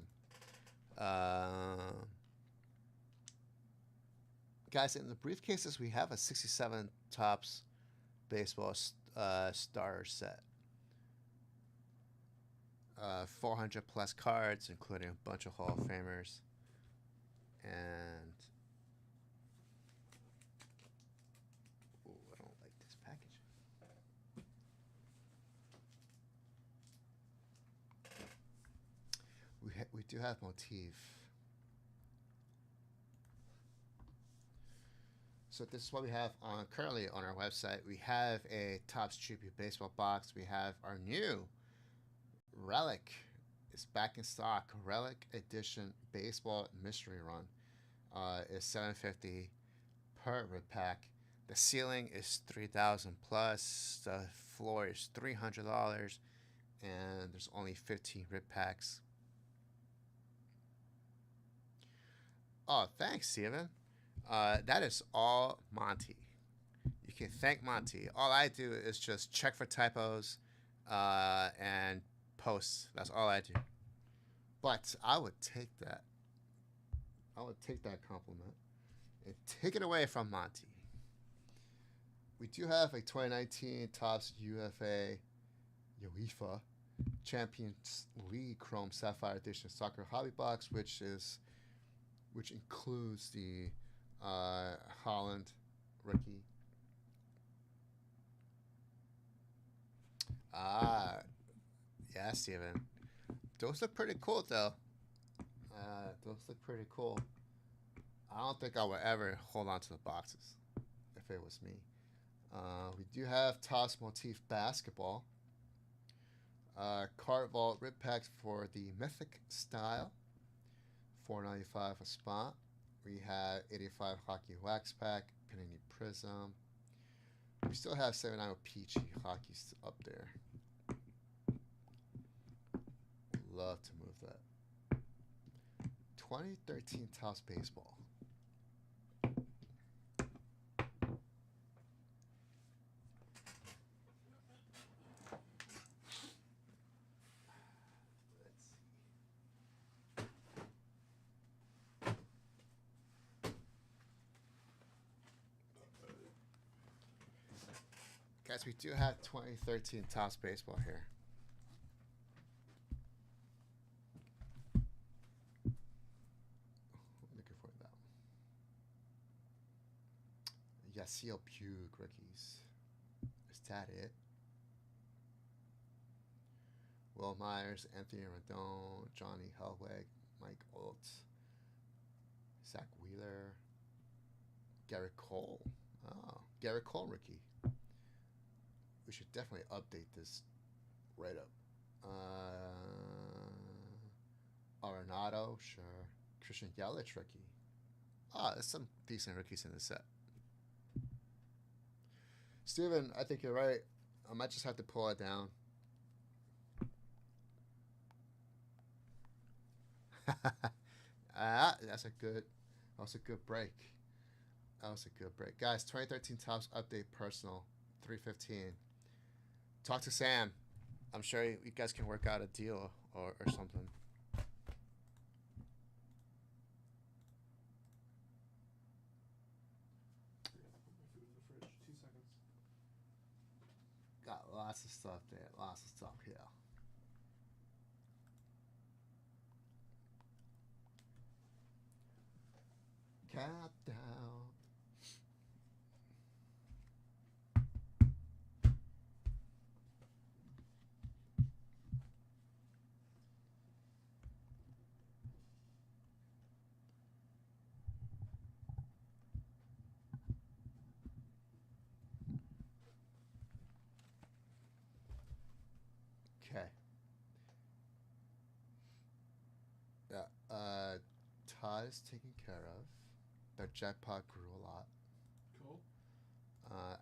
Guys, in the briefcases, we have a 67 Topps baseball starter set. 400 plus cards, including a bunch of Hall of Famers. And ooh, I don't like this packaging. We do have motif. So this is what we have on currently on our website. We have a Topps Tribute Baseball box. We have our new Relic. It's back in stock. Relic Edition Baseball Mystery Run is $750 per rip pack. The ceiling is $3,000 plus. The floor is $300, and there's only 15 rip packs. Oh, thanks, Steven. That is all Monty. You can thank Monty. All I do is just check for typos and post. That's all I do. But I would take that. I would take that compliment and take it away from Monty. We do have a 2019 Topps UEFA Champions League Chrome Sapphire Edition Soccer Hobby Box, which includes the Holland rookie Ah, yeah, Steven. Those look pretty cool, though. Those look pretty cool. I don't think I would ever hold on to the boxes if it was me. We do have Toss Motif Basketball. Card Vault Rip Packs for the Mythic style. $4.95 a spot. We have 85 Hockey Wax Pack, Panini Prism. We still have 79 Peachy Hockey's up there. Love to move that. 2013 Topps Baseball. Guys, we do have 2013 Topps Baseball here. Looking for that one. Yasiel Puig rookies. Is that it? Will Myers, Anthony Rendon, Johnny Helweg, Mike Olt, Zach Wheeler, Garrett Cole. Oh, Garrett Cole rookie. We should definitely update this right up. Arenado, sure. Christian Yelich rookie. There's some decent rookies in this set. Steven, I think you're right. I might just have to pull it down. That's a good break. That was a good break. Guys, 2013 Topps Update Personal, 315. Talk to Sam. I'm sure you guys can work out a deal or something. Got lots of stuff there. Lots of stuff here. Countdown. Okay. Yeah. Todd is taken care of. The jackpot grew a lot. Cool.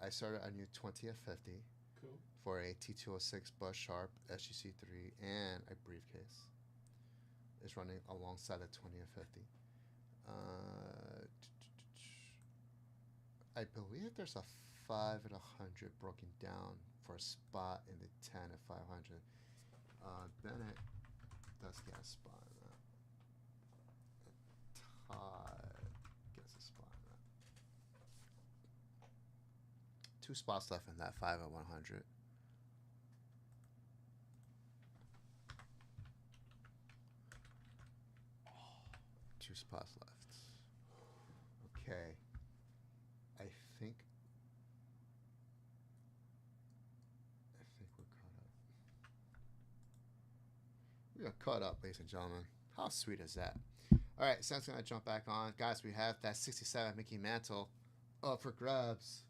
I started a new 20 of 50 Cool. for a T206 Buzz Sharp SGC3 and a briefcase. It's running alongside the 20 of 50. I believe there's a 5 and 100 broken down for a spot in the 10 and 500. Bennett does get a spot in that. Todd gets a spot in that. 2 spots left in that 5 and 100. Two spots left. Okay. I think we're caught up. We are caught up, ladies and gentlemen. How sweet is that? All right, Sam's going to jump back on. Guys, we have that 67 Mickey Mantle up for grabs.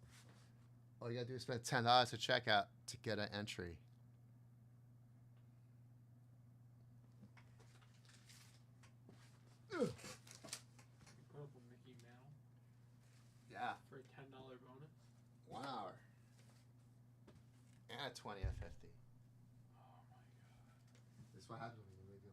All you got to do is spend $10 to checkout to get an entry. Put up a Mickey Mantle Yeah. for a $10 bonus. 1 hour. And a 20 of 50. Oh my god. This is what happens when you leave it.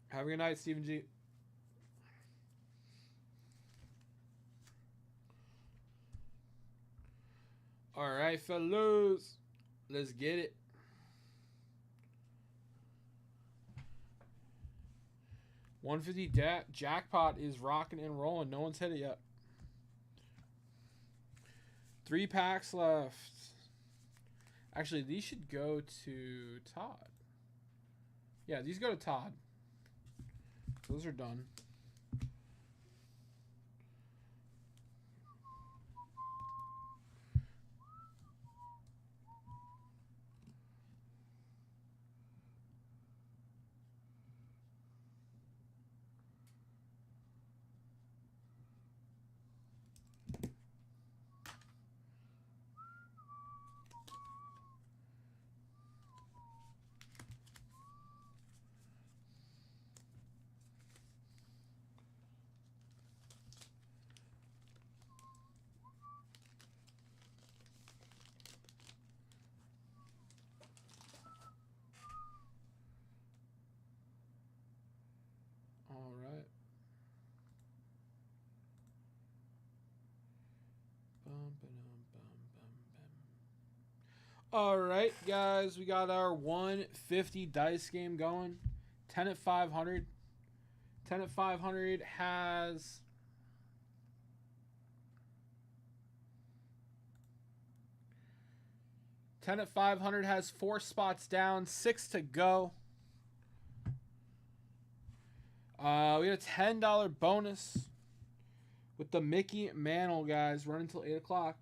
Have a good night, Stephen G. All right, fellas. Let's get it. 150 jackpot is rocking and rolling. No one's hit it yet. 3 packs left. Actually, these should go to Todd. Yeah, these go to Todd. Those are done. All right. All right, guys, we got our 150 dice game going. 10 at 500. 10 at 500 has 10 at 500 has 4 spots down, 6 to go. We got a $10 bonus with the Mickey Mantle, guys. Run until 8 o'clock.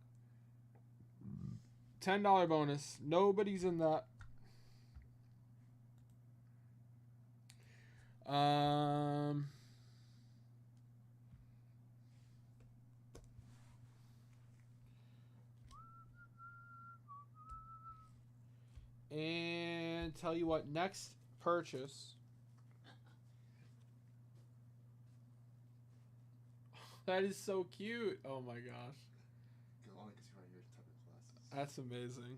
$10 bonus. Nobody's in that. And tell you what, next purchase. That is so cute. Oh my gosh. Only because you wear your type of glasses. That's amazing.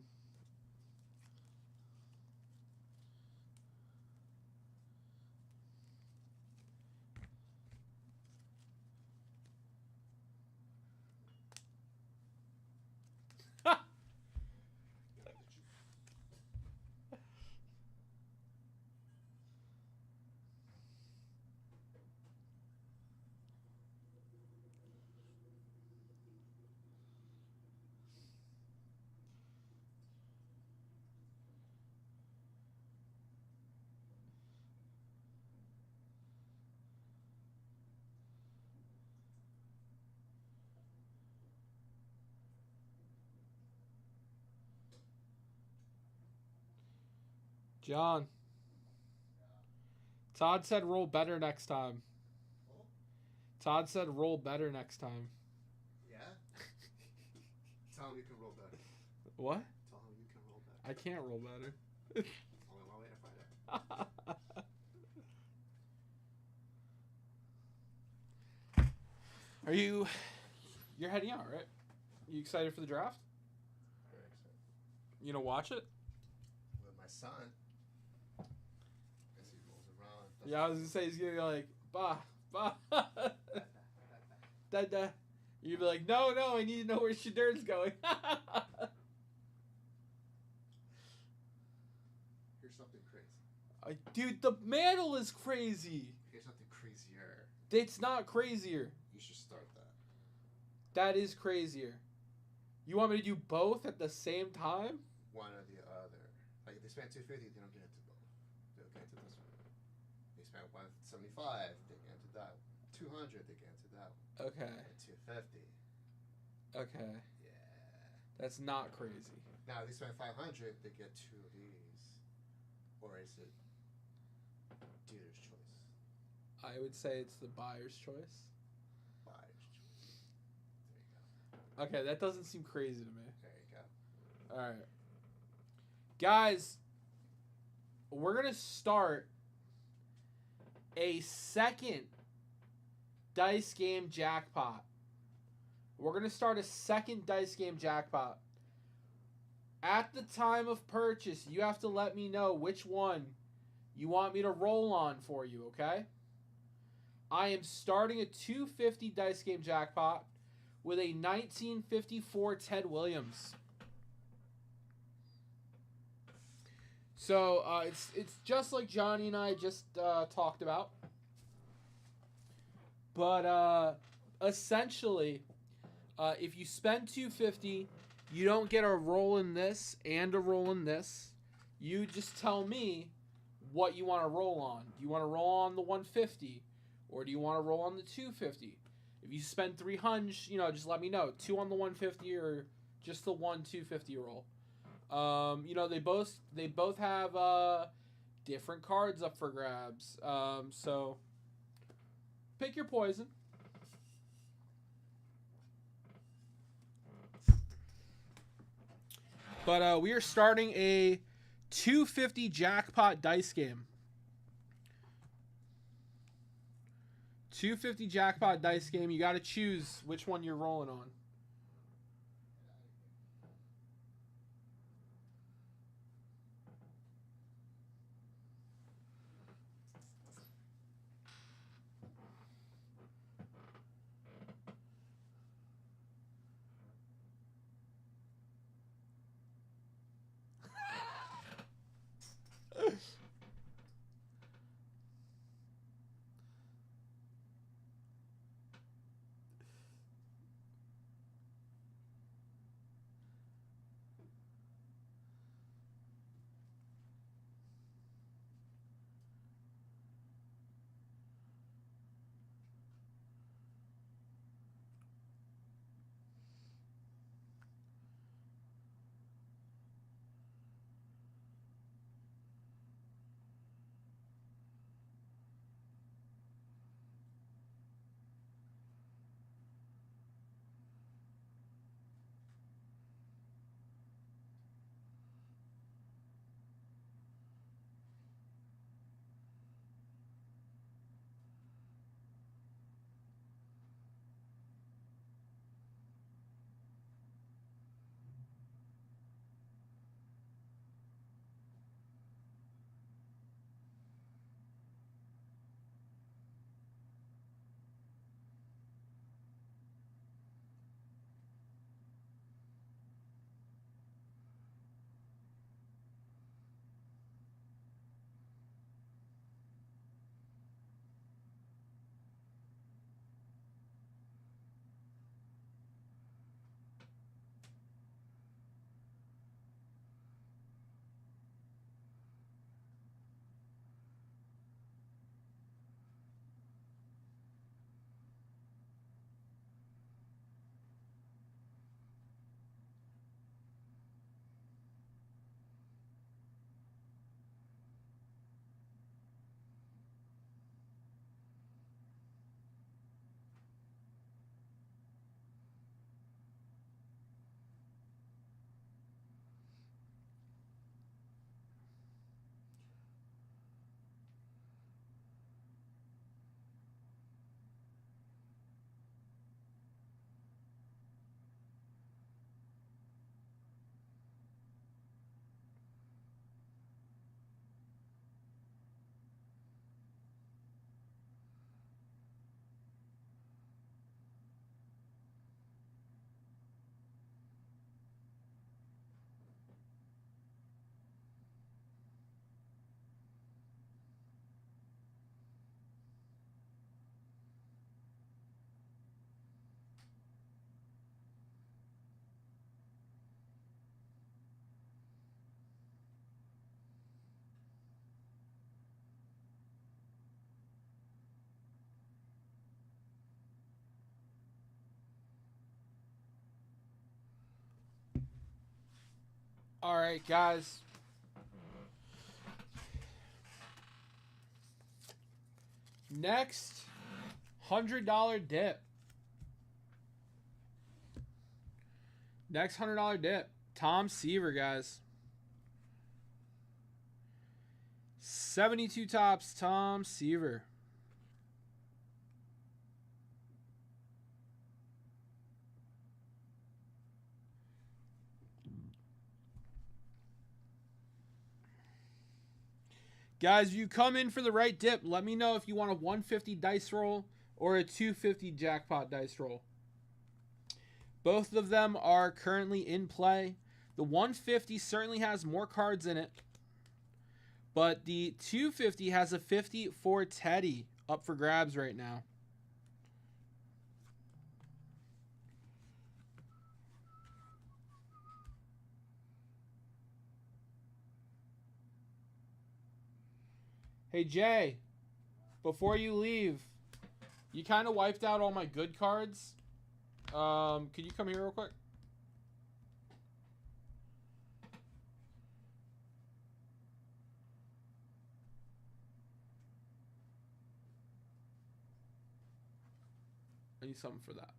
John. Todd said roll better next time. Oh? Todd said roll better next time. Yeah? Tell him you can roll better. What? Tell him you can roll better. I can't roll better. Only one way to find out. Are you... You're heading out, right? You excited for the draft? Very excited. You gonna watch it? With my son. As he rolls around. Yeah, I was gonna say he's gonna be like, bah, bah. Da. You'd be like, no, I need to know where Shadur's going. Here's something crazy. Dude, the mantle is crazy. Here's something crazier. It's not crazier. You should start that. That is crazier. You want me to do both at the same time? One or the other. Like, if they spend $250, they don't get into both. They'll get into this one. They spend $175, they get into that one. $200, they get into that one. Okay. And $250. Okay. Yeah. That's not crazy. Now, if they spend $500, they get 2 of these. Or is it dealer's choice? I would say it's the buyer's choice. Buyer's choice. There you go. Okay, that doesn't seem crazy to me. There you go. All right. Guys, we're going to start a second dice game jackpot. We're going to start a second dice game jackpot. At the time of purchase, you have to let me know which one you want me to roll on for you, okay? I am starting a 250 dice game jackpot with a 1954 Ted Williams. So it's just like Johnny and I just talked about. But essentially, if you spend $250, you don't get a roll in this and a roll in this. You just tell me what you want to roll on. Do you want to roll on the 150, or do you want to roll on the 250? If you spend 300, just let me know. 2 on the 150 or just the 250 roll. They both have different cards up for grabs. So pick your poison. But we are starting a 250 jackpot dice game. 250 jackpot dice game. You got to choose which one you're rolling on. All right, guys. Next, $100 dip. Next $100 dip. Tom Seaver, guys. 72 tops, Tom Seaver. Guys, if you come in for the right dip, let me know if you want a 150 dice roll or a 250 jackpot dice roll. Both of them are currently in play. The 150 certainly has more cards in it, but the 250 has a 50 for Teddy up for grabs right now. Hey, Jay, before you leave, you kind of wiped out all my good cards. Could you come here real quick? I need something for that.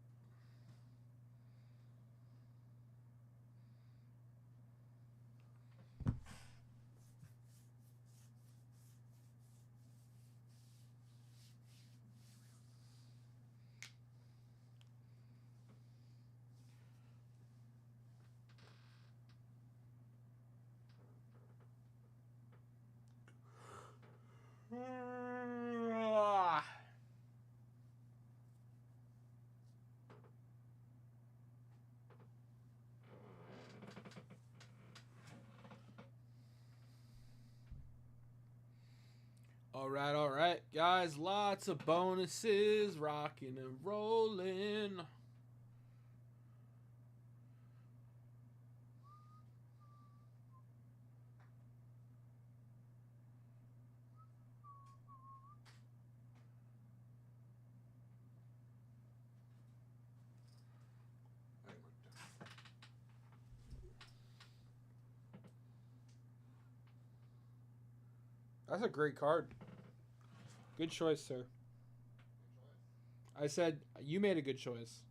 All right, guys. Lots of bonuses, rocking and rolling. That's a great card. Good choice, sir. I said you made a good choice.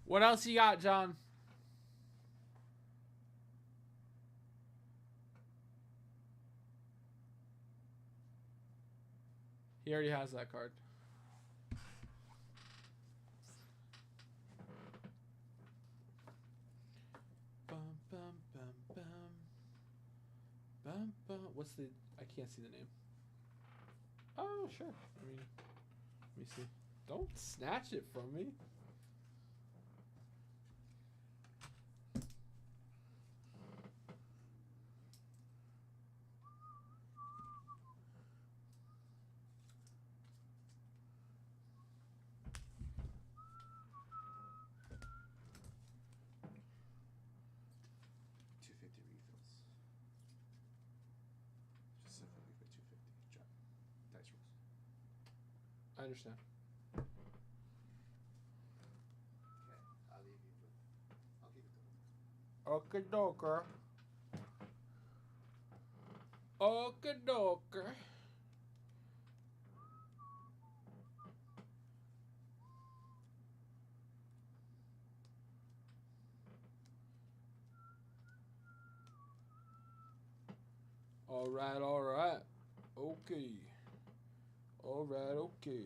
What else you got, John? He already has that card. Bum, bum, bum, bum. Bum, bum. What's the... I can't see the name. Oh, sure. I mean, let me see. Don't snatch it from me. I understand. Okay, I'll leave you with. I'll give it to him. Okie doker. Okie doker. Alright, alright. Okay. Alright, okay.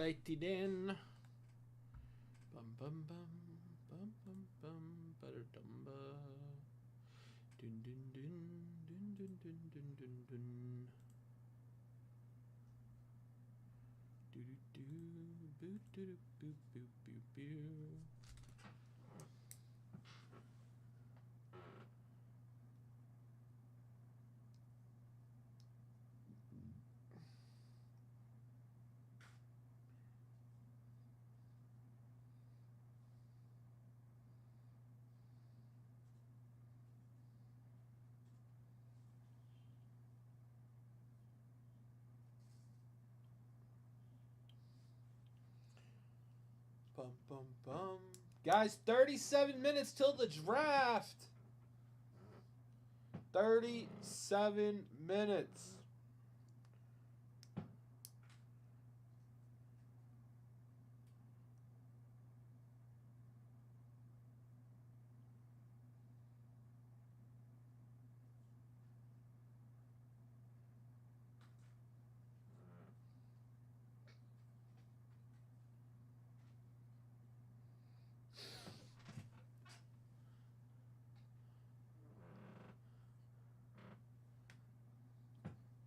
Alrighty then. Bum bum bum bum bum bum ba-da-dum-ba. Dun dun dun dun dun dun dun dun dun. Do do do boo do boo boo boo boo. Bum bum bum. Guys, 37 minutes till the draft. 37 minutes.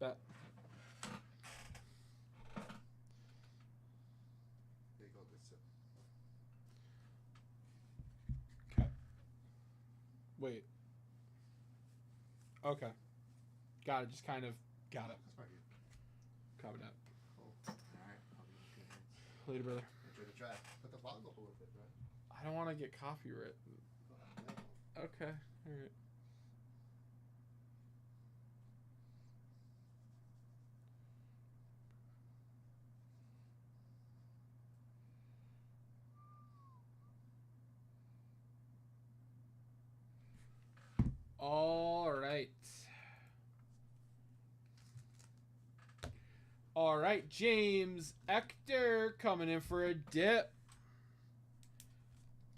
Bet. There you go, good sir. Okay. Wait. Okay. Got it. Just kind of got it. That's right. Copy that. Cool. Alright, I'll be in good hands. Later, brother. Enjoy the draft. Put the volume up a little bit, bro. I don't want to get copyright. No. Okay. All right. All right. All right, James Ector coming in for a dip.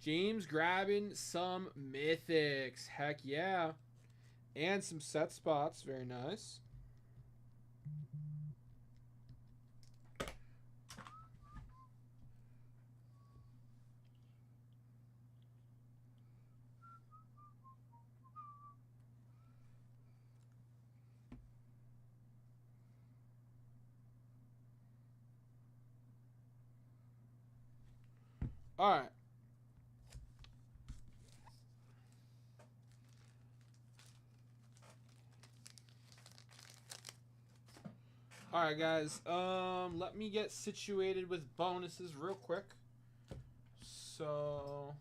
James grabbing some mythics. Heck yeah. And some set spots. Very nice. All right. All right, guys. Let me get situated with bonuses real quick. So,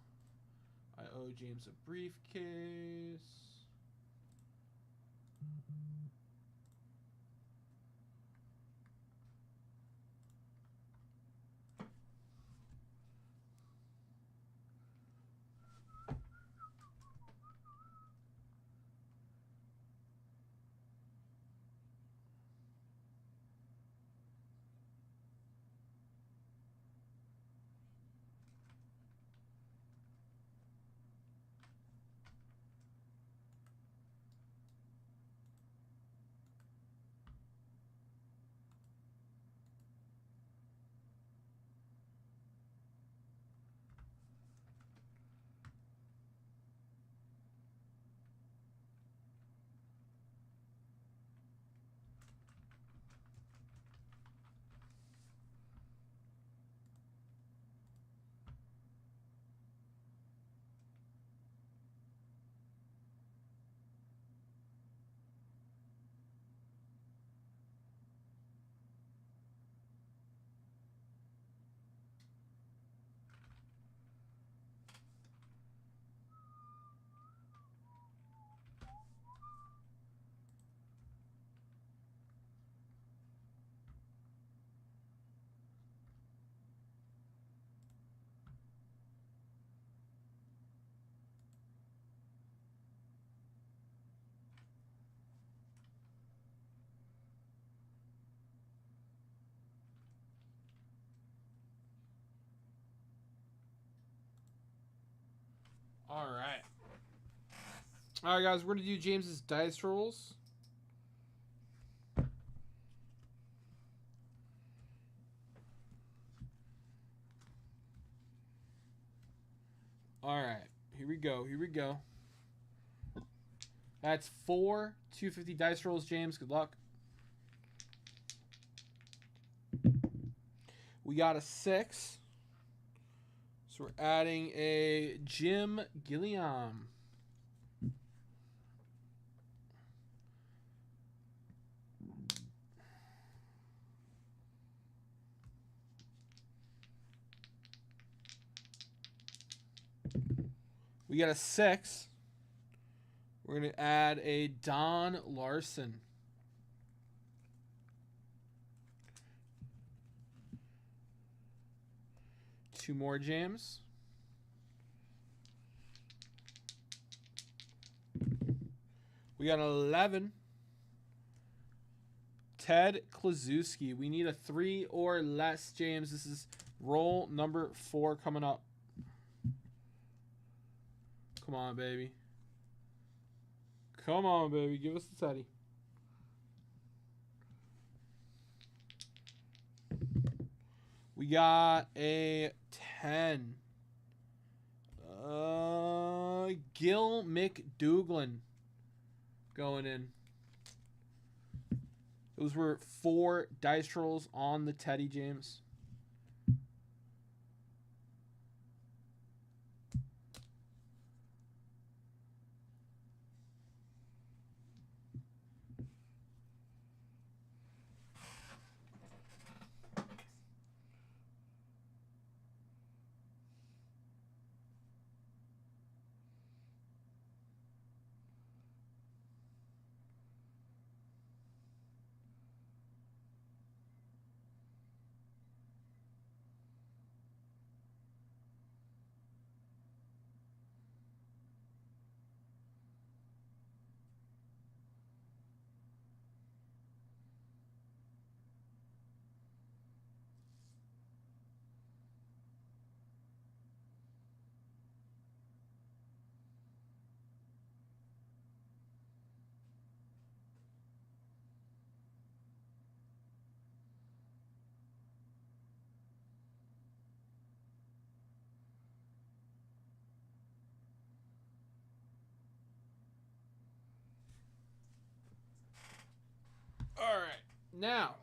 I owe James a briefcase. All right. All right, guys. We're going to do James's dice rolls. go. Here we go. That's 4 250 dice rolls, James. Good luck. We got a 6. So we're adding a Jim Gilliam. We got a 6. We're going to add a Don Larson. Two more, James. We got an 11. Ted Kluszewski. We need a 3 or less, James. This is roll number 4 coming up. Come on, baby. Come on, baby. Give us the Teddy. We got a 10. Gil McDougalin going in. Those were 4 dice rolls on the Teddy, James. All right, now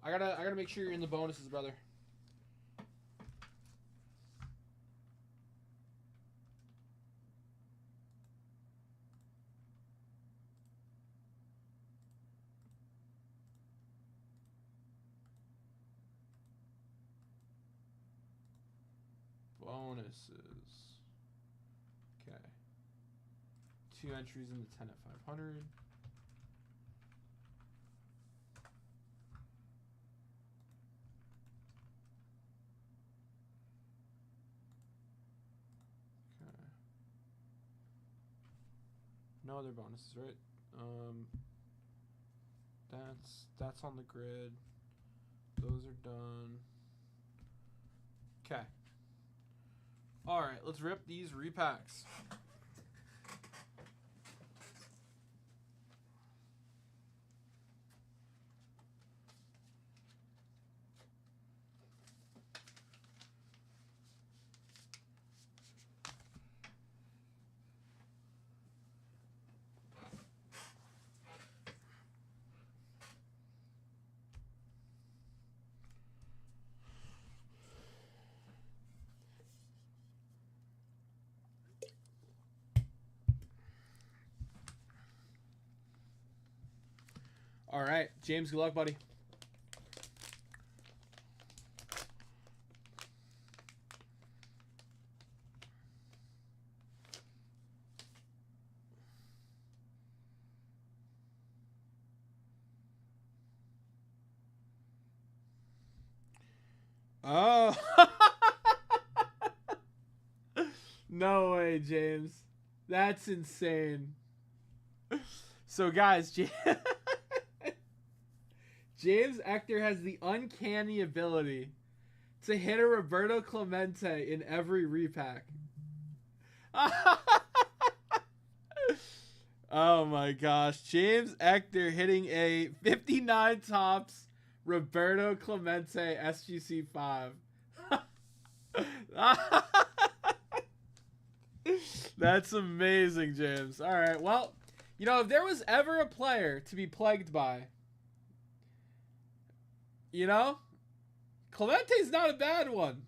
I gotta make sure you're in the bonuses, brother. Bonuses. Okay. 2 entries in the 10 at 500. No other bonuses, right? That's on the grid. Those are done. Okay. All right, let's rip these repacks. All right, James, good luck, buddy. Oh. No way, James. That's insane. So, guys, James Ector has the uncanny ability to hit a Roberto Clemente in every repack. Oh my gosh. James Ector hitting a 59 tops Roberto Clemente SGC 5. That's amazing, James. All right. Well, you know, if there was ever a player to be plagued by, you know, Clemente's not a bad one.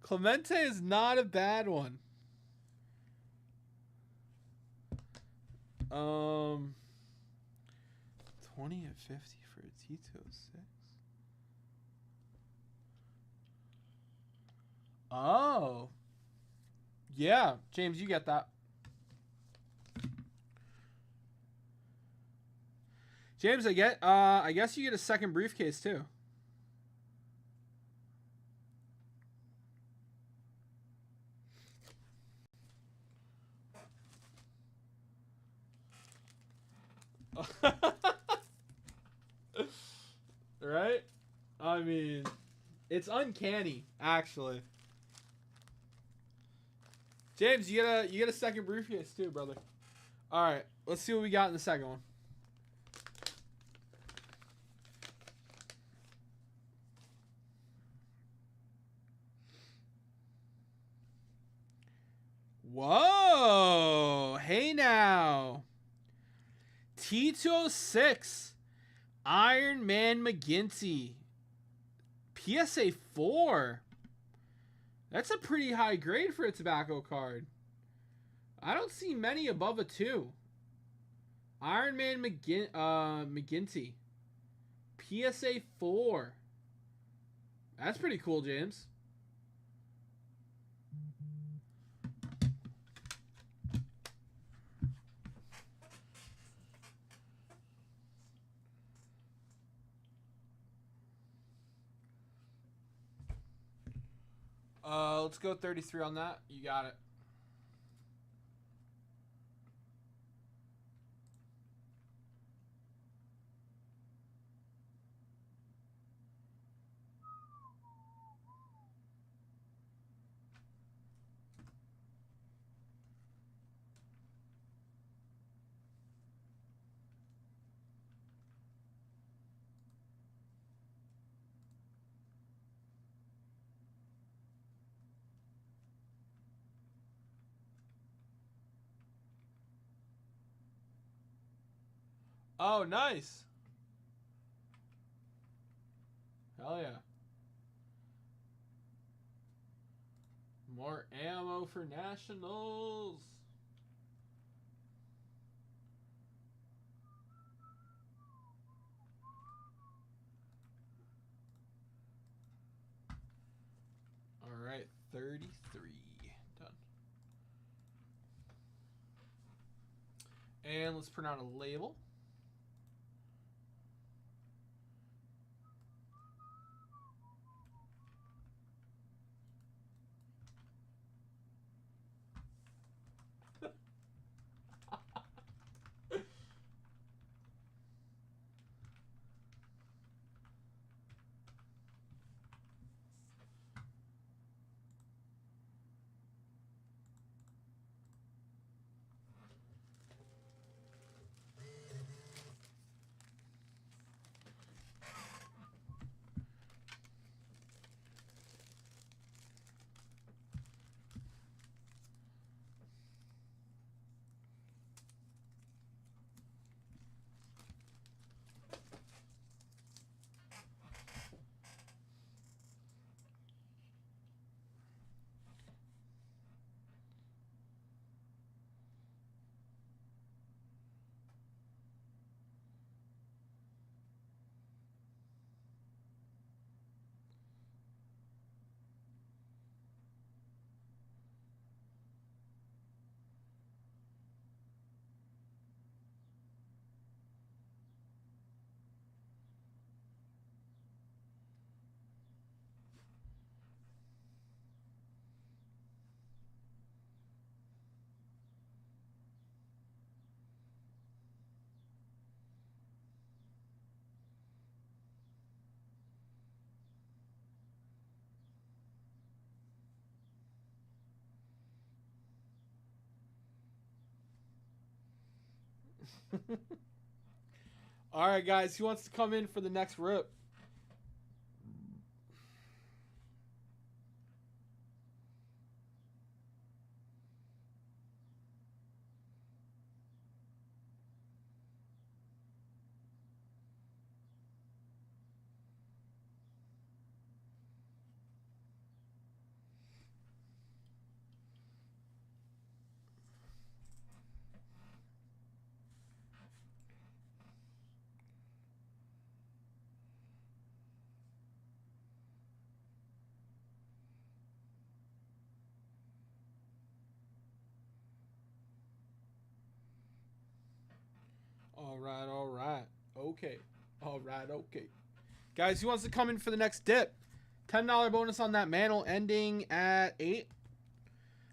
Clemente is not a bad one. 20 at 50 for a T206. Oh. Yeah, James, you get that. James, I guess you get a second briefcase too. Right? I mean, it's uncanny, actually. James, you get a second briefcase too, brother. All right, let's see what we got in the second one. Whoa! Hey now. T206. Iron Man McGinty. PSA 4. That's a pretty high grade for a tobacco card. I don't see many above a 2. Iron Man McGinty. PSA 4. That's pretty cool, James. Let's go 33 on that. You got it. Oh, nice. Hell yeah. More ammo for Nationals. All right, 33. Done. And let's print out a label. All right, guys. Who wants to come in for the next rip? All right, all right. Okay. All right, okay. Guys, who wants to come in for the next dip? $10 bonus on that mantle ending at 8.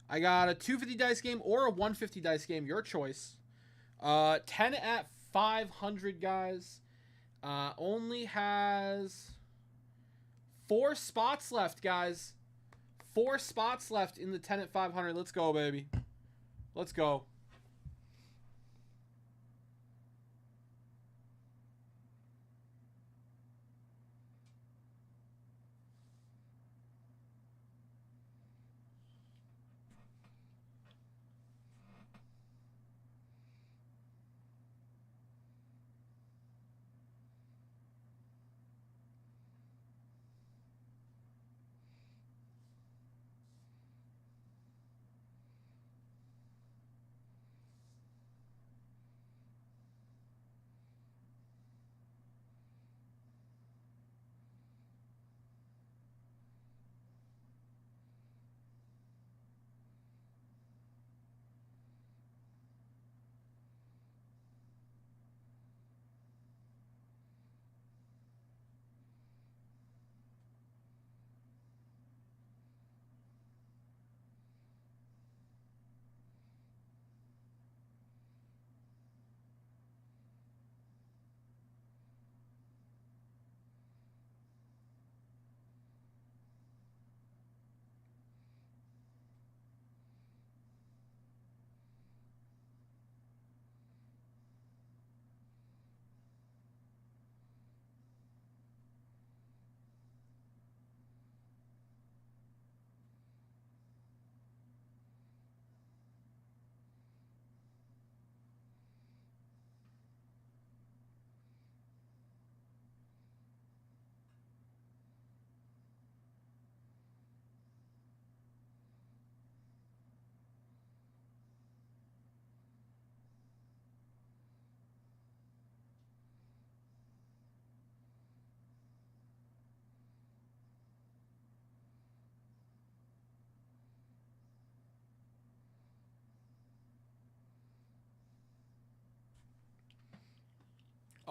I got a 250 dice game or a 150 dice game, your choice. 10 at 500, guys. Only has 4 spots left, guys. 4 spots left in the 10 at 500. Let's go, baby. Let's go.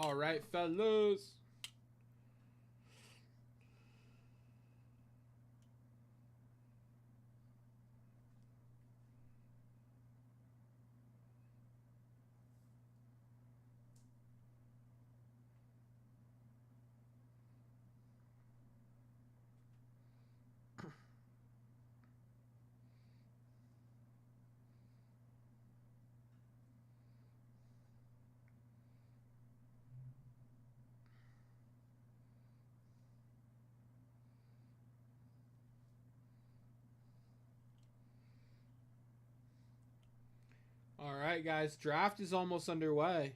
All right, fellas. All right, guys. Draft is almost underway.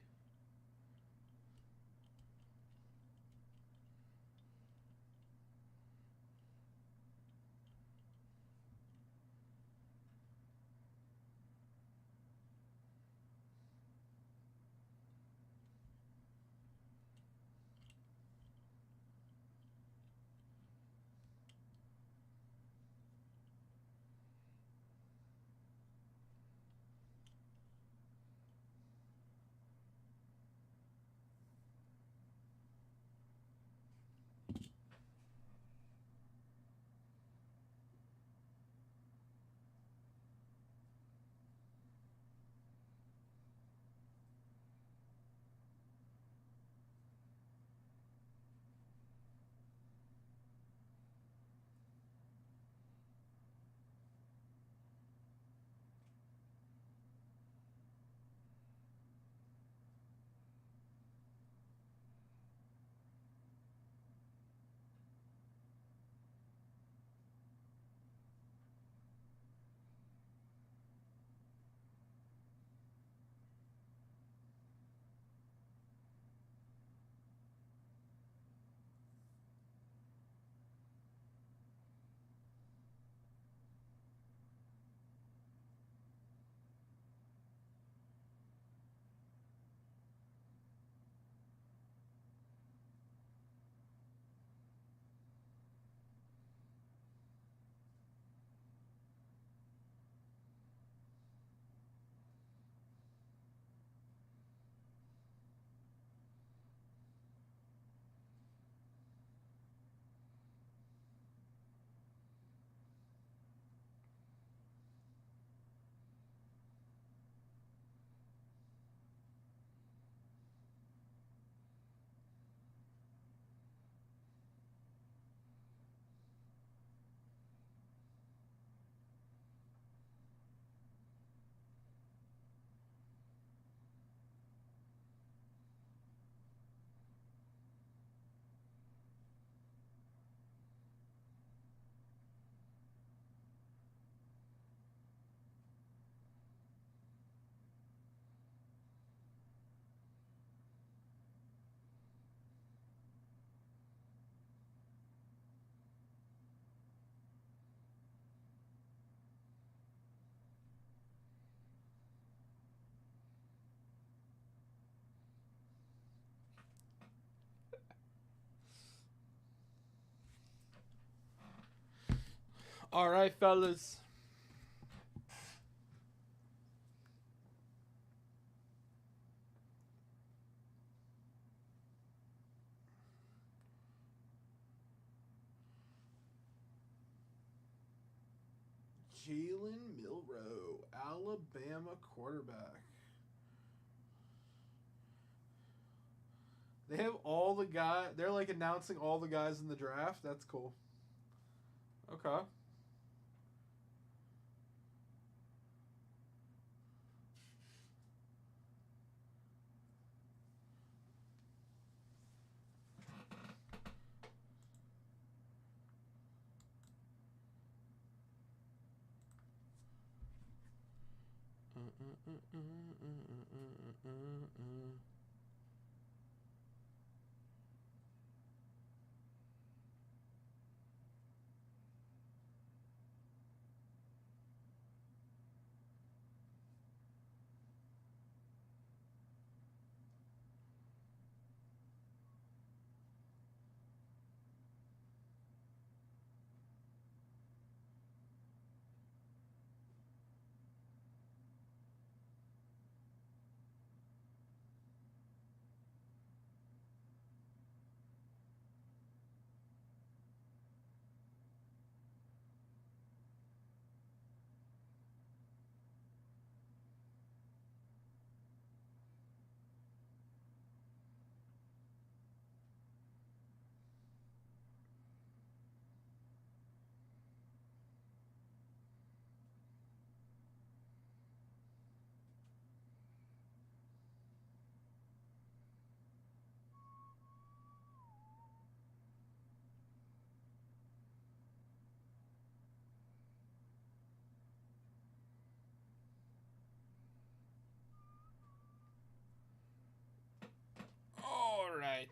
All right, fellas. Jalen Milroe, Alabama quarterback. They have all the guys. They're like announcing all the guys in the draft. That's cool. Okay. All right.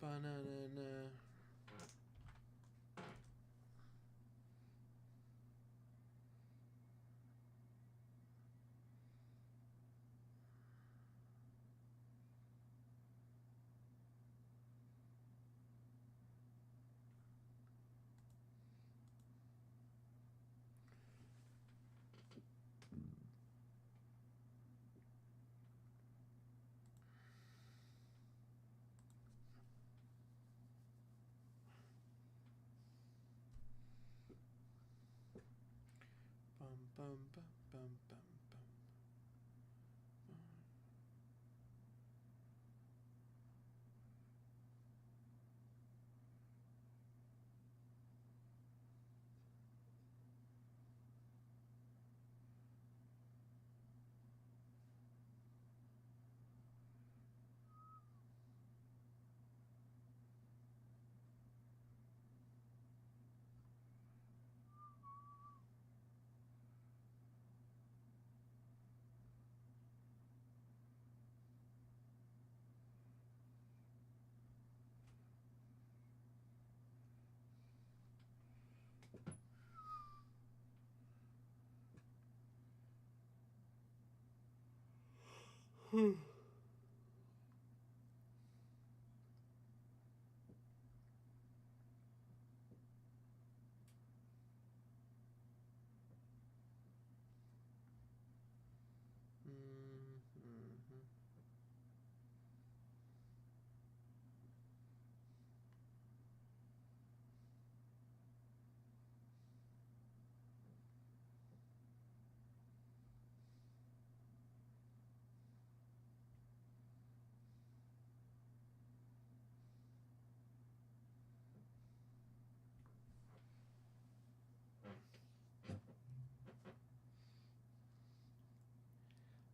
Banana. Bum bum bum bum bum bum.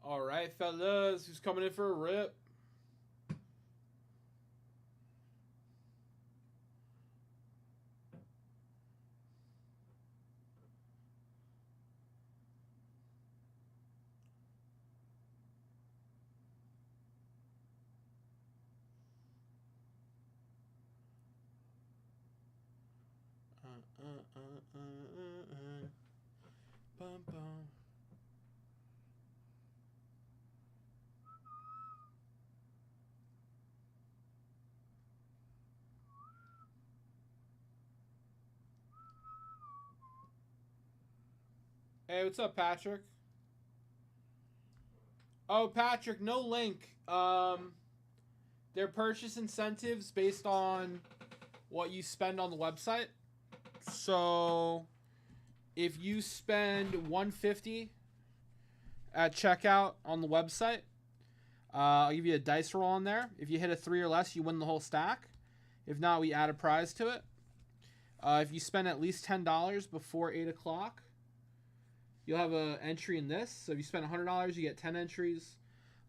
All right, fellas, who's coming in for a rip? Bum, bum. Hey, what's up, Patrick? Oh, Patrick, no link. Their purchase incentives based on what you spend on the website. So, if you spend $150 at checkout on the website, I'll give you a dice roll on there. If you hit a 3 or less, you win the whole stack. If not, we add a prize to it. If you spend at least $10 before 8 o'clock, you'll have an entry in this. So if you spend $100, you get 10 entries.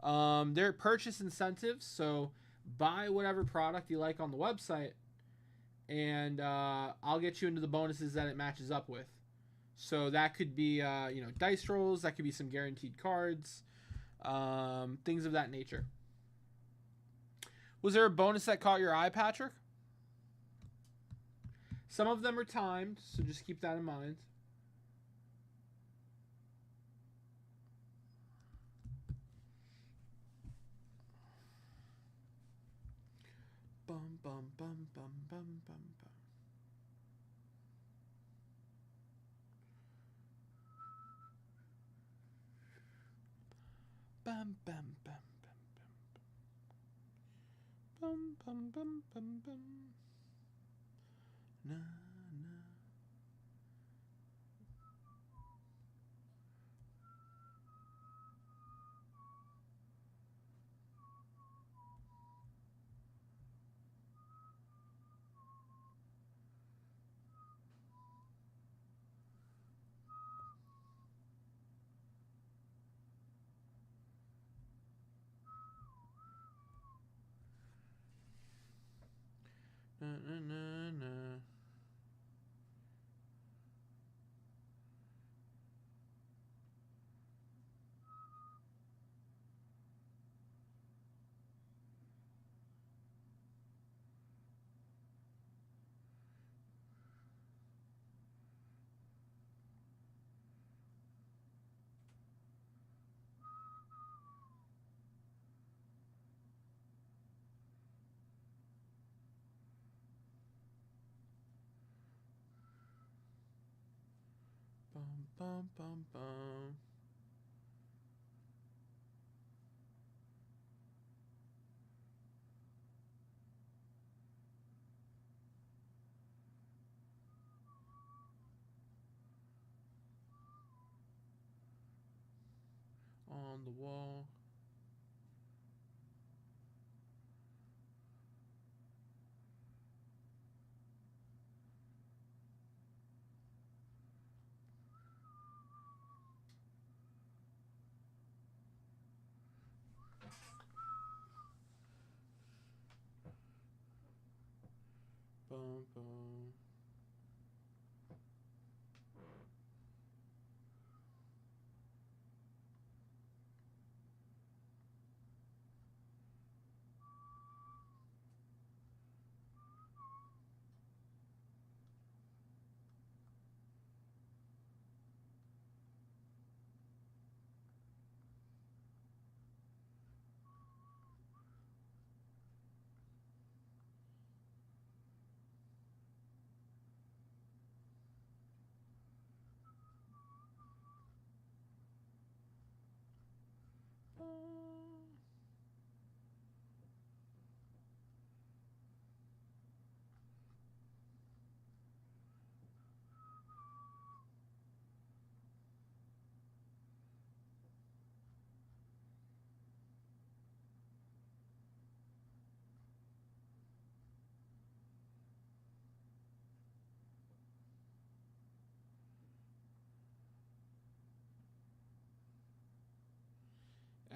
They're purchase incentives, so buy whatever product you like on the website, and I'll get you into the bonuses that it matches up with. So that could be, dice rolls. That could be some guaranteed cards, things of that nature. Was there a bonus that caught your eye, Patrick? Some of them are timed, so just keep that in mind. Bum, bum, bum, bum, bum, bum, bum. Bum, bum, bum, bum, bum, bum, bum, bum, bum. Na, na. Na, na, na, na. Bum, bum, bum, bum. On the wall. Bum, bum.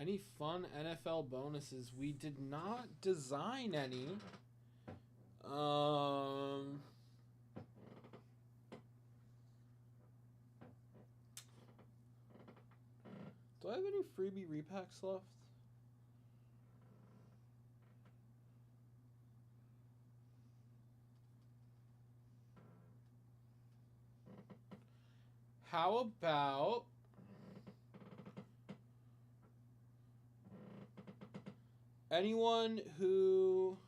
Any fun NFL bonuses? We did not design any. Do I have any freebie repacks left? How about anyone who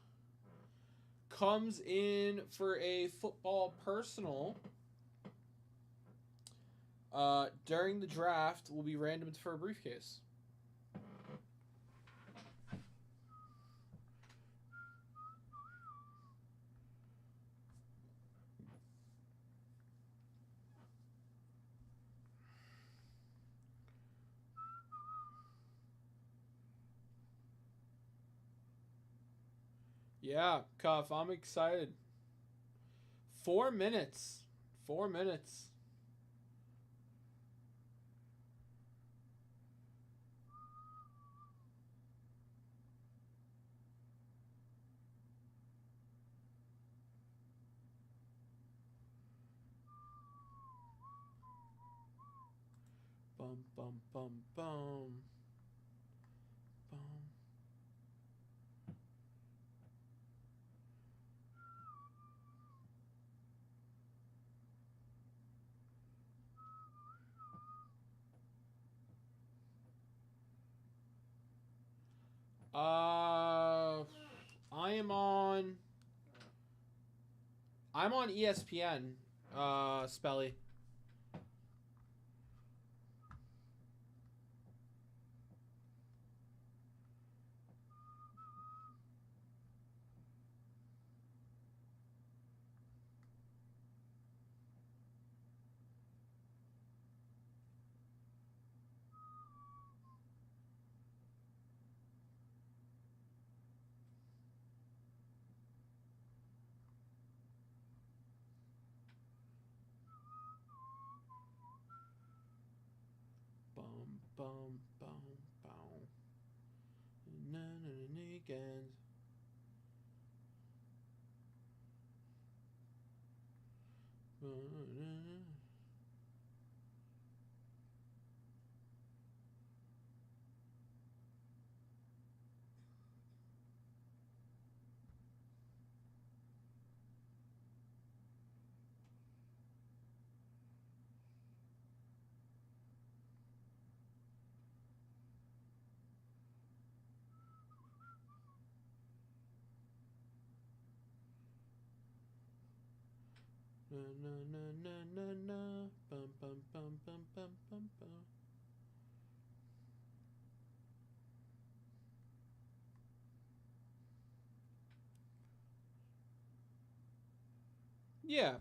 comes in for a football personal during the draft will be randomed for a briefcase. Yeah, Cuff, I'm excited. 4 minutes. 4 minutes. Bum, bum, bum, bum. Bum. I'm on ESPN, Spelly. Bum, bum, bum, bum. Weekends. Na na na na na na. Bum bum bum bum bum bum bum. Yeah.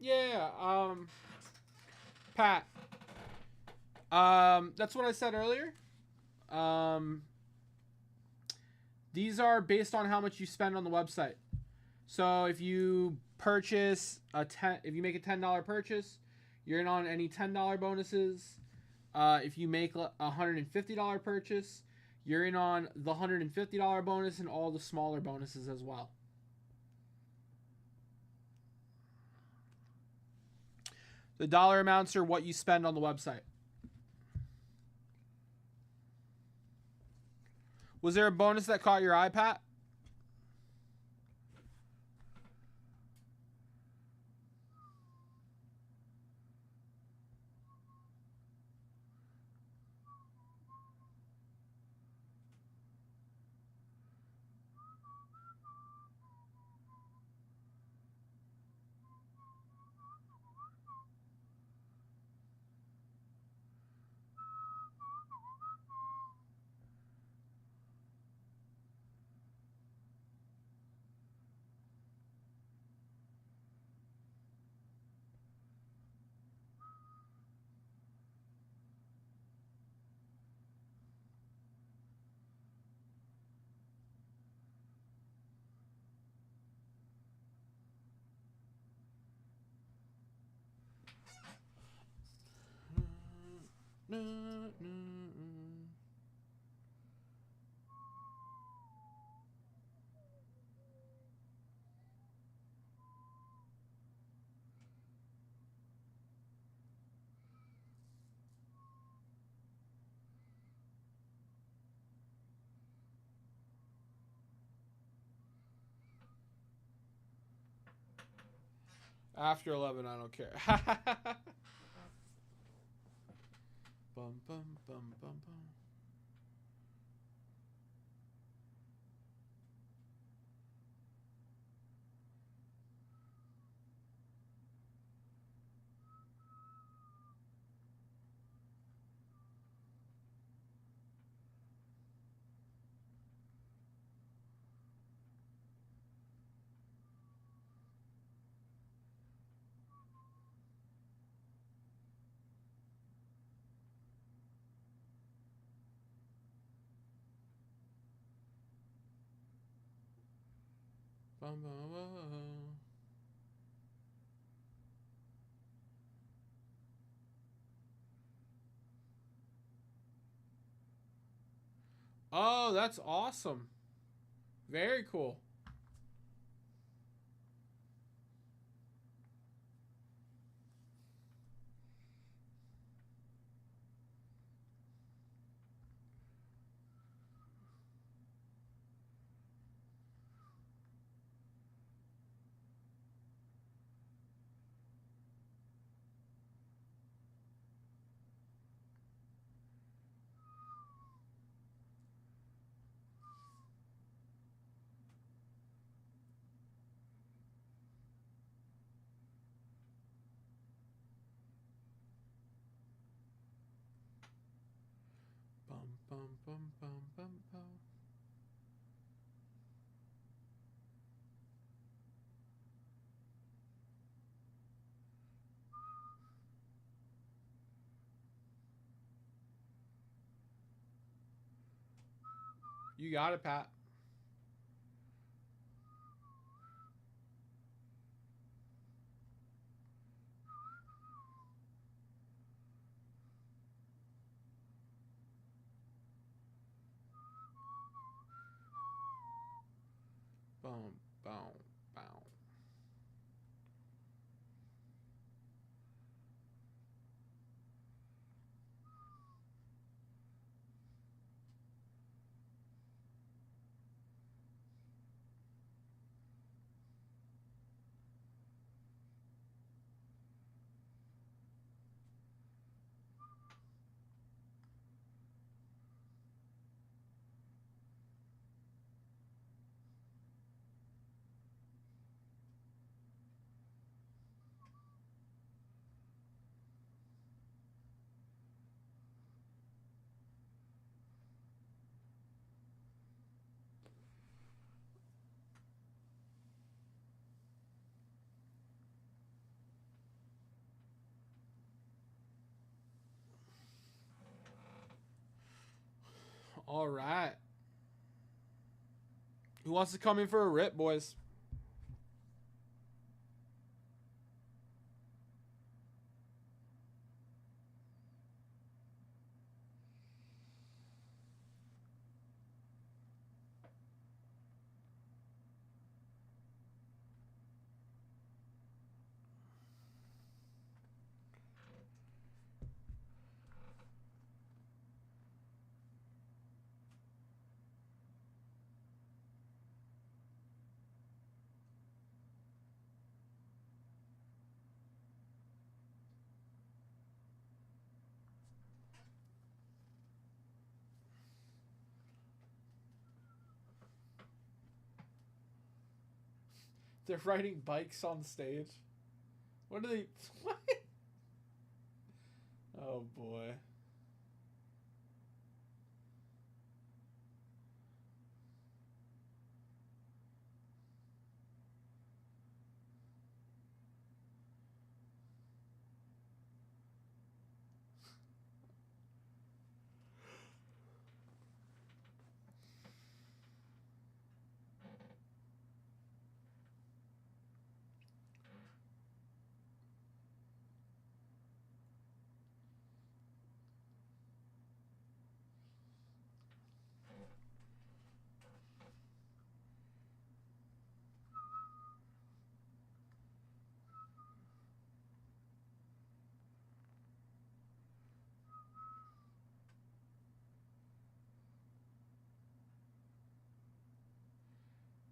Yeah, Pat. That's what I said earlier. These are based on how much you spend on the website. So if you purchase if you make a $10 purchase, you're in on any $10 bonuses. If you make a $150 purchase, you're in on the $150 bonus and all the smaller bonuses as well. The dollar amounts are what you spend on the website. Was there a bonus that caught your eye, Pat? After 11, I don't care. Bum, bum, bum, bum, bum. Bum, bum, bum. Oh, that's awesome. Very cool. Bum, bum, bum, bum, bum, bum. You got it, Pat. Boom, boom, boom. All right. Who wants to come in for a rip, boys? They're riding bikes on stage. What are they? What? Oh boy.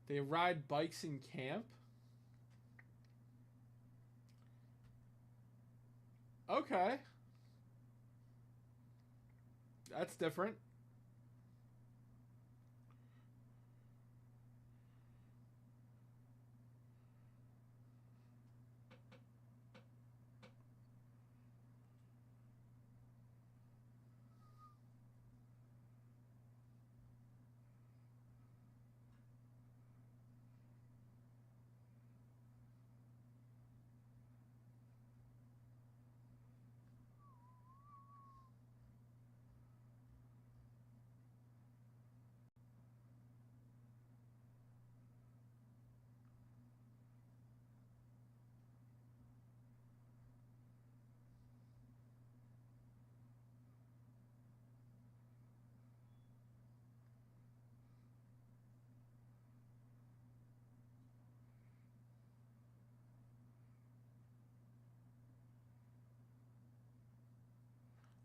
They ride bikes in camp? Okay. That's different.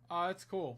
That's cool.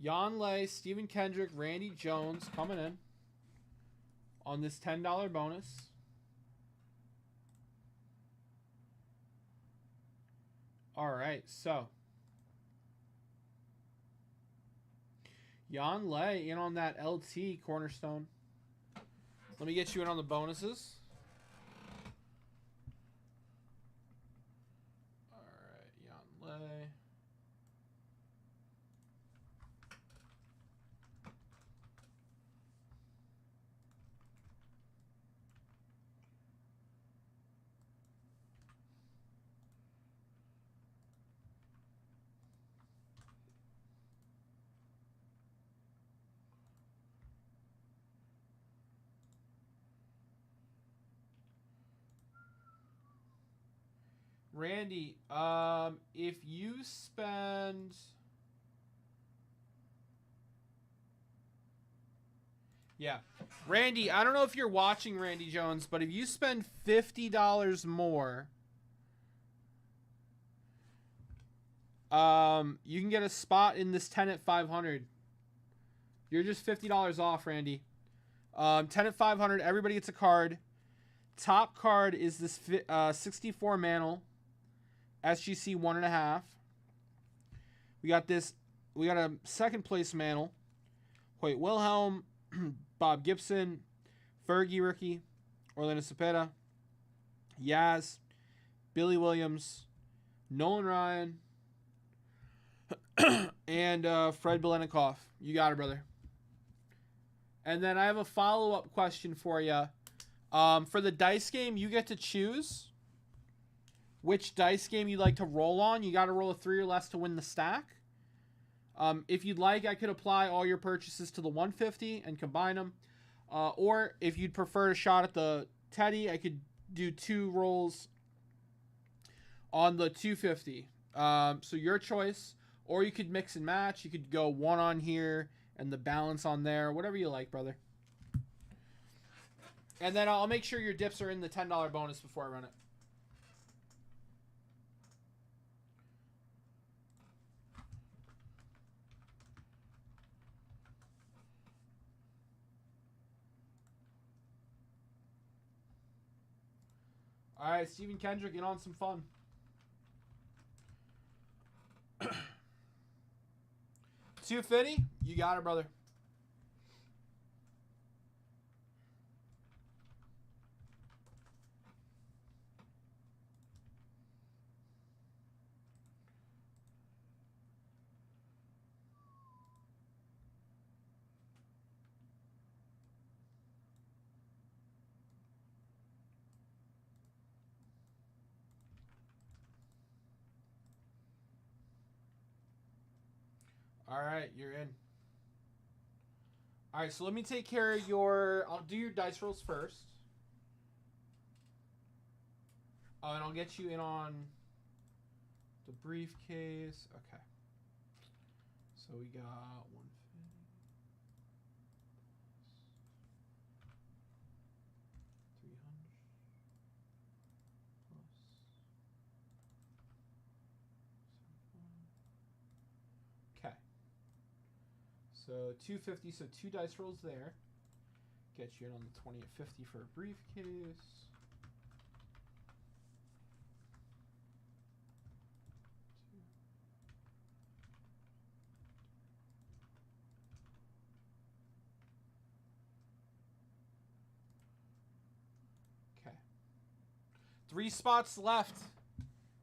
Jan Lay, Stephen Kendrick, Randy Jones coming in on this $10 bonus. All right, so Jan Lay in on that LT cornerstone. Let me get you in on the bonuses. All right, Jan Lay. Randy, if you spend... Yeah. Randy, I don't know if you're watching, Randy Jones, but if you spend $50 more, you can get a spot in this 10 at 500. You're just $50 off, Randy. 10 at 500, everybody gets a card. Top card is this 64 Mantle. SGC 1.5. We got a second place Mantle. Hoyt Wilhelm, Bob Gibson, Fergie rookie, Orlando Cepeda, Yaz, Billy Williams, Nolan Ryan, and Fred Belenikoff. You got it, brother. And then I have a follow-up question for you. For the dice game, you get to choose which dice game you'd like to roll on. You got to roll a 3 or less to win the stack. If you'd like, I could apply all your purchases to the 150 and combine them. Or if you'd prefer a shot at the Teddy, I could do 2 rolls on the 250. So your choice. Or you could mix and match. You could go 1 on here and the balance on there. Whatever you like, brother. And then I'll make sure your dips are in the $10 bonus before I run it. All right, Stephen Kendrick, get on some fun. $250, you got it, brother. All right, you're in. All right, so let me take care of your... I'll do your dice rolls first. Oh, and I'll get you in on the briefcase. Okay. So we got 150. Plus 300 plus 7. Okay. So 250, so 2 dice rolls there. Get you in on the 20 at 50 for a briefcase. Okay. 3 spots left.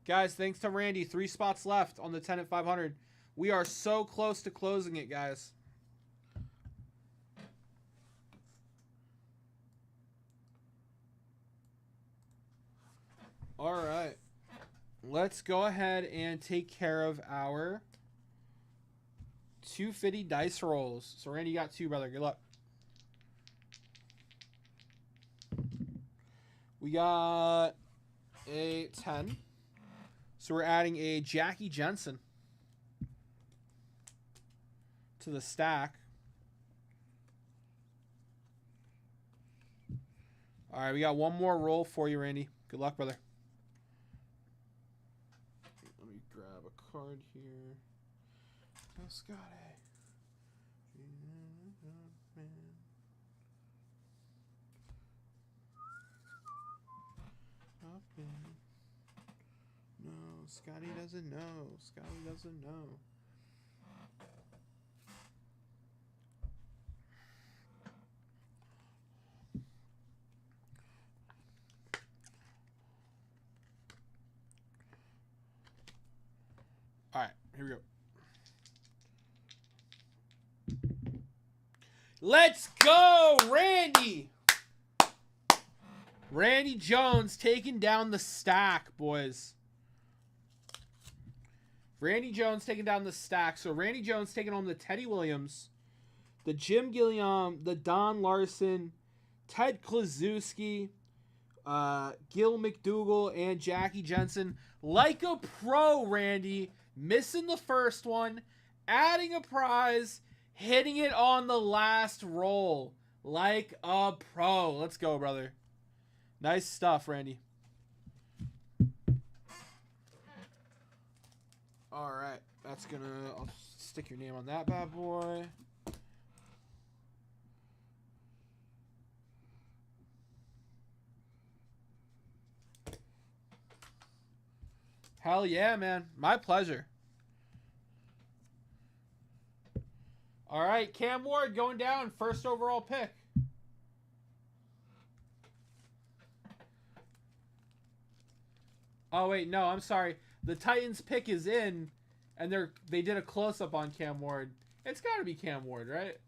Guys, thanks to Randy, 3 spots left on the 10 at 500. We are so close to closing it, guys. All right. Let's go ahead and take care of our 250 dice rolls. So, Randy, you got 2, brother. Good luck. We got a 10. So, we're adding a Jackie Jensen to the stack. All right, we got one more roll for you, Randy. Good luck, brother. Let me grab a card here. Oh, Scotty. No, Scotty doesn't know. Scotty doesn't know. All right, here we go. Let's go, Randy! Randy Jones taking down the stack, boys. Randy Jones taking down the stack. So Randy Jones taking on the Teddy Williams, the Jim Gilliam, the Don Larson, Ted Kluszewski, Gil McDougall, and Jackie Jensen. Like a pro, Randy. Missing the first one. Adding a prize. Hitting it on the last roll. Like a pro. Let's go, brother. Nice stuff, Randy. All right. That's gonna... I'll stick your name on that bad boy. Hell yeah, man. My pleasure. All right, Cam Ward going down, first overall pick. Oh wait, no, I'm sorry. The Titans pick is in, and they did a close up on Cam Ward. It's got to be Cam Ward, right?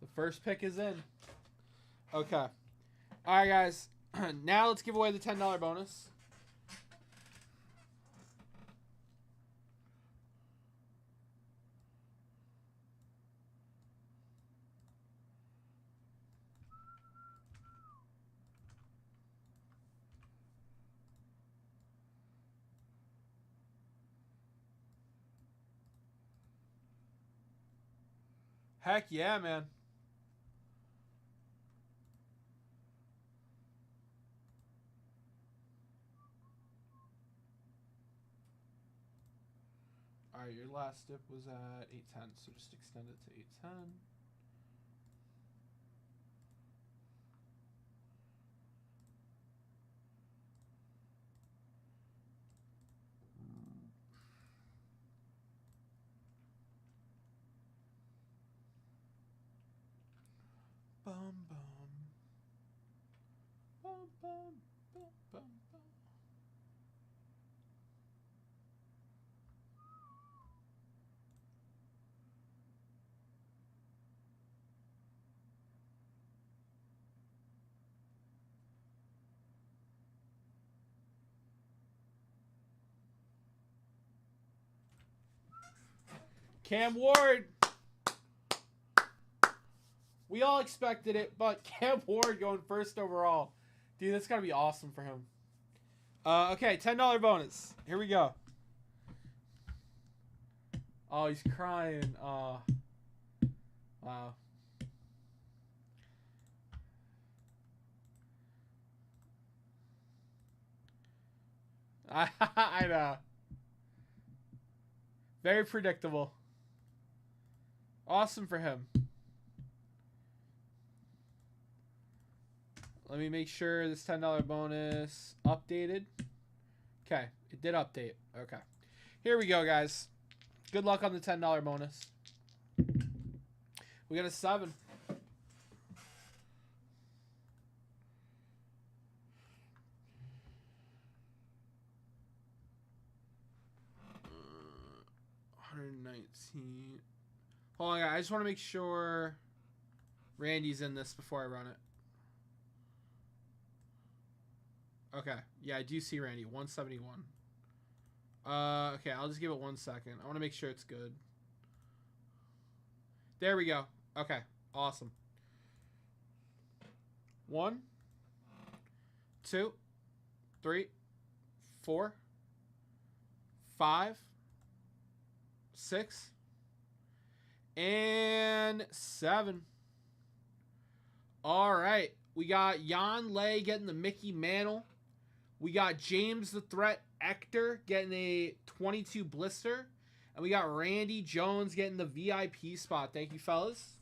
The first pick is in. Okay. All right, guys. Now let's give away the $10 bonus. Heck yeah, man. All right, your last dip was at 810, so just extend it to 810. Bum bum. Bum bum bum bum bum. Cam Ward. We all expected it, but Cam Ward going first overall. Dude, that's got to be awesome for him. Okay, $10 bonus. Here we go. Oh, he's crying. Wow. I know. Very predictable. Awesome for him. Let me make sure this $10 bonus updated. Okay, it did update. Okay. Here we go, guys. Good luck on the $10 bonus. We got a 7. $119. Hold on, guys. I just want to make sure Randy's in this before I run it. Okay. Yeah, I do see Randy. 171. Okay, I'll just give it 1 second. I want to make sure it's good. There we go. Okay, awesome. 1, 2, 3, 4, 5, 6, and 7. All right. We got Jan Lay getting the Mickey Mantle. We got James the Threat Ector getting a 22 blister. And we got Randy Jones getting the VIP spot. Thank you, fellas.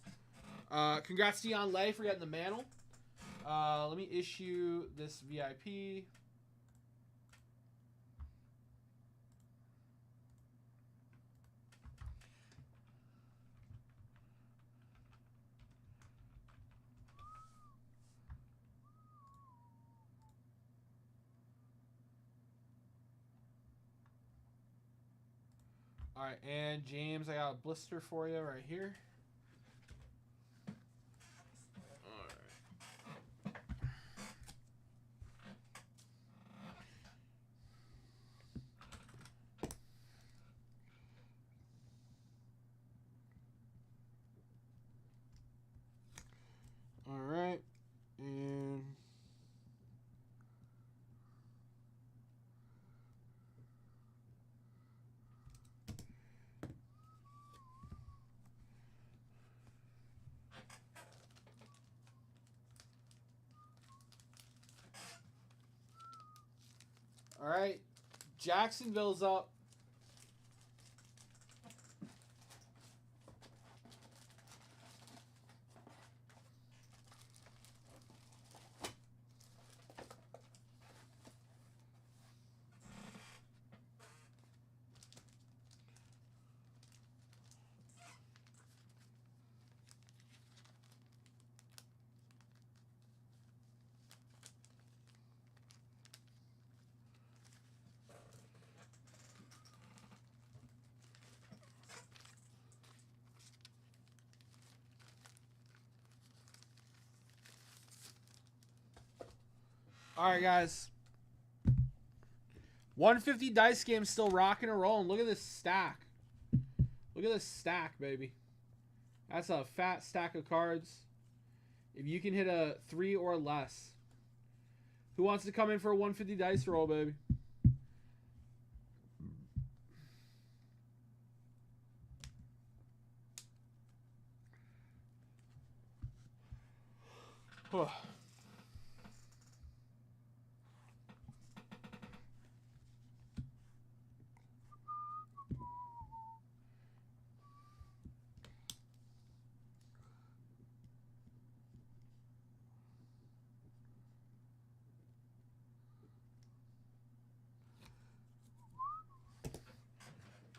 Congrats to Jan Lay for getting the mantle. Let me issue this VIP. All right, and James, I got a blister for you right here. All right, and all right, Jacksonville's up. All right, guys. 150 dice game still rocking and rolling. Look at this stack. Look at this stack, baby. That's a fat stack of cards. If you can hit a 3 or less. Who wants to come in for a 150 dice roll, baby?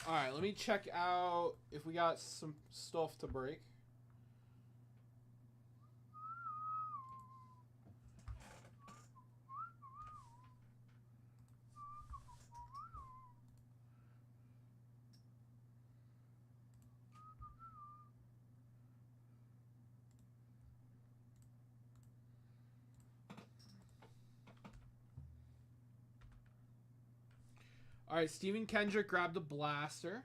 All right, let me check out if we got some stuff to break. All right, Steven Kendrick grabbed a blaster.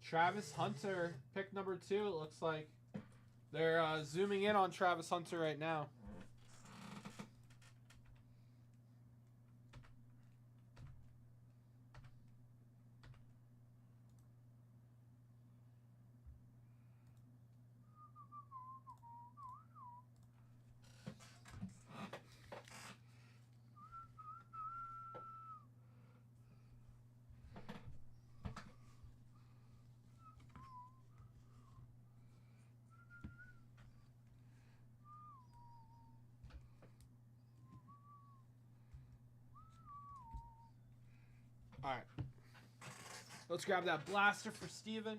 Travis Hunter, pick number 2, it looks like. They're zooming in on Travis Hunter right now. All right. Let's grab that blaster for Steven.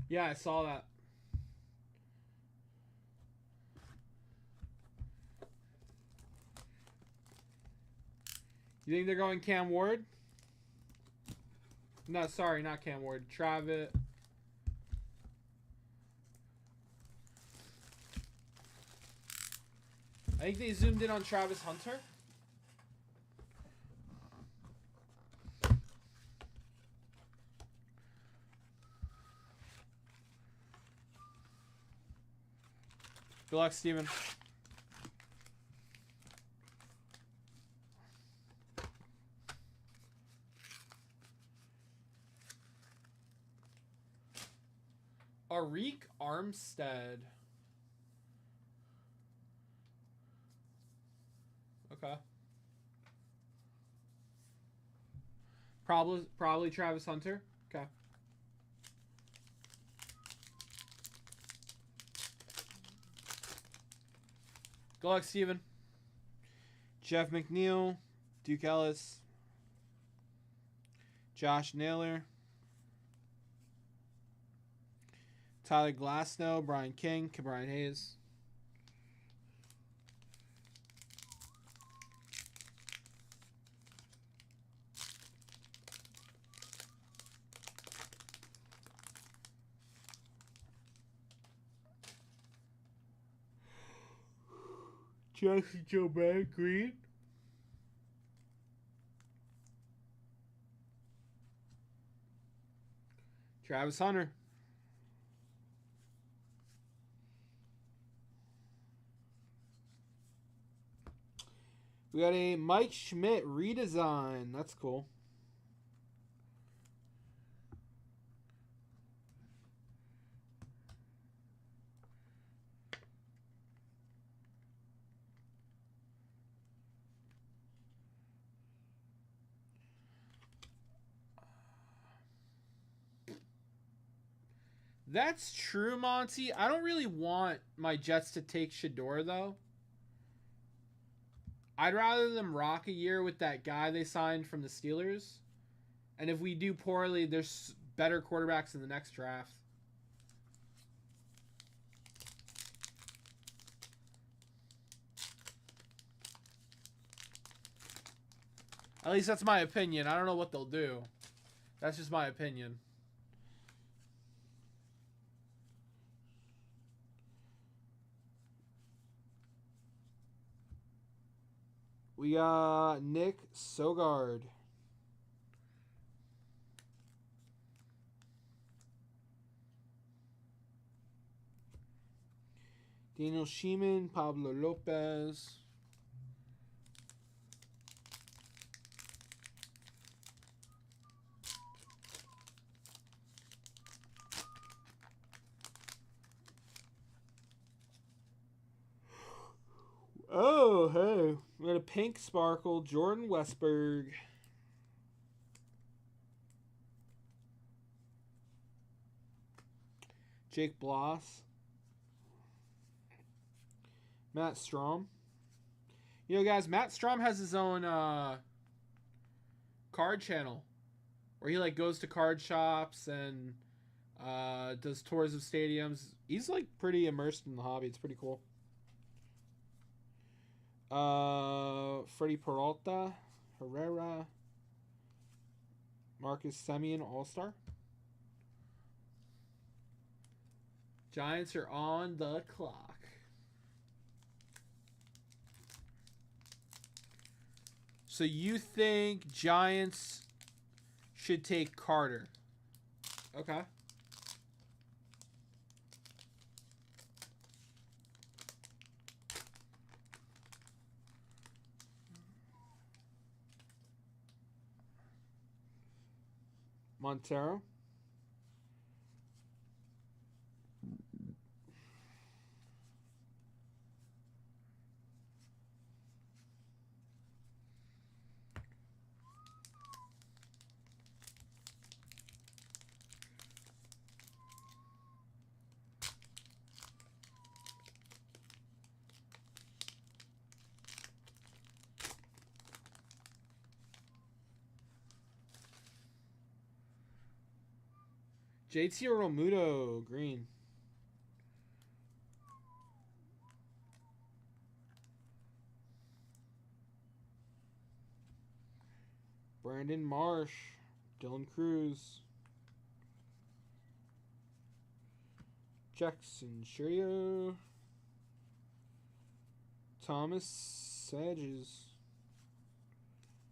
Yeah, I saw that. You think they're going Cam Ward? No, sorry, not Cam Ward. Travis. I think they zoomed in on Travis Hunter. Good luck, Steven. Arik Armstead. Okay. Probably Travis Hunter. Okay. Good luck, Steven. Jeff McNeil, Duke Ellis, Josh Naylor, Tyler Glasnow, Brian King, Brian Hayes. Jesse Joe Brad Green. Travis Hunter. We got a Mike Schmidt redesign. That's cool. That's true, Monty. I don't really want my Jets to take Shador, though. I'd rather them rock a year with that guy they signed from the Steelers. And if we do poorly, there's better quarterbacks in the next draft. At least that's my opinion. I don't know what they'll do. That's just my opinion. We got Nick Sogard. Daniel Sheeman, Pablo Lopez. Oh, hey. We got a pink sparkle, Jordan Westberg. Jake Bloss. Matt Strom. You know, guys, Matt Strom has his own card channel where he like goes to card shops and does tours of stadiums. He's like pretty immersed in the hobby. It's pretty cool. Freddie Peralta, Herrera, Marcus Semien, All-Star. Giants are on the clock. So you think Giants should take Carter? Okay. Montero. JT Romuto, green. Brandon Marsh, Dylan Cruz, Jackson Churio, Thomas Sedges,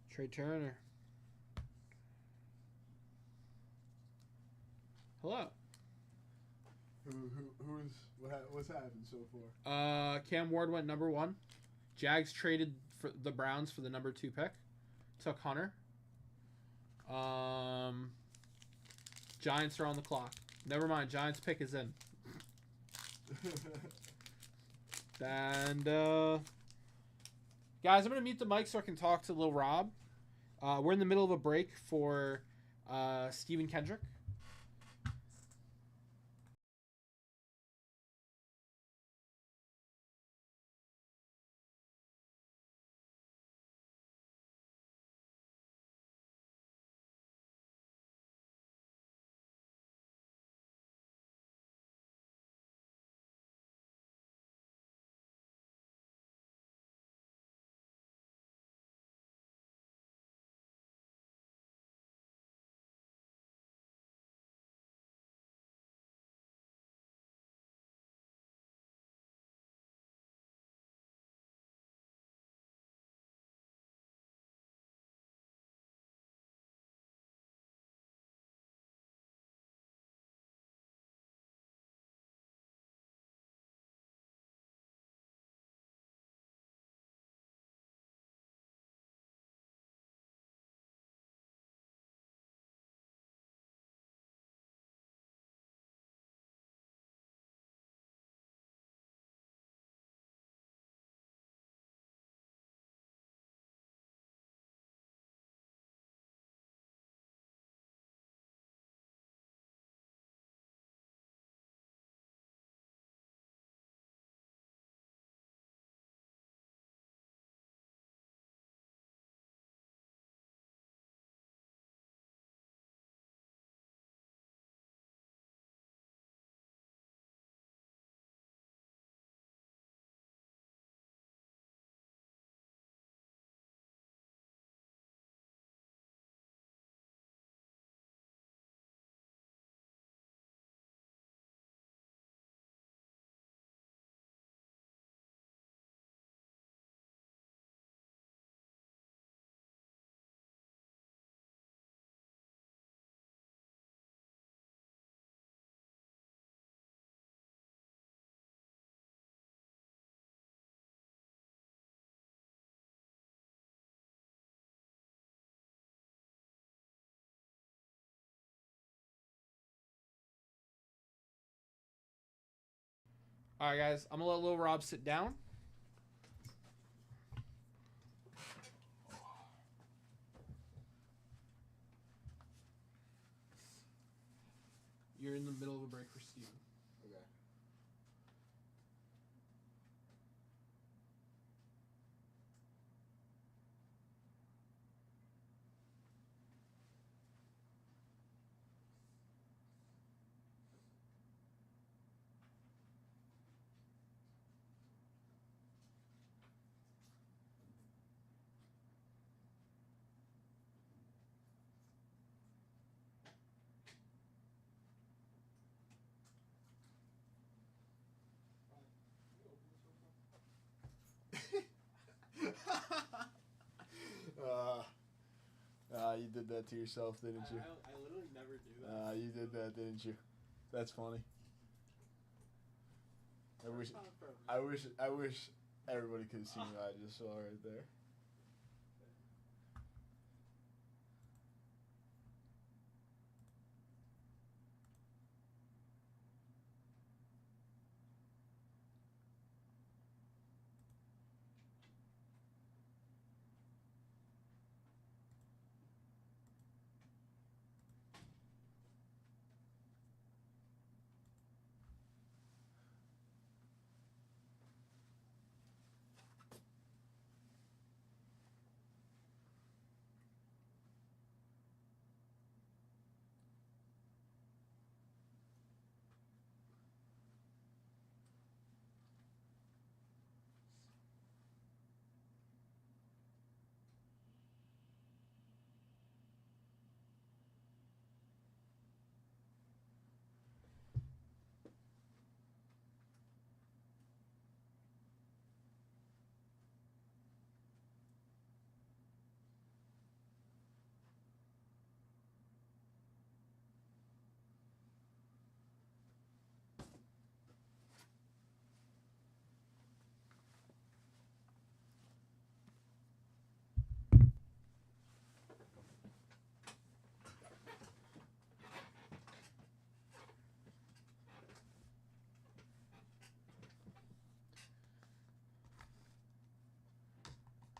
Trey Turner. Hello. What's happened so far? Cam Ward went number 1. Jags traded for the Browns for the number 2 pick. Took Hunter. Giants are on the clock. Never mind. Giants pick is in. And guys, I'm gonna mute the mic so I can talk to Lil Rob. We're in the middle of a break for Stephen Kendrick. All right, guys. I'm gonna let Lil Rob sit down. You're in the middle of a break for Steven. Okay. You did that to yourself, didn't you? I literally never do that. You did that, didn't you? That's funny. I wish everybody could see what I just saw right there.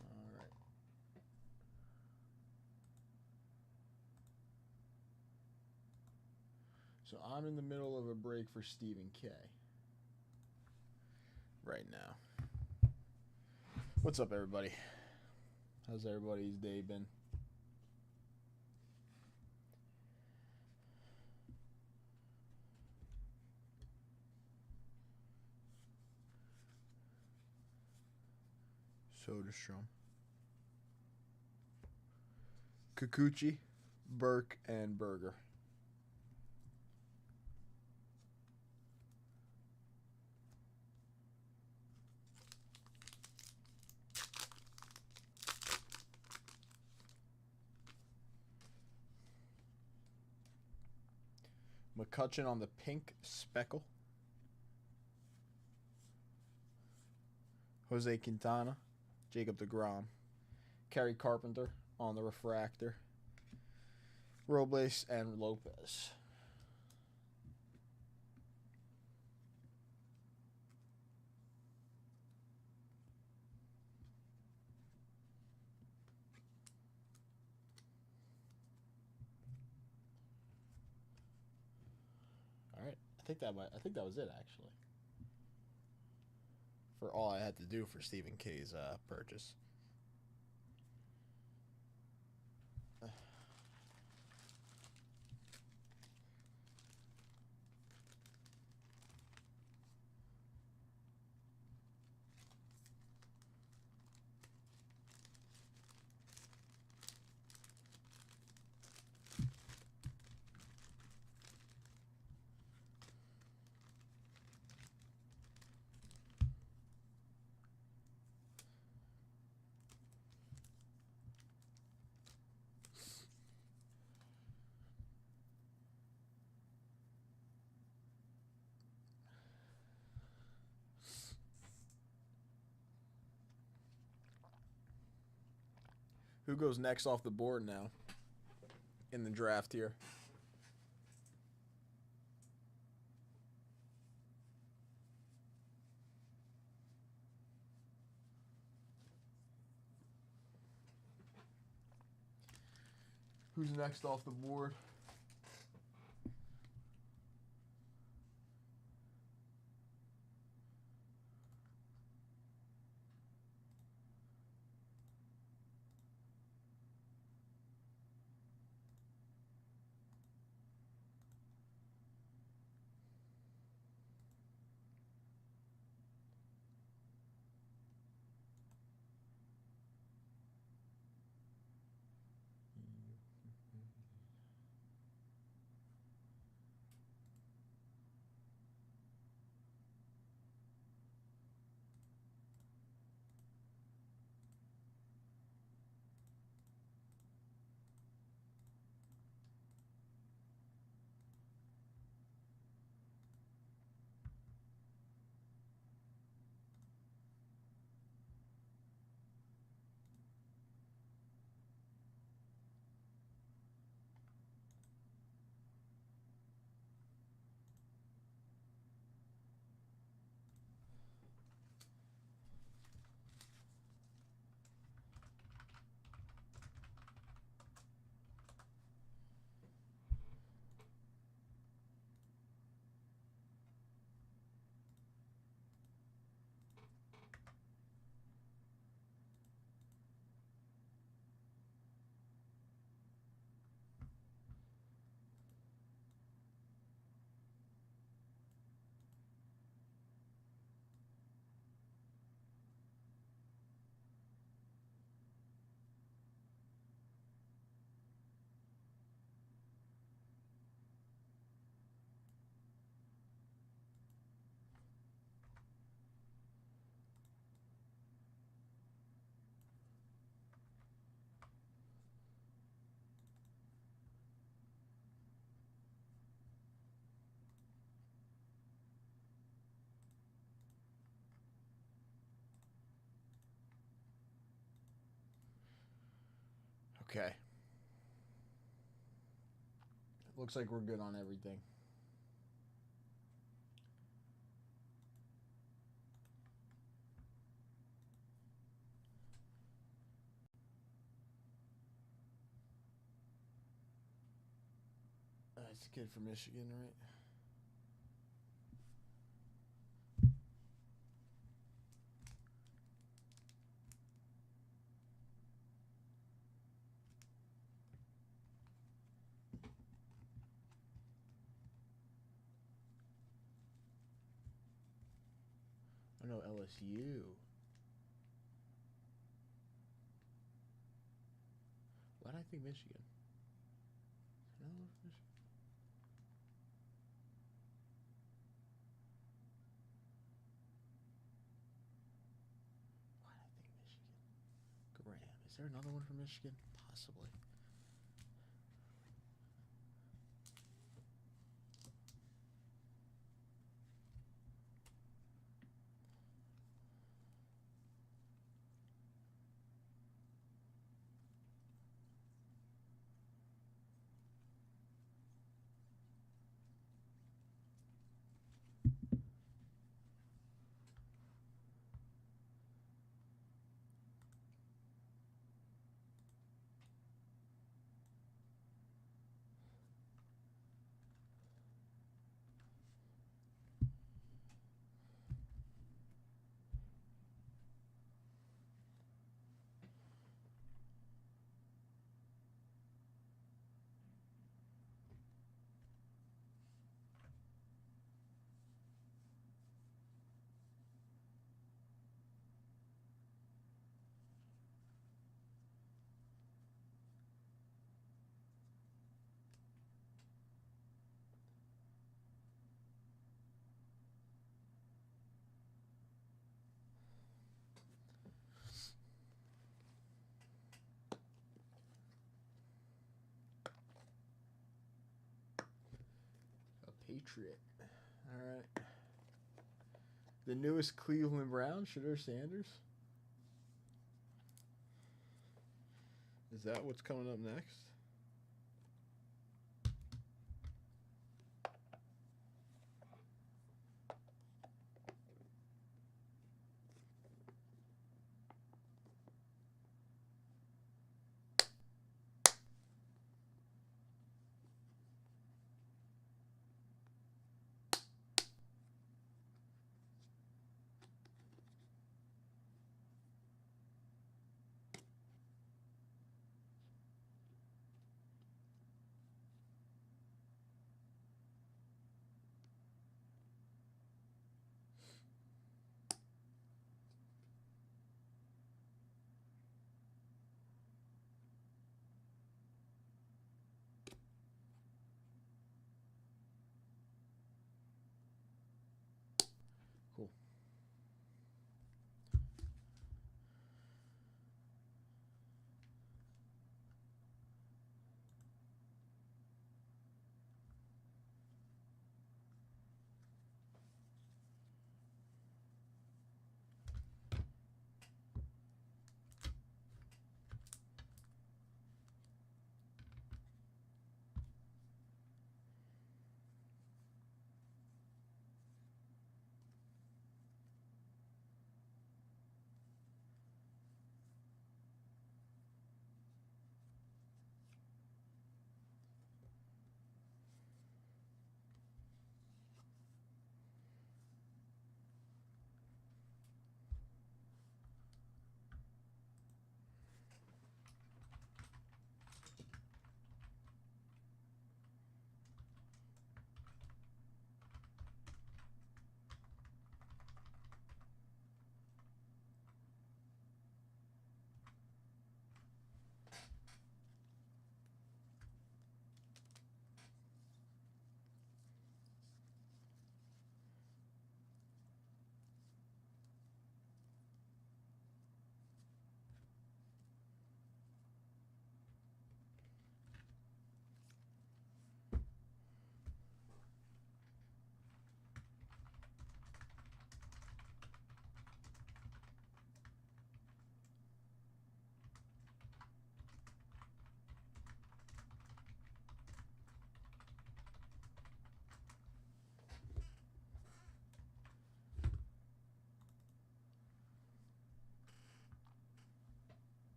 All right. So I'm in the middle of a break for Stephen K. right now. What's up, everybody? How's everybody's day been? Soderstrom, Kikuchi, Burke, and Berger. McCutcheon on the pink speckle. Jose Quintana, Jacob deGrom, Kerry Carpenter on the refractor, Robles and Lopez. All right, I think that was it actually. For all I had to do for Stephen K's purchase. Who goes next off the board now in the draft here? Who's next off the board? Okay. Looks like we're good on everything. It's a kid from Michigan, right? I know LSU. Why did I think Michigan? No, Michigan. Why did I think Michigan? Graham. Is there another one from Michigan? Possibly. Patriot. All right. The newest Cleveland Brown, Shadur Sanders. Is that what's coming up next?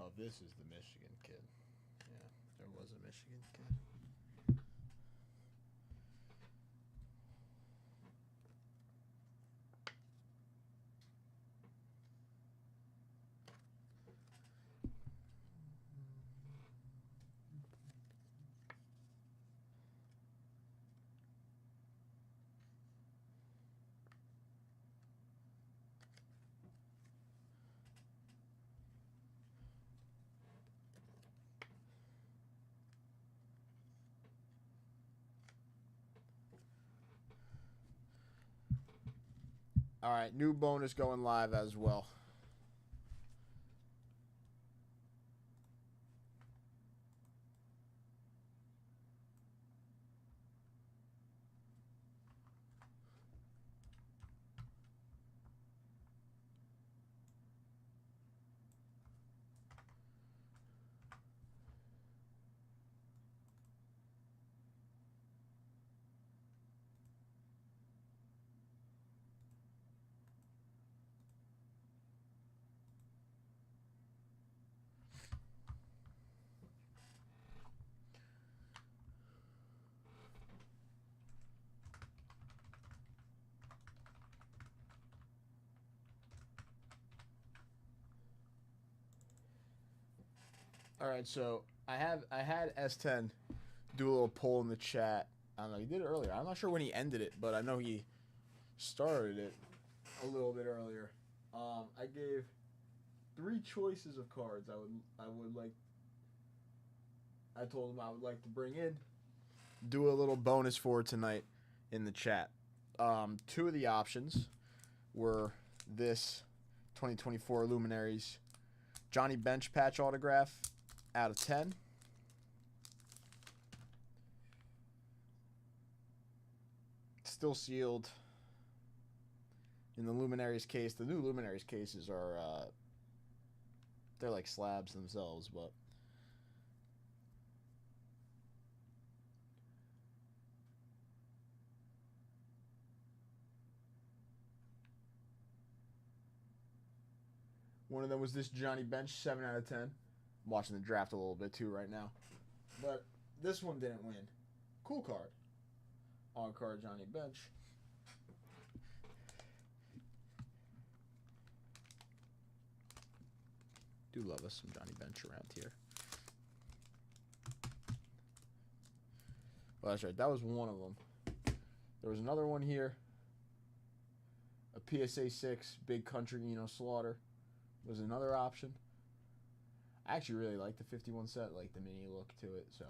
Oh, this is the Michigan kid. Yeah, there was a Michigan kid. All right, new bonus going live as well. All right, so I had S10 do a little poll in the chat. I don't know, he did it earlier. I'm not sure when he ended it, but I know he started it a little bit earlier. I gave 3 choices of cards I would like. I told him I would like to bring in, do a little bonus for tonight in the chat. 2 of the options were this 2024 Luminaries Johnny Bench patch autograph out of 10. Still sealed in the Luminaries case. The new Luminaries cases are they're like slabs themselves, but one of them was this Johnny Bench, 7 out of 10. I'm watching the draft a little bit too right now. But this one didn't win. Cool card. On card Johnny Bench. Do love us some Johnny Bench around here. Well, that's right. That was one of them. There was another one here. A PSA 6 Big Country Slaughter was another option. I actually really like the 51 set, like the mini look to it, so.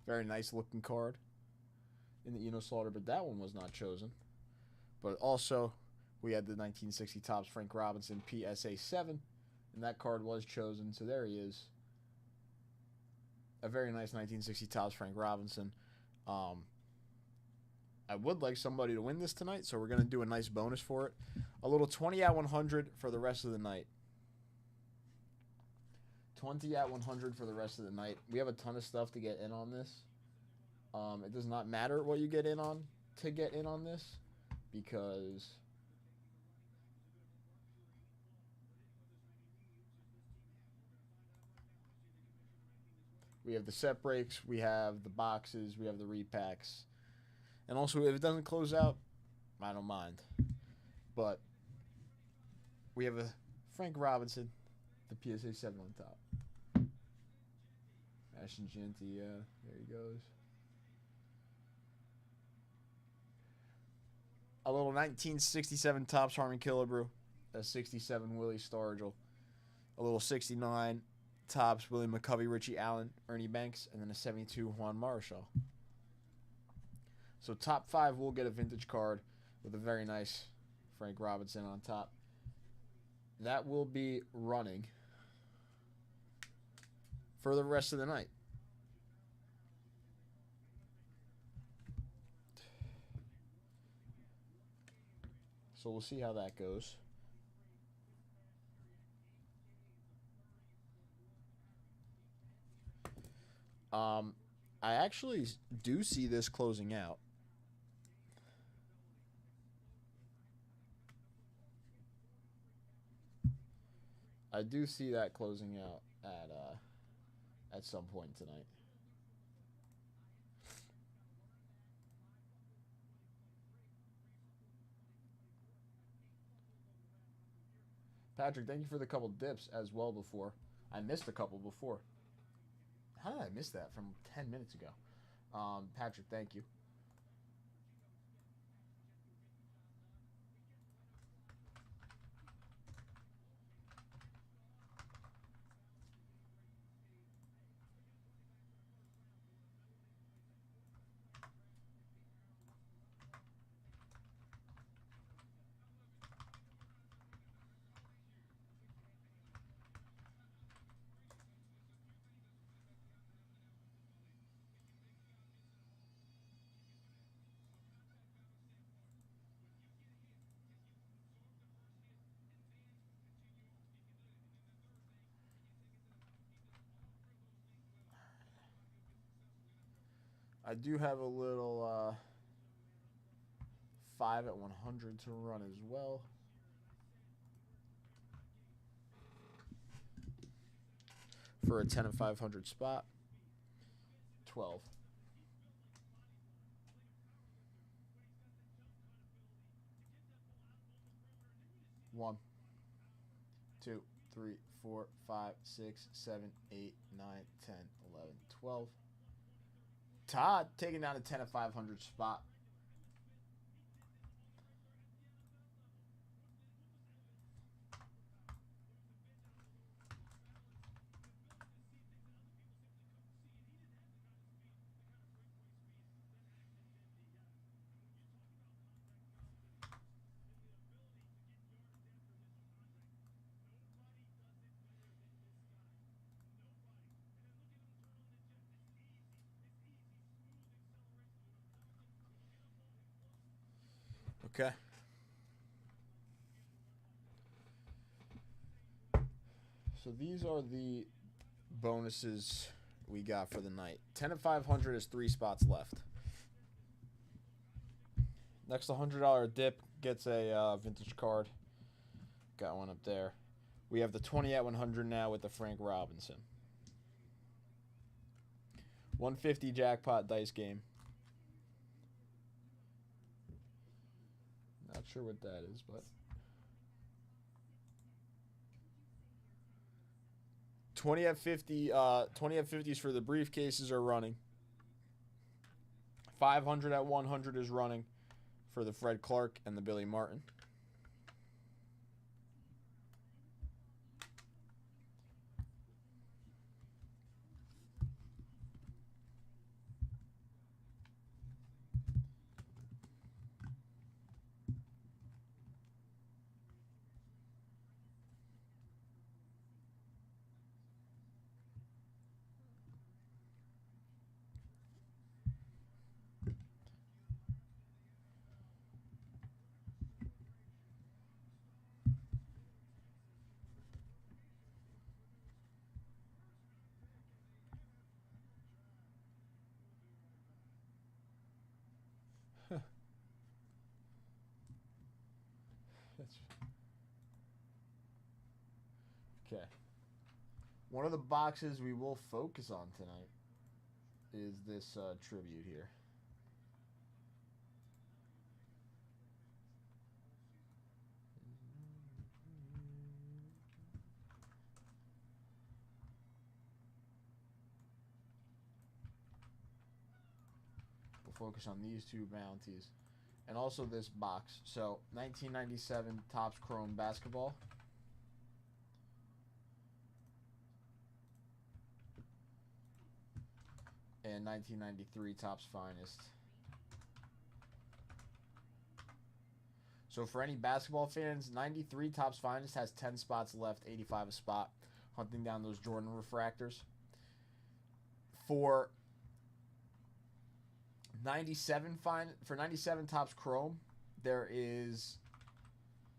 Very nice looking card in the Slaughter, but that one was not chosen. But also, we had the 1960 Topps Frank Robinson PSA 7, and that card was chosen, so there he is. A very nice 1960 Topps Frank Robinson. I would like somebody to win this tonight, so we're going to do a nice bonus for it. A little 20 at 100 for the rest of the night. 20 at 100 for the rest of the night. We have a ton of stuff to get in on this. It does not matter what you get in on to get in on this, because we have the set breaks, we have the boxes, we have the repacks. And also, if it doesn't close out, I don't mind. But we have a Frank Robinson, the PSA 7 on top. Ashton Genty, yeah, there he goes. A little 1967 Topps Harmon Killebrew, a 67 Willie Stargell, a little 69 Topps Willie McCovey, Richie Allen, Ernie Banks, and then a 72 Juan Marichal. So top 5 will get a vintage card with a very nice Frank Robinson on top. That will be running for the rest of the night. So we'll see how that goes. I actually do see this closing out. I do see that closing out at some point tonight. Patrick, thank you for the couple dips as well before. I missed a couple before. How did I miss that from 10 minutes ago? Patrick, thank you. I do have a little 5 at 100 to run as well. For a 10 and 500 spot. 12. 1, 2, 3, 4, 5, 6, 7, 8, 9, 10, 11, 12. Todd taking down a 10 and 500 spot. Okay. So these are the bonuses we got for the night. 10 and 500 is 3 spots left. Next $100 dip gets a vintage card. Got one up there. We have the 20 at 100 now with the Frank Robinson. 150 jackpot dice game. Not sure what that is, but 20 at 50. 20 at 50s for the briefcases are running. 500 at 100 is running for the Fred Clark and the Billy Martin. Okay. One of the boxes we will focus on tonight is this tribute here. We'll focus on these two bounties. And also this box. So, 1997 Topps Chrome Basketball. And 1993 Topps Finest. So for any basketball fans, 93 Topps Finest has 10 spots left, 85 a spot. Hunting down those Jordan refractors. For 97 Topps Chrome, there is,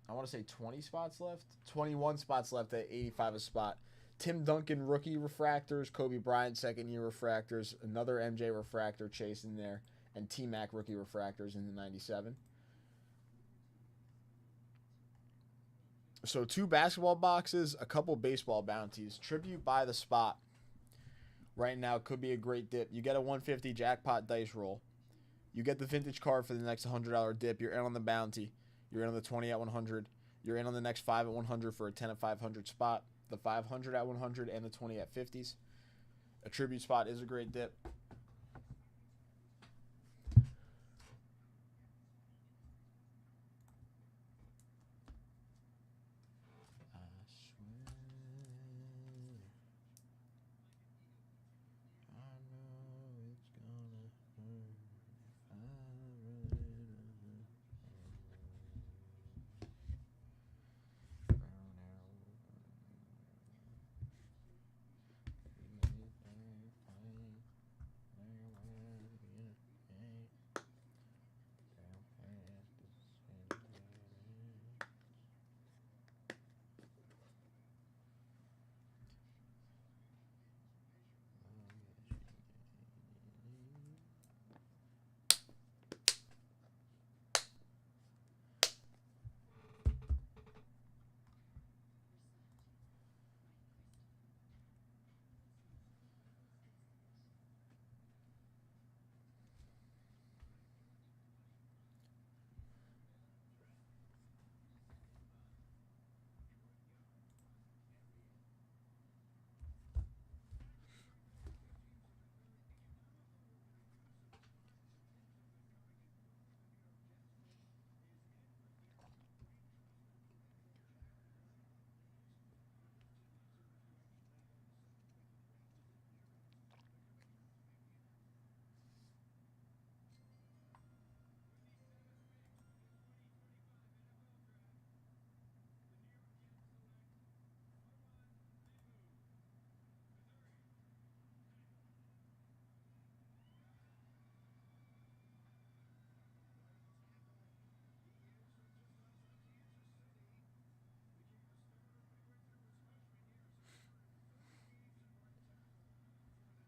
I want to say 20 spots left. 21 spots left at 85 a spot. Tim Duncan rookie refractors, Kobe Bryant second year refractors, another MJ refractor chasing there, and T-Mac rookie refractors in the 97. So 2 basketball boxes, a couple baseball bounties. Tribute by the spot. Right now could be a great dip. You get a 150 jackpot dice roll. You get the vintage card for the next $100 dip. You're in on the bounty. You're in on the 20 at 100. You're in on the next 5 at 100 for a 10 at 500 spot. The 500 at 100 and the 20 at 50s. A tribute spot is a great dip.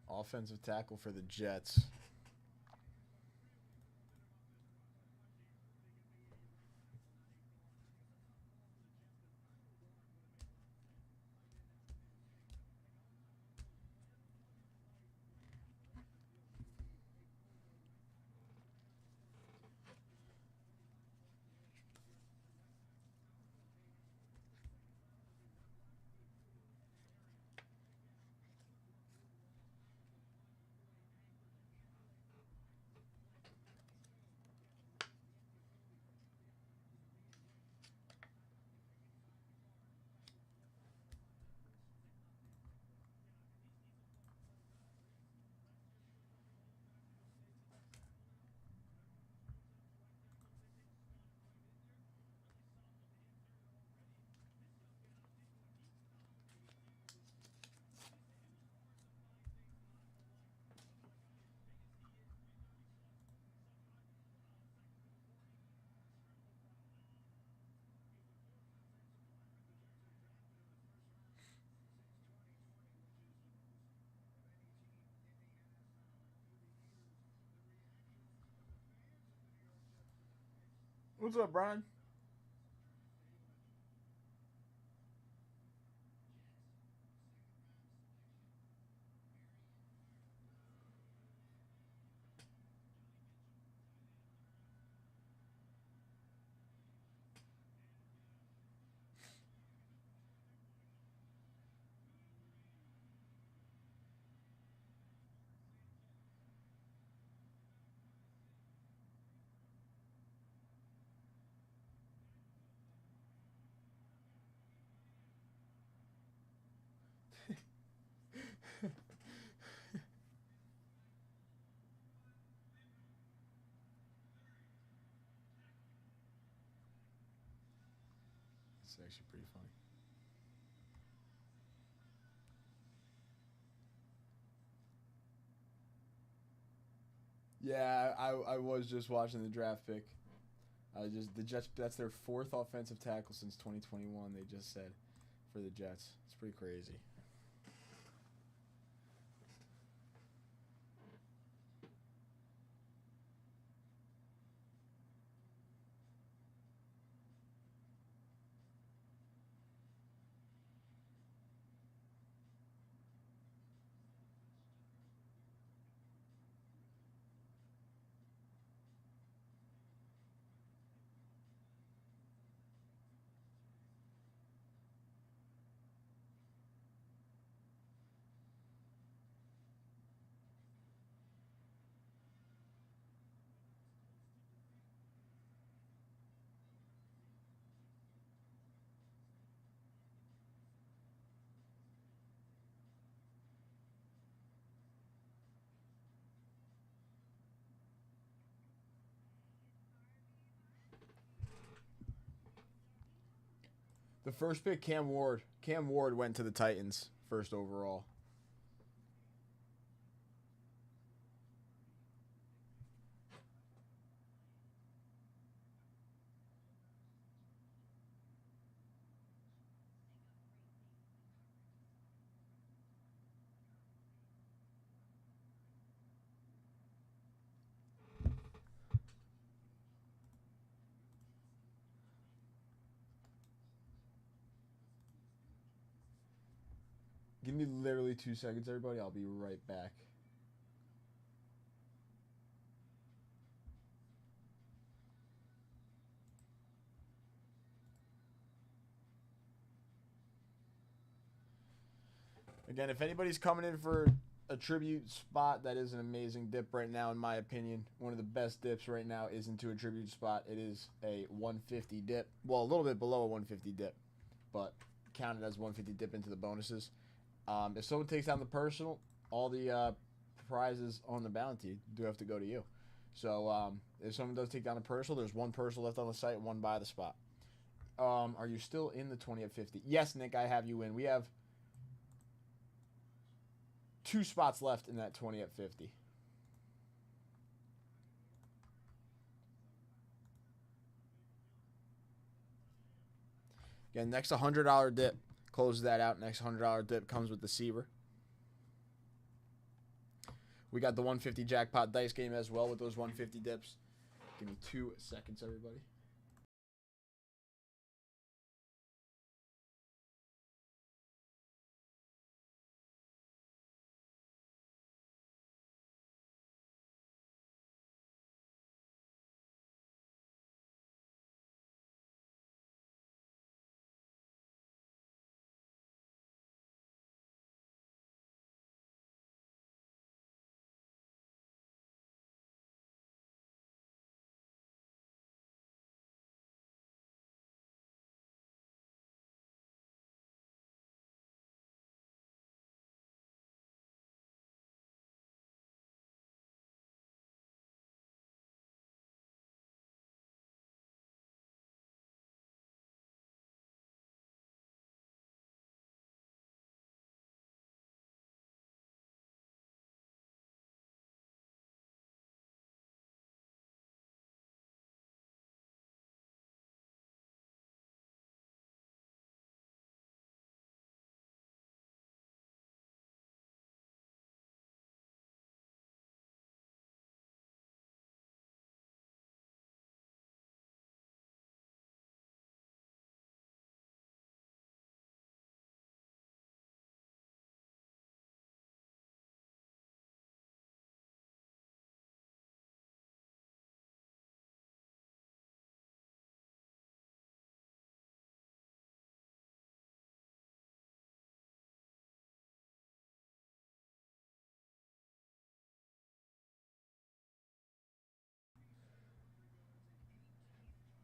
Offensive tackle for the Jets. What's up, Brian? It's actually pretty funny. Yeah, I was just watching the draft pick. The Jets, that's their 4th offensive tackle since 2021. They just said for the Jets. It's pretty crazy. The first pick, Cam Ward. Cam Ward went to the Titans first overall. Give me literally 2 seconds, everybody. I'll be right back. Again, if anybody's coming in for a tribute spot, that is an amazing dip right now, in my opinion. One of the best dips right now is into a tribute spot. It is a 150 dip. Well, a little bit below a 150 dip, but counted as 150 dip into the bonuses. If someone takes down the personal, all the prizes on the bounty do have to go to you. So if someone does take down the personal, there's one personal left on the site, one by the spot. Are you still in the 20 at 50? Yes, Nick, I have you in. We have 2 spots left in that 20 at 50. Again, next $100 dip. Closes that out. Next $100 dip comes with the Seaver. We got the 150 jackpot dice game as well with those 150 dips. Give me 2 seconds, everybody.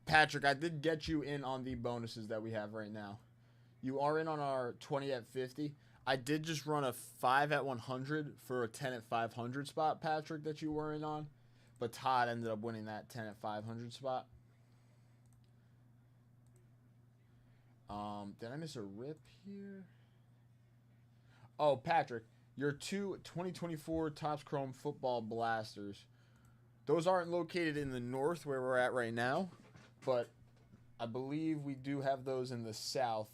Patrick, I did get you in on the bonuses that we have right now. You are in on our 20 at 50. I did just run a 5 at 100 for a 10 at 500 spot, Patrick, that you were in on. But Todd ended up winning that 10 at 500 spot. Did I miss a rip here? Oh, Patrick, your 2 2024 Topps Chrome football blasters. Those aren't located in the north where we're at right now, but I believe we do have those in the south.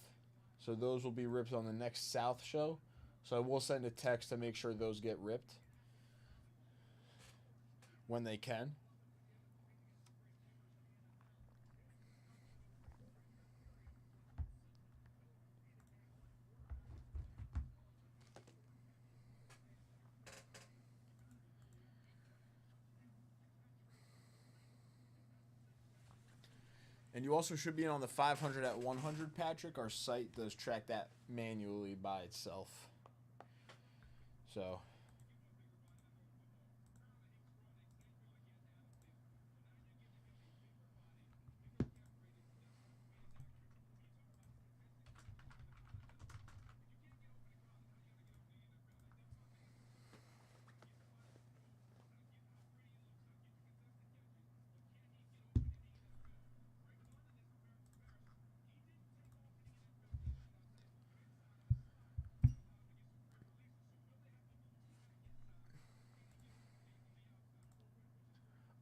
So those will be ripped on the next south show. So I will send a text to make sure those get ripped when they can. And you also should be on the 500 at 100, Patrick. Our site does track that manually by itself. So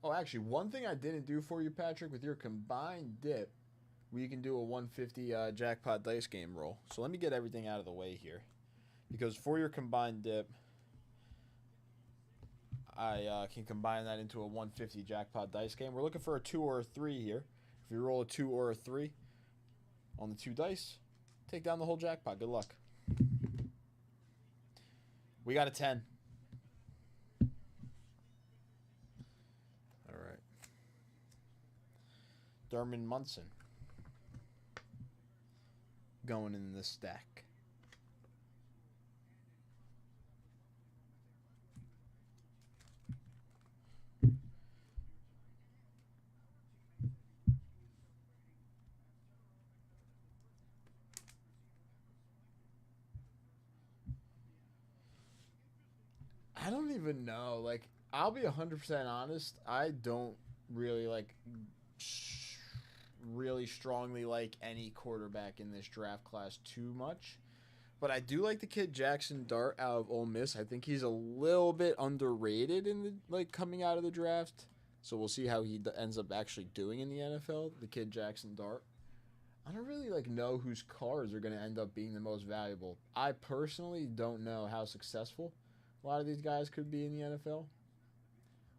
Oh, actually, one thing I didn't do for you, Patrick, with your combined dip, we can do a 150 jackpot dice game roll. So let me get everything out of the way here. Because for your combined dip, I can combine that into a 150 jackpot dice game. We're looking for a 2 or a 3 here. If you roll a 2 or a 3 on the 2 dice, take down the whole jackpot. Good luck. We got a 10. All right. Derman Munson going in the stack. I don't even know. Like, I'll be 100% honest. I don't really really strongly like any quarterback in this draft class too much. But I do like the kid Jackson Dart out of Ole Miss. I think he's a little bit underrated in the coming out of the draft. So we'll see how he ends up actually doing in the NFL. The kid Jackson Dart. I don't really know whose cards are going to end up being the most valuable. I personally don't know how successful a lot of these guys could be in the NFL.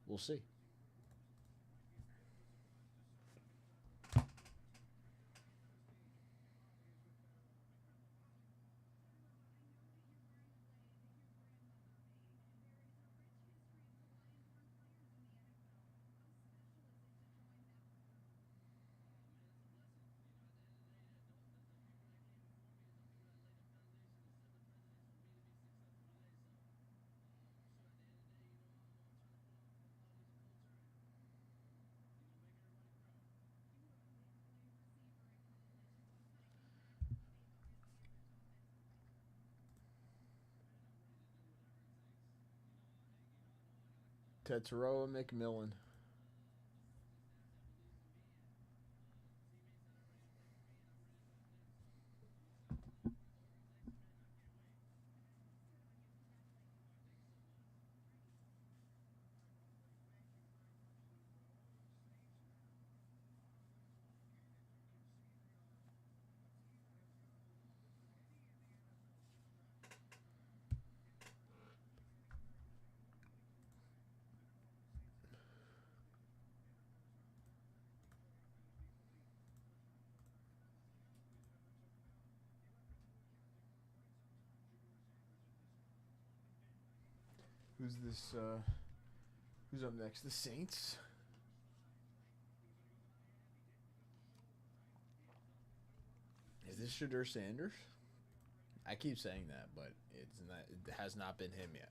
We'll see. Tetsuroa McMillan. Who's this? Who's up next? The Saints. Is this Shadur Sanders? I keep saying that, but it's not. It has not been him yet.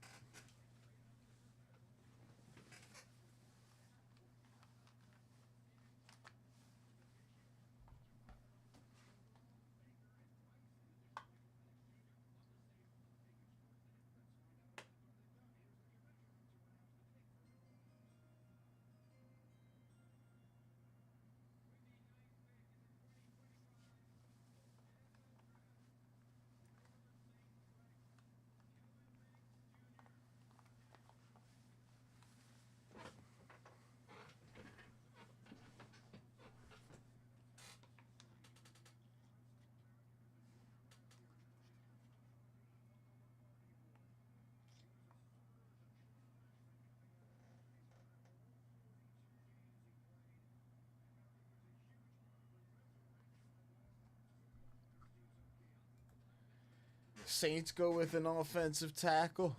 Saints go with an offensive tackle.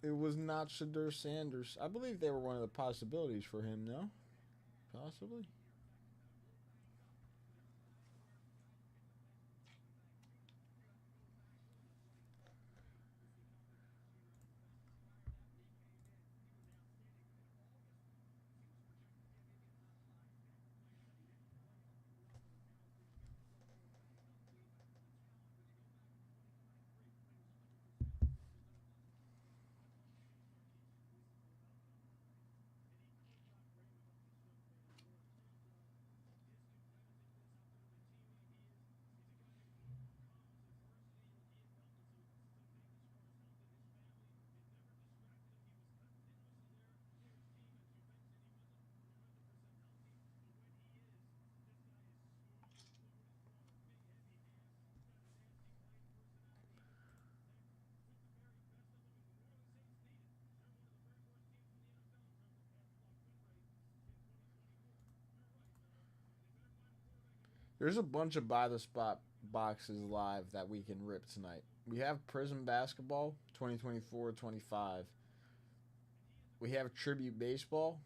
It was not Shadur Sanders. I believe they were one of the possibilities for him, no? Possibly. There's a bunch of By the Spot boxes live that we can rip tonight. We have Prism Basketball 2024-25. We have Tribute Baseball.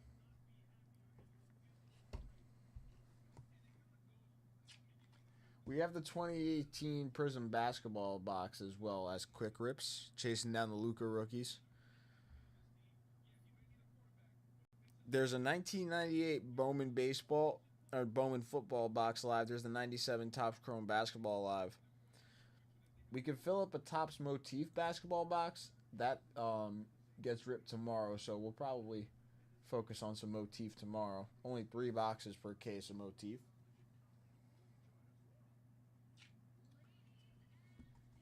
We have the 2018 Prism Basketball box as well as Quick Rips, chasing down the Luka rookies. There's a 1998 Bowman Baseball or Bowman Football box live. There's the 97 Topps Chrome Basketball live. We could fill up a Topps Motif basketball box. That gets ripped tomorrow, so we'll probably focus on some Motif tomorrow. Only 3 boxes per case of Motif.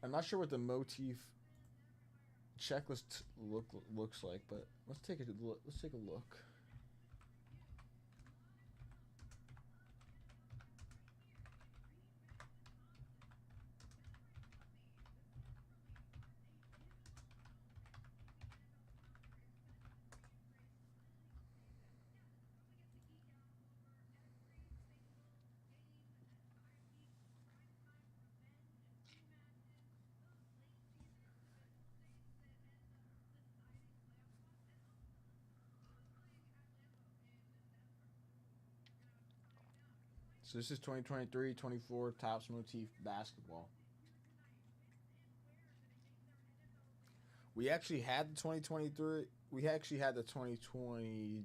I'm not sure what the Motif checklist looks like, but let's take a look. So this is 2023-24 Topps Motif basketball. We actually had the 2023. We actually had the 2020.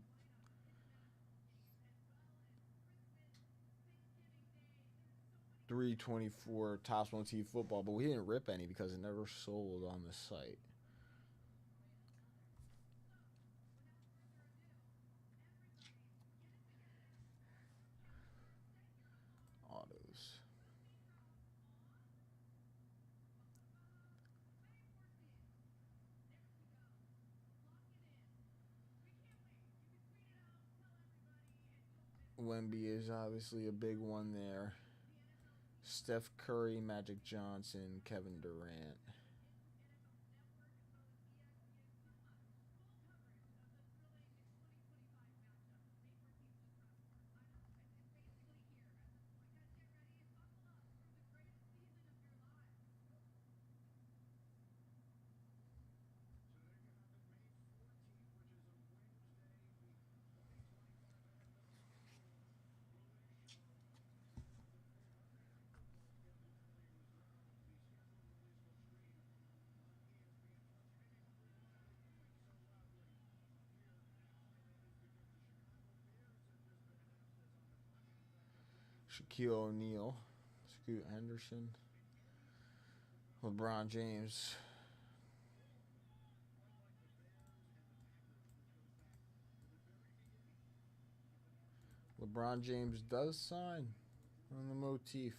$324 Topps Motif football, but we didn't rip any because it never sold on the site. Autos. Wemby is obviously a big one there. Steph Curry, Magic Johnson, Kevin Durant. Shaquille O'Neal, Scoot Henderson, LeBron James. LeBron James does sign on the Motif.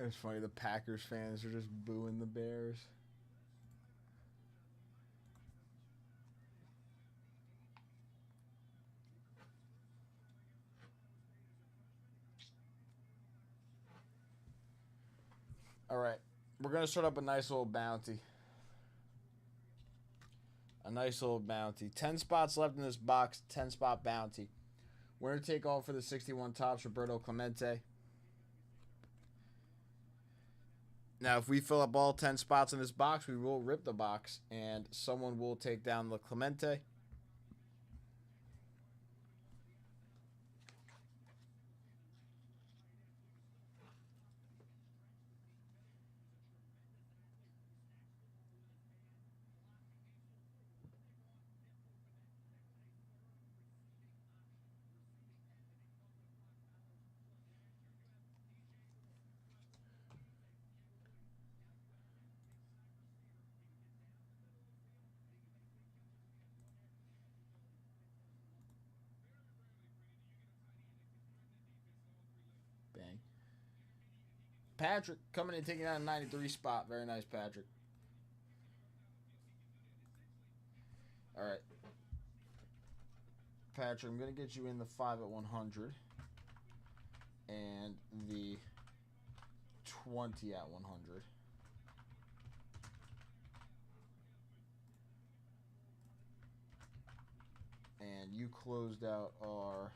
It's funny. The Packers fans are just booing the Bears. All right. We're going to start up a nice little bounty. A nice little bounty. 10 spots left in this box. 10 spot bounty. Winner take all for the 61 tops, Roberto Clemente. Now, if we fill up all 10 spots in this box, we will rip the box, and someone will take down the Clemente. Bang. Patrick coming in taking down a 93 spot. Very nice, Patrick. All right. Patrick, I'm going to get you in the 5 at 100 and the 20 at 100. And you closed out our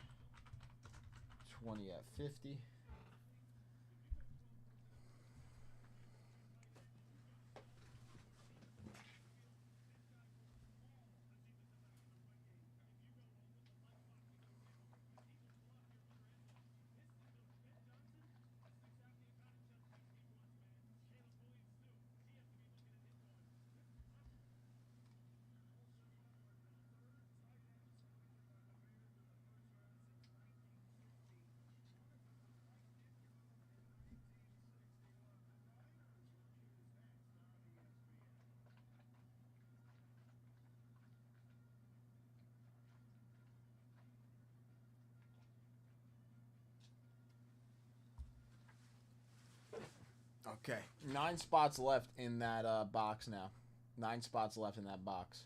20 at 50. Okay, 9 spots left in that box now. 9 spots left in that box.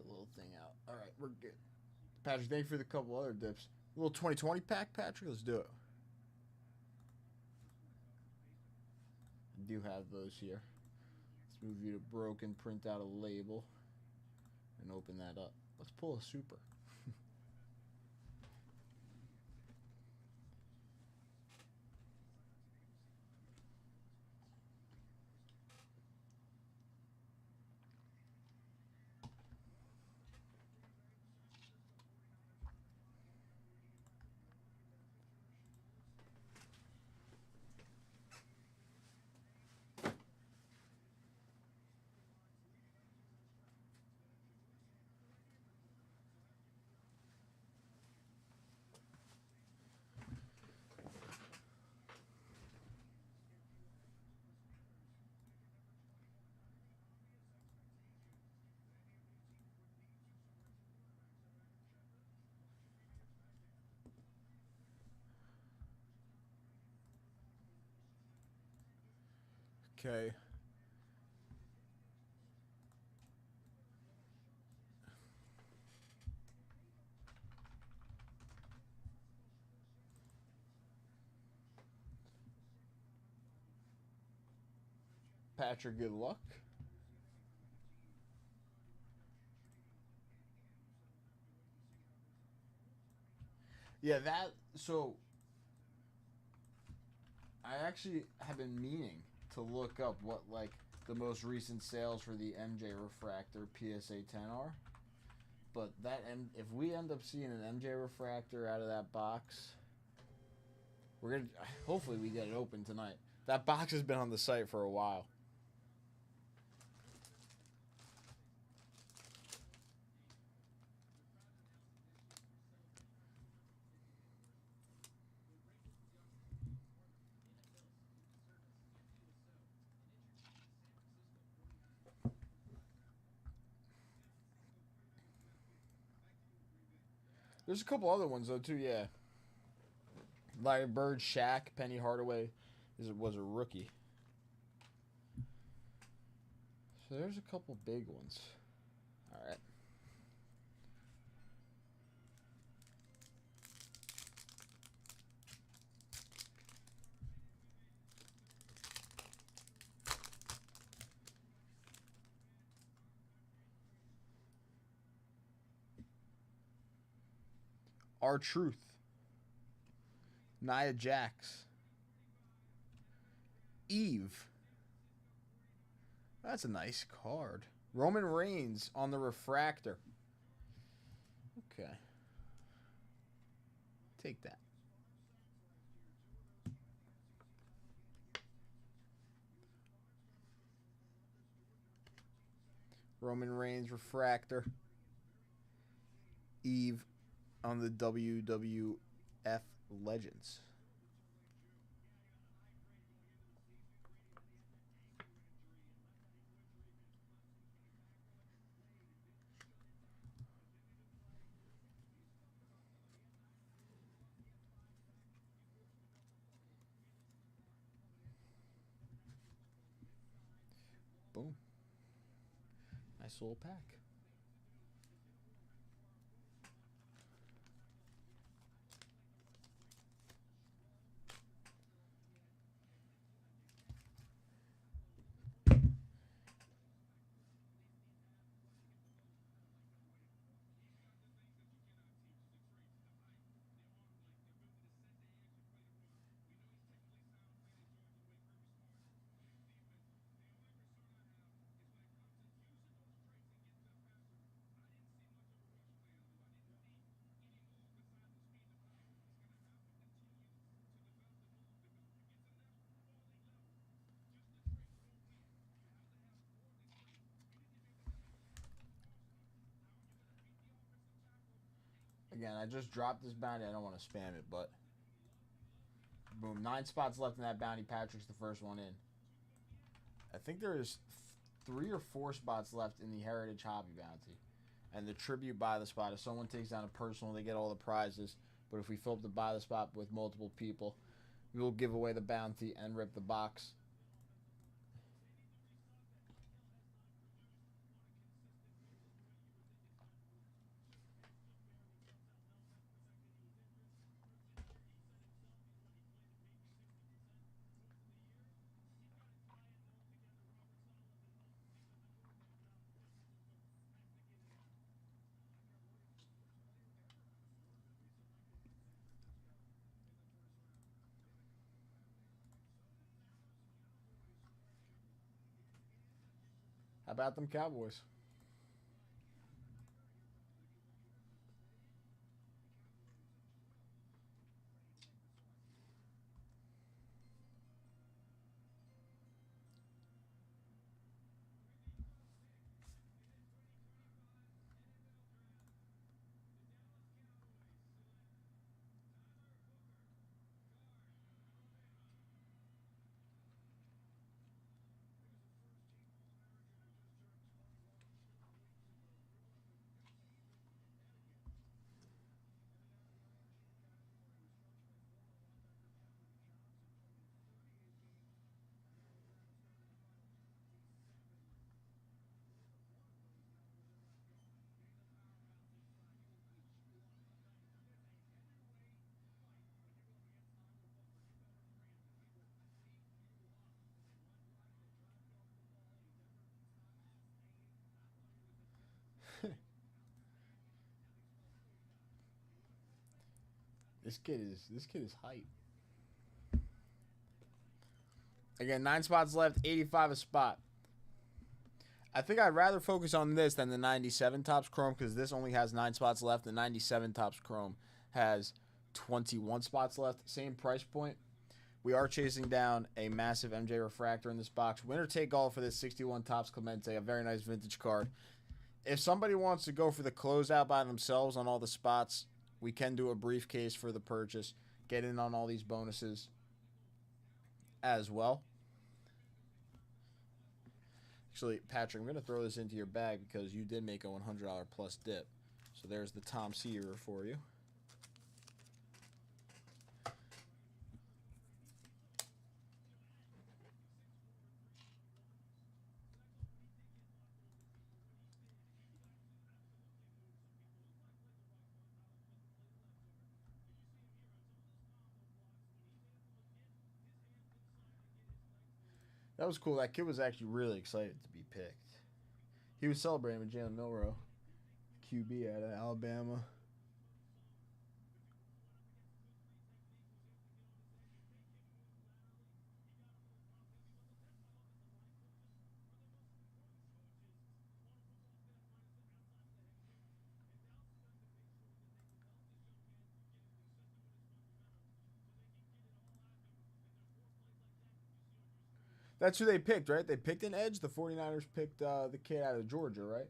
little thing out. All right, we're good. Patrick, thank you for the couple other dips. A little 2020 pack, Patrick. Let's do it. I do have those here. Let's move you to broken, print out a label, and open that up. Let's pull a super. Okay. Patrick, good luck. Yeah, so I actually have been meaning to look up what, like, the most recent sales for the MJ Refractor PSA 10 are. But if we end up seeing an MJ Refractor out of that box, we're gonna hopefully we get it open tonight. That box has been on the site for a while. There's a couple other ones though too, yeah. Larry Bird, Shaq, Penny Hardaway was a rookie. So there's a couple big ones. All right. Our Truth. Nia Jax. Eve. That's a nice card. Roman Reigns on the refractor. Okay. Take that. Roman Reigns refractor. Eve on the WWF Legends. Boom. Nice little pack. Again, I just dropped this bounty. I don't want to spam it, but boom. 9 spots left in that bounty. Patrick's the first one in. I think there is 3 or 4 spots left in the Heritage Hobby bounty. And the tribute buy the spot. If someone takes down a personal, they get all the prizes. But if we fill up the buy the spot with multiple people, we will give away the bounty and rip the box. about them Cowboys? This kid is hype. Again, 9 spots left, 85 a spot. I think I'd rather focus on this than the 97 Topps Chrome because this only has 9 spots left. The 97 Topps Chrome has 21 spots left. Same price point. We are chasing down a massive MJ refractor in this box. Winner take all for this 61 Topps Clemente, a very nice vintage card. If somebody wants to go for the closeout by themselves on all the spots, we can do a briefcase for the purchase. Get in on all these bonuses as well. Actually, Patrick, I'm going to throw this into your bag because you did make a $100 plus dip. So there's the Tom Seaver for you. That was cool. That kid was actually really excited to be picked. He was celebrating with Jalen Milroe, QB out of Alabama. That's who they picked, right? They picked an edge. The 49ers picked the kid out of Georgia, right?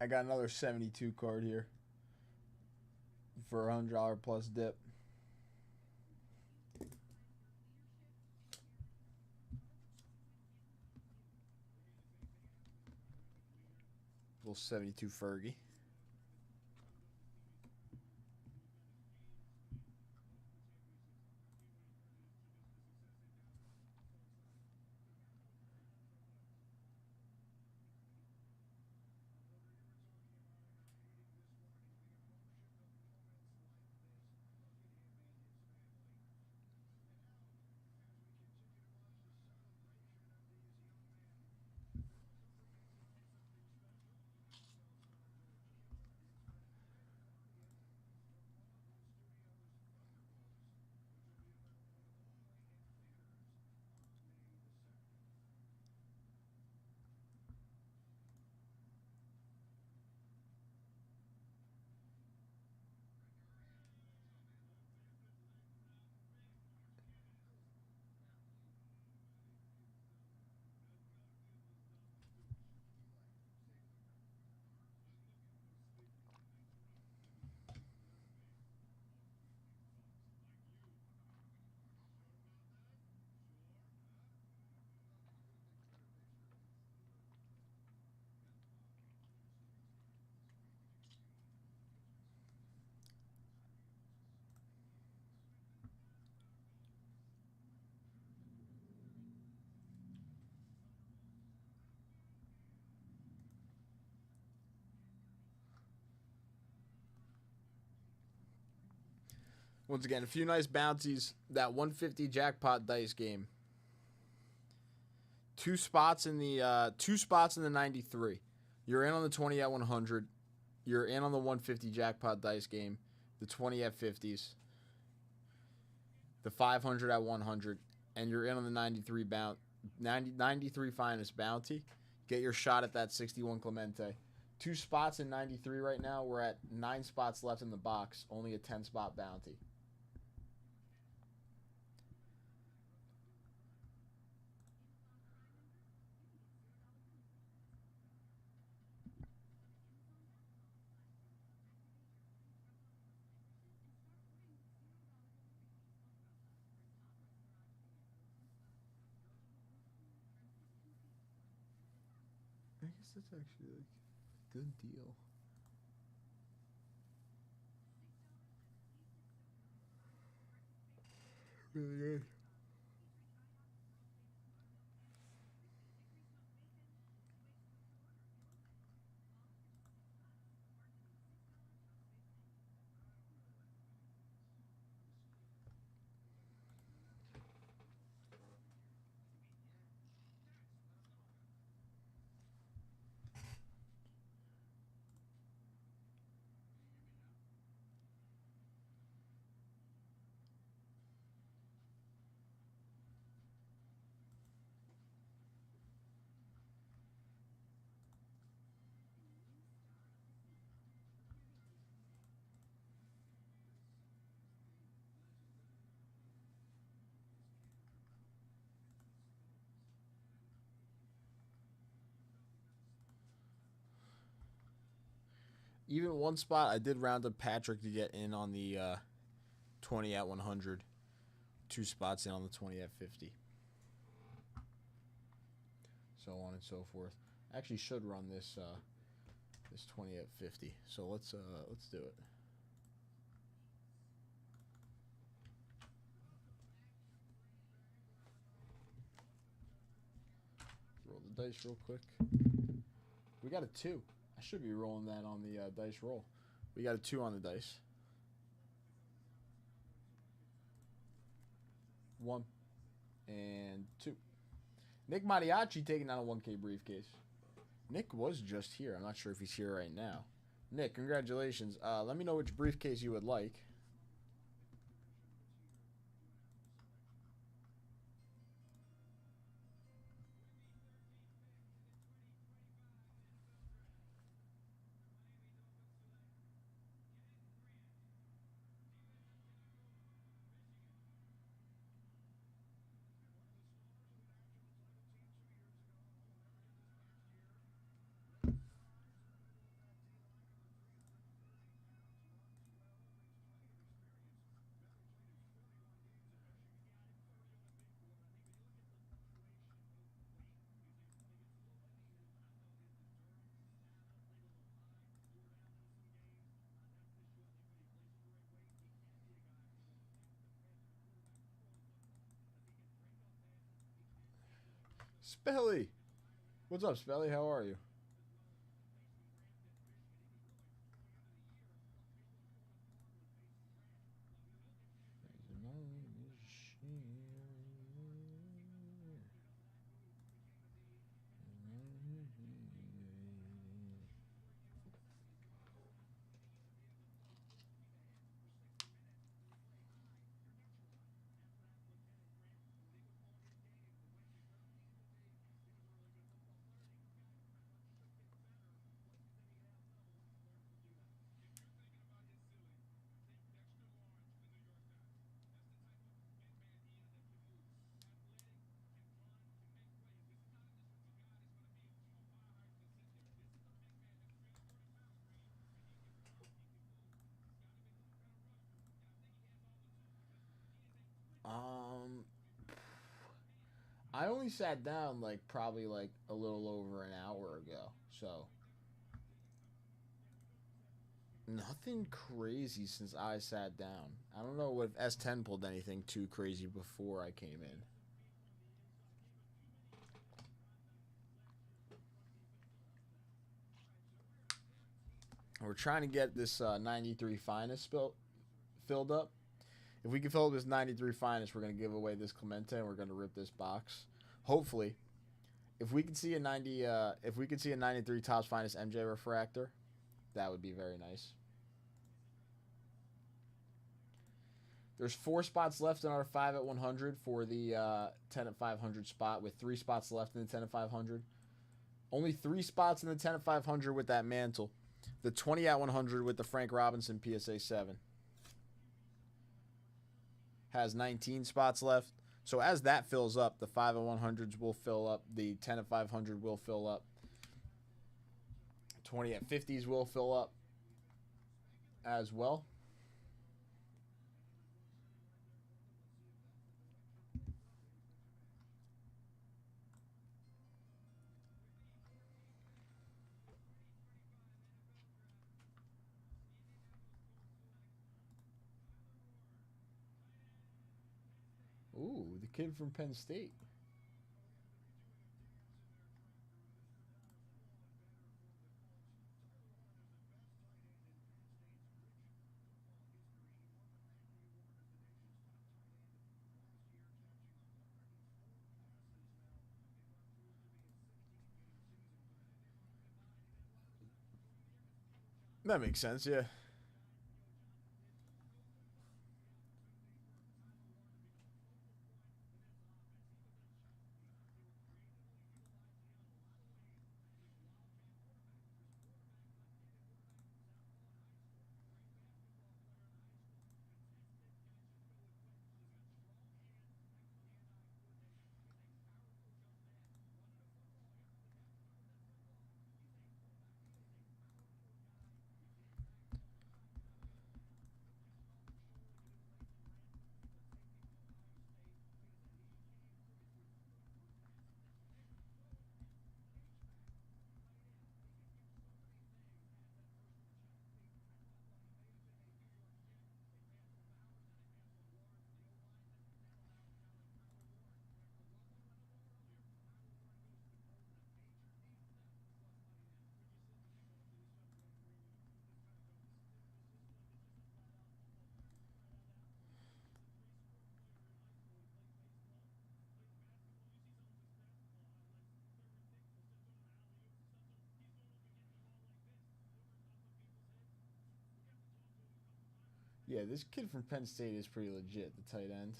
I got another 72 card here for a $100 plus dip. Little 72 Fergie. Once again, a few nice bounties. That 150 jackpot dice game. Two spots in the 93. You're in on the 20 at 100. You're in on the 150 jackpot dice game. The 20 at 50s. The 500 at 100. And you're in on the 93 finest bounty. Get your shot at that 61 Clemente. 2 spots in 93 right now. We're at 9 spots left in the box. Only a 10 spot bounty. I guess that's actually like a good deal. Really good. Even one spot, I did round up Patrick to get in on the 20 at 100. 2 spots in on the 20 at 50. So on and so forth. I actually should run this this 20 at 50. So let's do it. Roll the dice real quick. We got a 2. I should be rolling that on the dice roll. We got a 2 on the dice. 1 and 2. Nick Mariachi taking down a 1K briefcase. Nick was just here. I'm not sure if he's here right now. Nick, congratulations. Let me know which briefcase you would like. Spelly! What's up, Spelly? How are you? I only sat down like probably like a little over an hour ago, so nothing crazy since I sat down. I don't know if S10 pulled anything too crazy before I came in. We're trying to get this 93 finest filled up. If we can fill up this 93 finest, we're going to give away this Clemente and we're going to rip this box. Hopefully, if we can see a 93 Topps finest MJ refractor, that would be very nice. There's 4 spots left in our 5 at 100 for the 10 at 500 spot, with 3 spots left in the 10 at 500. Only 3 spots in the 10 at 500 with that mantle. The 20 at 100 with the Frank Robinson PSA 7 has 19 spots left. So as that fills up, the 5 at 100s will fill up. The 10 at 500 will fill up. 20 at 50s will fill up as well. Ooh, the kid from Penn State. That makes sense, yeah. Yeah, this kid from Penn State is pretty legit, the tight end.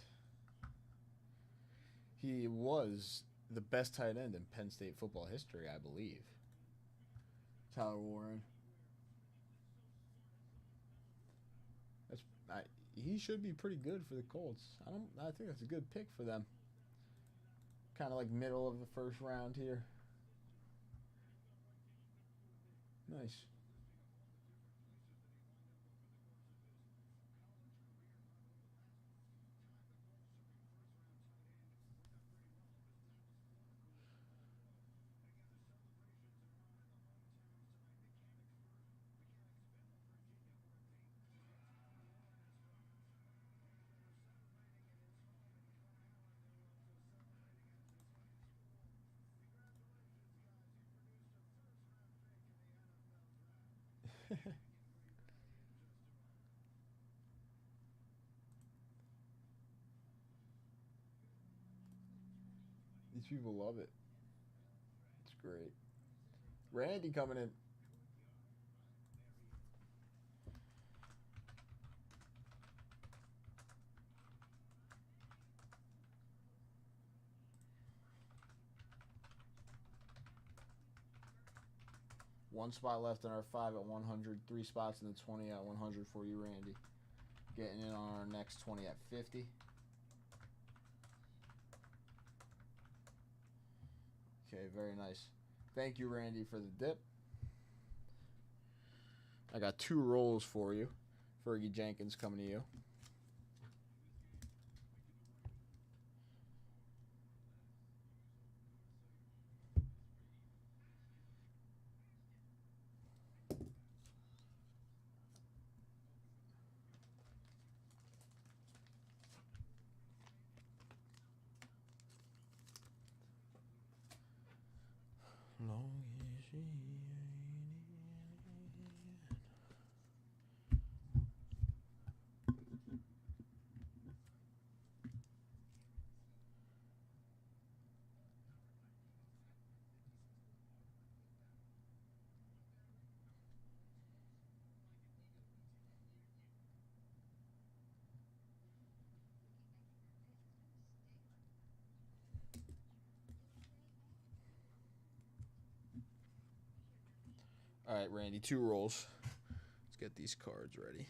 He was the best tight end in Penn State football history, I believe. Tyler Warren. He should be pretty good for the Colts. I think that's a good pick for them. Kind of like middle of the first round here. Nice. These people love it. It's great. Randy coming in. One spot left in our 5 at 100. 3 spots in the 20 at 100 for you, Randy. Getting in on our next 20 at 50. Okay, very nice. Thank you, Randy, for the dip. I got 2 rolls for you. Fergie Jenkins coming to you. All right, Randy, 2 rolls. Let's get these cards ready.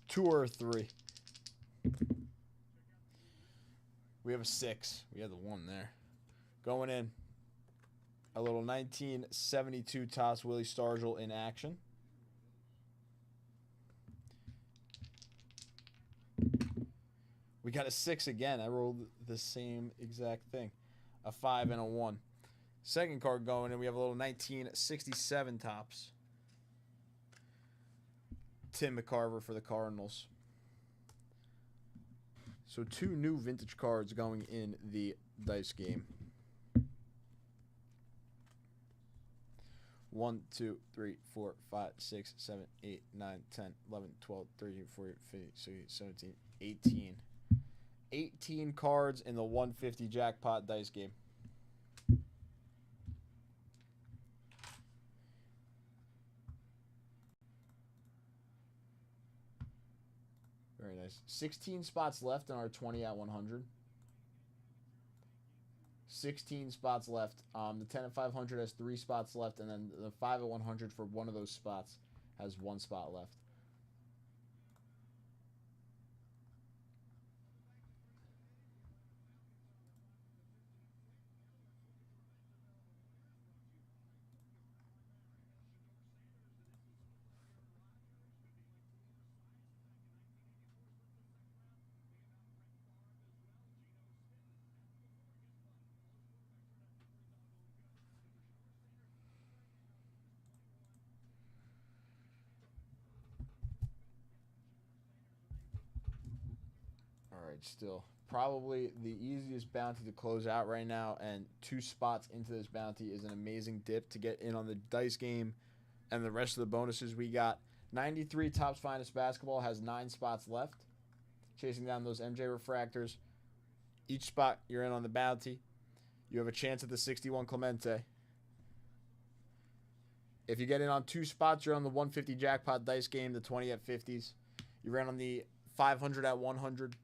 Two or 3. We have a 6. We have the 1 there. Going in. A little 1972 Topps Willie Stargell in action. We got a 6 again. I rolled the same exact thing. A 5 and a 1. Second card going in. We have a little 1967 Topps. Tim McCarver for the Cardinals. So 2 new vintage cards going in the dice game. 1, 2, 3, 4, 5, 6, 7, 8, 9, 10, 11, 12, 13, 14, 15, 16, 17, 18. 18 cards in the 150 jackpot dice game. Very nice. 16 spots left in our 20 at 100. 16 spots left. The 10 at 500 has 3 spots left, and then the 5 at 100 for one of those spots has 1 spot left. All right, still probably the easiest bounty to close out right now, and 2 spots into this bounty is an amazing dip to get in on the dice game and the rest of the bonuses we got. 93 Topps Finest Basketball has 9 spots left, chasing down those MJ refractors. Each spot you're in on the bounty, you have a chance at the 61 Clemente. If you get in on 2 spots, you're on the 150 jackpot dice game, the 20 at 50s. You ran on the 500 at 100.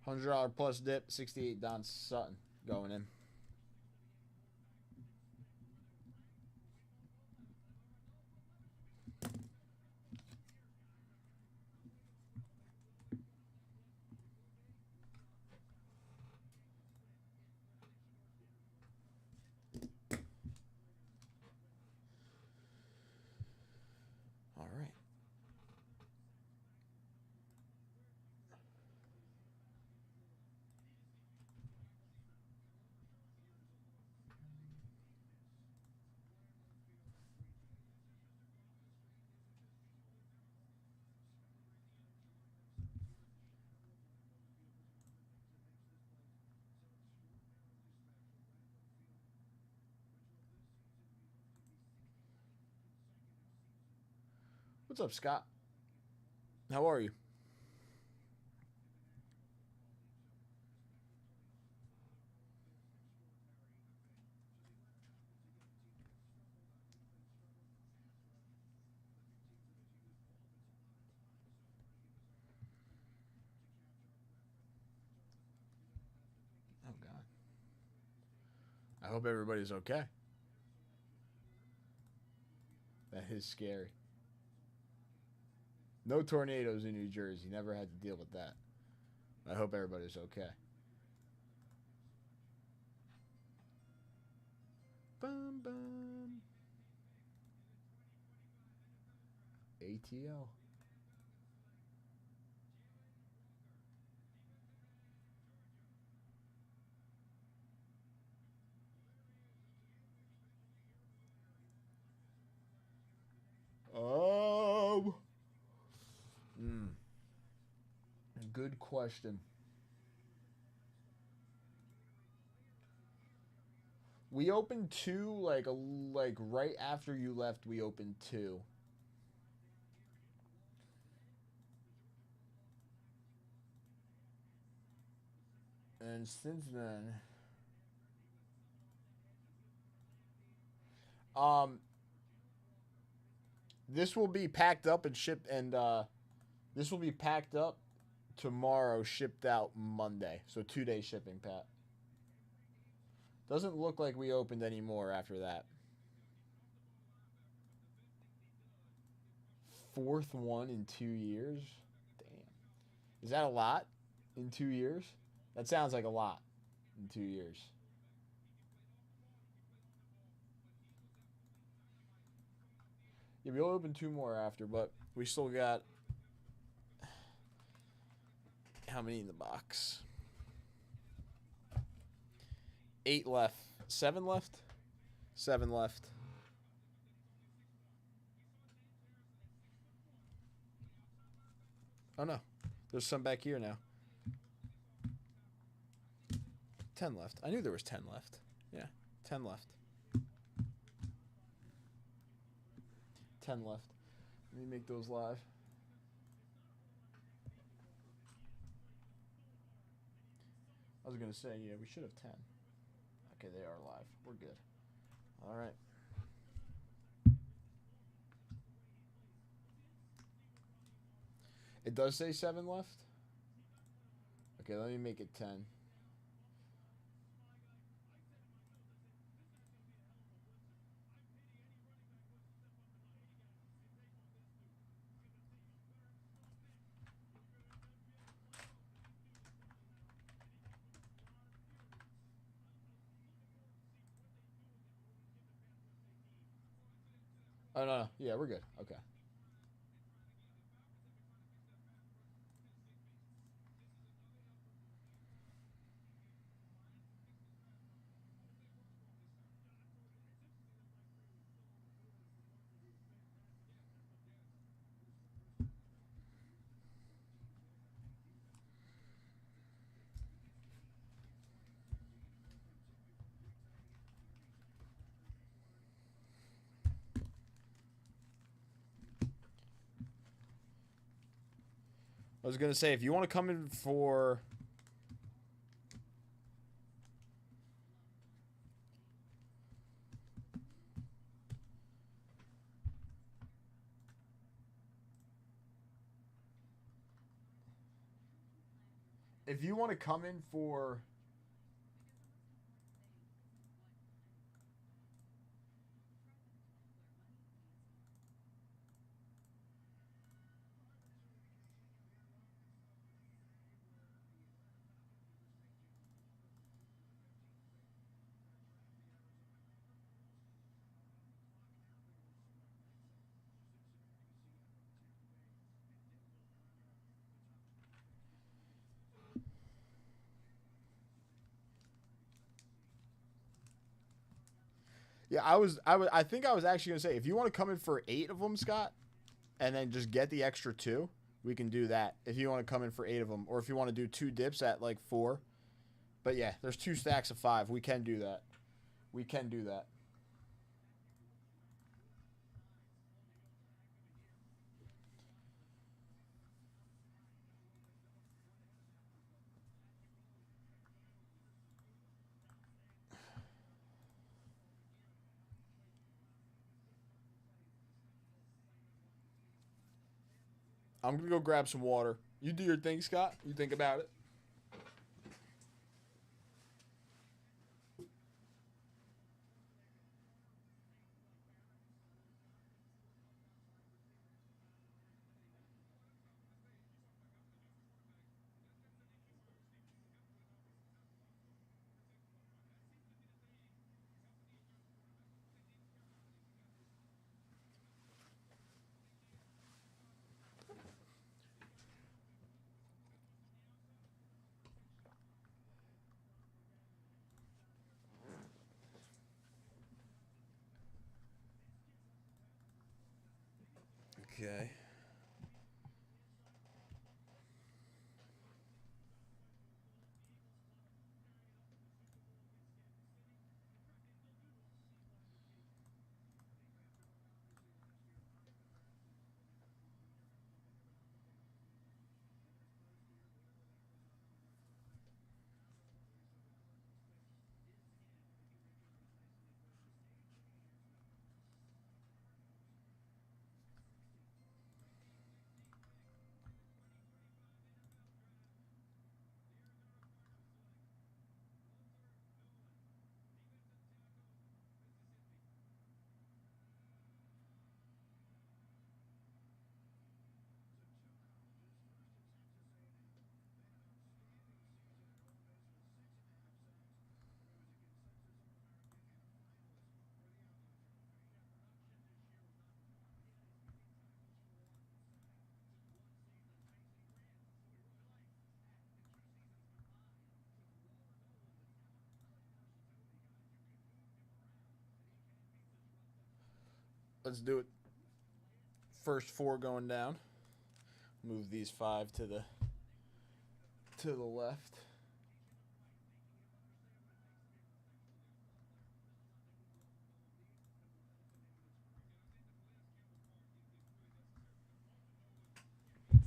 $100 plus dip, 68 Don Sutton going in. All right. What's up, Scott? How are you? Oh, God. I hope everybody's okay. That is scary. No tornadoes in New Jersey. Never had to deal with that. I hope everybody's okay. Bum, bum. ATL. good question. We opened 2 like right after you left. We opened 2. And since then, this will be packed up and shipped, and this will be packed up tomorrow, shipped out Monday. So 2-day shipping, Pat. Doesn't look like we opened any more after that. 4th one in 2 years? Damn. Is that a lot in 2 years? That sounds like a lot in 2 years. Yeah, we'll open 2 more after, but we still got... How many in the box? 8 left. 7 left? 7 left. Oh no. There's some back here now. 10 left. I knew there was 10 left. Yeah, 10 left. 10 left. Let me make those live. I was going to say, yeah, we should have 10. Okay, they are live. We're good. All right. It does say 7 left? Okay, let me make it 10. Oh, no. Yeah, we're good. Okay. I was going to say, if you want to come in for... If you want to come in for... Yeah, I think I was actually going to say, if you want to come in for 8 of them, Scott, and then just get the extra 2, we can do that. If you want to come in for 8 of them, or if you want to do 2 dips at like 4. But yeah, there's 2 stacks of 5. We can do that. We can do that. I'm going to go grab some water. You do your thing, Scott. You think about it. Okay. Let's do it. First 4 going down. Move these 5 to the left.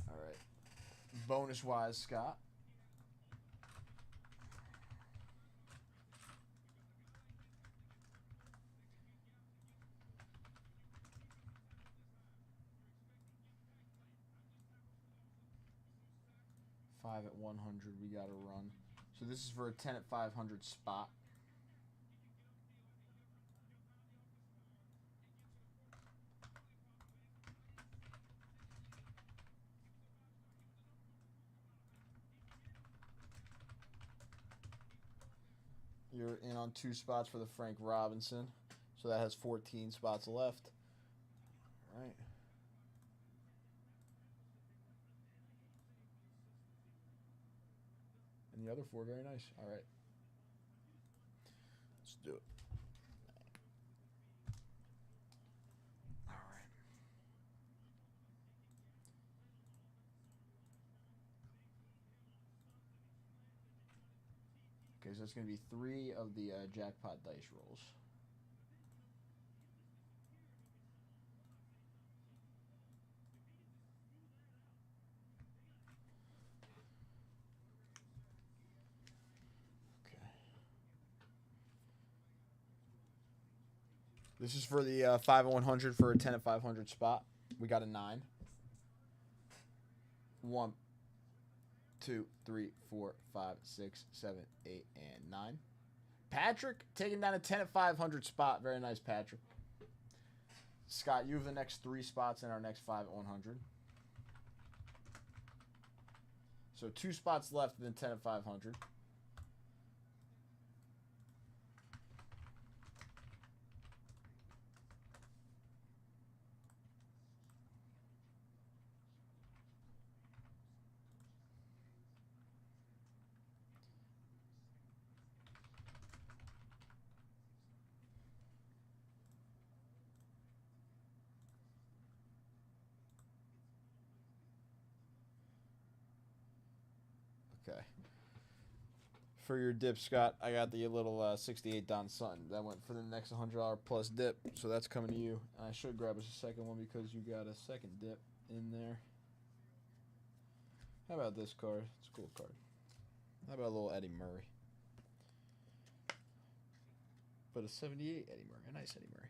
All right. Bonus wise, Scott. Five at 100, we got to run. So this is for a 10 at 500 spot. You're in on 2 spots for the Frank Robinson. So that has 14 spots left. All right. And the other 4, very nice. All right. Let's do it. All right. Okay, so it's going to be 3 of the jackpot dice rolls. This is for the 5 at 100 for a 10 at 500 spot. We got a 9. 1, 2, 3, 4, 5, 6, 7, 8, and 9. Patrick taking down a 10 at 500 spot. Very nice, Patrick. Scott, you have the next 3 spots in our next 5 at 100. So 2 spots left in the 10 at 500. Okay. For your dip, Scott, I got the little 68 Don Sutton. That went for the next $100 plus dip, so that's coming to you. And I should grab us a second one because you got a second dip in there. How about this card? It's a cool card. How about a little Eddie Murray? But a 78 Eddie Murray. A nice Eddie Murray.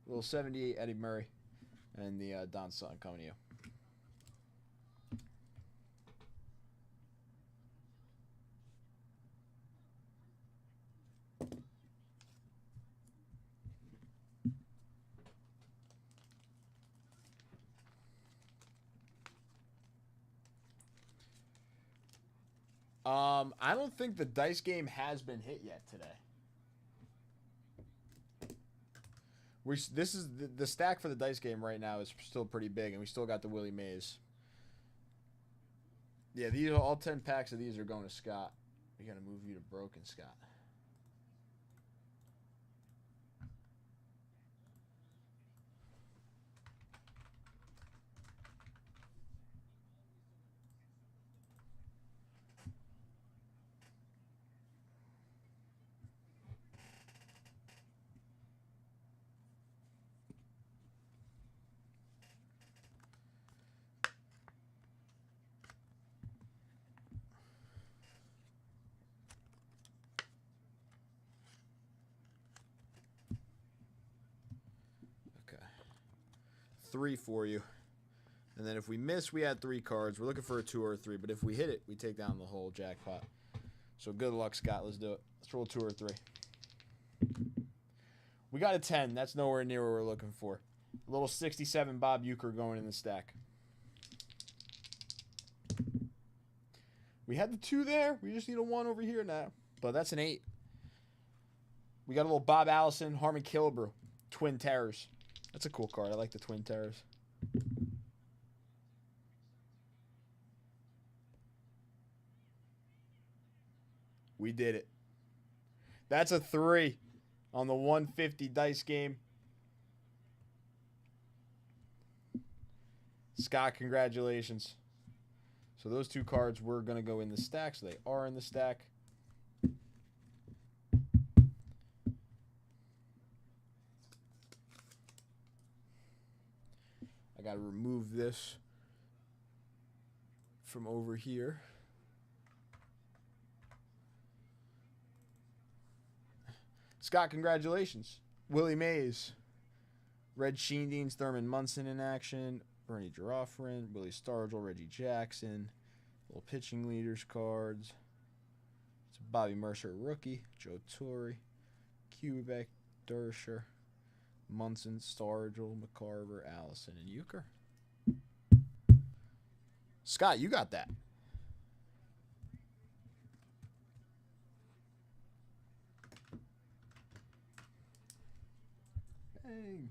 A little 78 Eddie Murray. And the Don Sutton coming to you. I don't think the dice game has been hit yet today. This is the stack for the dice game right now is still pretty big, and we still got the Willie Mays. Yeah, these are all 10 packs of these are going to Scott. We gotta move you to broken, Scott. Okay. 3 for you. And then if we miss, we add 3 cards. We're looking for a 2 or a 3, but if we hit it, we take down the whole jackpot. So good luck, Scott. Let's do it. Let's roll 2 or 3. We got a 10. That's nowhere near what we're looking for. A little 67 Bob Euchre going in the stack. We had the 2 there. We just need a 1 over here now. But that's an 8. We got a little Bob Allison, Harmon Killebrew, Twin Terrors. That's a cool card. I like the Twin Terrors. We did it. That's a 3 on the 150 dice game. Scott, congratulations. So those two cards were going to go in the stack, so they are in the stack. I got to remove this from over here. Scott, congratulations. Willie Mays. Red Sheendeans, Thurman Munson in action. Bernie Girafrin, Willie Stargell, Reggie Jackson. Little pitching leaders cards. It's Bobby Mercer, rookie. Joe Torre. Kubek, Dersher. Munson, Stargell, McCarver, Allison, and Euchre. Scott, you got that. Dang.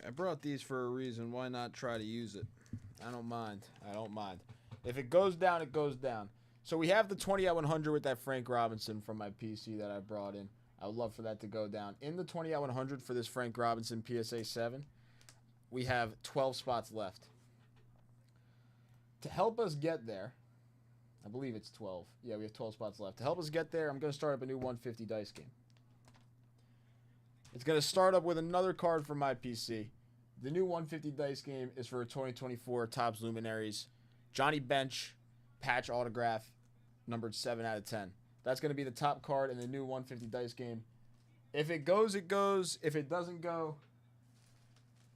I brought these for a reason. Why not try to use it? I don't mind. I don't mind. If it goes down, it goes down. So we have the 20 at 100 with that Frank Robinson from my PC that I brought in. I would love for that to go down. In the 20 at 100 for this Frank Robinson PSA 7, we have 12 spots left. To help us get there, I believe it's 12. Yeah, we have 12 spots left. To help us get there, I'm going to start up a new 150 dice game. It's going to start up with another card from my PC. The new 150 dice game is for 2024 Topps Luminaries. Johnny Bench, patch autograph, numbered 7 out of 10. That's going to be the top card in the new 150 dice game. If it goes, it goes. If it doesn't go,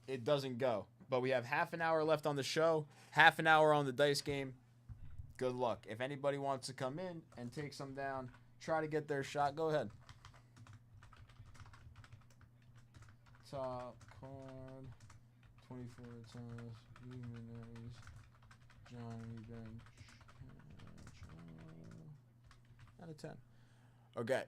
it doesn't go. But we have half an hour left on the show, half an hour on the dice game. Good luck. If anybody wants to come in and take some down, try to get their shot, go ahead. Top card, 24 times, Luminaries, Johnny Bench, out of 10. Okay.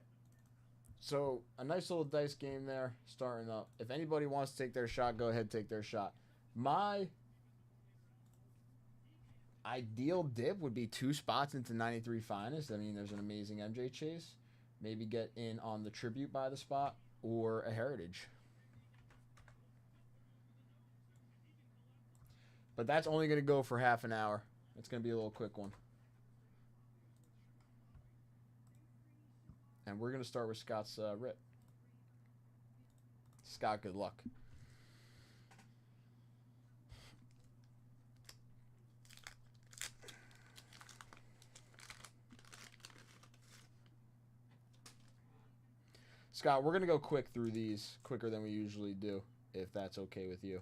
So, a nice little dice game there, starting up. If anybody wants to take their shot, go ahead, take their shot. My ideal dip would be 2 spots into 93 Finest. I mean, there's an amazing MJ chase. Maybe get in on the Tribute by the spot or a Heritage. But that's only going to go for half an hour. It's going to be a little quick one. And we're going to start with Scott's rip. Scott, good luck. Scott, we're going to go quick through these, quicker than we usually do, if that's okay with you.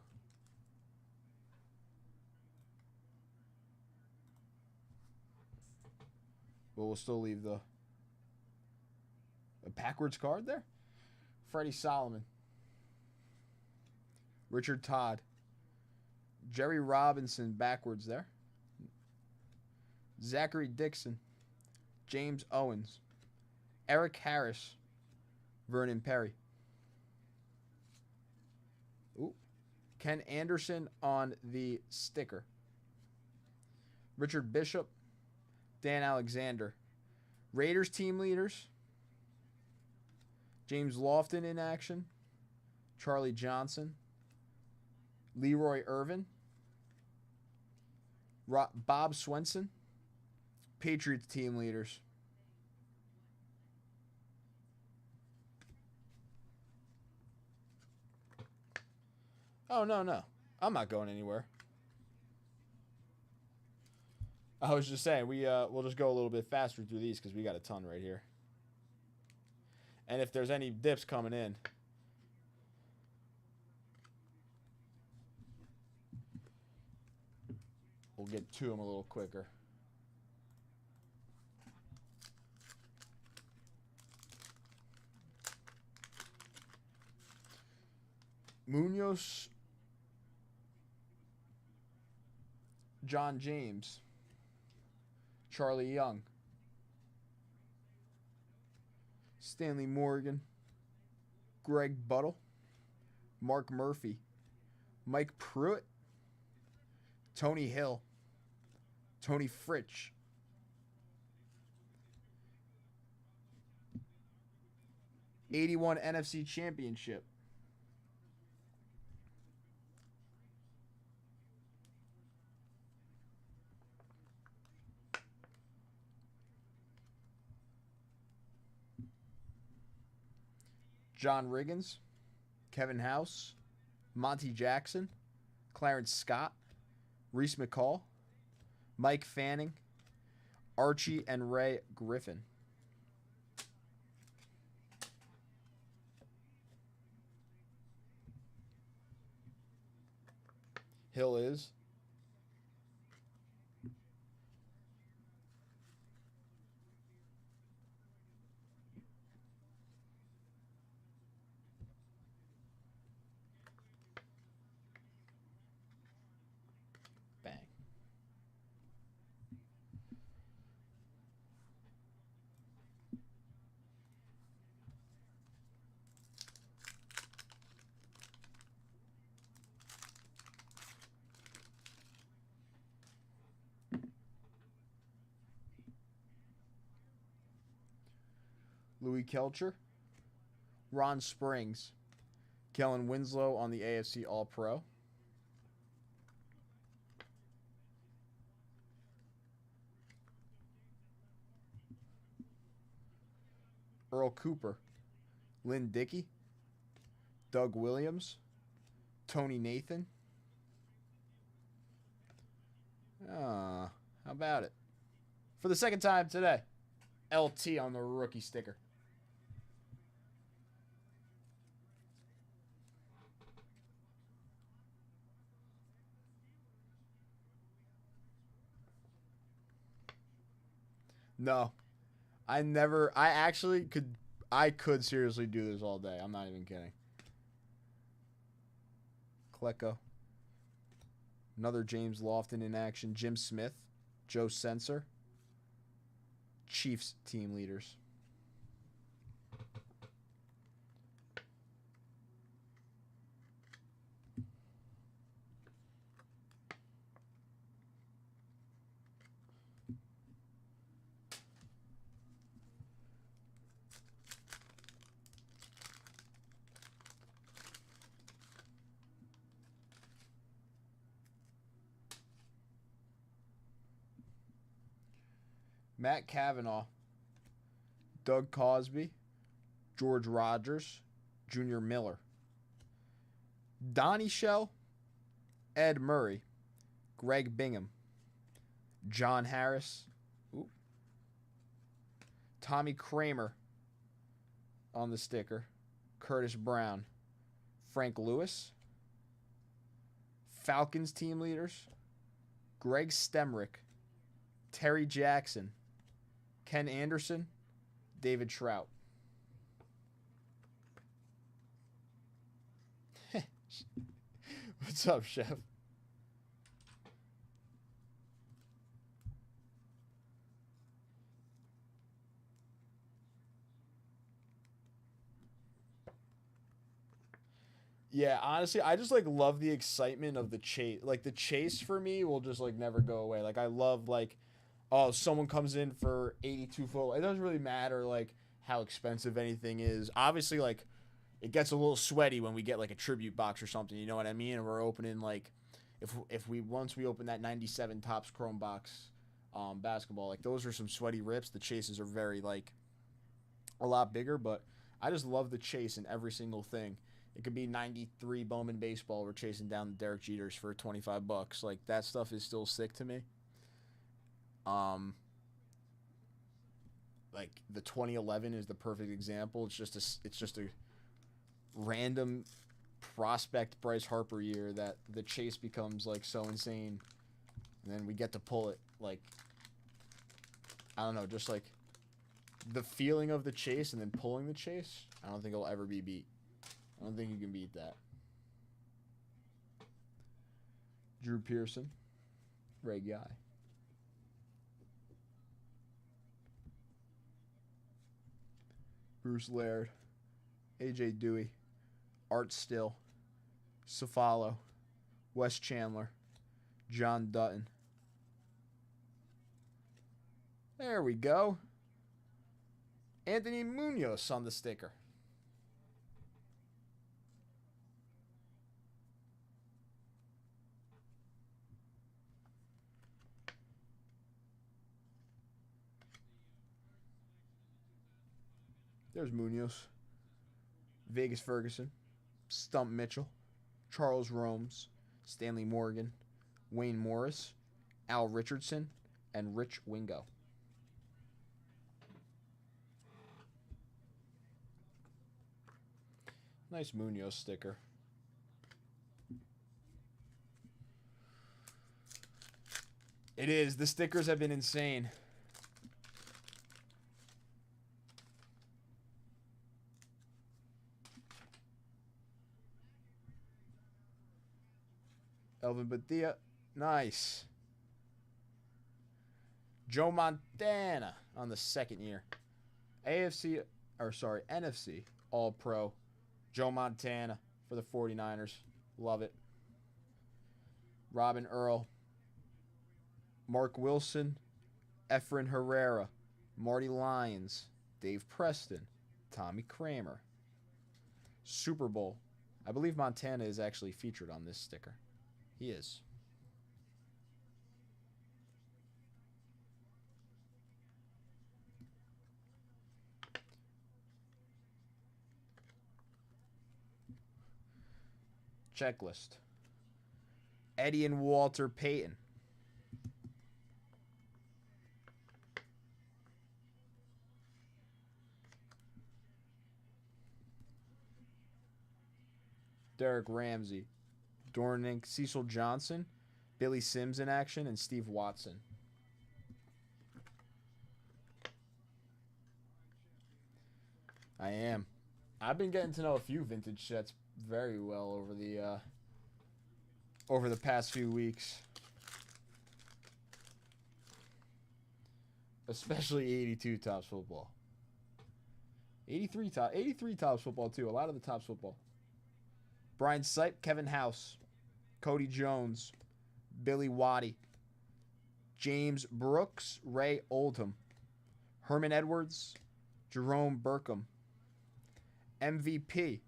But we'll still leave a backwards card there. Freddie Solomon. Richard Todd. Jerry Robinson backwards there. Zachary Dixon. James Owens. Eric Harris. Vernon Perry. Ooh. Ken Anderson on the sticker. Richard Bishop. Dan Alexander. Raiders team leaders. James Lofton in action. Charlie Johnson. Leroy Irvin. Bob Swenson. Patriots team leaders. Oh, no. I'm not going anywhere. I was just saying, we'll just go a little bit faster through these because we got a ton right here. And if there's any dips coming in, we'll get to them a little quicker. Munoz, John James, Charlie Young, Stanley Morgan, Greg Buttle, Mark Murphy, Mike Pruitt, Tony Hill, Tony Fritsch, '81 NFC Championship, John Riggins, Kevin House, Monty Jackson, Clarence Scott, Reese McCall, Mike Fanning, Archie and Ray Griffin. Hill is. Bang. Louis Kelcher, Ron Springs, Kellen Winslow on the AFC All-Pro. Earl Cooper, Lynn Dickey, Doug Williams, Tony Nathan. How about it? For the second time today, LT on the rookie sticker. No. I could seriously do this all day. I'm not even kidding. Klecko. Another James Lofton in action. Jim Smith. Joe Sensor. Chiefs team leaders. Matt Cavanaugh, Doug Cosby, George Rogers, Junior Miller, Donnie Shell, Ed Murray, Greg Bingham, John Harris, Tommy Kramer on the sticker, Curtis Brown, Frank Lewis, Falcons team leaders, Greg Stemrick, Terry Jackson, Ken Anderson, David Trout. What's up, Chef? Yeah, honestly, I just like love the excitement of the chase. Like the chase for me will just like never go away. Like I love like, oh, someone comes in for 82 foot. It doesn't really matter like how expensive anything is. Obviously, like it gets a little sweaty when we get like a tribute box or something. You know what I mean? And we're opening like, if we once we open that 97 Topps Chrome box, basketball. Like, those are some sweaty rips. The chases are very, like, a lot bigger, but I just love the chase in every single thing. It could be 93 Bowman baseball. We're chasing down the Derek Jeters for $25. Like, that stuff is still sick to me. Like, the 2011 is the perfect example. It's just a random prospect Bryce Harper year that the chase becomes, like, so insane, and then we get to pull it. Like, I don't know, just like the feeling of the chase and then pulling the chase, I don't think it'll ever be beat. I don't think you can beat that. Drew Pearson, Ray Guy. Bruce Laird, AJ Dewey, Art Still, Cefalo, Wes Chandler, John Dutton. There we go. Anthony Munoz on the sticker. There's Munoz. Vegas Ferguson. Stump Mitchell. Charles Romes. Stanley Morgan. Wayne Morris. Al Richardson. And Rich Wingo. Nice Munoz sticker. It is. The stickers have been insane. Elvin Badia. Nice. Joe Montana on the second year. NFC All-Pro. Joe Montana for the 49ers. Love it. Robin Earl. Mark Wilson. Efren Herrera. Marty Lyons. Dave Preston. Tommy Kramer. Super Bowl. I believe Montana is actually featured on this sticker. He is. Checklist. Eddie and Walter Payton. Derek Ramsey. Dornink, Cecil Johnson, Billy Sims in action, and Steve Watson. I am. I've been getting to know a few vintage sets very well over the past few weeks. Especially 82 Topps football. 83 Topps football too. A lot of the Topps football. Brian Sipe, Kevin House, Cody Jones, Billy Waddy, James Brooks, Ray Oldham, Herman Edwards, Jerome Burkham, MVP.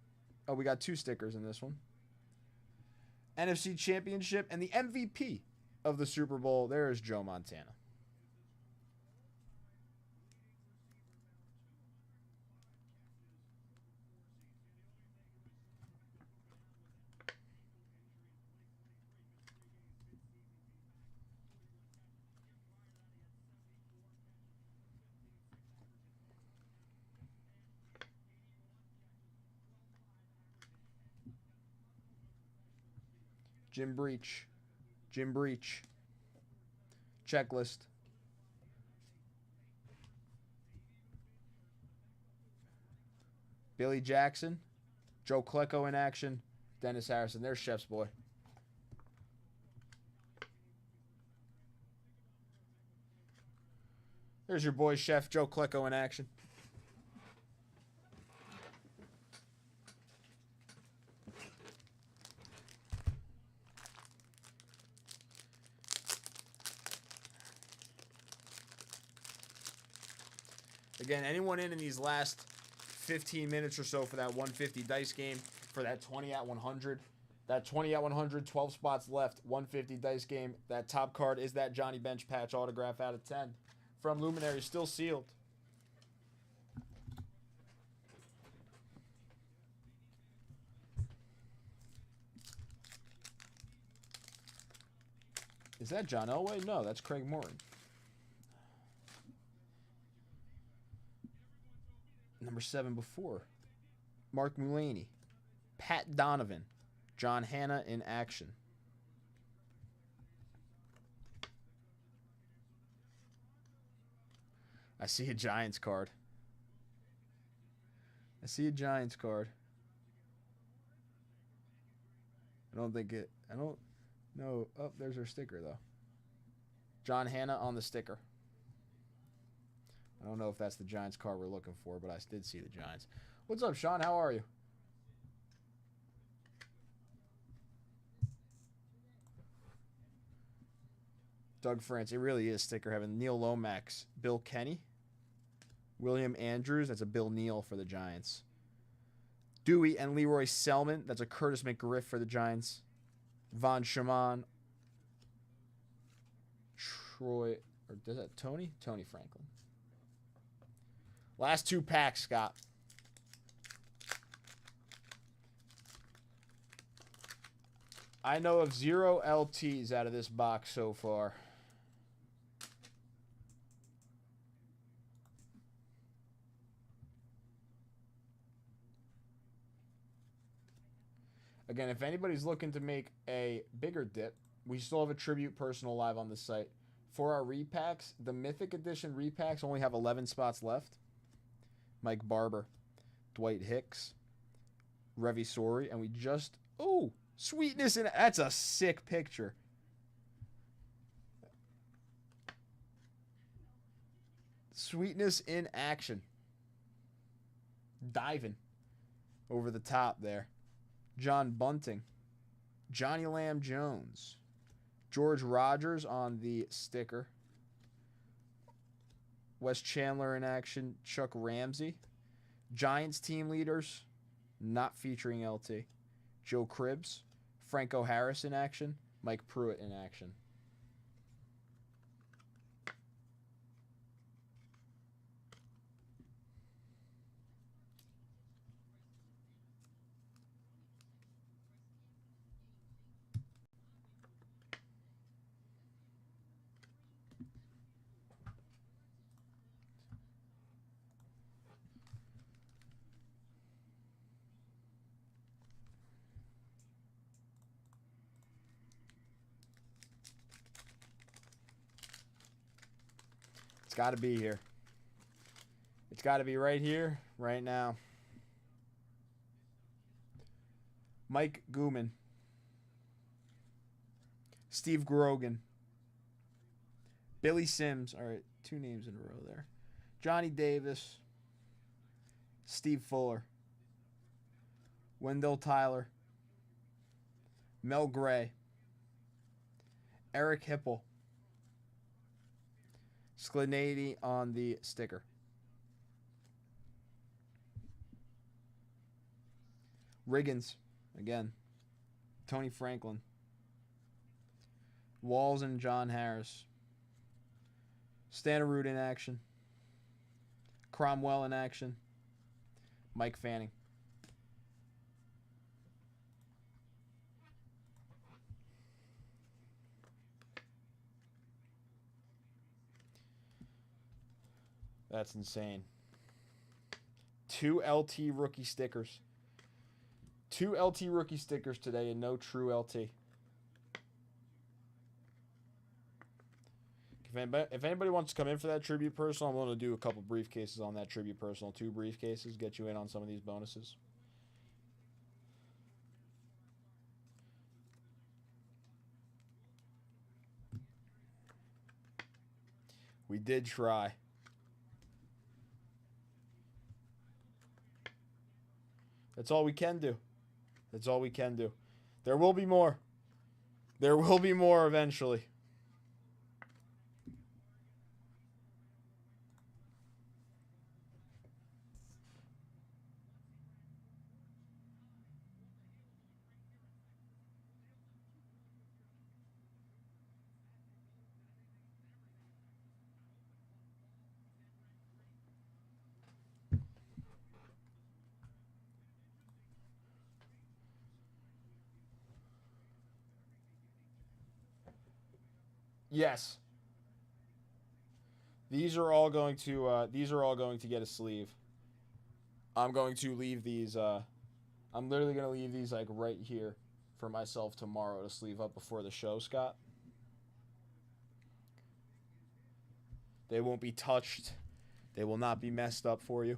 Oh, we got 2 stickers in this one. NFC Championship and the MVP of the Super Bowl. There is Joe Montana. Jim Breach. Checklist. Billy Jackson. Joe Klecko in action. Dennis Harrison. There's Chef's boy. There's your boy, Chef Joe Klecko in action. Again, anyone in these last 15 minutes or so for that 150 dice game, for that 20 at 100, That 20 at 100, 12 spots left, 150 dice game. That top card is that Johnny Bench patch autograph out of 10 from Luminary, still sealed. Is that John Elway? No, that's Craig Morton. Number 7 before. Mark Mulaney. Pat Donovan. John Hanna in action. I see a Giants card. I see a Giants card. I don't know. Oh, there's our sticker, though. John Hanna on the sticker. I don't know if that's the Giants card we're looking for, but I did see the Giants. What's up, Sean? How are you? Doug France. It really is sticker heaven. Neil Lomax. Bill Kenny. William Andrews. That's a Bill Neal for the Giants. Dewey and Leroy Selman. That's a Curtis McGriff for the Giants. Von Schaman. Troy. Or is that Tony? Tony Franklin. Last 2 packs, Scott. I know of 0 LTs out of this box so far. Again, if anybody's looking to make a bigger dip, we still have a Tribute Personal live on the site. For our repacks, the Mythic Edition repacks only have 11 spots left. Mike Barber, Dwight Hicks, Revi Sori, and we just... Oh, Sweetness in... That's a sick picture. Sweetness in action. Diving over the top there. John Bunting, Johnny Lamb Jones, George Rogers on the sticker, Wes Chandler in action, Chuck Ramsey, Giants team leaders, not featuring LT, Joe Cribbs, Franco Harris in action, Mike Pruitt in action. Got to be here. It's got to be right here, right now. Mike Gooman. Steve Grogan. Billy Sims. All right, 2 names in a row there. Johnny Davis. Steve Fuller. Wendell Tyler. Mel Gray. Eric Hipple. Sklinady on the sticker. Riggins, again. Tony Franklin. Walls and John Harris. Stannerud in action. Cromwell in action. Mike Fanning. That's insane. 2 LT rookie stickers. 2 LT rookie stickers today and no true LT. If anybody wants to come in for that Tribute Personal, I'm willing to do a couple briefcases on that Tribute Personal. 2 briefcases, get you in on some of these bonuses. We did try. That's all we can do. That's all we can do. There will be more. There will be more eventually. Yes. These are all going to get a sleeve. I'm going to leave these. I'm literally going to leave these like right here for myself tomorrow to sleeve up before the show, Scott. They won't be touched. They will not be messed up for you.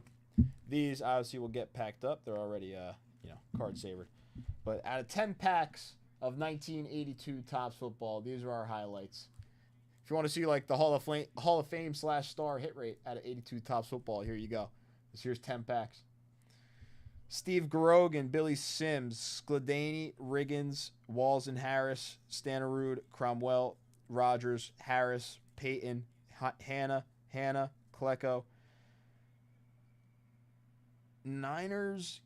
These obviously will get packed up. They're already, card savered. But out of 10 packs of 1982 Topps football, these are our highlights. If you want to see like the Hall of Fame / star hit rate out of 82 Topps football, here you go. Here's 10 packs. Steve Garogan, Billy Sims, Skladany, Riggins, Walls and Harris, Stannerud, Cromwell, Rogers, Harris, Peyton, Hanna, Klecko. Niners,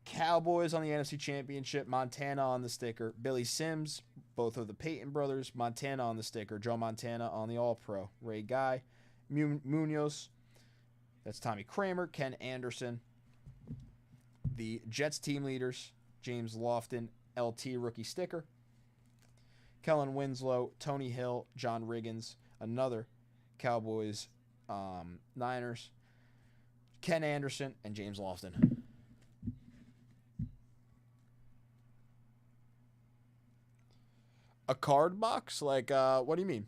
Cowboys on the NFC Championship, Montana on the sticker, Billy Sims, both of the Peyton brothers, Montana on the sticker, Joe Montana on the All-Pro, Ray Guy, Munoz, that's Tommy Kramer, Ken Anderson, the Jets team leaders, James Lofton, LT rookie sticker, Kellen Winslow, Tony Hill, John Riggins, another Cowboys, Niners, Ken Anderson, and James Lofton. A card box? Like, what do you mean?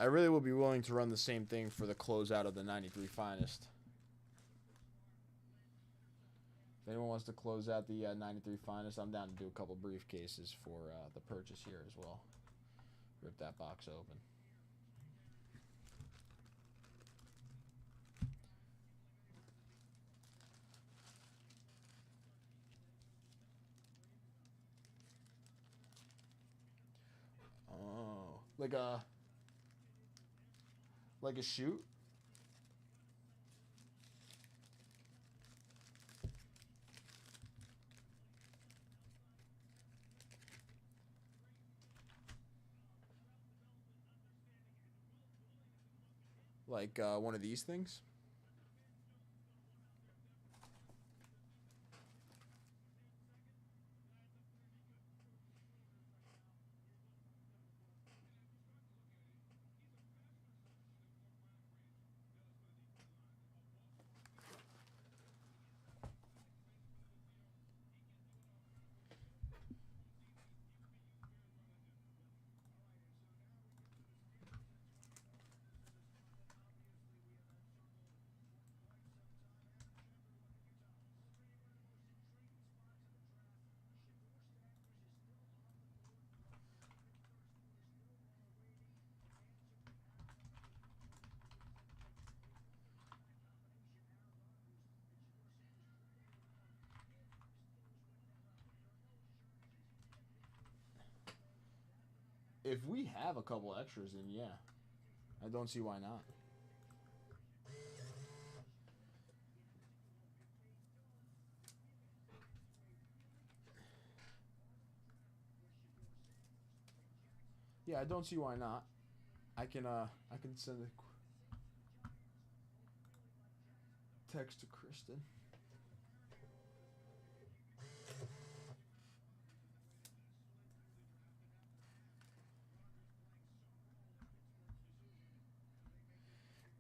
I really will be willing to run the same thing for the closeout of the 93 Finest. If anyone wants to close out the 93 Finest, I'm down to do a couple briefcases for the purchase here as well. Rip that box open. Oh, like a shoot? Like one of these things? If we have a couple extras, then yeah. I don't see why not. Yeah, I don't see why not. I can send a text to Kristen.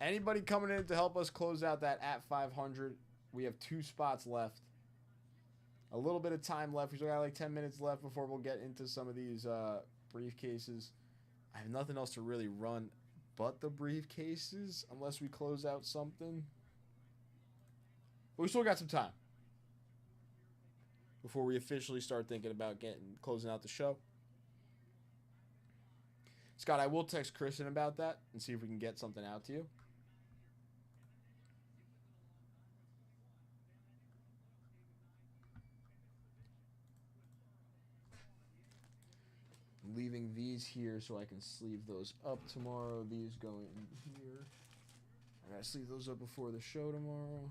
Anybody coming in to help us close out that at 500? We have 2 spots left. A little bit of time left. We still got like 10 minutes left before we'll get into some of these briefcases. I have nothing else to really run but the briefcases unless we close out something. But we still got some time before we officially start thinking about closing out the show. Scott, I will text Kristen about that and see if we can get something out to you. I'm leaving these here so I can sleeve those up tomorrow. These go in here. I gotta sleeve those up before the show tomorrow.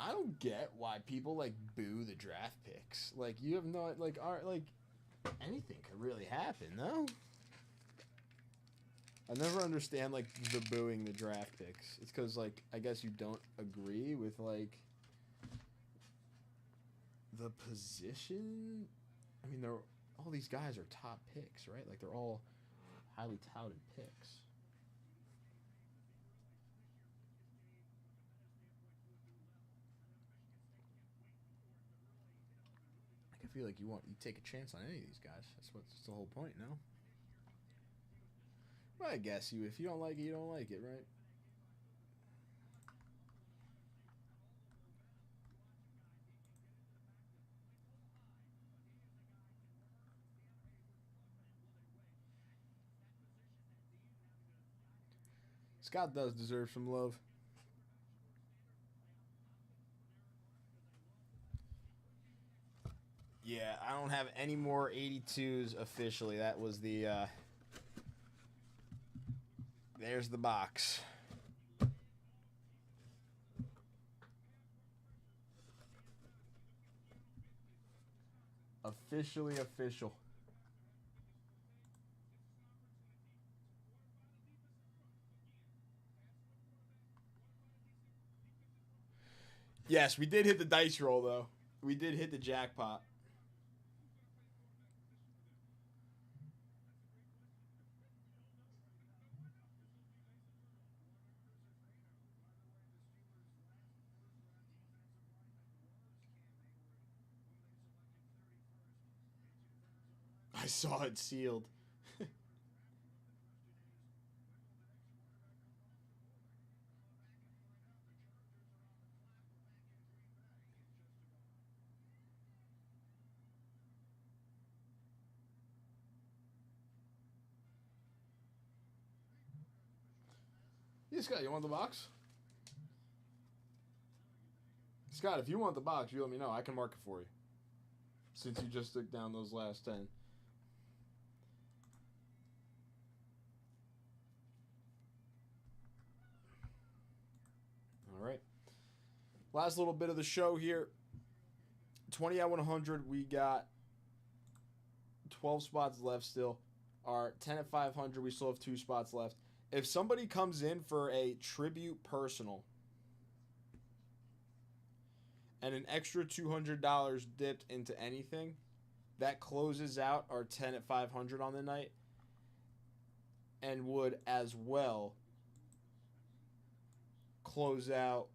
I don't get why people like boo the draft picks. Like you have no like art like anything could really happen, no? I never understand like the booing the draft picks. It's because like I guess you don't agree with like the position. I mean, they're all these guys are top picks, right? Like they're all highly touted picks. I feel like you take a chance on any of these guys. That's the whole point, no? Well, I guess if you don't like it, you don't like it, right? Scott does deserve some love. Yeah, I don't have any more 82s officially. That was the there's the box. Officially official. Yes, we did hit the dice roll though. We did hit the jackpot. I saw it sealed. Yeah, Scott, you want the box? Scott, if you want the box, you let me know. I can mark it for you. Since you just took down those last 10. All right. Last little bit of the show here. 20 at 100. We got 12 spots left still. Our 10 at 500. We still have 2 spots left. If somebody comes in for a tribute personal and an extra $200 dipped into anything, that closes out our 10 at 500 on the night and would as well close out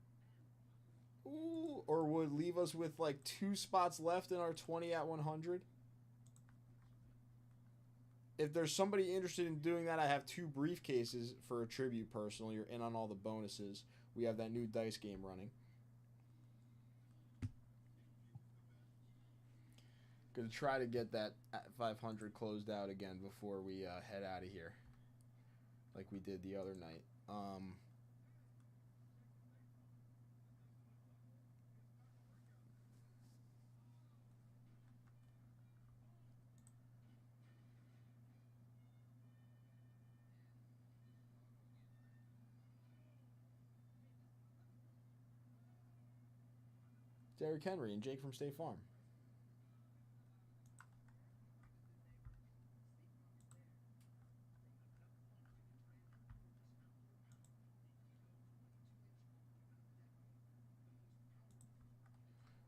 or would leave us with like 2 spots left in our 20 at 100. If there's somebody interested in doing that, I have 2 briefcases for a tribute personal. You're in on all the bonuses. We have that new dice game running. Gonna try to get that 500 closed out again before we head out of here, like we did the other night. Derrick Henry and Jake from State Farm.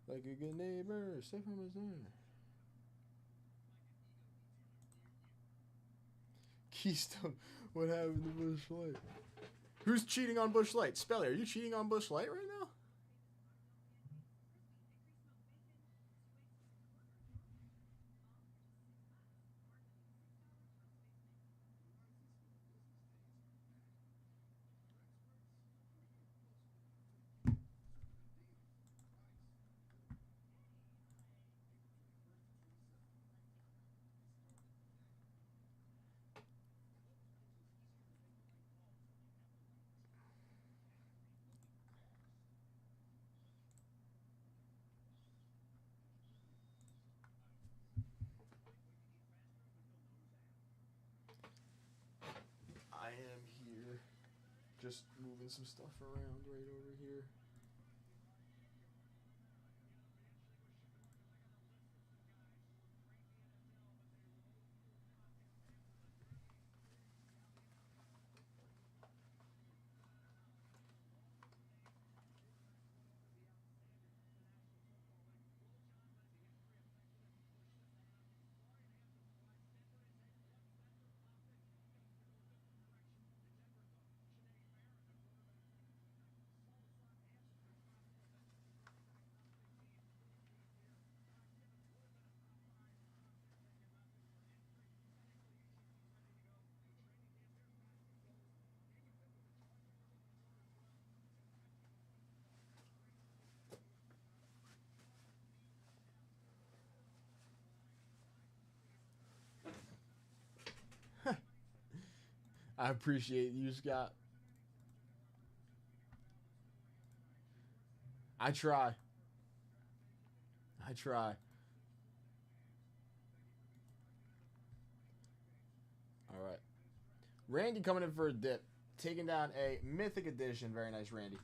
Like a good neighbor, State Farm is there. Keystone, what happened to Bush Light? Who's cheating on Bush Light? Spelly, are you cheating on Bush Light right now? Just moving some stuff around right over here. I appreciate you, Scott. I try. I try. All right. Randy coming in for a dip. Taking down a Mythic Edition. Very nice, Randy.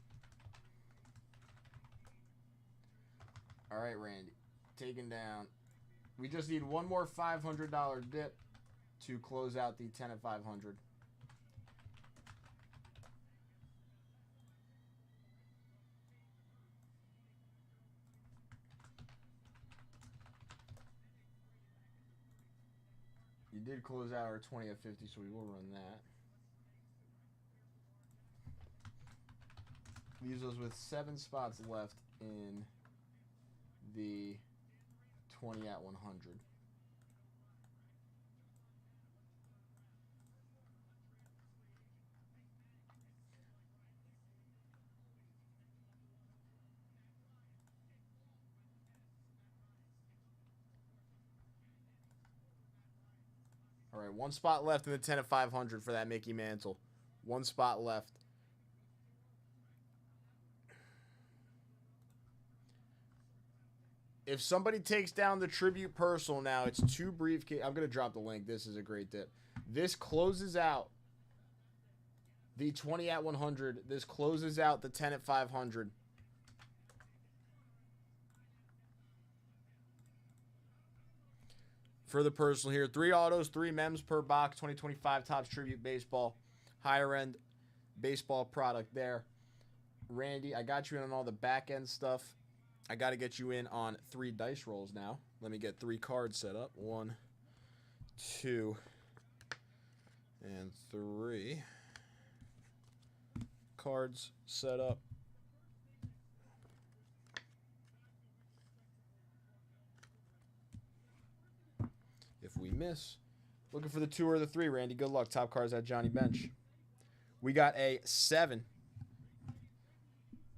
All right, Randy. Taking down. We just need one more $500 dip to close out the 10 at 500. You did close out our 20 at 50, so we will run that. Leaves us with 7 spots left in the 20 at 100. All right, 1 spot left in the 10 at 500 for that Mickey Mantle. 1 spot left. If somebody takes down the Tribute Personal now, it's 2 briefcase. I'm going to drop the link. This is a great dip. This closes out the 20 at 100. This closes out the 10 at 500. For the personal here, 3 autos, 3 mems per box, 2025 Topps Tribute Baseball. Higher end baseball product there. Randy, I got you in on all the back end stuff. I got to get you in on 3 dice rolls now. Let me get 3 cards set up. 1, 2, and 3. Cards set up. If we miss, looking for the 2 or the 3, Randy. Good luck. Top cards at Johnny Bench. We got a 7.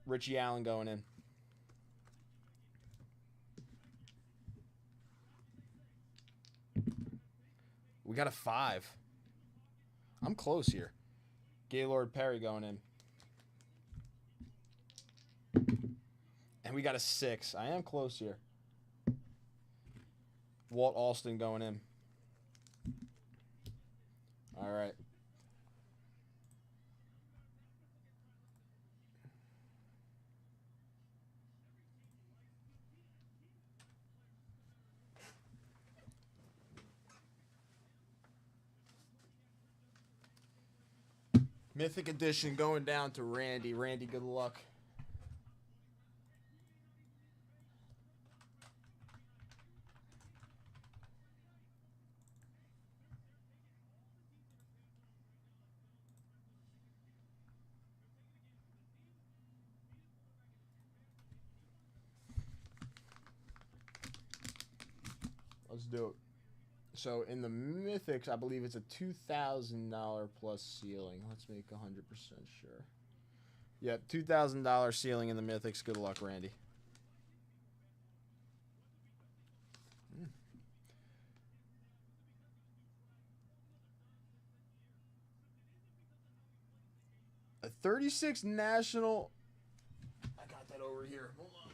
Richie Allen going in. We got a 5. I'm close here. Gaylord Perry going in. And we got a 6. I am close here. Walt Alston going in. All right. Mythic Edition going down to Randy. Randy, good luck. Let's do it. So in the Mythics, I believe it's a $2,000 plus ceiling. Let's make 100% sure. Yep, $2,000 ceiling in the Mythics. Good luck, Randy. A 36 national. I got that over here. Hold on.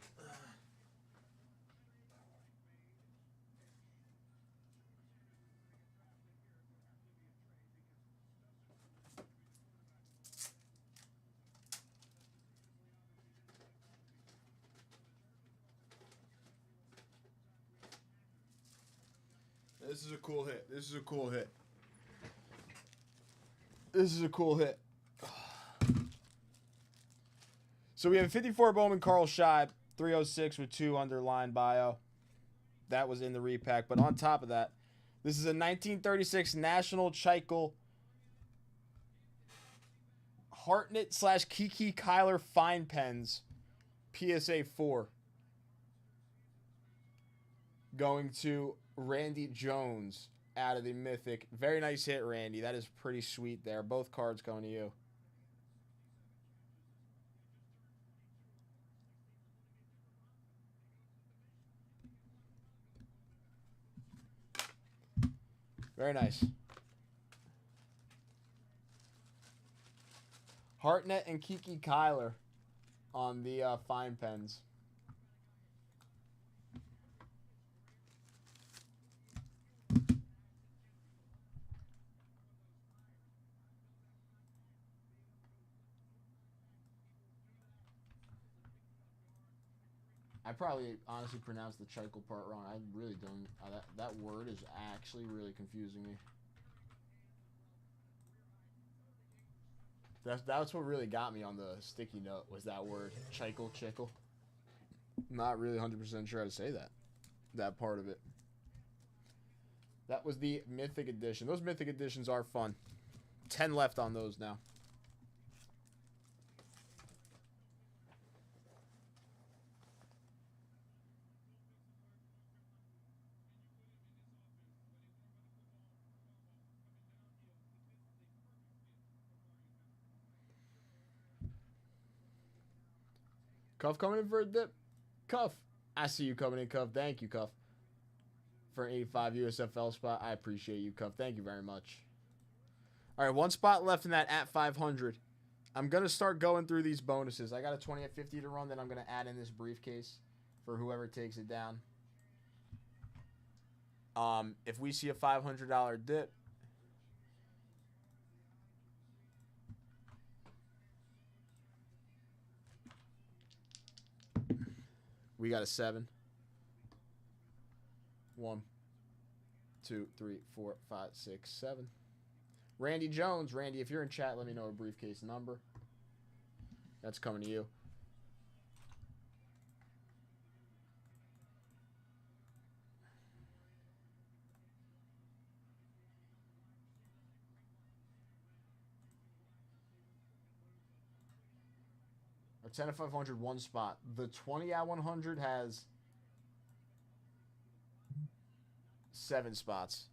This is a cool hit. This is a cool hit. This is a cool hit. So we have 54 Bowman Carl Scheib, 306 with 2 underlined bio. That was in the repack. But on top of that, this is a 1936 National Chaikel Hartnett / Kiki Kyler Fine Pens PSA 4. Going to Randy Jones out of the Mythic. Very nice hit, Randy. That is pretty sweet there. Both cards going to you. Very nice. Hartnett and Kiki Kyler on the fine pens. I probably honestly pronounced the Chaikel part wrong. I really don't. That word is actually really confusing me. That's what really got me on the sticky note was that word, Chaikel. Not really 100% sure how to say that part of it. That was the Mythic Edition. Those Mythic Editions are fun. 10 left on those now. Cuff coming in for a dip. Cuff. I see you coming in, Cuff. Thank you, Cuff. For an 85 USFL spot. I appreciate you, Cuff. Thank you very much. All right, one spot left in that at 500. I'm going to start going through these bonuses. I got a 20 at 50 to run. Then I'm going to add in this briefcase for whoever takes it down. If we see a $500 dip, we got a 7. 1, 2, 3, 4, 5, 6, 7. Randy Jones. Randy, if you're in chat, let me know a briefcase number. That's coming to you. Our 10 at 500, one spot. The 20 at 100 has 7 spots.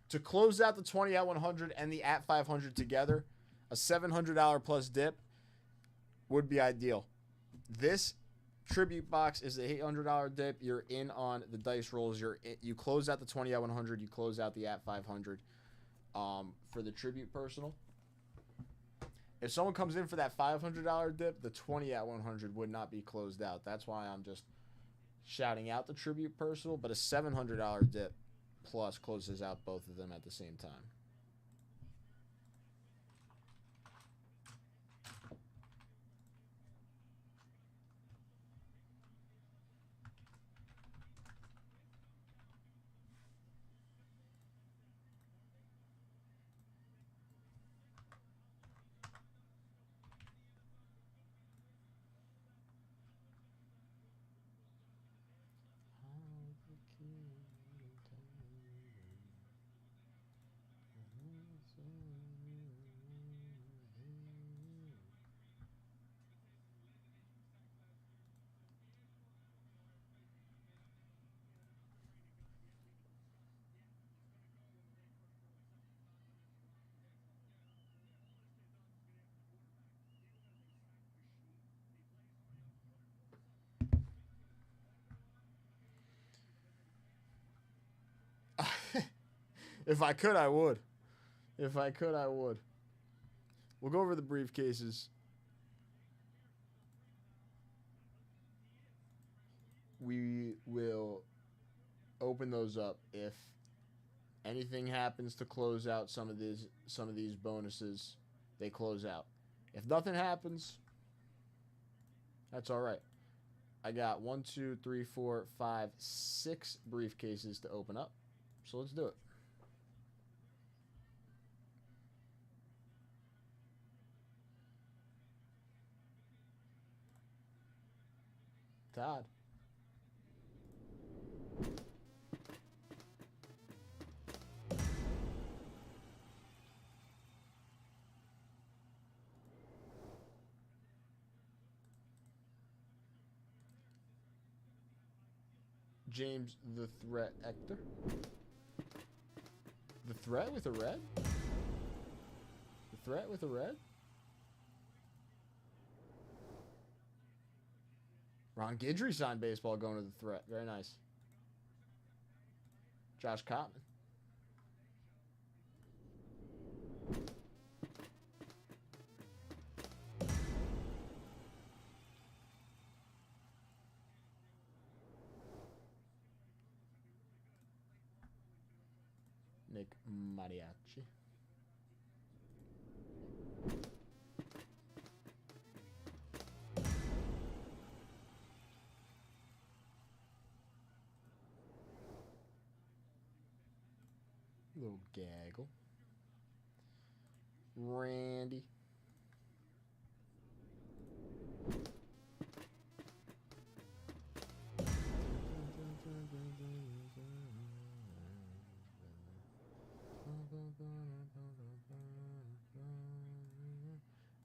To close out the 20 at 100 and the at 500 together, a $700 plus dip would be ideal. This tribute box is the $800 dip. You're in on the dice rolls. You close out the 20 at 100. You close out the at 500 for the tribute personal. If someone comes in for that $500 dip, the 20 at 100 would not be closed out. That's why I'm just shouting out the tribute personal, but a $700 dip plus closes out both of them at the same time. If I could, I would. If I could, I would. We'll go over the briefcases. We will open those up if anything happens to close out some of these bonuses. They close out. If nothing happens, that's all right. I got 1, 2, 3, 4, 5, 6 briefcases to open up. So let's do it. Todd. James the Threat Hector. The Threat with a red? The Threat with a red? Ron Guidry signed baseball going to the Threat. Very nice. Josh Cotton. Nick Mariachi. Little gaggle. Randy.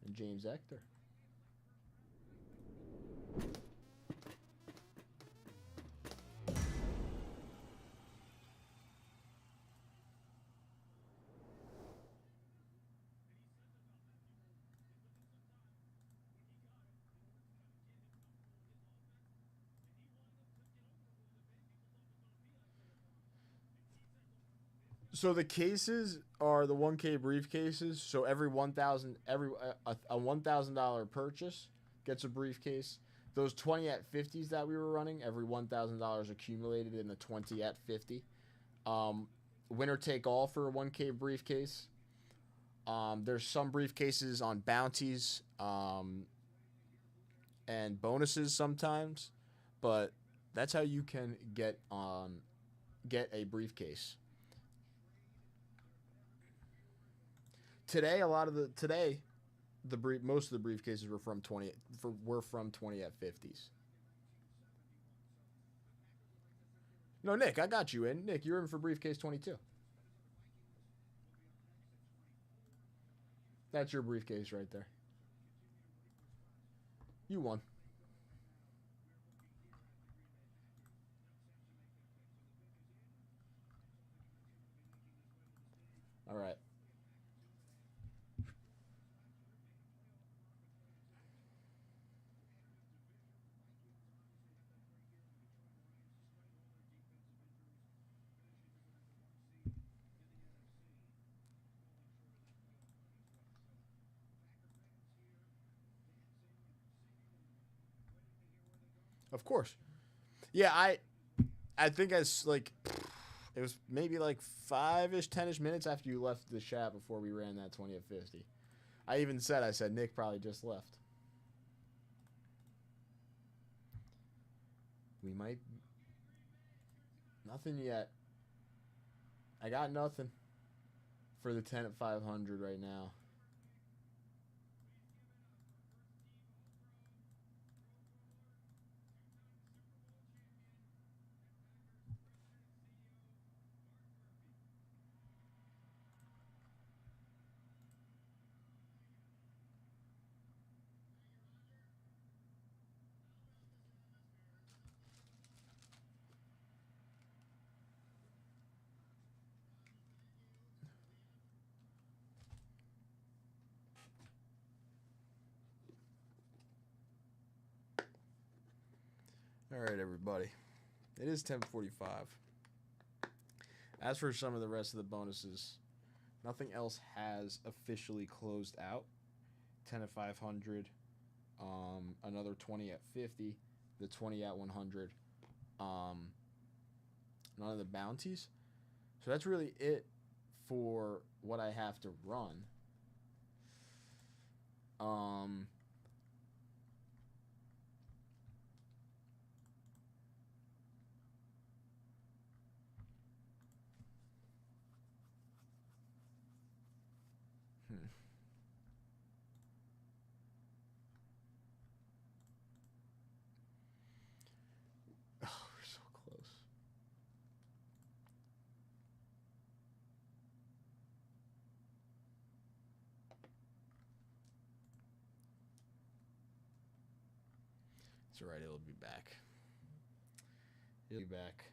And James Hector. So the cases are the 1K briefcases. So every a $1,000 purchase gets a briefcase. Those 20 at 50s that we were running, every $1,000 accumulated in the 20 at 50. Winner take all for a 1K briefcase. There's some briefcases on bounties and bonuses sometimes, but that's how you can get a briefcase. Today, most of the briefcases were from 20 at 50s. No, Nick, I got you in. Nick, you're in for briefcase 22. That's your briefcase right there. You won. All right. Of course. Yeah, I think it's like it was maybe like 5-ish, 10-ish minutes after you left the chat before we ran that 20 at 50. I said Nick probably just left. We might nothing yet. I got nothing for the 10 at 500 right now. All right, everybody. It is 10:45. As for some of the rest of the bonuses, nothing else has officially closed out. 10 at 500, another 20 at 50, the 20 at 100, none of the bounties. So that's really it for what I have to run. That's right. It'll be back. It'll be back.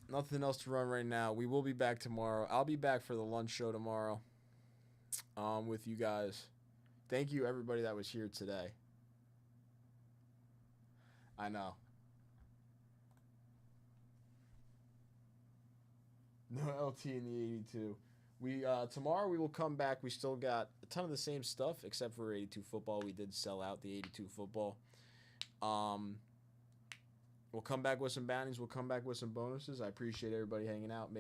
Nothing else to run right now. We will be back tomorrow. I'll be back for the lunch show tomorrow with you guys. Thank you, everybody that was here today. I know. No LT in the 82. We tomorrow we will come back. We still got a ton of the same stuff except for 82 football. We did sell out the 82 football. We'll come back with some bounties. We'll come back with some bonuses. I appreciate everybody hanging out.